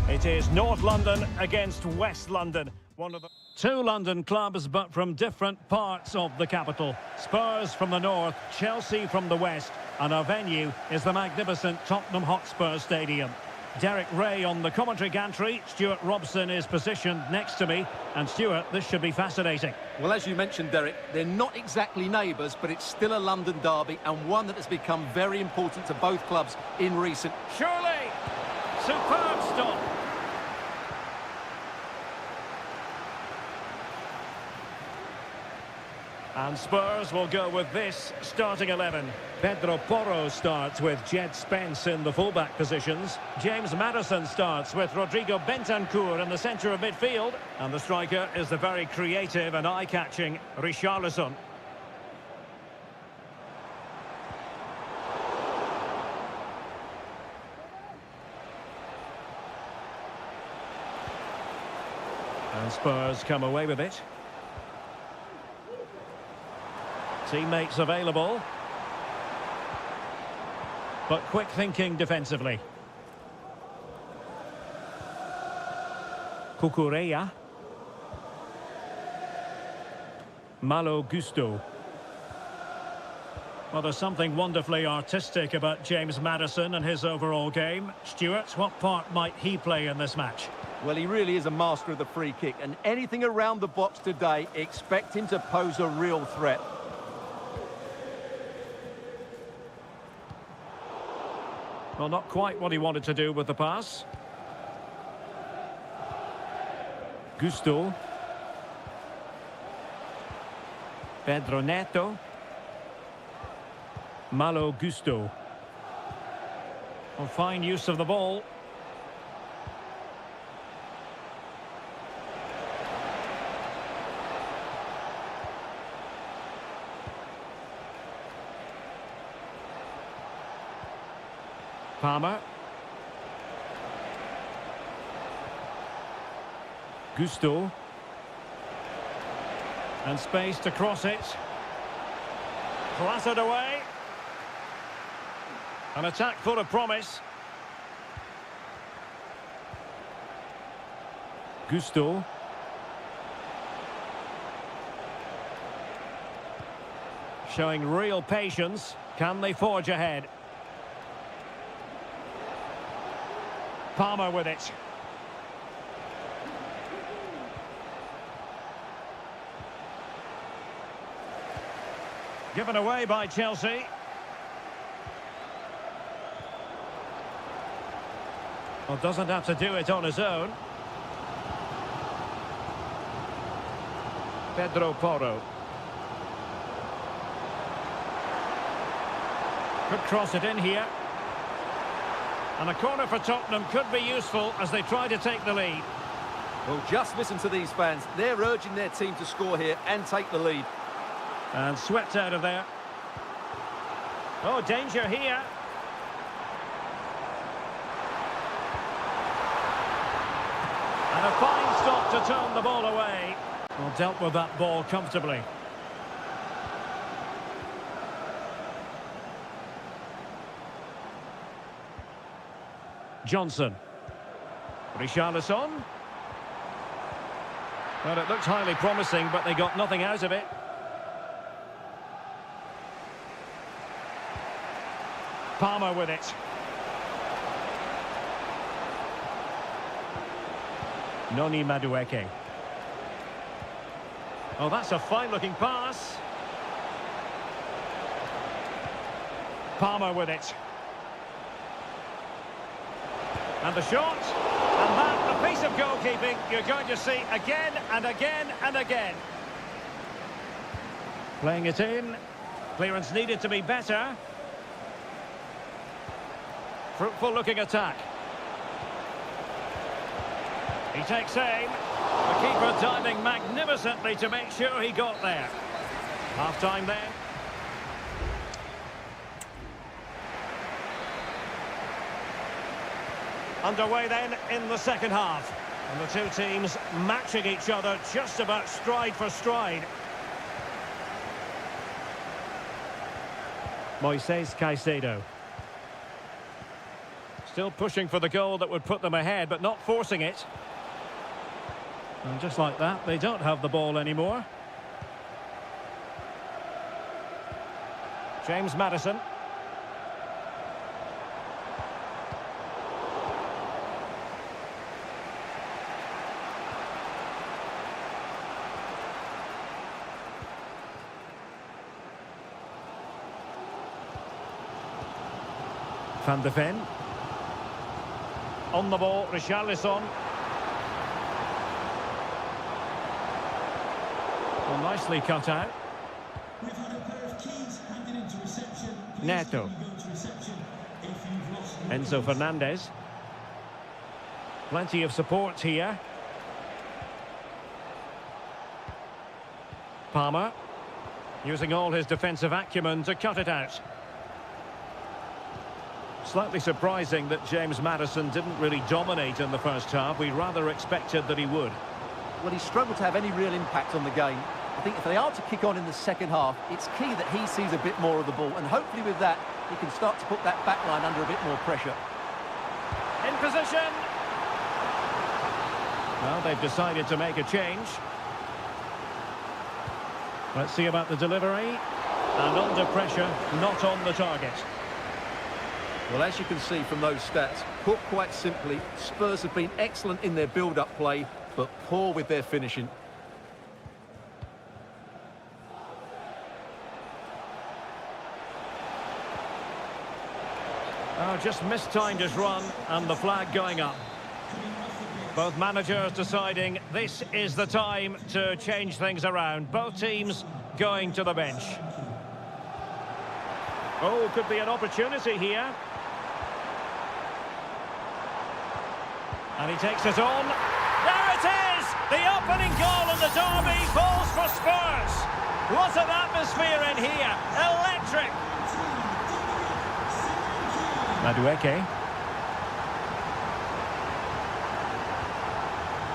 It is North London against West London. One of the two London clubs, but from different parts of the capital. Spurs from the north, Chelsea from the west, and our venue is the magnificent Tottenham Hotspur Stadium. Derek Ray on the commentary gantry. Stuart Robson is positioned next to me. And Stuart, this should be fascinating. Well, as you mentioned, Derek, they're not exactly neighbours, but it's still a London derby, and one that has become very important to both clubs in recent... Surely! Superb stop! And Spurs will go with this starting 11. Pedro Porro starts with Jed Spence in the fullback positions. James Maddison starts with Rodrigo Bentancur in the centre of midfield. And the striker is the very creative and eye-catching Richarlison. And Spurs come away with it. Teammates available. But quick thinking defensively. Cucurella. Malo Gusto. Well, there's something wonderfully artistic about James Maddison and his overall game. Stuart, what part might he play in this match? Well, he really is a master of the free kick, and anything around the box today, expect him to pose a real threat. Well, not quite what he wanted to do with the pass. Gusto. Pedro Neto. Malo Gusto. Well, fine use of the ball. Palmer. Gusto. And space to cross it. Clattered away. An attack full of promise. Gusto. Showing real patience. Can they forge ahead? Palmer with it. Given away by Chelsea. Well, doesn't have to do it on his own. Pedro Porro. Could cross it in here. And a corner for Tottenham could be useful as they try to take the lead. Well, just listen to these fans. They're urging their team to score here and take the lead. And swept out of there. Oh, danger here. And a fine stop to turn the ball away. Well, dealt with that ball comfortably. Johnson. Richarlison. Well, it looked highly promising, but they got nothing out of it. Palmer with it. Noni Madueke. Oh, that's a fine-looking pass. Palmer with it. And the shot, and that, a piece of goalkeeping you're going to see again and again and again. Playing it in, clearance needed to be better. Fruitful looking attack. He takes aim, the keeper diving magnificently to make sure he got there. Half-time then. Underway then in the second half. And the two teams matching each other just about stride for stride. Moises Caicedo. Still pushing for the goal that would put them ahead, but not forcing it. And just like that, they don't have the ball anymore. James Maddison. Van de Ven. On the ball, Richarlison. Well, nicely cut out. We've had a pair of keys handed into reception. Please Neto. can you go to reception if you've lost your Enzo keys? Fernandez. Plenty of support here. Palmer. Using all his defensive acumen to cut it out. Slightly surprising that James Maddison didn't really dominate in the first half. We rather expected that he would. Well, he struggled to have any real impact on the game. I think if they are to kick on in the second half, it's key that he sees a bit more of the ball, and hopefully with that, he can start to put that back line under a bit more pressure. In position! Well, they've decided to make a change. Let's see about the delivery. And under pressure, not on the target. Well, as you can see from those stats, put quite simply, Spurs have been excellent in their build-up play, but poor with their finishing. Oh, just mistimed his run, and the flag going up. Both managers deciding this is the time to change things around. Both teams going to the bench. Oh, could be an opportunity here. And he takes it on. There it is! The opening goal in the derby falls for Spurs. What an atmosphere in here. Electric. Madueke.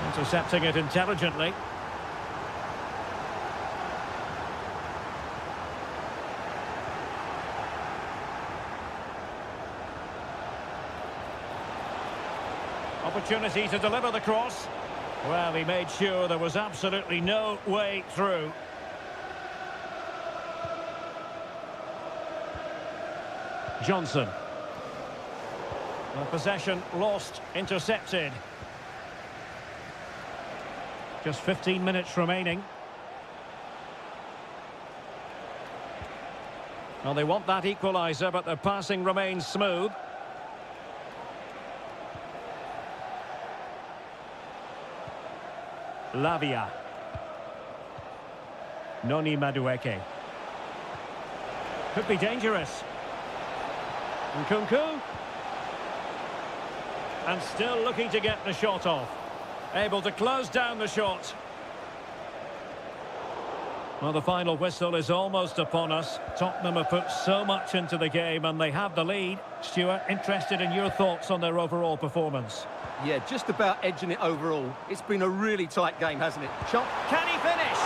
Intercepting it intelligently. Opportunity to deliver the cross. Well, he made sure there was absolutely no way through. Johnson. Well, possession lost, intercepted. Just 15 minutes remaining. Well, they want that equaliser, but their passing remains smooth. Lavia. Noni Madueke. Could be dangerous. Nkunku. And still looking to get the shot off. Able to close down the shot. Well, the final whistle is almost upon us. Tottenham have put so much into the game and they have the lead. Stuart, interested in your thoughts on their overall performance? Yeah, just about edging it overall. It's been a really tight game, hasn't it? Chop. Can he finish?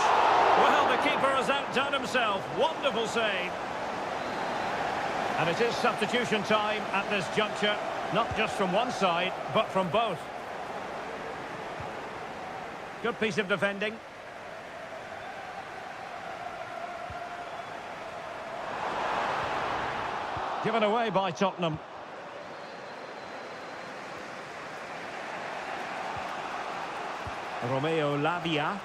Well, the keeper has outdone himself. Wonderful save. And it is substitution time at this juncture. Not just from one side, but from both. Good piece of defending. Given away by Tottenham. Romeo Lavia.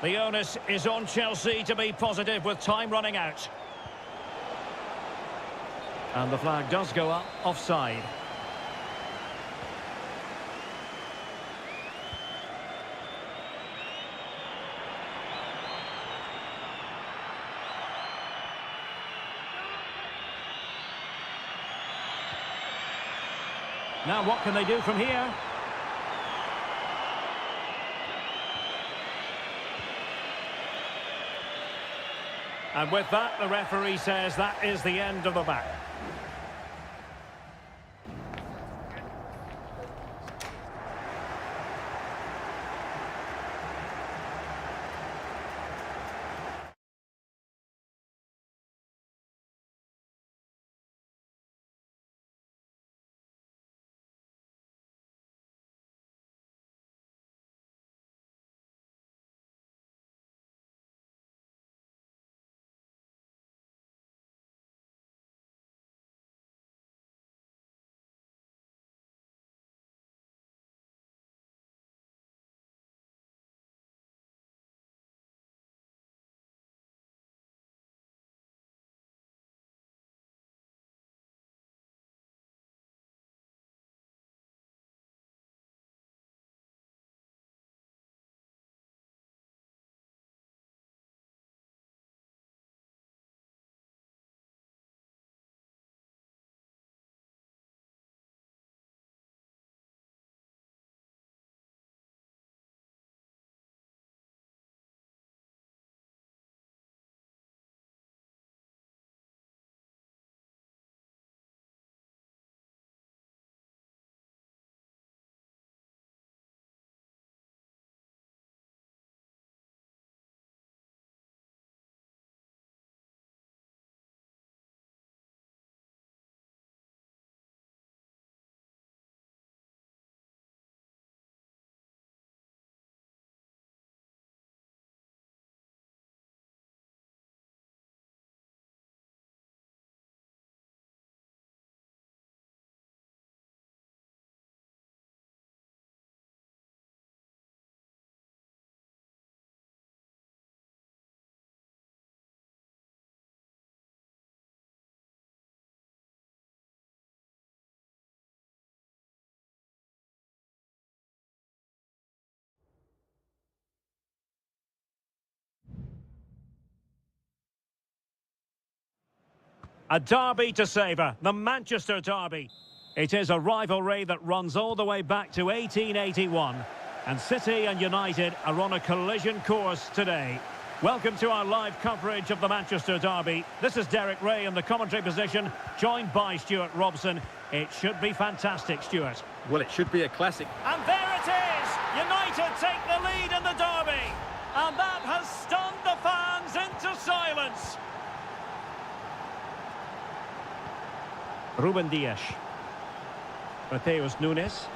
The onus is on Chelsea to be positive with time running out. And the flag does go up, offside. Now what can they do from here? And with that, the referee says that is the end of the match. A derby to savour, the Manchester derby. It is a rivalry that runs all the way back to 1881. And City and United are on a collision course today. Welcome to our live coverage of the Manchester derby. This is Derek Ray in the commentary position, joined by Stuart Robson. It should be fantastic, Stuart. Well, it should be a classic. And there it is! United take the lead in the derby. And that has stunned the fans into silence. Ruben Dias. Mateus Nunes.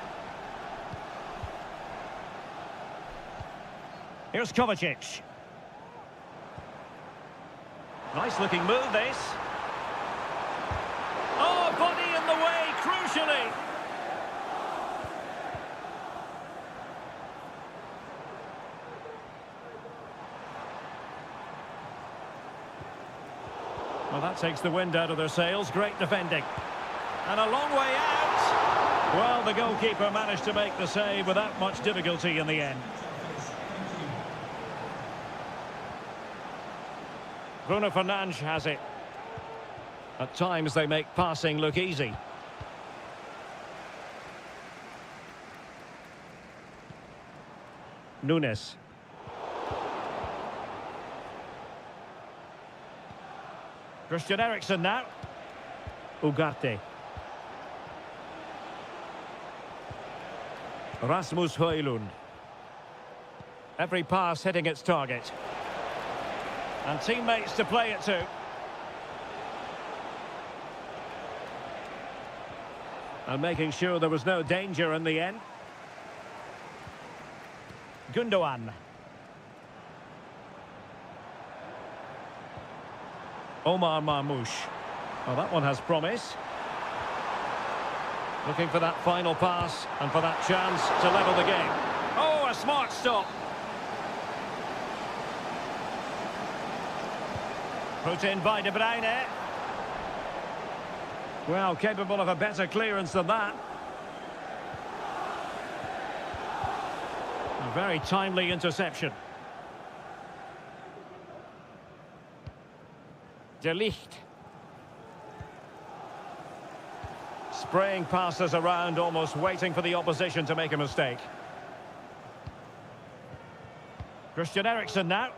Here's Kovacic. Nice looking move, this. Oh, body in the way, crucially. Well, that takes the wind out of their sails. Great defending. And a long way out. Well, the goalkeeper managed to make the save without much difficulty in the end. Bruno Fernandes has it. At times they make passing look easy. Nunes. Christian Eriksen now. Ugarte. Rasmus Højlund. Every pass hitting its target. And teammates to play it to. And making sure there was no danger in the end. Gundogan. Omar Marmoush. Well, that one has promise. Looking for that final pass and for that chance to level the game. Oh, a smart stop. Put in by De Bruyne. Well, capable of a better clearance than that. A very timely interception. De Ligt. Spraying passes around, almost waiting for the opposition to make a mistake. Christian Eriksen now.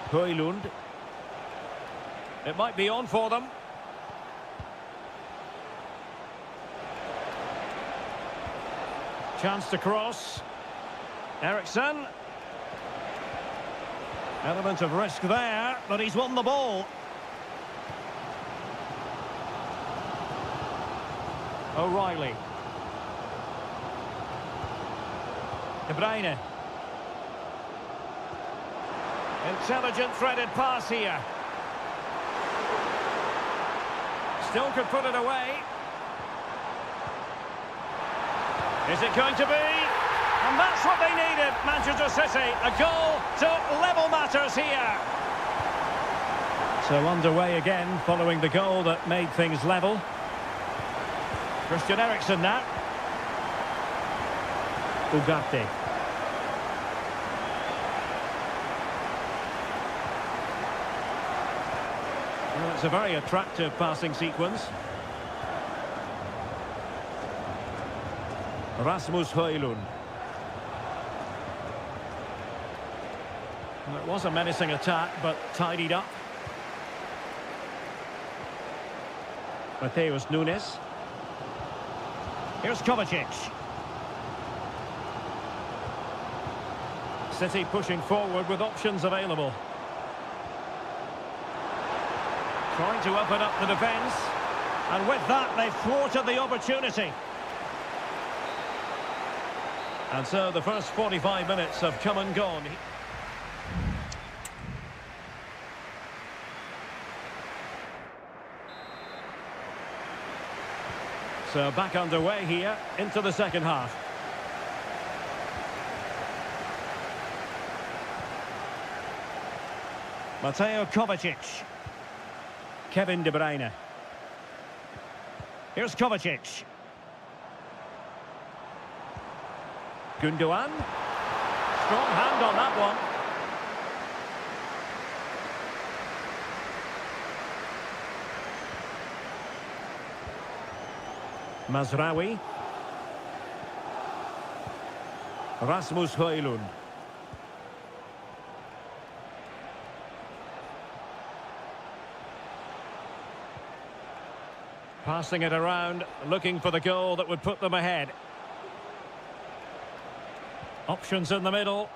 Højlund. It might be on for them. Chance to cross. Eriksen. Element of risk there, but he's won the ball. O'Reilly. De Bruyne. Intelligent threaded pass here. Still could put it away. Is it going to be? And that's what they needed, Manchester City. A goal to level matters here. So underway again, following the goal that made things level. Christian Eriksen now. Ugarte. Well, it's a very attractive passing sequence. Rasmus Højlund. Well, it was a menacing attack, but tidied up. Mateus Nunes. Here's Kovacic. City pushing forward with options available. Trying to open up the defence. And with that, they've thwarted the opportunity. And so the first 45 minutes have come and gone. So back underway here into the second half. Mateo Kovacic. Kevin De Bruyne. Here's Kovacic. Gundogan. Strong hand on that one. Mazraoui. Rasmus Højlund. Passing it around, looking for the goal that would put them ahead. Options in the middle.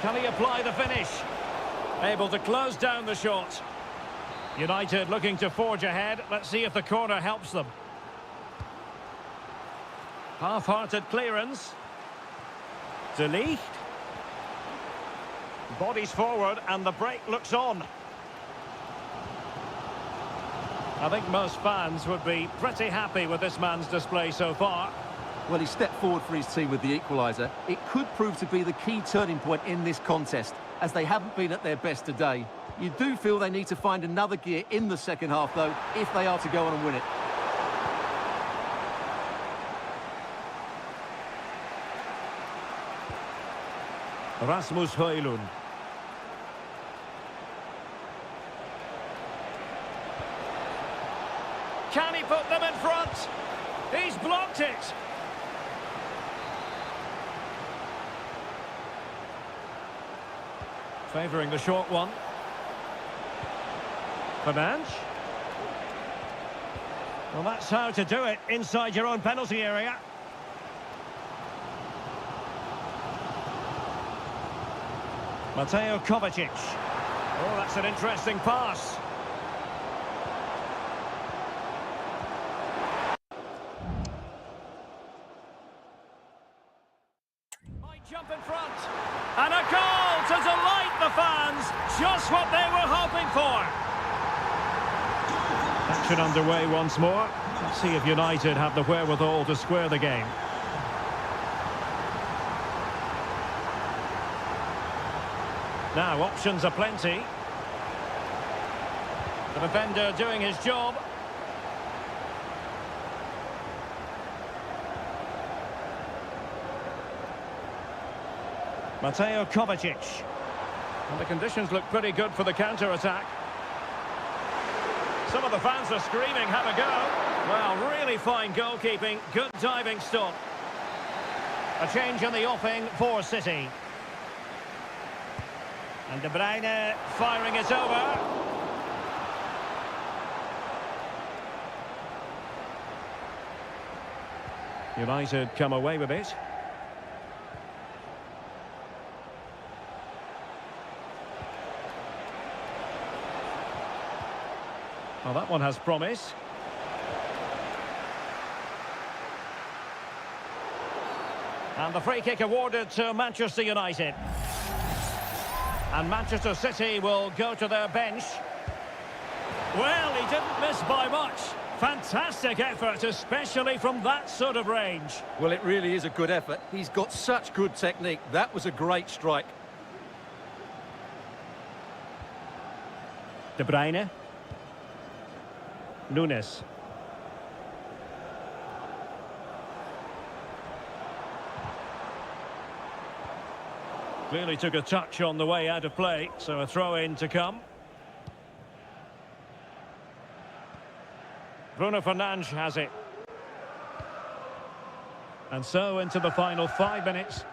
Can he apply the finish? Able to close down the shot. United looking to forge ahead. Let's see if the corner helps them. Half-hearted clearance. De Ligt. Bodies forward and the break looks on. I think most fans would be pretty happy with this man's display so far. Well, he stepped forward for his team with the equaliser. It could prove to be the key turning point in this contest, as they haven't been at their best today. You do feel they need to find another gear in the second half, though, if they are to go on and win it. Rasmus Højlund. Can he put them in front? He's blocked it. Favouring the short one. Fernandes. Well, that's how to do it inside your own penalty area. Mateo Kovacic. Oh, that's an interesting pass. Might jump in front. And a goal to delight the fans. Just what they were hoping for. Action underway once more. Let's see if United have the wherewithal to square the game. Now, options are plenty. The defender doing his job. Mateo Kovacic. And the conditions look pretty good for the counter-attack. Some of the fans are screaming, have a go. Well, really fine goalkeeping, good diving stop. A change in the offing for City. And De Bruyne firing it over. United come away with it. Well, that one has promise. And the free kick awarded to Manchester United. And Manchester City will go to their bench. Well, he didn't miss by much. Fantastic effort, especially from that sort of range. Well, it really is a good effort. He's got such good technique. That was a great strike. De Bruyne. Nunes. Clearly took a touch on the way out of play, so a throw-in to come. Bruno Fernandes has it. And so into the final 5 minutes.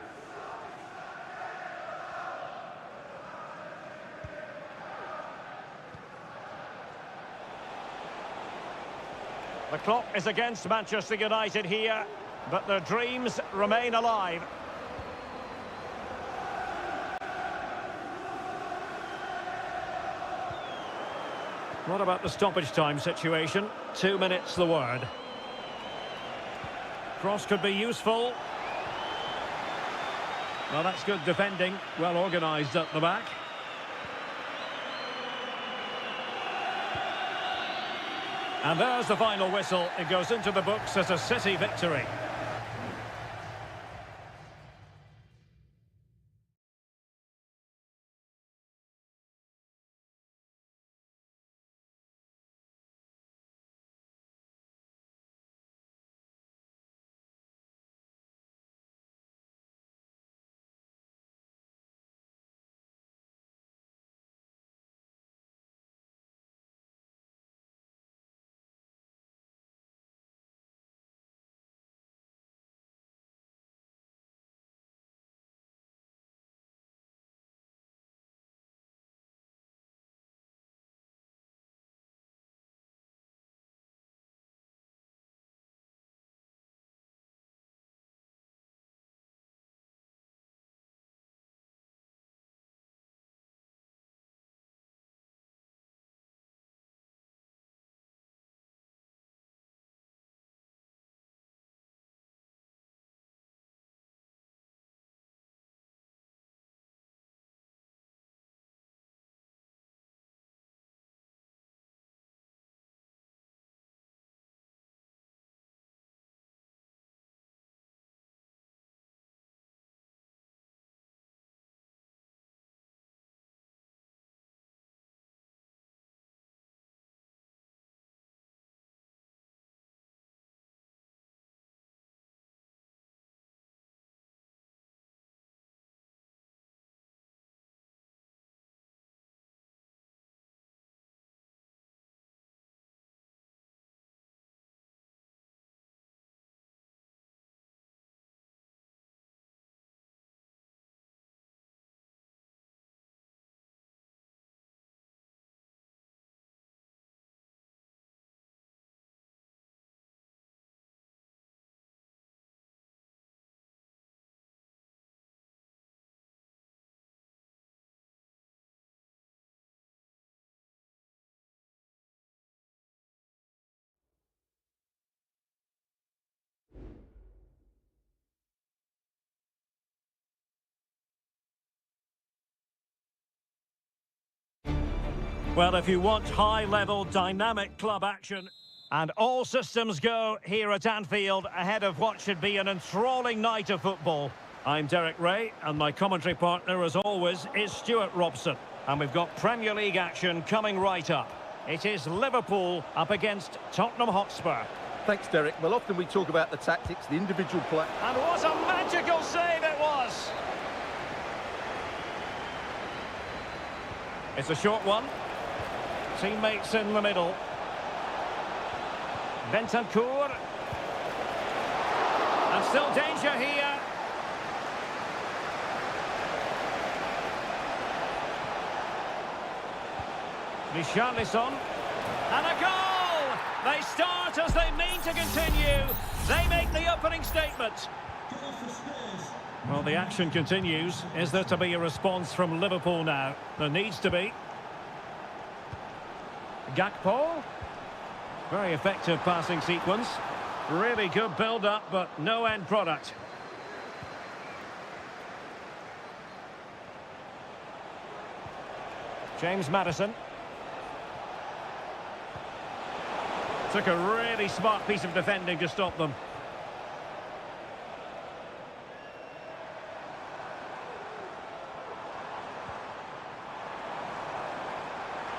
The clock is against Manchester United here, but their dreams remain alive. What about the stoppage time situation? 2 minutes the word. Cross could be useful. Well, that's good defending. Well organised at the back. And there's the final whistle. It goes into the books as a City victory. Well, if you want high-level, dynamic club action, and all systems go here at Anfield ahead of what should be an enthralling night of football. I'm Derek Ray, and my commentary partner, as always, is Stuart Robson. And we've got Premier League action coming right up. It is Liverpool up against Tottenham Hotspur. Thanks, Derek. Well, often we talk about the tactics, the individual play. And what a magical save it was! It's a short one. Teammates in the middle. Bentancur. And still danger here. Richarlison. And a goal! They start as they mean to continue. They make the opening statement. Well, the action continues. Is there to be a response from Liverpool now? There needs to be. Gakpo. Very effective passing sequence. Really good build-up, but no end product. James Maddison. Took a really smart piece of defending to stop them.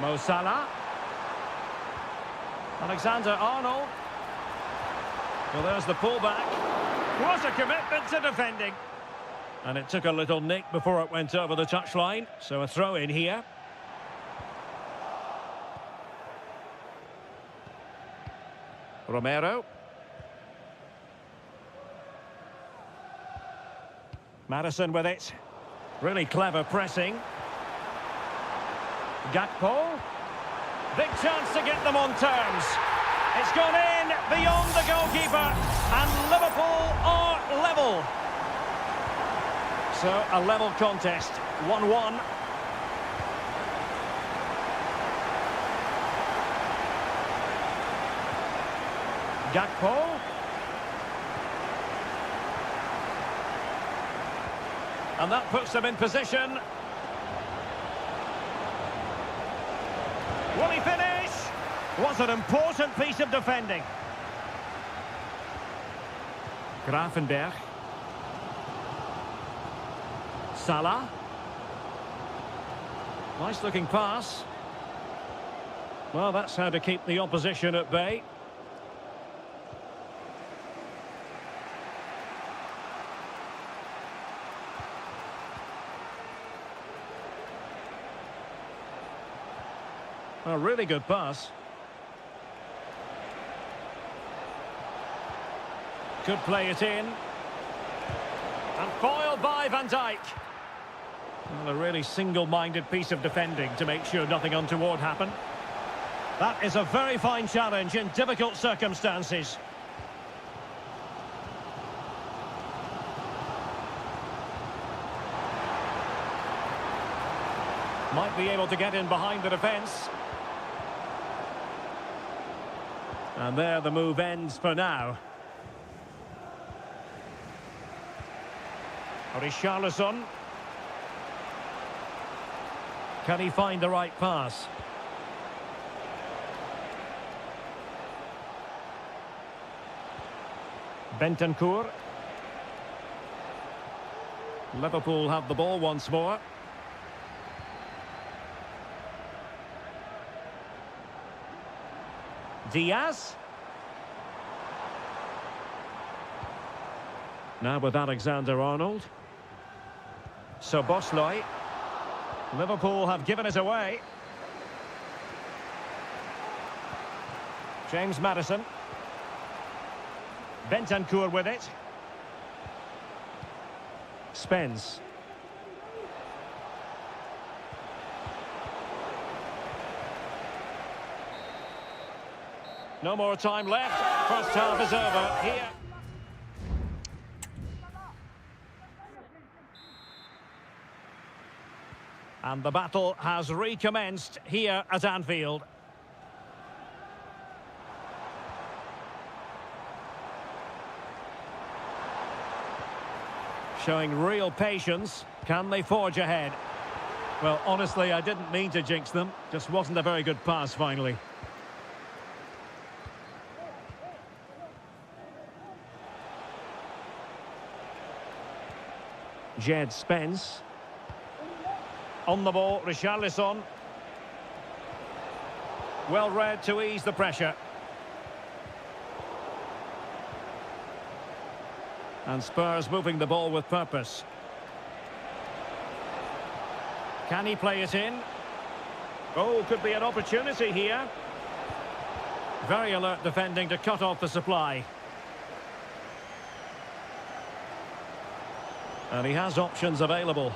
Mo Salah. Alexander-Arnold. Well, there's the pullback. What a commitment to defending. And it took a little nick before it went over the touchline. So a throw in here. Romero. Maddison with it. Really clever pressing. Gakpo. Big chance to get them on terms. It's gone in beyond the goalkeeper, and Liverpool are level. So a level contest, 1-1. Gakpo. And that puts them in position. Will he finish? Was an important piece of defending. Gravenberch. Salah. Nice looking pass. Well, that's how to keep the opposition at bay. A really good pass. Could play it in. And foiled by Van Dijk. Well, a really single-minded piece of defending to make sure nothing untoward happened. That is a very fine challenge in difficult circumstances. Might be able to get in behind the defence. And there the move ends for now. Richarlison. Can he find the right pass? Bentancur. Liverpool have the ball once more. Diaz. Now with Alexander-Arnold. Szoboszlai. Liverpool have given it away. James Maddison. Bentancur with it. Spence. No more time left. First half is over here. And the battle has recommenced here at Anfield. Showing real patience. Can they forge ahead? Well, honestly, I didn't mean to jinx them. Just wasn't a very good pass, finally. Jed Spence. On the ball, Richarlison. Well read to ease the pressure. And Spurs moving the ball with purpose. Can he play it in? Oh, could be an opportunity here. Very alert defending to cut off the supply. And he has options available.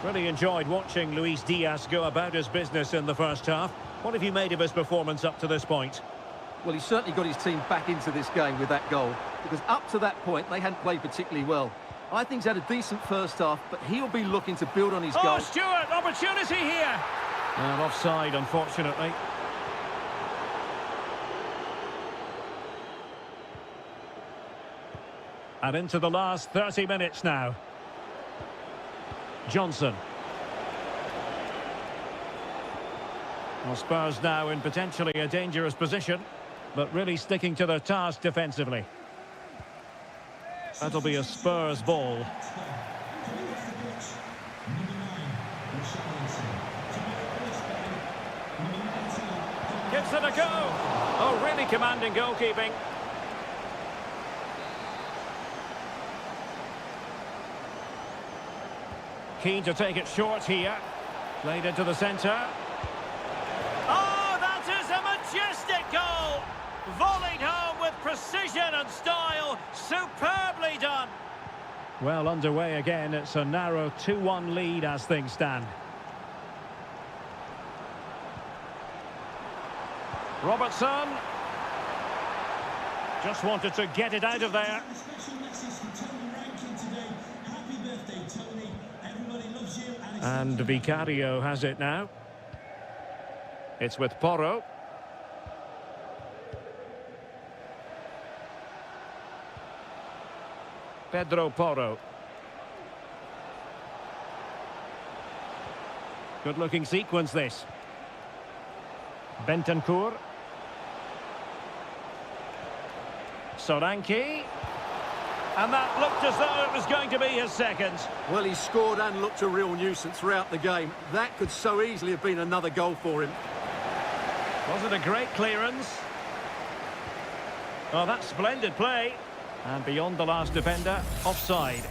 Really enjoyed watching Luis Diaz go about his business in the first half. What have you made of his performance up to this point? Well, he certainly got his team back into this game with that goal, because up to that point, they hadn't played particularly well. I think he's had a decent first half, but he'll be looking to build on his goal. Oh, Stewart, opportunity here! And offside, unfortunately. And into the last 30 minutes now. Johnson. Well, Spurs now in potentially a dangerous position, but really sticking to their task defensively. That'll be a Spurs ball. Gives it a go. Oh, really commanding goalkeeping. Keen to take it short here. Played into the centre. Oh, that is a majestic goal! Volleyed home with precision and style. Superbly done. Well underway again. It's a narrow 2-1 lead as things stand. Robertson. Just wanted to get it out of there. And Vicario has it now. It's with Porro. Pedro Porro. Good-looking sequence, this. Bentancur. Solanke. And that looked as though it was going to be his second. Well, he scored and looked a real nuisance throughout the game. That could so easily have been another goal for him. Was it a great clearance? Oh, that's splendid play. And beyond the last defender, offside.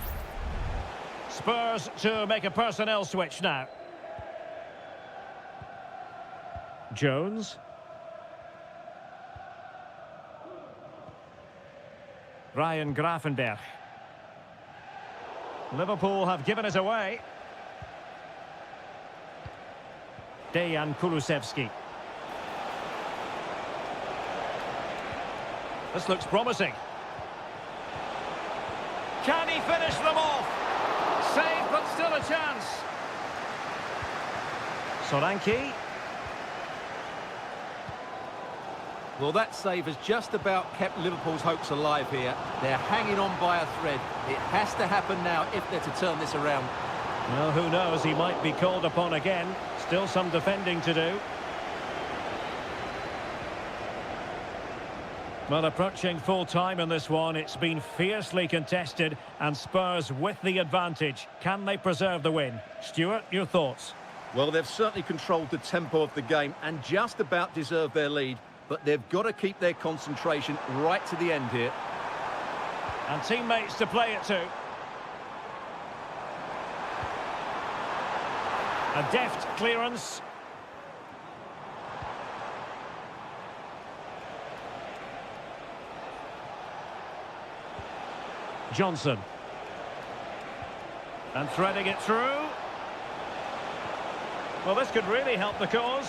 Spurs to make a personnel switch now. Jones. Ryan Gravenberch. Liverpool have given it away. Dejan Kulusevski. This looks promising. Can he finish them off? Save, but still a chance. Solanke. Well, that save has just about kept Liverpool's hopes alive here. They're hanging on by a thread. It has to happen now if they're to turn this around. Well, who knows? He might be called upon again. Still some defending to do. Well, approaching full time in this one. It's been fiercely contested and Spurs with the advantage. Can they preserve the win? Stuart, your thoughts? Well, they've certainly controlled the tempo of the game and just about deserved their lead. But they've got to keep their concentration right to the end here. And teammates to play it to. A deft clearance. Johnson. And threading it through. Well, this could really help the cause.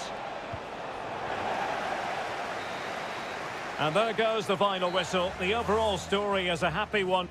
And there goes the final whistle. The overall story is a happy one.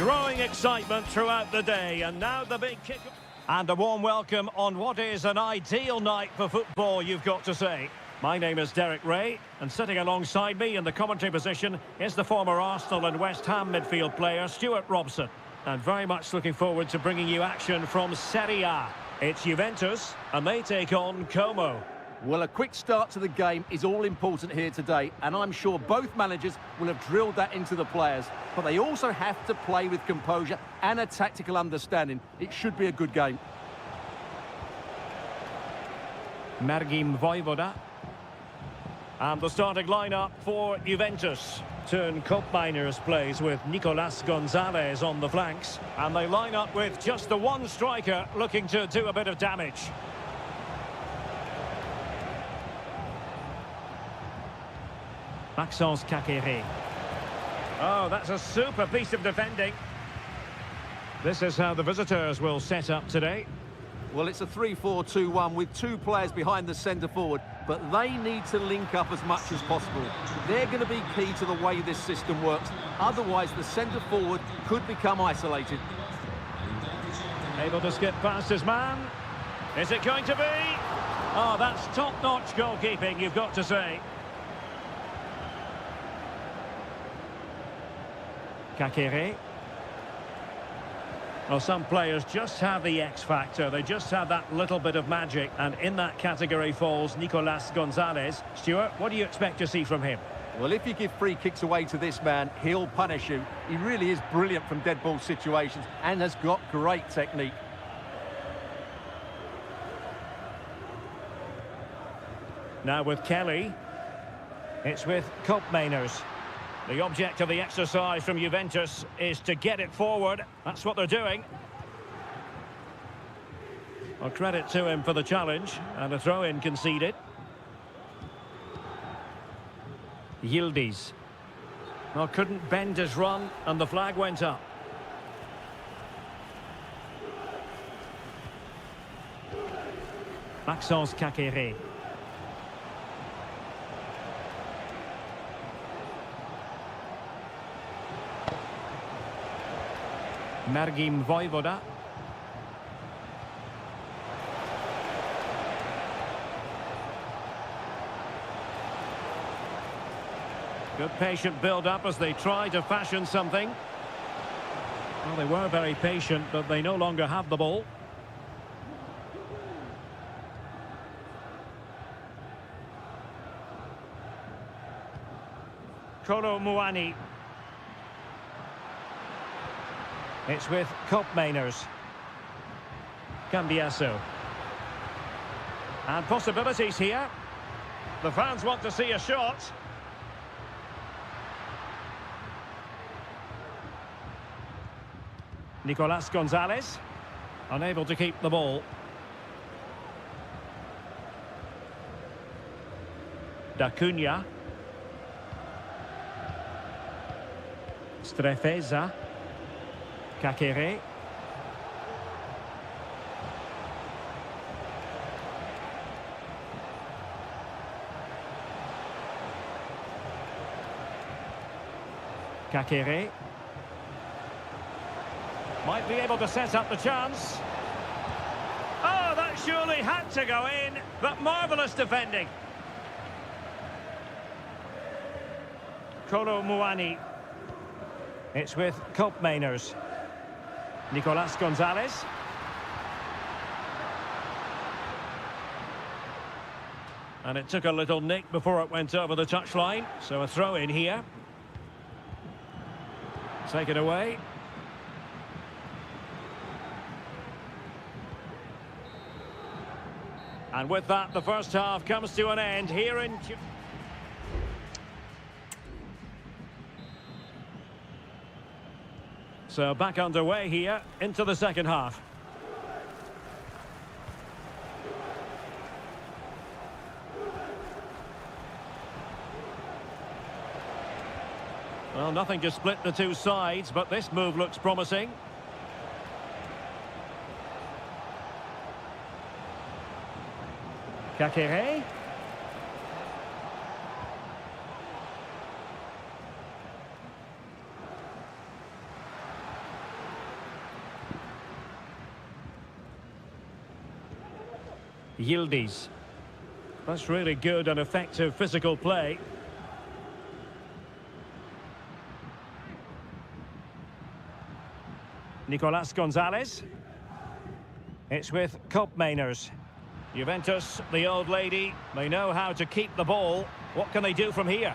growing excitement throughout the day, and now the big kick. And a warm welcome on what is an ideal night for football, you've got to say. My name is Derek Ray, and sitting alongside me in the commentary position is the former Arsenal and West Ham midfield player, Stuart Robson. And very much looking forward to bringing you action from Serie A. It's Juventus, and they take on Como. Well, a quick start to the game is all important here today, and I'm sure both managers will have drilled that into the players. But they also have to play with composure and a tactical understanding. It should be a good game. Mergim Vojvoda. And the starting lineup for Juventus. Turn Miners plays with Nicolas Gonzalez on the flanks. And they line up with just the one striker looking to do a bit of damage. Maxence Caqueret. Oh, that's a super piece of defending. This is how the visitors will set up today. Well, it's a 3-4-2-1 with two players behind the centre forward, but they need to link up as much as possible. They're going to be key to the way this system works. Otherwise, the centre forward could become isolated. Able to skip past his man. Is it going to be? Oh, that's top-notch goalkeeping, you've got to say. Caqueret. Well, some players just have the X factor. They just have that little bit of magic. And in that category falls Nicolas Gonzalez. Stuart, what do you expect to see from him? Well, if you give free kicks away to this man, he'll punish you. He really is brilliant from dead ball situations and has got great technique. Now with Kelly. It's with Miners. The object of the exercise from Juventus is to get it forward. That's what they're doing. Well, credit to him for the challenge, and a throw-in conceded. Yildiz. Well, couldn't bend his run, and the flag went up. Maxence Caqueret. Mergim Vojvoda. Good patient build-up as they try to fashion something. Well, they were very patient, but they no longer have the ball. Kolo Muani. It's with Miners. Cambiasso. And possibilities here. The fans want to see a shot. Nicolas Gonzalez. Unable to keep the ball. D'Acunha. Strefeza. Caqueret. Caqueret. Might be able to set up the chance. Oh, that surely had to go in, but marvellous defending. Kolo Muani. It's with Miners. Nicolas Gonzalez. And it took a little nick before it went over the touchline. So a throw in here. Take it away. And with that, the first half comes to an end here in... So back underway here into the second half. Well, nothing to split the two sides, but this move looks promising. Caqueret. Yildiz. That's really good and effective physical play. Nicolas Gonzalez. It's with Koopmeiners. Juventus, the old lady, they know how to keep the ball. What can they do from here?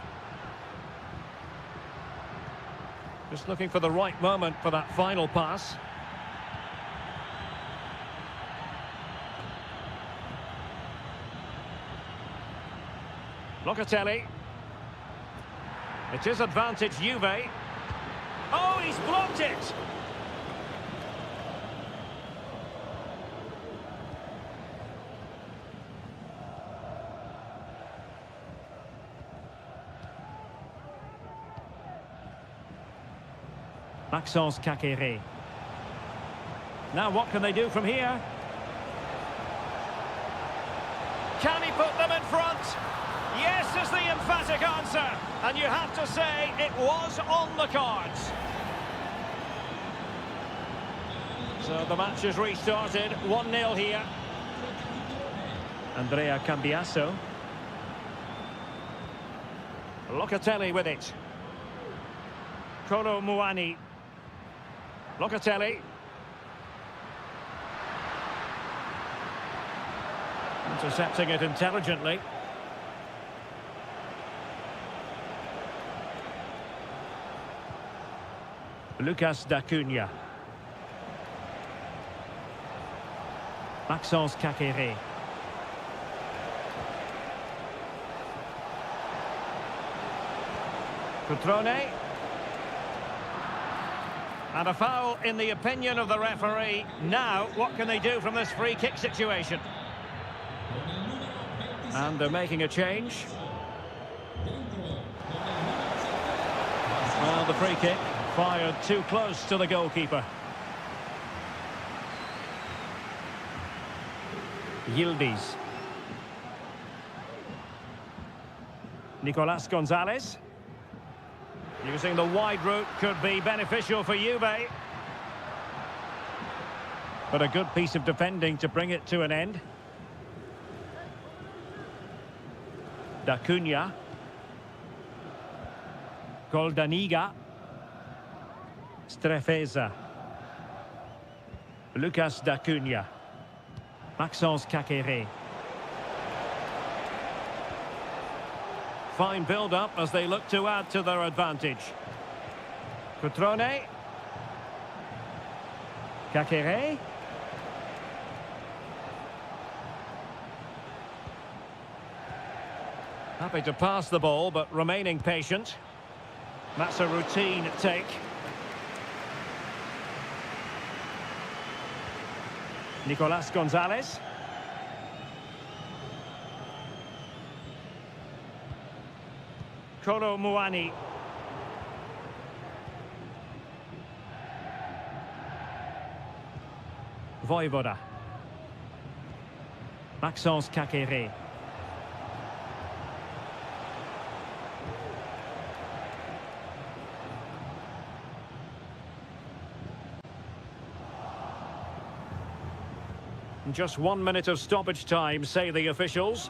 Just looking for the right moment for that final pass. Locatelli. It is advantage Juve. Oh, he's blocked it! Maxence Caqueret. Now what can they do from here? Can he put them in front? Yes is the emphatic answer. And you have to say it was on the cards. So the match has restarted. 1-0 here. Andrea Cambiasso. Locatelli with it. Kolo Muani. Locatelli. Intercepting it intelligently. Lucas D'Acunha. Maxence Caqueret. Cutrone. And a foul in the opinion of the referee. Now, what can they do from this free kick situation? And they're making a change. Well, the free kick fired too close to the goalkeeper. Yildiz. Nicolas Gonzalez. Using the wide route could be beneficial for Juve. But a good piece of defending to bring it to an end. D'Acunha. Goldaniga. Strefeza. Lucas D'Acunha. Maxence Caqueret. Fine build-up as they look to add to their advantage. Cutrone. Caqueret. Happy to pass the ball, but remaining patient. That's a routine take. Nicolas Gonzalez. Kolo Muani. Voivoda. Maxence Caqueret. Just 1 minute of stoppage time, say the officials.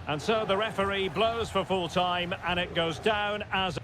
And so the referee blows for full time, and it goes down as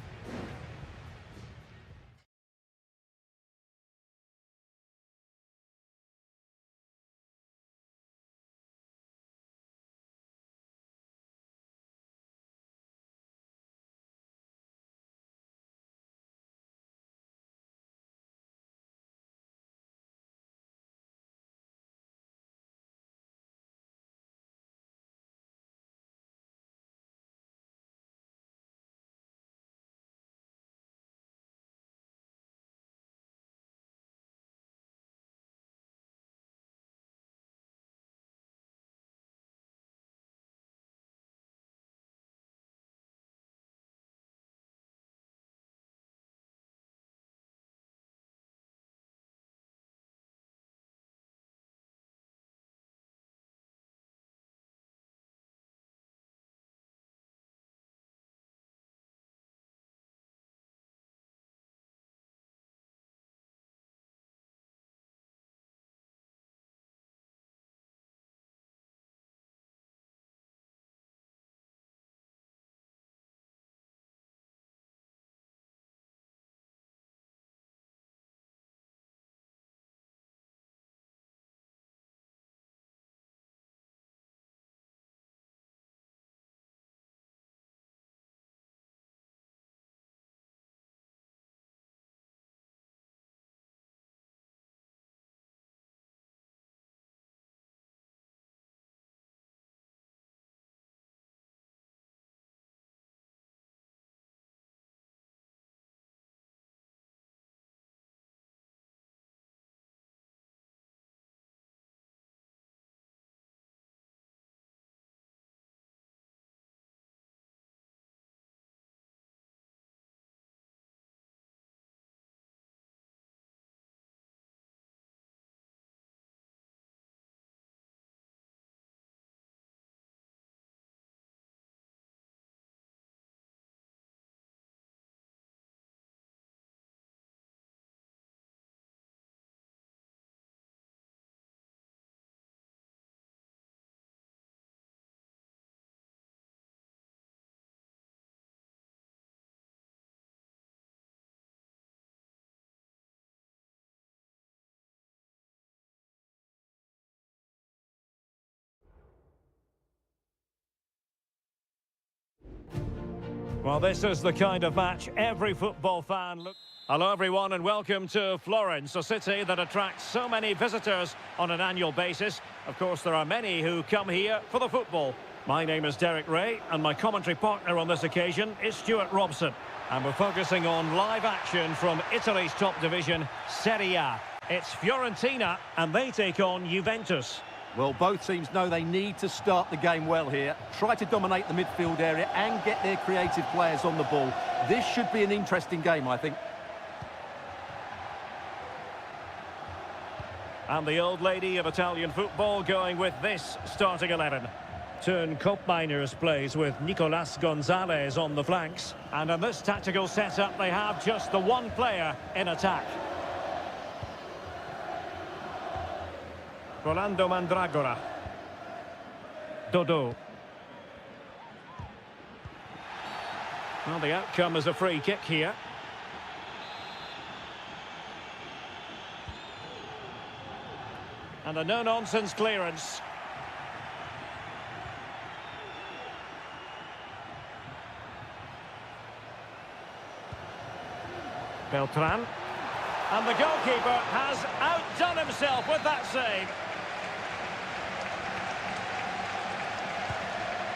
Well, this is the kind of match every football fan look. Hello everyone and welcome to Florence, a city that attracts so many visitors on an annual basis. Of course, there are many who come here for the football. My name is Derek Ray and my commentary partner on this occasion is Stuart Robson. And we're focusing on live action from Italy's top division, Serie A. It's Fiorentina and they take on Juventus. Well, both teams know they need to start the game well here. Try to dominate the midfield area and get their creative players on the ball. This should be an interesting game, I think. And the old lady of Italian football going with this starting 11. Turn Koopmeiners plays with Nicolas Gonzalez on the flanks. And in this tactical setup, they have just the one player in attack. Rolando Mandragora. Dodo. Well, the outcome is a free kick here. And a no-nonsense clearance. Beltran. And the goalkeeper has outdone himself with that save.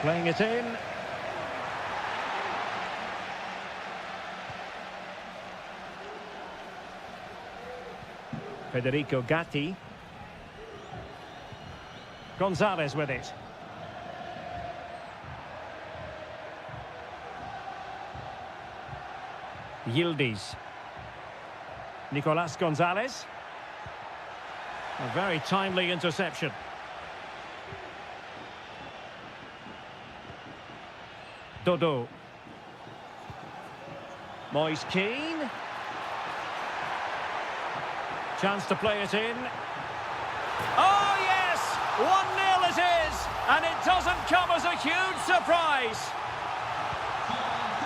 Playing it in. Federico Gatti. Gonzalez with it. Yildiz. Nicolas Gonzalez. A very timely interception. Dodo. Moise Keane. Chance to play it in. Oh, yes! 1-0 it is! And it doesn't come as a huge surprise.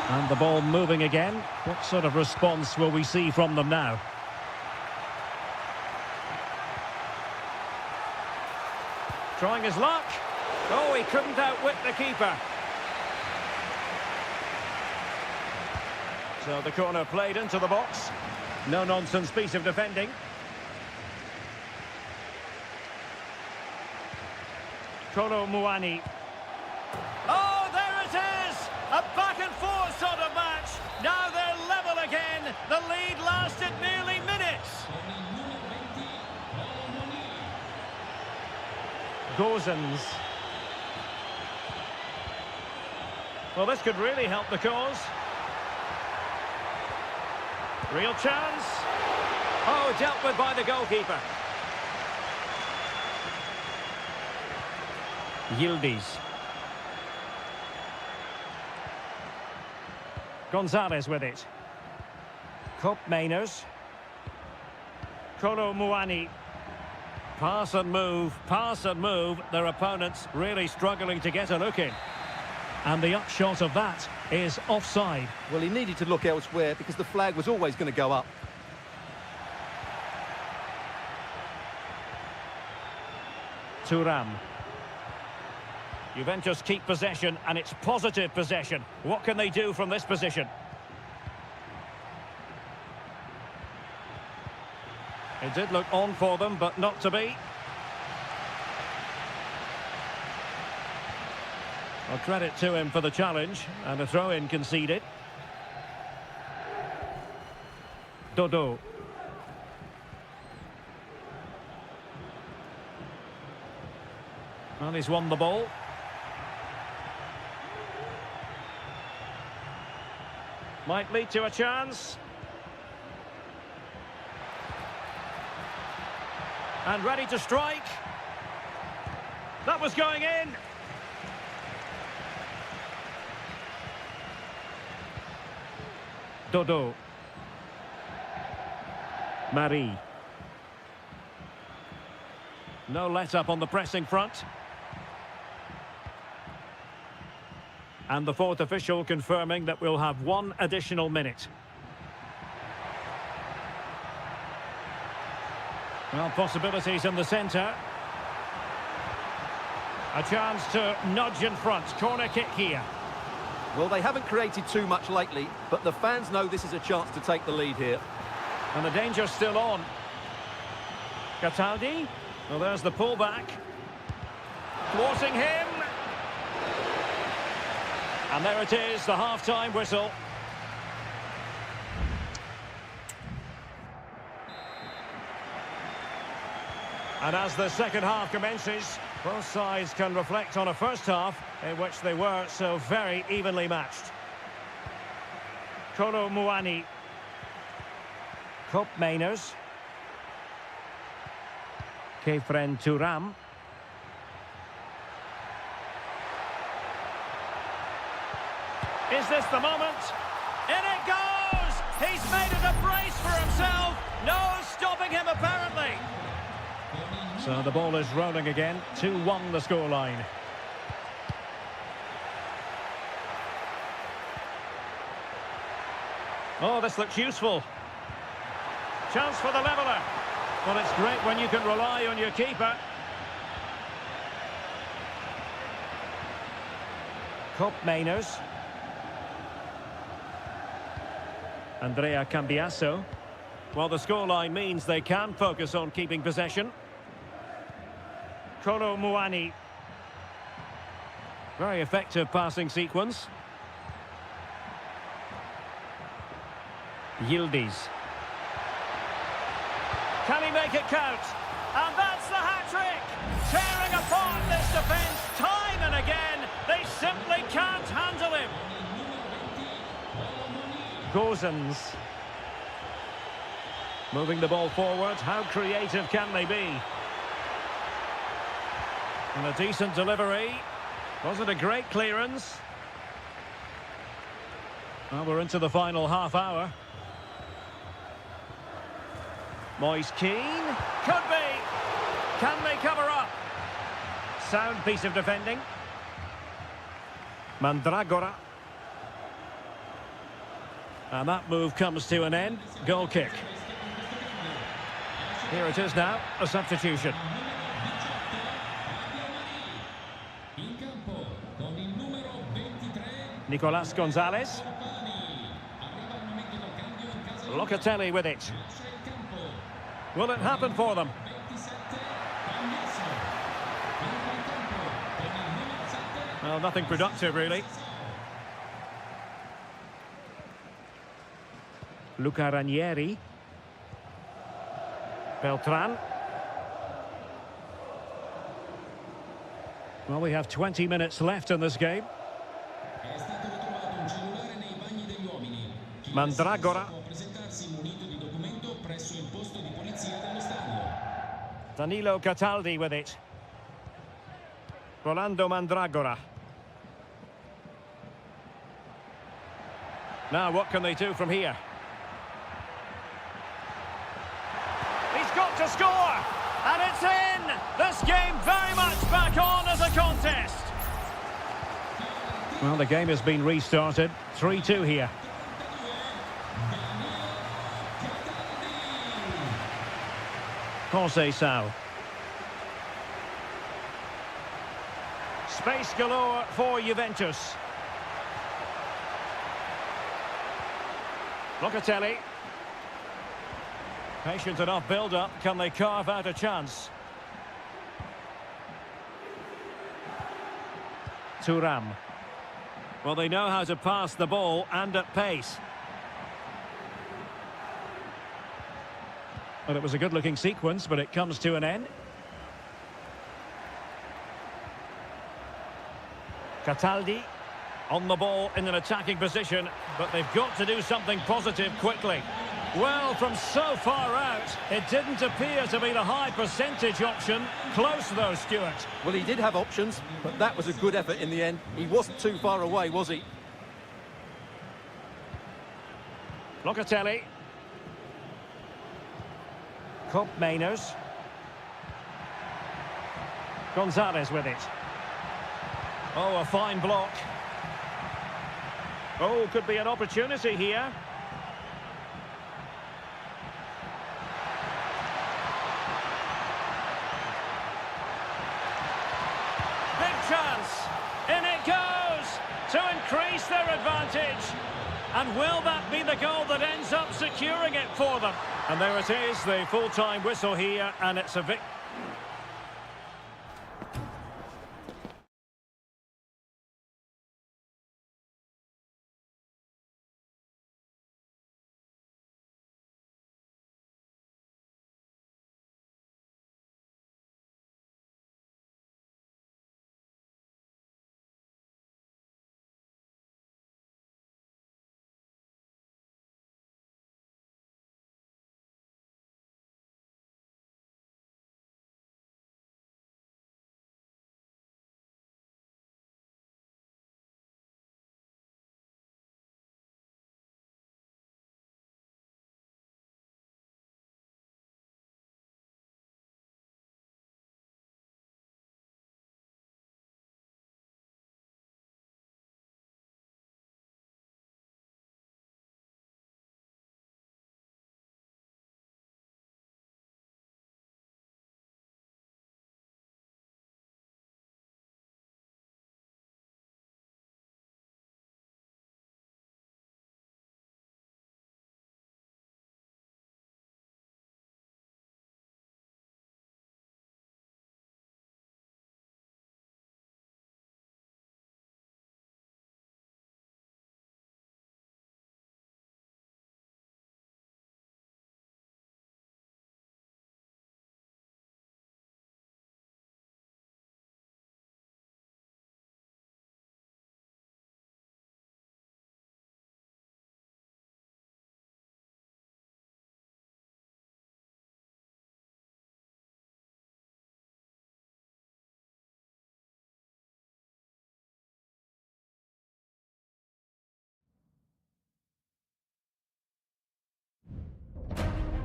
And the ball moving again. What sort of response will we see from them now? Trying his luck. Oh, he couldn't outwit the keeper. So the corner played into the box. No-nonsense piece of defending. Kolo Muani. Oh, there it is! A back-and-forth sort of match. Now they're level again. The lead lasted nearly minutes. Gozens. Well, this could really help the cause. Real chance. Oh, dealt with by the goalkeeper. Yildiz. Gonzalez with it. Koopmeiners. Kolo Muani. Pass and move, pass and move. Their opponents really struggling to get a look in. And the upshot of that is offside. Well, he needed to look elsewhere because the flag was always going to go up. Thuram. Juventus keep possession, and it's positive possession. What can they do from this position? It did look on for them, but not to be. Well, credit to him for the challenge, and a throw-in conceded. Dodo. Well, he's won the ball. Might lead to a chance. And ready to strike. That was going in. Dodo. Marie. No let-up on the pressing front. And the fourth official confirming that we'll have one additional minute. Well, possibilities in the centre. A chance to nudge in front. Corner kick here. Well, they haven't created too much lately, but the fans know this is a chance to take the lead here. And the danger's still on. Cataldi. Well, there's the pullback. Thwarting him. And there it is, the half-time whistle. And as the second half commences, both sides can reflect on a first half in which they were so very evenly matched. Kolo Muani. Kop Mainers. Kefren Turam. Is this the moment? In it goes! He's made it a brace for himself. No stopping him, apparently. So the ball is rolling again. 2-1 the scoreline. Oh, this looks useful. Chance for the leveller. Well, it's great when you can rely on your keeper. Kop Mainers. Andrea Cambiasso. Well, the scoreline means they can focus on keeping possession. Kolo Muani. Very effective passing sequence. Yildiz. Can he make it count? And that's the hat-trick! Tearing apart this defence time and again. They simply can't handle him. Gozens. Moving the ball forward. How creative can they be? And a decent delivery. Was it a great clearance? Well, we're into the final half hour. Moise Keane. Could be. Can they cover up? Sound piece of defending. Mandragora. And that move comes to an end. Goal kick. Here it is now, a substitution. Nicolas Gonzalez. Locatelli with it. Will it happen for them? Well, nothing productive, really. Luca Ranieri. Beltran. Well, we have 20 minutes left in this game. Mandragora. Danilo Cataldi with it. Rolando Mandragora. Now, what can they do from here? He's got to score! And it's in! This game very much back on as a contest. Well, the game has been restarted. 3-2 here. Conceição. Space galore for Juventus. Locatelli. Patient enough build-up. Can they carve out a chance? Thuram. Well, they know how to pass the ball and at pace. Well, it was a good-looking sequence, but it comes to an end. Cataldi on the ball in an attacking position, but they've got to do something positive quickly. Well, from so far out, it didn't appear to be the high percentage option. Close, though, Stuart. Well, he did have options, but that was a good effort in the end. He wasn't too far away, was he? Locatelli. Kop Mainers. Gonzalez with it. Oh, a fine block. Oh, could be an opportunity here. Big chance. In it goes to increase their advantage. And will that be the goal that ends up securing it for them? And there it is, the full-time whistle here, and it's a victory.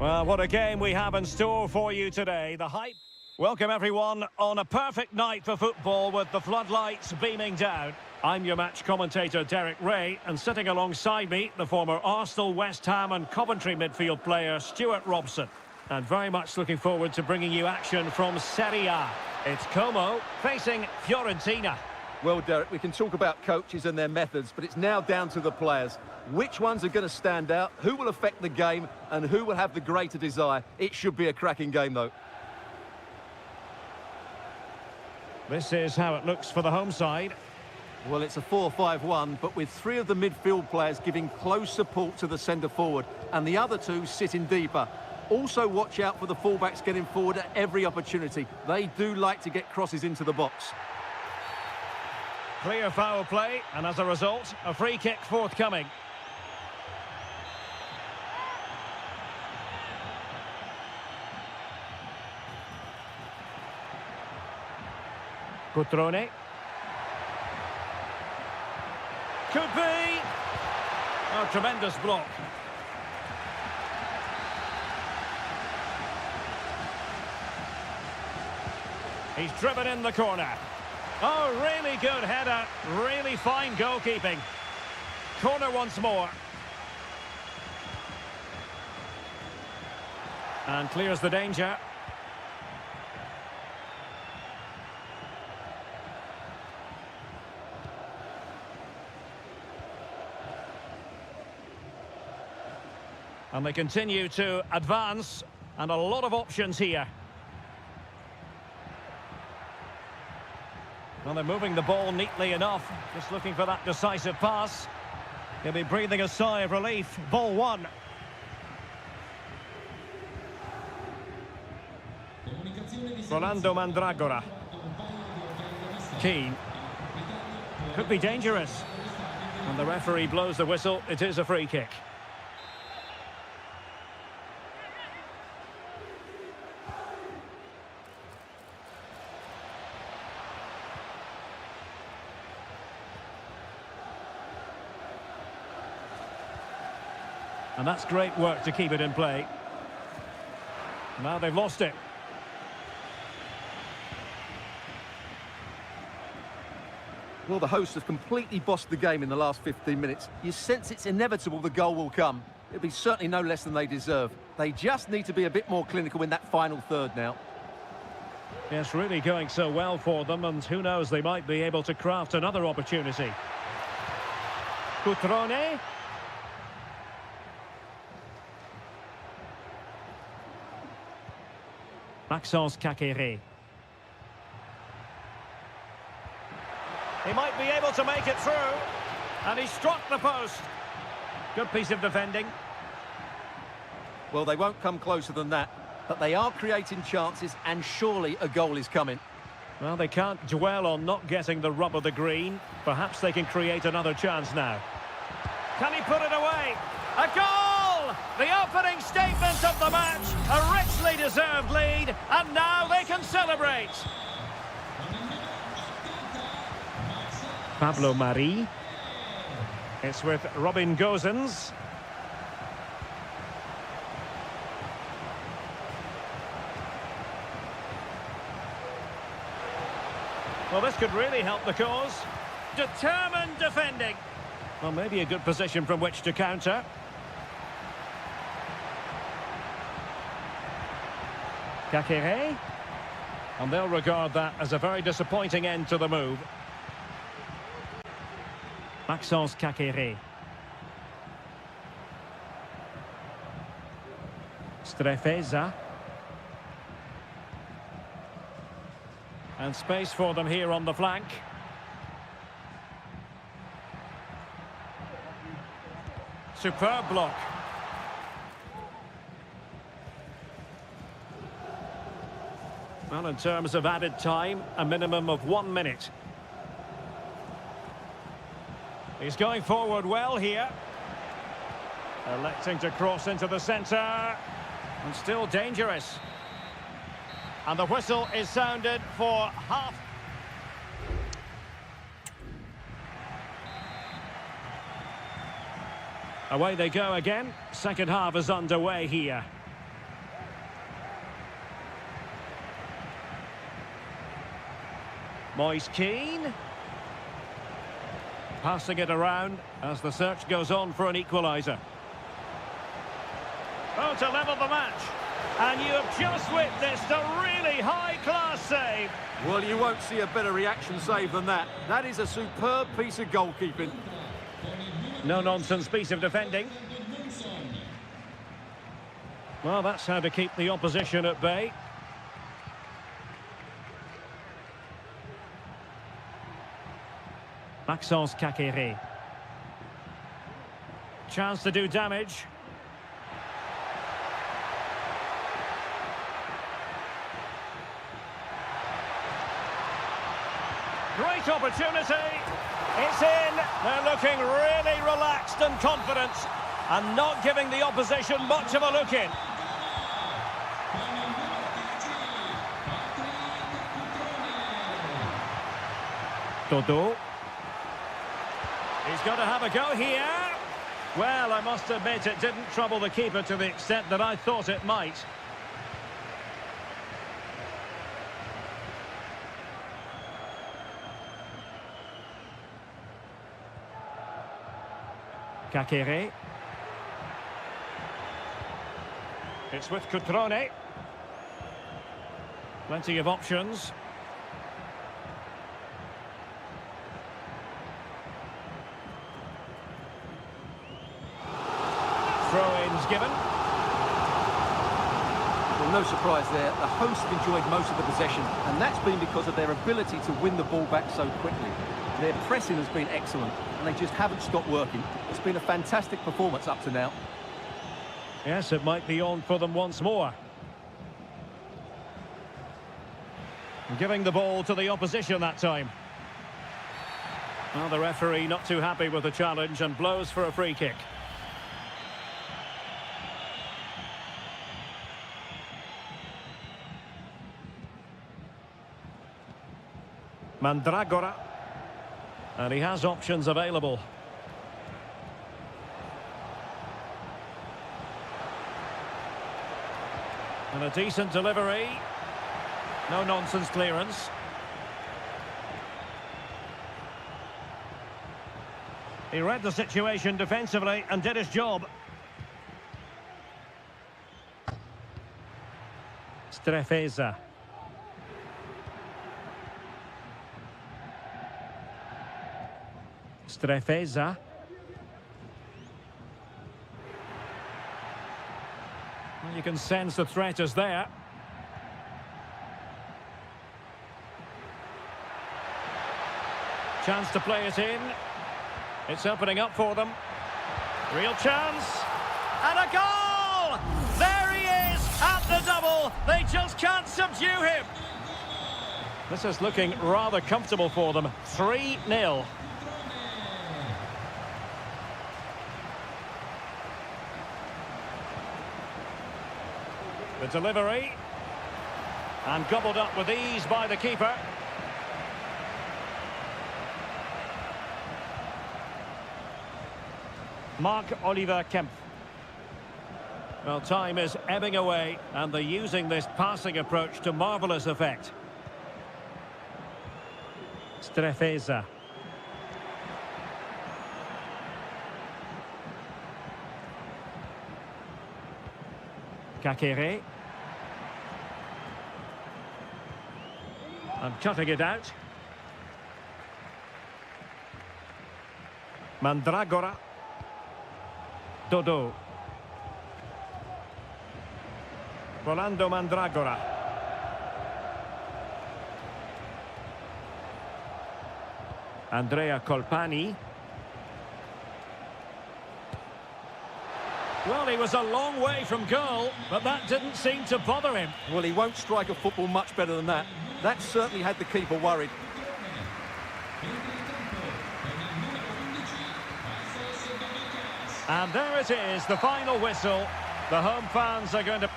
Well, what a game we have in store for you today. The hype. Welcome, everyone, on a perfect night for football with the floodlights beaming down. I'm your match commentator, Derek Ray, and sitting alongside me, the former Arsenal, West Ham and Coventry midfield player, Stuart Robson. And very much looking forward to bringing you action from Serie A. It's Como facing Fiorentina. Well, Derek, we can talk about coaches and their methods, but it's now down to the players. Which ones are going to stand out, who will affect the game, and who will have the greater desire? It should be a cracking game, though. This is how it looks for the home side. Well, it's a 4-5-1, but with three of the midfield players giving close support to the centre-forward, and the other two sitting deeper. Also, watch out for the fullbacks getting forward at every opportunity. They do like to get crosses into the box. Clear foul play, and as a result, a free kick forthcoming. Cutrone. Could be! Oh, tremendous block. He's driven in the corner. Oh, really good header. Really fine goalkeeping. Corner once more. And clears the danger. And they continue to advance, and a lot of options here. Well, they're moving the ball neatly enough, just looking for that decisive pass. He'll be breathing a sigh of relief. Ball one. Rolando Mandragora. Keane. Could be dangerous. And the referee blows the whistle. It is a free kick. And that's great work to keep it in play. Now they've lost it. Well, the hosts have completely bossed the game in the last 15 minutes. You sense it's inevitable the goal will come. It'll be certainly no less than they deserve. They just need to be a bit more clinical in that final third now. Yes, really going so well for them, and who knows, they might be able to craft another opportunity. Cutrone. Maxence Caqueret. He might be able to make it through. And he struck the post. Good piece of defending. Well, they won't come closer than that, but they are creating chances, and surely a goal is coming. Well, they can't dwell on not getting the rub of the green. Perhaps they can create another chance now. Can he put it away? A goal! The opening statement of the match. A richly deserved lead, and now they can celebrate. Pablo Mari. It's with Robin Gosens. Well, this could really help the cause. Determined defending. Well, maybe a good position from which to counter. Caqueret. And they'll regard that as a very disappointing end to the move. Maxence Caqueret. Strefeza. And space for them here on the flank. Superb block. Well, in terms of added time, a minimum of 1 minute. He's going forward well here. Electing to cross into the centre. And still dangerous. And the whistle is sounded for half. Away they go again. Second half is underway here. Moise Keane. Passing it around as the search goes on for an equaliser. Oh, to level the match. And you have just witnessed a really high-class save. Well, you won't see a better reaction save than that. That is a superb piece of goalkeeping. No-nonsense piece of defending. Well, that's how to keep the opposition at bay. Maxence Caqueret. Chance to do damage. Great opportunity. It's in. They're looking really relaxed and confident and not giving the opposition much of a look in. Dodo. He's got to have a go here. Well, I must admit it didn't trouble the keeper to the extent that I thought it might. Caqueret. It's with Cutrone. Plenty of options. Throw-ins given. Well, no surprise there. The hosts have enjoyed most of the possession, and that's been because of their ability to win the ball back so quickly. Their pressing has been excellent, and they just haven't stopped working. It's been a fantastic performance up to now. Yes, it might be on for them once more. Giving the ball to the opposition that time. Well, the referee not too happy with the challenge and blows for a free kick. Mandragora. And he has options available. And a decent delivery. No-nonsense clearance. He read the situation defensively and did his job. Strefeza. Strefeza. You can sense the threat is there. Chance to play it in. It's opening up for them. Real chance. And a goal! There he is at the double. They just can't subdue him. This is looking rather comfortable for them. 3-0. The delivery. And gobbled up with ease by the keeper. Marc-Oliver Kempf. Well, time is ebbing away, and they're using this passing approach to marvellous effect. Strefeza. Kakere. And cutting it out. Mandragora. Dodo. Rolando Mandragora. Andrea Colpani. Well, he was a long way from goal, but that didn't seem to bother him. Well, he won't strike a football much better than that. That certainly had the keeper worried. And there it is, the final whistle. The home fans are going to...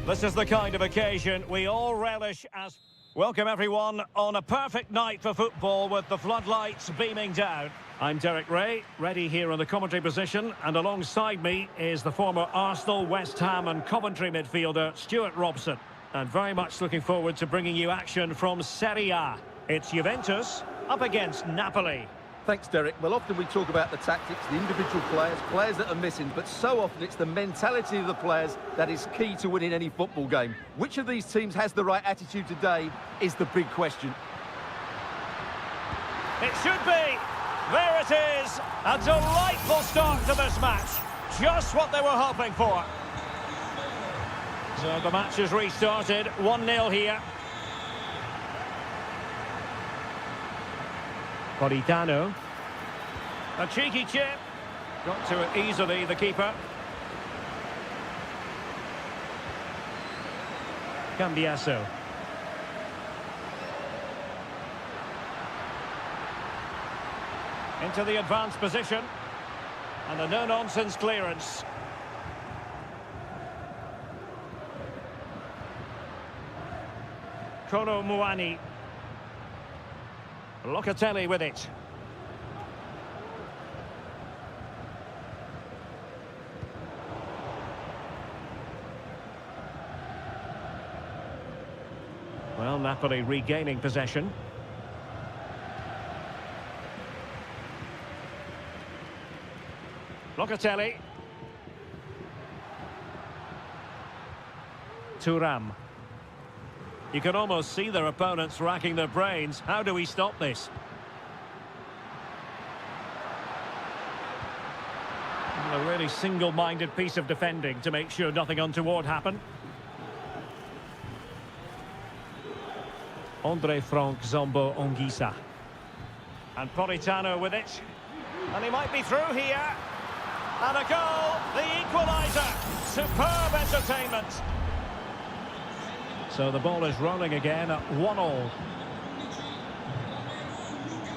This is the kind of occasion we all relish as... Welcome everyone on a perfect night for football with the floodlights beaming down. I'm Derek Ray, ready here in the commentary position, and alongside me is the former Arsenal, West Ham and Coventry midfielder Stuart Robson. And very much looking forward to bringing you action from Serie A. It's Juventus up against Napoli. Thanks, Derek. Well, often we talk about the tactics, the individual players that are missing, but so often it's the mentality of the players that is key to winning any football game. Which of these teams has the right attitude today is the big question. It should be. There it is. A delightful start to this match. Just what they were hoping for. So the match has restarted. 1-0 here. Politano. A cheeky chip. Got to it easily, the keeper. Cambiasso. Into the advanced position. And a no-nonsense clearance. Kolo Muani. Locatelli with it. Well, Napoli regaining possession. Locatelli. Thuram. You can almost see their opponents racking their brains. How do we stop this? A really single-minded piece of defending to make sure nothing untoward happened. Andre Frank Zombo Ongisa. And Politano with it. And he might be through here. And a goal, the equaliser. Superb entertainment. So the ball is rolling again at 1-1.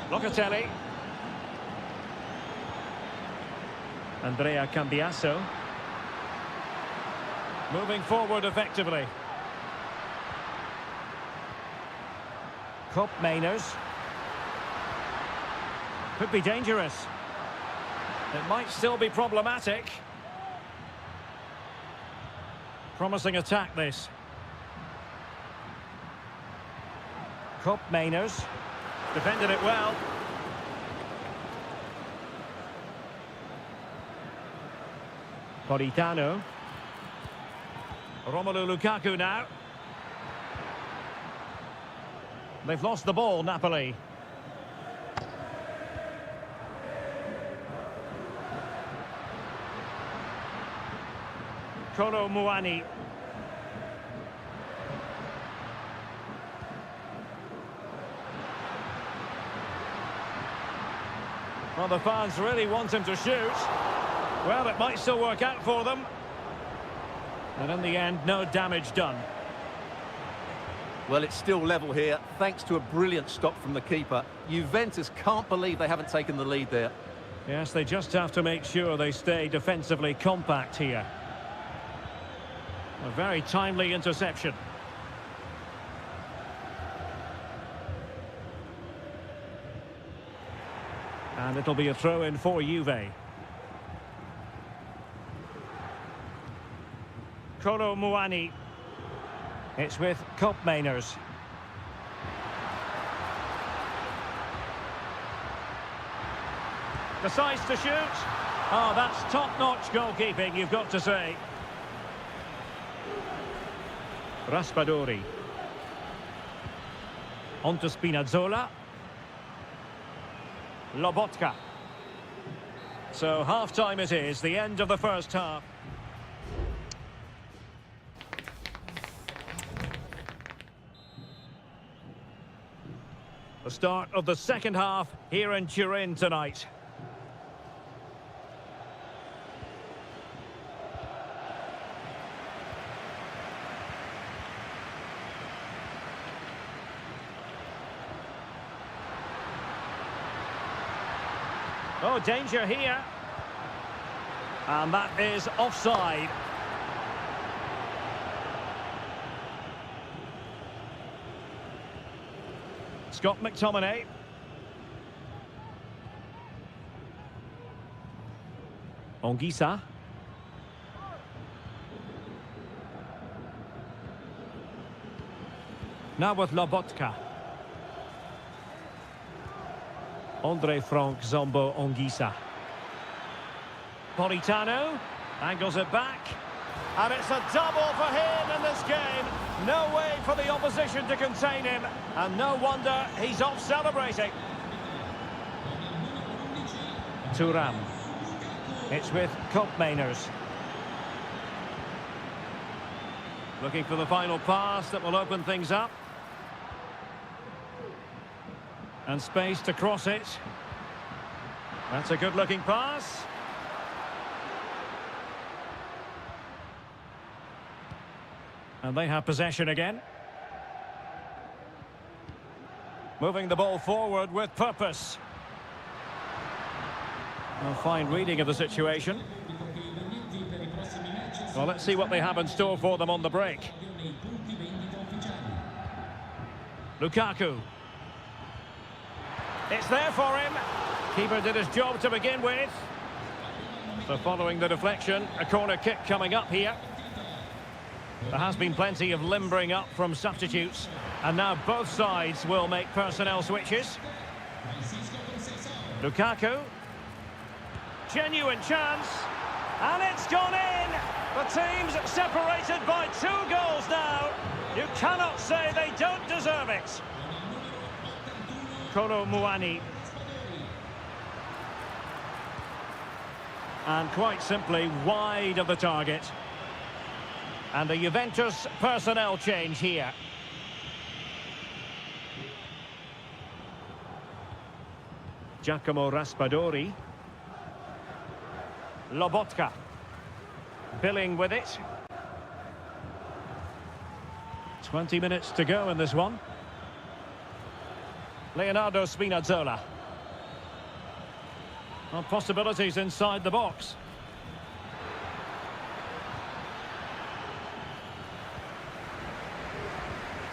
Locatelli. Andrea Cambiasso. Moving forward effectively. Cup Mainers. Could be dangerous. It might still be problematic. Promising attack this. Cup Mainers. Defended it well. Politano. Romelu Lukaku now. They've lost the ball, Napoli. Kolo Muani. Well, the fans really want him to shoot. Well, it might still work out for them. And in the end, no damage done. Well, it's still level here, thanks to a brilliant stop from the keeper. Juventus can't believe they haven't taken the lead there. Yes, they just have to make sure they stay defensively compact here. A very timely interception. And it'll be a throw-in for Juve. Kolo Muani. It's with Cup Mainers. Decides to shoot. Oh, that's top-notch goalkeeping, you've got to say. Raspadori. On to Spinazzola. Lobotka. So half-time it is, the end of the first half. The start of the second half here in Turin tonight. Oh, danger here. And that is offside. Scott McTominay. Ongisa. Now with Lobotka. Andre Frank Zombo Ongisa. Politano angles it back. And it's a double for him in this game. No way for the opposition to contain him. And no wonder he's off celebrating. Thuram. It's with Koopmeiners. Looking for the final pass that will open things up. And space to cross it. That's a good-looking pass. And they have possession again. Moving the ball forward with purpose. A fine reading of the situation. Well, let's see what they have in store for them on the break. Lukaku. It's there for him. Keeper did his job to begin with. So following the deflection, a corner kick coming up here. There has been plenty of limbering up from substitutes. And now both sides will make personnel switches. Lukaku. Genuine chance. And it's gone in. The team's separated by 2 goals now. You cannot say they don't deserve it. Kolo Muani. And quite simply wide of the target. And the Juventus personnel change here. Giacomo Raspadori. Lobotka. Billing with it. 20 minutes to go in this one. Leonardo Spinazzola. Well, possibilities inside the box.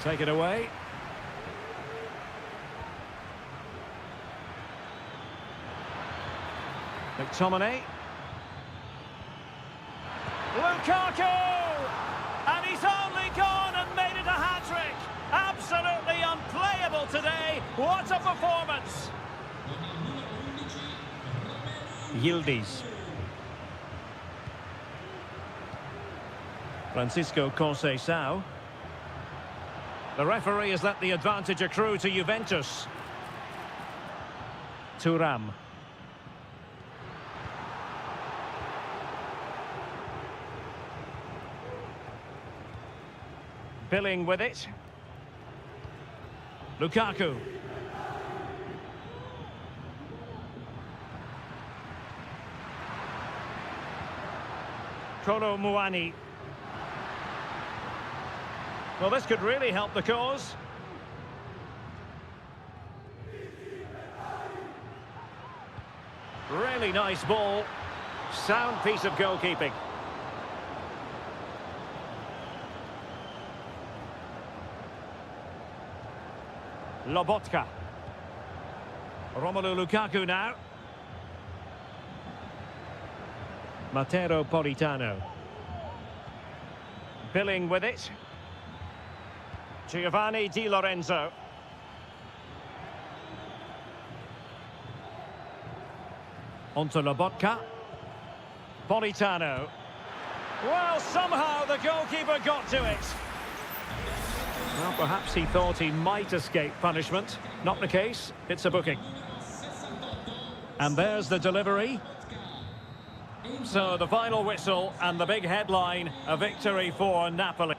Take it away. McTominay. Lukaku! And he's only gone and made it a hat-trick. Absolutely unplayable today. What a performance! Yildiz. Francisco Conceição. The referee has let the advantage accrue to Juventus. Thuram. Billing with it. Lukaku. Kolo Muani. Well, this could really help the cause. Really nice ball. Sound piece of goalkeeping. Lobotka. Romelu Lukaku now. Matteo Politano. Billing with it. Giovanni Di Lorenzo. Onto Lobotka. Politano. Well, somehow the goalkeeper got to it. Well, perhaps he thought he might escape punishment. Not the case. It's a booking. And there's the delivery. So the final whistle and the big headline, a victory for Napoli.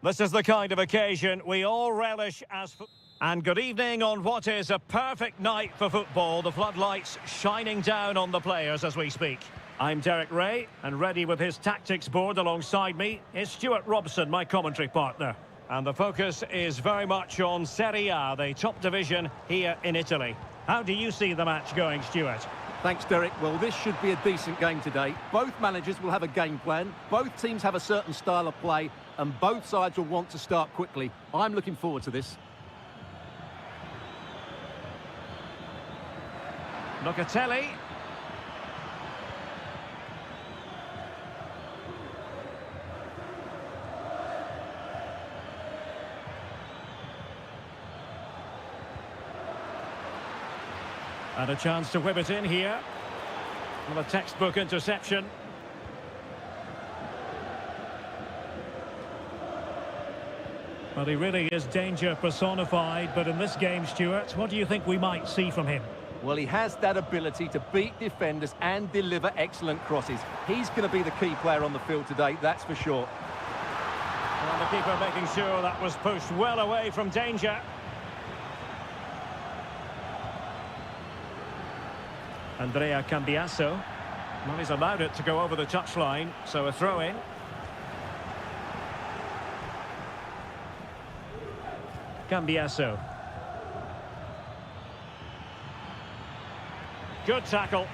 This is the kind of occasion we all relish as... And good evening on what is a perfect night for football. The floodlights shining down on the players as we speak. I'm Derek Ray, and ready with his tactics board alongside me is Stuart Robson, my commentary partner. And the focus is very much on Serie A, the top division here in Italy. How do you see the match going, Stuart? Thanks, Derek. Well, this should be a decent game today. Both managers will have a game plan. Both teams have a certain style of play, and both sides will want to start quickly. I'm looking forward to this. Locatelli. And a chance to whip it in here. Well, a textbook interception. Well, he really is danger personified, but in this game, Stuart, what do you think we might see from him? Well, he has that ability to beat defenders and deliver excellent crosses. He's going to be the key player on the field today, that's for sure. Well, the keeper making sure that was pushed well away from danger. Andrea Cambiasso. Well, he's allowed it to go over the touchline, so a throw-in. Cambiasso. Good tackle.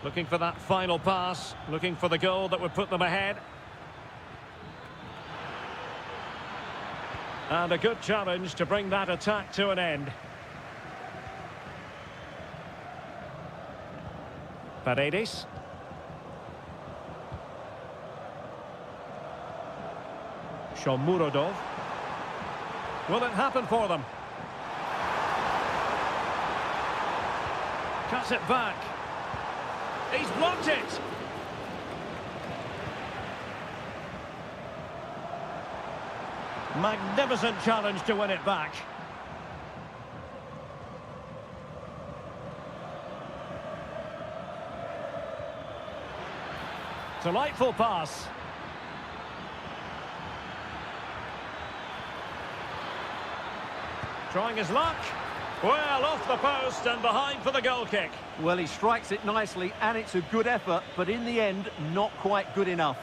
Looking for that final pass, looking for the goal that would put them ahead. And a good challenge to bring that attack to an end. Paredes. Shomurodov. Will it happen for them? Cuts it back. He's blocked it. Magnificent challenge to win it back. Delightful pass. Trying his luck. Well, off the post and behind for the goal kick. Well, he strikes it nicely, and it's a good effort, but in the end, not quite good enough.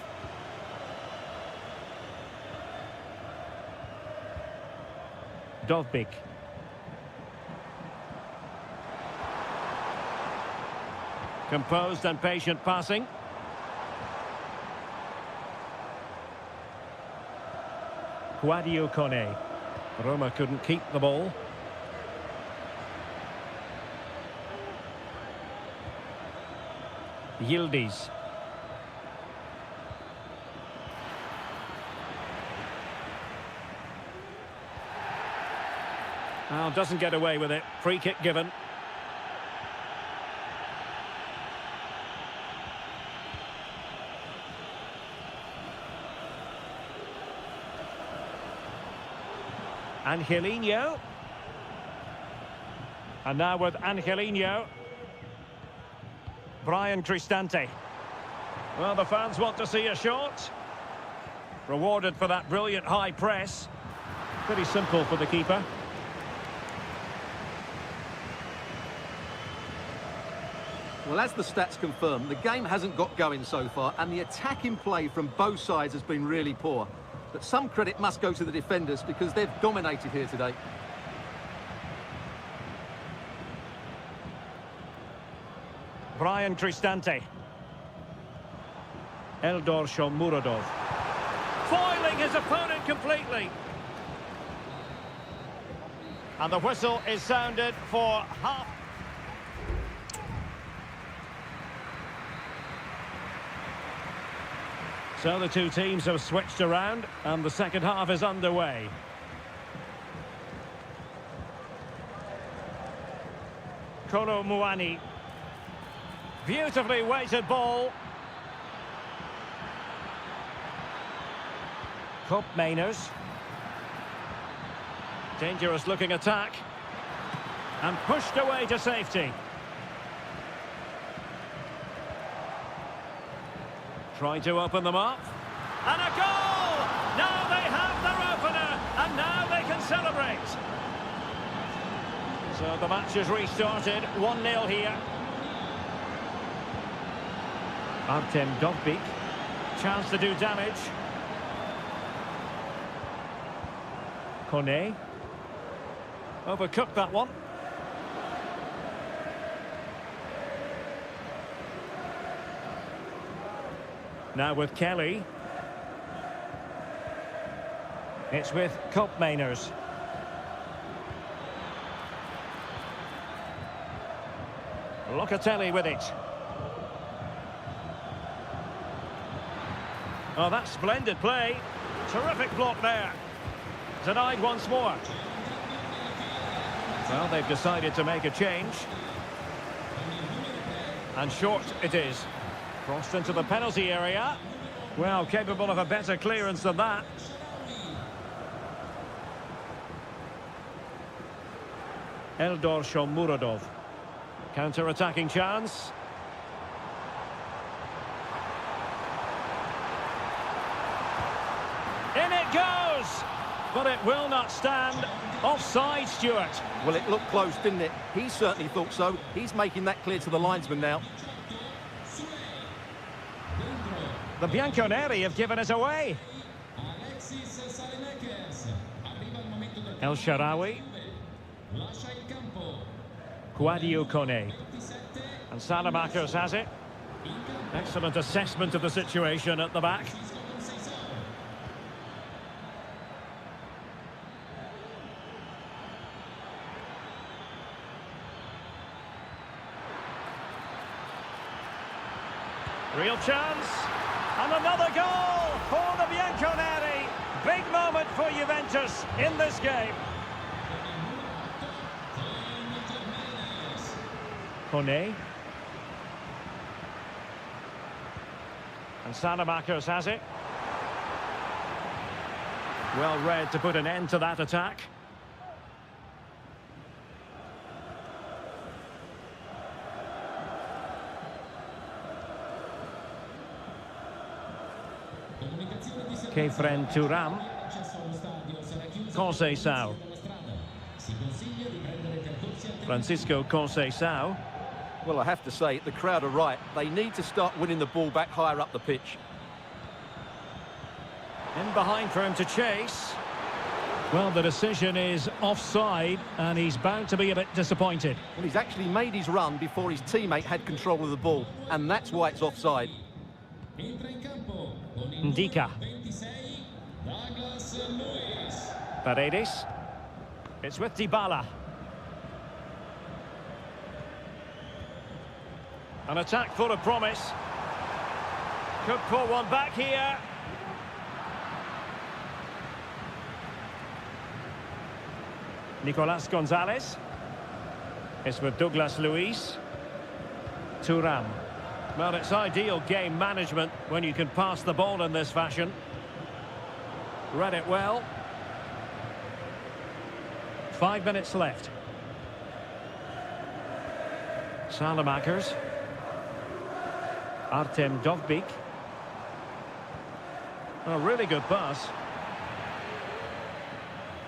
Dovbik. Composed and patient passing. Guadio Kone. Roma couldn't keep the ball. Yildiz. Oh, doesn't get away with it. Free kick given. Angelino. And now with Angelino. Brian Cristante. Well, the fans want to see a shot. Rewarded for that brilliant high press. Pretty simple for the keeper. Well, as the stats confirm, the game hasn't got going so far, and the attacking play from both sides has been really poor. But some credit must go to the defenders because they've dominated here today. Brian Cristante. Eldor Shomurodov. Foiling his opponent completely. And the whistle is sounded for half. So the two teams have switched around and the second half is underway. Kolo Muani. Beautifully weighted ball. Kopp Mainers. Dangerous looking attack. And pushed away to safety. Trying to open them up. And a goal! Now they have their opener, and now they can celebrate. So the match has restarted, 1-0 here. Artem Dovbyk, chance to do damage. Kone. Overcooked that one. Now with Kelly. It's with Koopmeiners. Locatelli with it. Oh, that's splendid play. Terrific block there. Denied once more. Well, they've decided to make a change. And short it is. Crossed into the penalty area. Well, capable of a better clearance than that. Eldor Shomurodov. Counter-attacking chance. In it goes! But it will not stand. Offside, Stuart. Well, it looked close, didn't it? He certainly thought so. He's making that clear to the linesman now. The Bianconeri have given us away. El Shaarawy. Kouadio Kone. And Salamakers has it. Excellent assessment of the situation at the back. Real chance. And another goal for the Bianconeri. Big moment for Juventus in this game. Kone. And Salamakers has it. Well read to put an end to that attack. Kefren Thuram. Conceição. Francisco Conceição. Well, I have to say, the crowd are right. They need to start winning the ball back higher up the pitch. In behind for him to chase. Well, the decision is offside, and he's bound to be a bit disappointed. Well, he's actually made his run before his teammate had control of the ball, and that's why it's offside. Ndika. Paredes. It's with Dybala. An attack full of promise. Could pull one back here. Nicolas Gonzalez. It's with Douglas Luiz. Thuram. Well, it's ideal game management when you can pass the ball in this fashion. Read it well. 5 minutes left. Salamakers. Artem Dovbyk. A really good pass.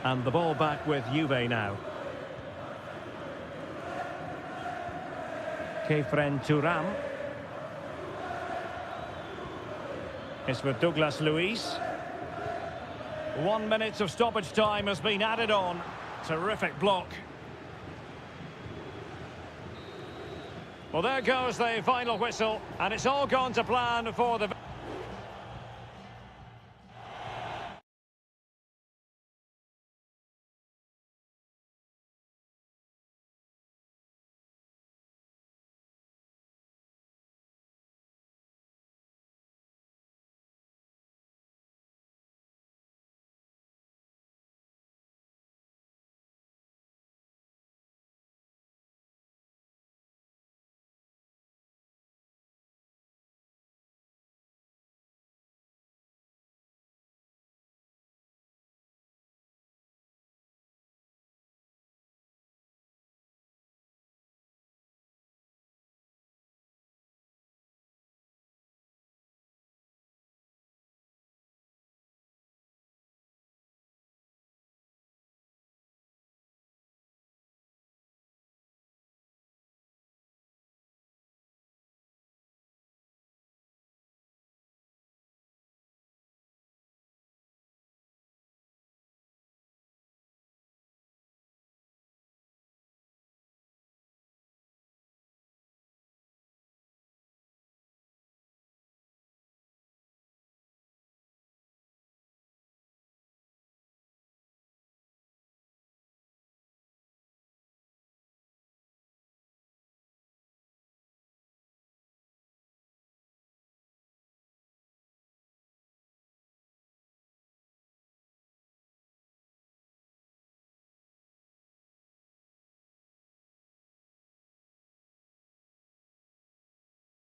And the ball back with Juve now. Kefren Thuram. It's with Douglas Luiz. 1 minute of stoppage time has been added on. Terrific block. Well, there goes the final whistle, and it's all gone to plan for the...